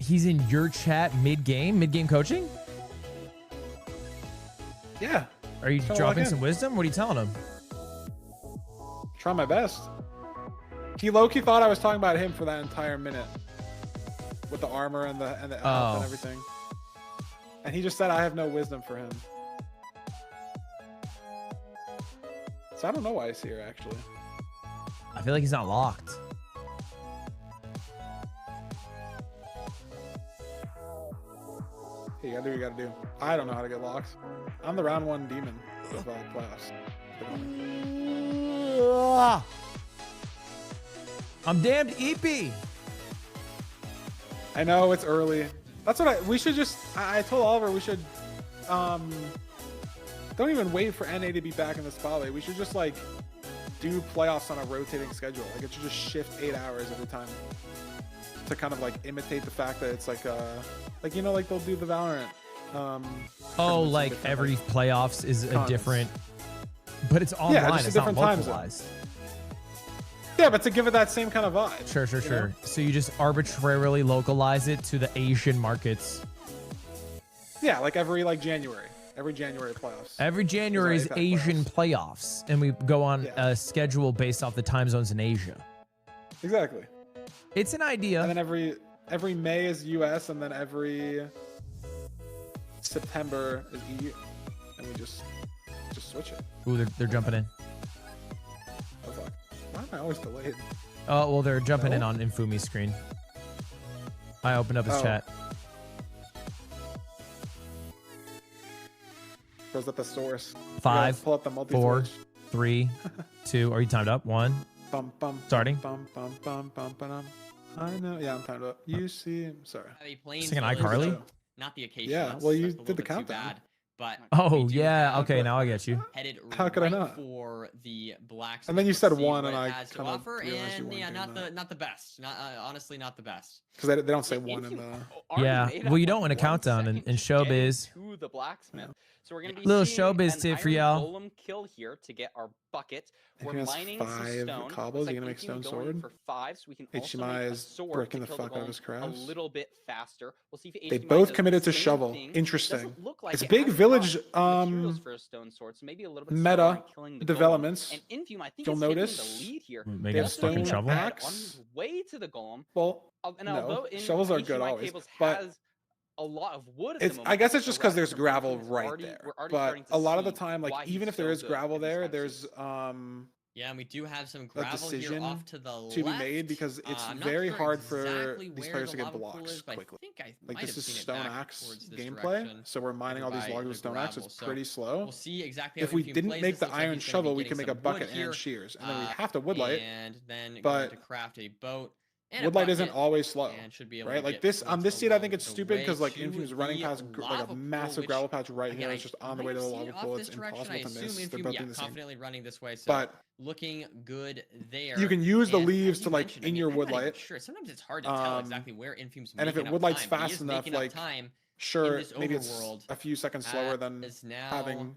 A: He's in your chat mid-game coaching?
H: Yeah.
A: Are you dropping some wisdom? What are you telling him?
H: Try my best. He low-key thought I was talking about him for that entire minute. With the armor and the health and everything. And he just said I have no wisdom for him. So I don't know why he's here, actually.
A: I feel like he's not locked.
H: Hey, you gotta do what you gotta do. I don't know how to get locked. I'm the round 1 demon of playoffs.
A: I'm damned EP.
H: I know it's early. That's what we should just. I told Oliver we should. Don't even wait for NA to be back in the spotlight. We should just like do playoffs on a rotating schedule. Like, it should just shift 8 hours every time to kind of like imitate the fact that it's like you know, like they'll do the Valorant.
A: Oh, like every playoffs is a different, but it's online.
H: Yeah, just
A: it's
H: a different
A: not
H: time zone.
A: localized.
H: Yeah, but to give it that same kind of vibe.
A: Sure.
H: Know?
A: So you just arbitrarily localize it to the Asian markets.
H: Yeah, like every January playoffs.
A: Every January is Asian playoffs, and we go on a schedule based off the time zones in Asia.
H: Exactly.
A: It's an idea.
H: And then every May is US, and then every September is EU, and we just switch it.
A: Ooh, they're jumping in.
H: Oh fuck! Why am I always delayed?
A: Oh well, they're jumping in on Infumi's screen. I opened up his chat.
H: Goes at the source.
A: 5,
H: pull up the
A: 4, 3, 2. Are you timed up? 1. Starting.
H: I know. Yeah, I'm timed up. You see. Sorry.
A: Singing iCarly?
I: Not the occasion.
H: Yeah. Well, you did the countdown.
I: But
A: yeah. Okay, now I get you.
I: Headed
H: How could I not?
I: For the blacks.
H: And then you said 1, and I
I: kind of offer, and yeah, not the best. Not honestly, not the best.
H: Because they don't say 1 in the.
A: Yeah. Well, you don't win a countdown in showbiz.
J: To the blacksmith. So we're gonna be
A: little
J: seeing
A: showbiz tip for y'all.
J: Golem kill here to get our bucket. We're
H: mining
J: 5
H: stone. Cobbles. You're gonna make stone sword.
J: For 5, so we can also
H: HMI
J: make a
H: is
J: sword
H: breaking
J: to
H: the
J: kill
H: fuck out of his crafts.
J: A little bit faster. We'll see if
H: They
J: HMI
H: both
J: does
H: committed
J: the
H: to
J: same
H: shovel.
J: thing.
H: Interesting.
J: Doesn't look like
H: It's
J: it
H: big
J: has
H: village
J: materials for a stone sword, so maybe a little bit
H: meta
J: killing the
H: developments.
J: Golem. And Infume, I think,
H: You'll
J: is
H: notice
J: taking the lead here.
A: Making a fucking shovel.
J: On his way to the Golem.
H: Well,
J: and although
H: shovels are good always, but
J: has a lot of wood at
H: it's.
J: the moment,
H: I guess it's just because there's
J: the
H: gravel
J: rest
H: right
J: already-
H: there.
J: we're already
H: But
J: starting to
H: a lot of the
J: see
H: time,
J: why
H: like
J: he's
H: even if
J: so
H: there is
J: good
H: gravel
J: in these
H: there,
J: kinds of
H: there's
J: seasons.
I: Yeah, and we do have some
H: a
I: gravel here
H: decision
I: off to the
H: to be
I: left.
H: made because it's
I: I'm not
H: very
I: sure
H: hard for
I: exactly
H: these
I: where
H: players
I: the
H: to get
I: lava pool
H: blocks
I: is, but
H: quickly.
I: I think I
H: Like
I: might
H: this
I: have
H: is
I: seen it
H: Stone
I: back
H: Axe
I: towards this
H: gameplay,
I: direction
H: so we're mining all these
I: by
H: logs with
I: the
H: Stone Axe.
I: gravel.
H: It's
I: So
H: pretty slow.
I: We'll see exactly
H: If
I: how
H: we
I: Infume
H: didn't
I: plays
H: make
I: this.
H: the
I: Looks like
H: iron
I: he's gonna be
H: shovel, we
I: getting
H: can make a
I: some wood
H: bucket
I: here,
H: and shears, and then we have to woodlight.
I: And then
H: but
I: going to craft a boat. And a
H: woodlight isn't
I: bucket,
H: always slow,
I: and should be able
H: right?
I: to
H: Like
I: get
H: this on
I: folks
H: this seed, I think
I: along
H: it's
I: the
H: stupid because
I: way
H: like
I: to
H: Infume's running
I: the
H: past like
I: lava
H: a
I: pool,
H: massive
I: which,
H: gravel patch right
I: again,
H: here.
I: I
H: It's just on the
I: might
H: way to the
I: have seen
H: lava
I: it
H: pool.
I: off
H: It's
I: this direction.
H: impossible
I: I
H: to
I: assume
H: miss. They're
I: Infume,
H: both
I: yeah,
H: doing the same.
I: confidently running this way. So
H: But
I: looking good there.
H: you can use the
I: And
H: leaves
I: as
H: to
I: you
H: like
I: mentioned, I
H: in
I: mean,
H: your
I: I'm not even
H: woodlight.
I: sure. Sometimes it's hard to tell exactly where Infume's
H: And if
I: making
H: it
I: up
H: woodlight's
I: time, but he
H: fast
I: is
H: enough,
I: making up
H: like
I: time in
H: sure,
I: this
H: maybe it's
I: overworld
H: a few seconds slower than
I: as now
H: having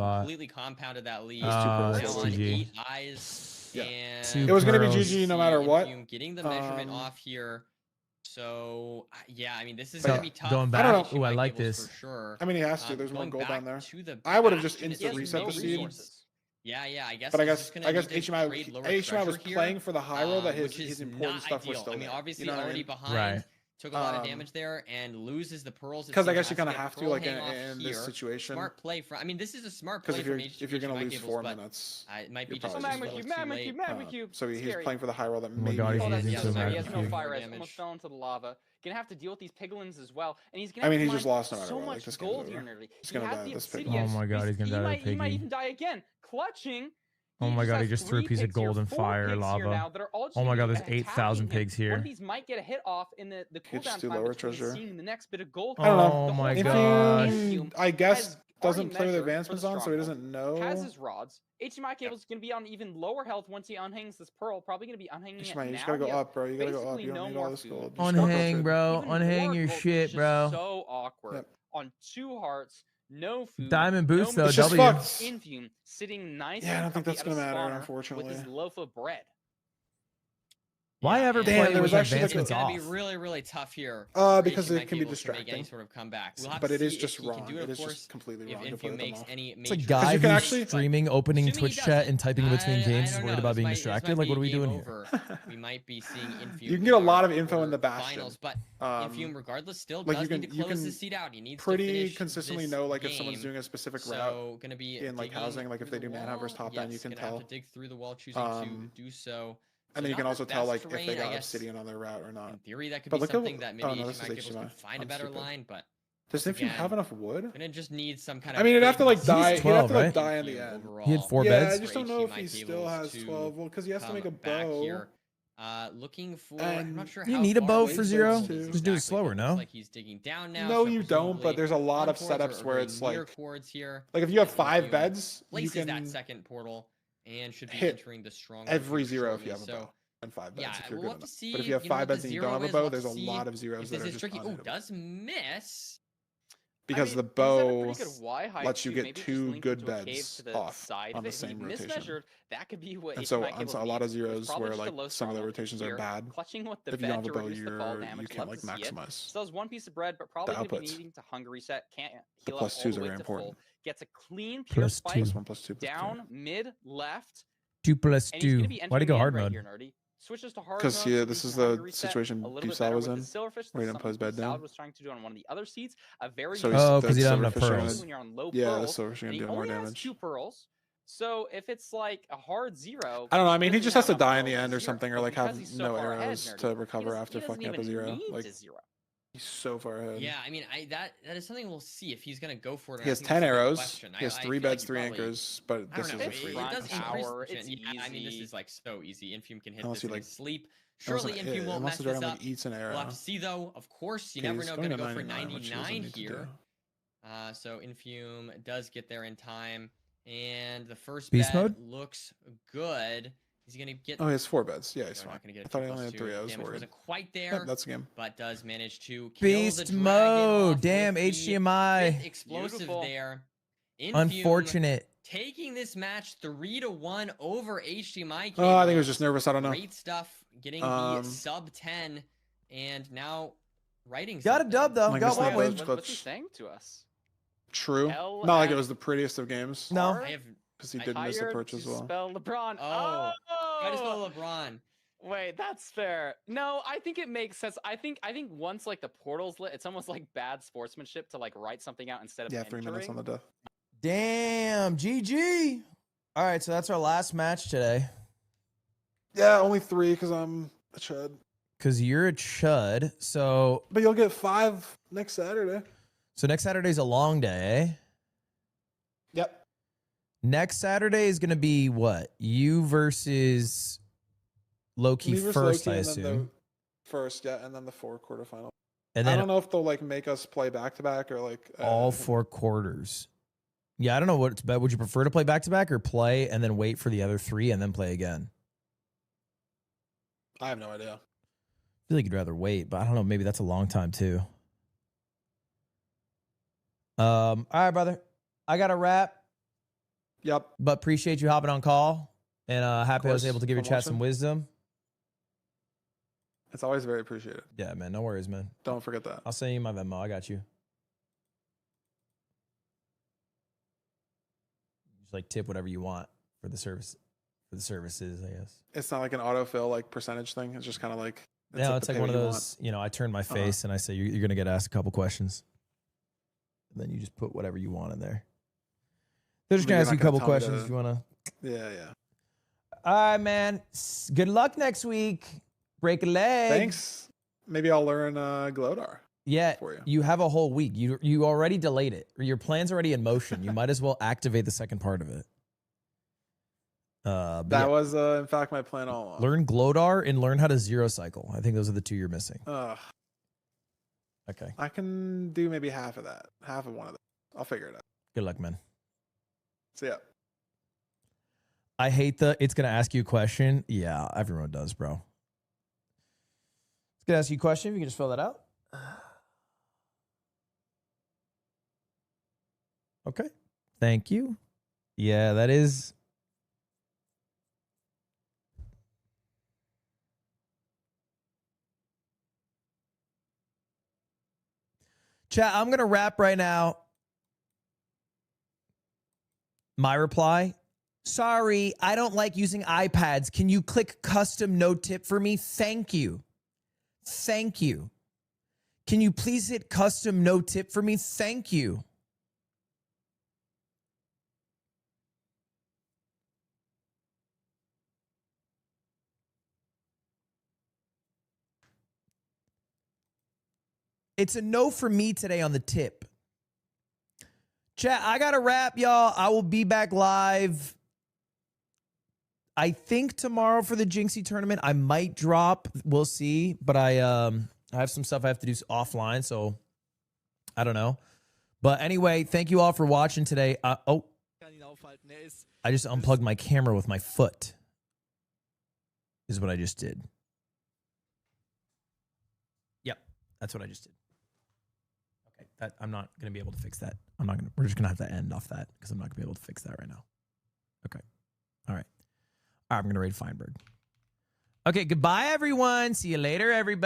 A: spot.
I: completely compounded that lead.
A: Now
I: on 8 eyes.
H: Yeah.
I: And
H: It was going to be GG no matter what.
I: Getting the measurement off here. So yeah, I mean, this is
A: So,
I: gonna be tough.
A: going back,
H: I don't know.
A: I like this.
I: For sure.
H: I mean, he has to. There's one gold down there.
I: To the
H: I would have just
I: bastion,
H: instant reset the seed.
I: Yeah, I guess.
H: But I guess HMI was playing for the high roll that his important stuff was still
I: I mean,
H: there.
I: obviously
H: You know
I: already
H: I mean?
I: behind.
A: Right.
I: Took a lot of damage there and loses the pearls.
H: Because I guess you kind of have to, like in this situation.
I: Smart play from. I mean, this is a smart play.
H: Because if you're gonna lose 4 minutes,
I: it might be just
H: so he's playing for the high roll that maybe.
A: Oh my God,
J: he has no fire res. Almost fell into the lava. Gonna have to deal with these piglins as well, and he's gonna.
H: I mean, he just lost no matter
J: so
H: what.
J: much gold here nearly.
H: He's gonna die this pig.
A: Oh my God, he's gonna die.
J: He might even die again. Clutching.
A: Oh my God, he just threw a piece of golden fire lava. Oh my God, there's 8,000 pigs here.
J: One of these might get a hit off in the cooldown time between seeing the next bit of gold.
H: I don't know.
A: Oh my God.
H: I guess doesn't play with advancements on, so he doesn't know.
J: Has his rods. HDMI cable is going to be on even lower health once he unhangs this pearl. Probably going to be unhanging it now.
H: You just gotta go up, bro. You gotta go up. You don't need all this gold.
A: Unhang, bro. Unhang your shit, bro.
J: So awkward. On 2 hearts, no food.
A: Diamond boost though.
H: W.
J: Infume sitting nice.
H: Yeah, I don't think that's gonna matter, unfortunately.
J: With his loaf of bread.
A: Why ever play with advancements off?
I: It's going to be really, really tough here.
H: Because it can be distracting.
I: Make any sort of comeback.
H: But it is just wrong. It is just completely wrong to play them off.
A: It's a guy who's streaming, opening Twitch chat, and typing in between games is worried about being distracted. Like, what are we doing here?
I: We might be seeing Infume.
H: You can get a lot of info in the Bastion.
I: Finals, but Infume, regardless, still does need to close the seat out. He needs to
H: pretty consistently know, like, if someone's doing a specific route in, like, housing, like, if they do manhunt versus top down, you can tell.
I: Have to dig through the wall, choosing to do so.
H: And then you can also tell, like, if they got obsidian on their route or not.
I: In theory, that could be something that maybe HDMI can find a better line, but
H: does Infume have enough wood?
I: Gonna just need some kind of.
H: I mean, it'd have to like die. He'd have to like
A: right?
H: die in the end.
A: He had 4 beds.
H: Yeah, I just don't know if he still has 12. Well, because he has to make a bow.
I: Here. Looking for. I'm not sure.
A: You need a bow for 0. Just do it slower, no?
I: Like he's digging down now.
H: No, you don't. But there's a lot of setups where it's like. Like if you have 5 beds, you can
I: that second portal and should be entering the strong.
H: Every 0 if you have a bow. And 5 beds if you're good enough. But if you have 5 beds and you don't have a bow, there's a lot of 0s that are just tricky.
I: Oh, does miss.
H: Because the bow lets you get 2 good beds off on the same rotation.
J: That could be what.
H: And so a lot of 0s where like some of the rotations are bad. If you don't have a bow, you can't like maximize.
J: So that's 1 piece of bread, but probably going to be needing to hunger reset. Can't heal
H: up all the way to full.
J: Gets a clean pure spike down mid left.
A: 2 + 2. Why'd he go hard mode?
J: Switches to hard
H: because this is the situation Busal was in. Where he didn't put his bed down.
J: Was trying to do on one of the other seats. A very
A: because he doesn't have pearls.
J: When you're on low
H: yeah,
J: pearls,
H: the silverfish gonna do more damage.
J: 2 pearls. So if it's like a hard 0,
H: I don't know. I mean, he just has to die in the end or something, or like have no arrows to recover after fucking up a 0. Like he's so far ahead.
I: Yeah, I mean, that is something we'll see if he's gonna go for it.
H: He has 10 arrows. He has 3 beds, 3 anchors, but this is a free.
I: It does power. I mean, this is like so easy. Infume can hit this in sleep. Surely Infume won't mess this up.
H: Eats an arrow.
I: We'll have to see though. Of course, you never know. Gonna go for 99 here. So Infume does get there in time, and the first bed looks good. He's gonna get.
H: Oh, he has 4 beds. Yeah, he's fine. I thought he only had 3. I was worried.
I: Wasn't quite there.
H: Yep, that's the game.
I: But does manage to kill
A: Beast
I: the
A: mode. Damn HDMI.
I: Explosive there.
A: Unfortunate.
I: Taking this match 3-1 over HDMI.
H: Oh, I think he was just nervous. I don't know.
I: Great stuff. Getting the sub 10, and now writing.
A: Got a dub though. Got 1 win.
J: What's he saying to us?
H: True. Not like it was the prettiest of games.
A: No.
H: Because he did miss a perch as well.
J: Spell LeBron.
I: Oh. Try to spell LeBron.
J: Wait, that's fair. No, I think it makes sense. I think once like the portal's lit, it's almost like bad sportsmanship to like write something out instead of
H: 3 minutes on the death.
A: Damn, GG. All right, so that's our last match today.
H: Yeah, only 3 because I'm a chud.
A: Because you're a chud, so.
H: But you'll get 5 next Saturday.
A: So next Saturday's a long day, eh?
H: Yep.
A: Next Saturday is going to be what? You versus Loki first, I assume.
H: First, yeah, and then the 4 quarterfinal.
A: And then
H: I don't know if they'll like make us play back-to-back or like
A: all 4 quarters. Yeah, I don't know what's better. Would you prefer to play back-to-back or play and then wait for the other 3 and then play again?
H: I have no idea.
A: I feel like you'd rather wait, but I don't know. Maybe that's a long time too. All right, brother. I got a wrap.
H: Yep.
A: But appreciate you hopping on call, and happy I was able to give your chat some wisdom.
H: It's always very appreciated.
A: Yeah, man. No worries, man.
H: Don't forget that.
A: I'll send you my Venmo. I got you. Just like tip whatever you want for the service, for the services, I guess.
H: It's not like an autofill like percentage thing. It's just kind of like.
A: No, it's like one of those. You know, I turn my face and I say you're gonna get asked a couple questions, and then you just put whatever you want in there. They're just gonna ask you a couple questions if you wanna.
H: Yeah.
A: All right, man. Good luck next week. Break a leg.
H: Thanks. Maybe I'll learn Glodar.
A: Yeah, you have a whole week. You already delayed it. Your plan's already in motion. You might as well activate the second part of it.
H: That was, in fact, my plan all along.
A: Learn Glodar and learn how to zero cycle. I think those are the 2 you're missing. Okay.
H: I can do maybe half of that. Half of one of them. I'll figure it out.
A: Good luck, man.
H: See ya.
A: I hate it's going to ask you a question. Yeah, everyone does, bro. It's going to ask you a question. If you can just fill that out. Okay. Thank you. Yeah, that is. Chat, I'm going to wrap right now. My reply, sorry, I don't like using iPads. Can you click custom no tip for me? Thank you. Thank you. Can you please hit custom no tip for me? Thank you. It's a no for me today on the tip. Chat, I got to wrap, y'all. I will be back live. I think tomorrow for the Jinxie tournament. I might drop. We'll see. But I have some stuff I have to do offline, so I don't know. But anyway, thank you all for watching today. I just unplugged my camera with my foot. Is what I just did. Yep, that's what I just did. Okay, I'm not going to be able to fix that. We're just going to have to end off that because I'm not going to be able to fix that right now. Okay. All right. I'm going to raid Feinberg. Okay, goodbye, everyone. See you later, everybody.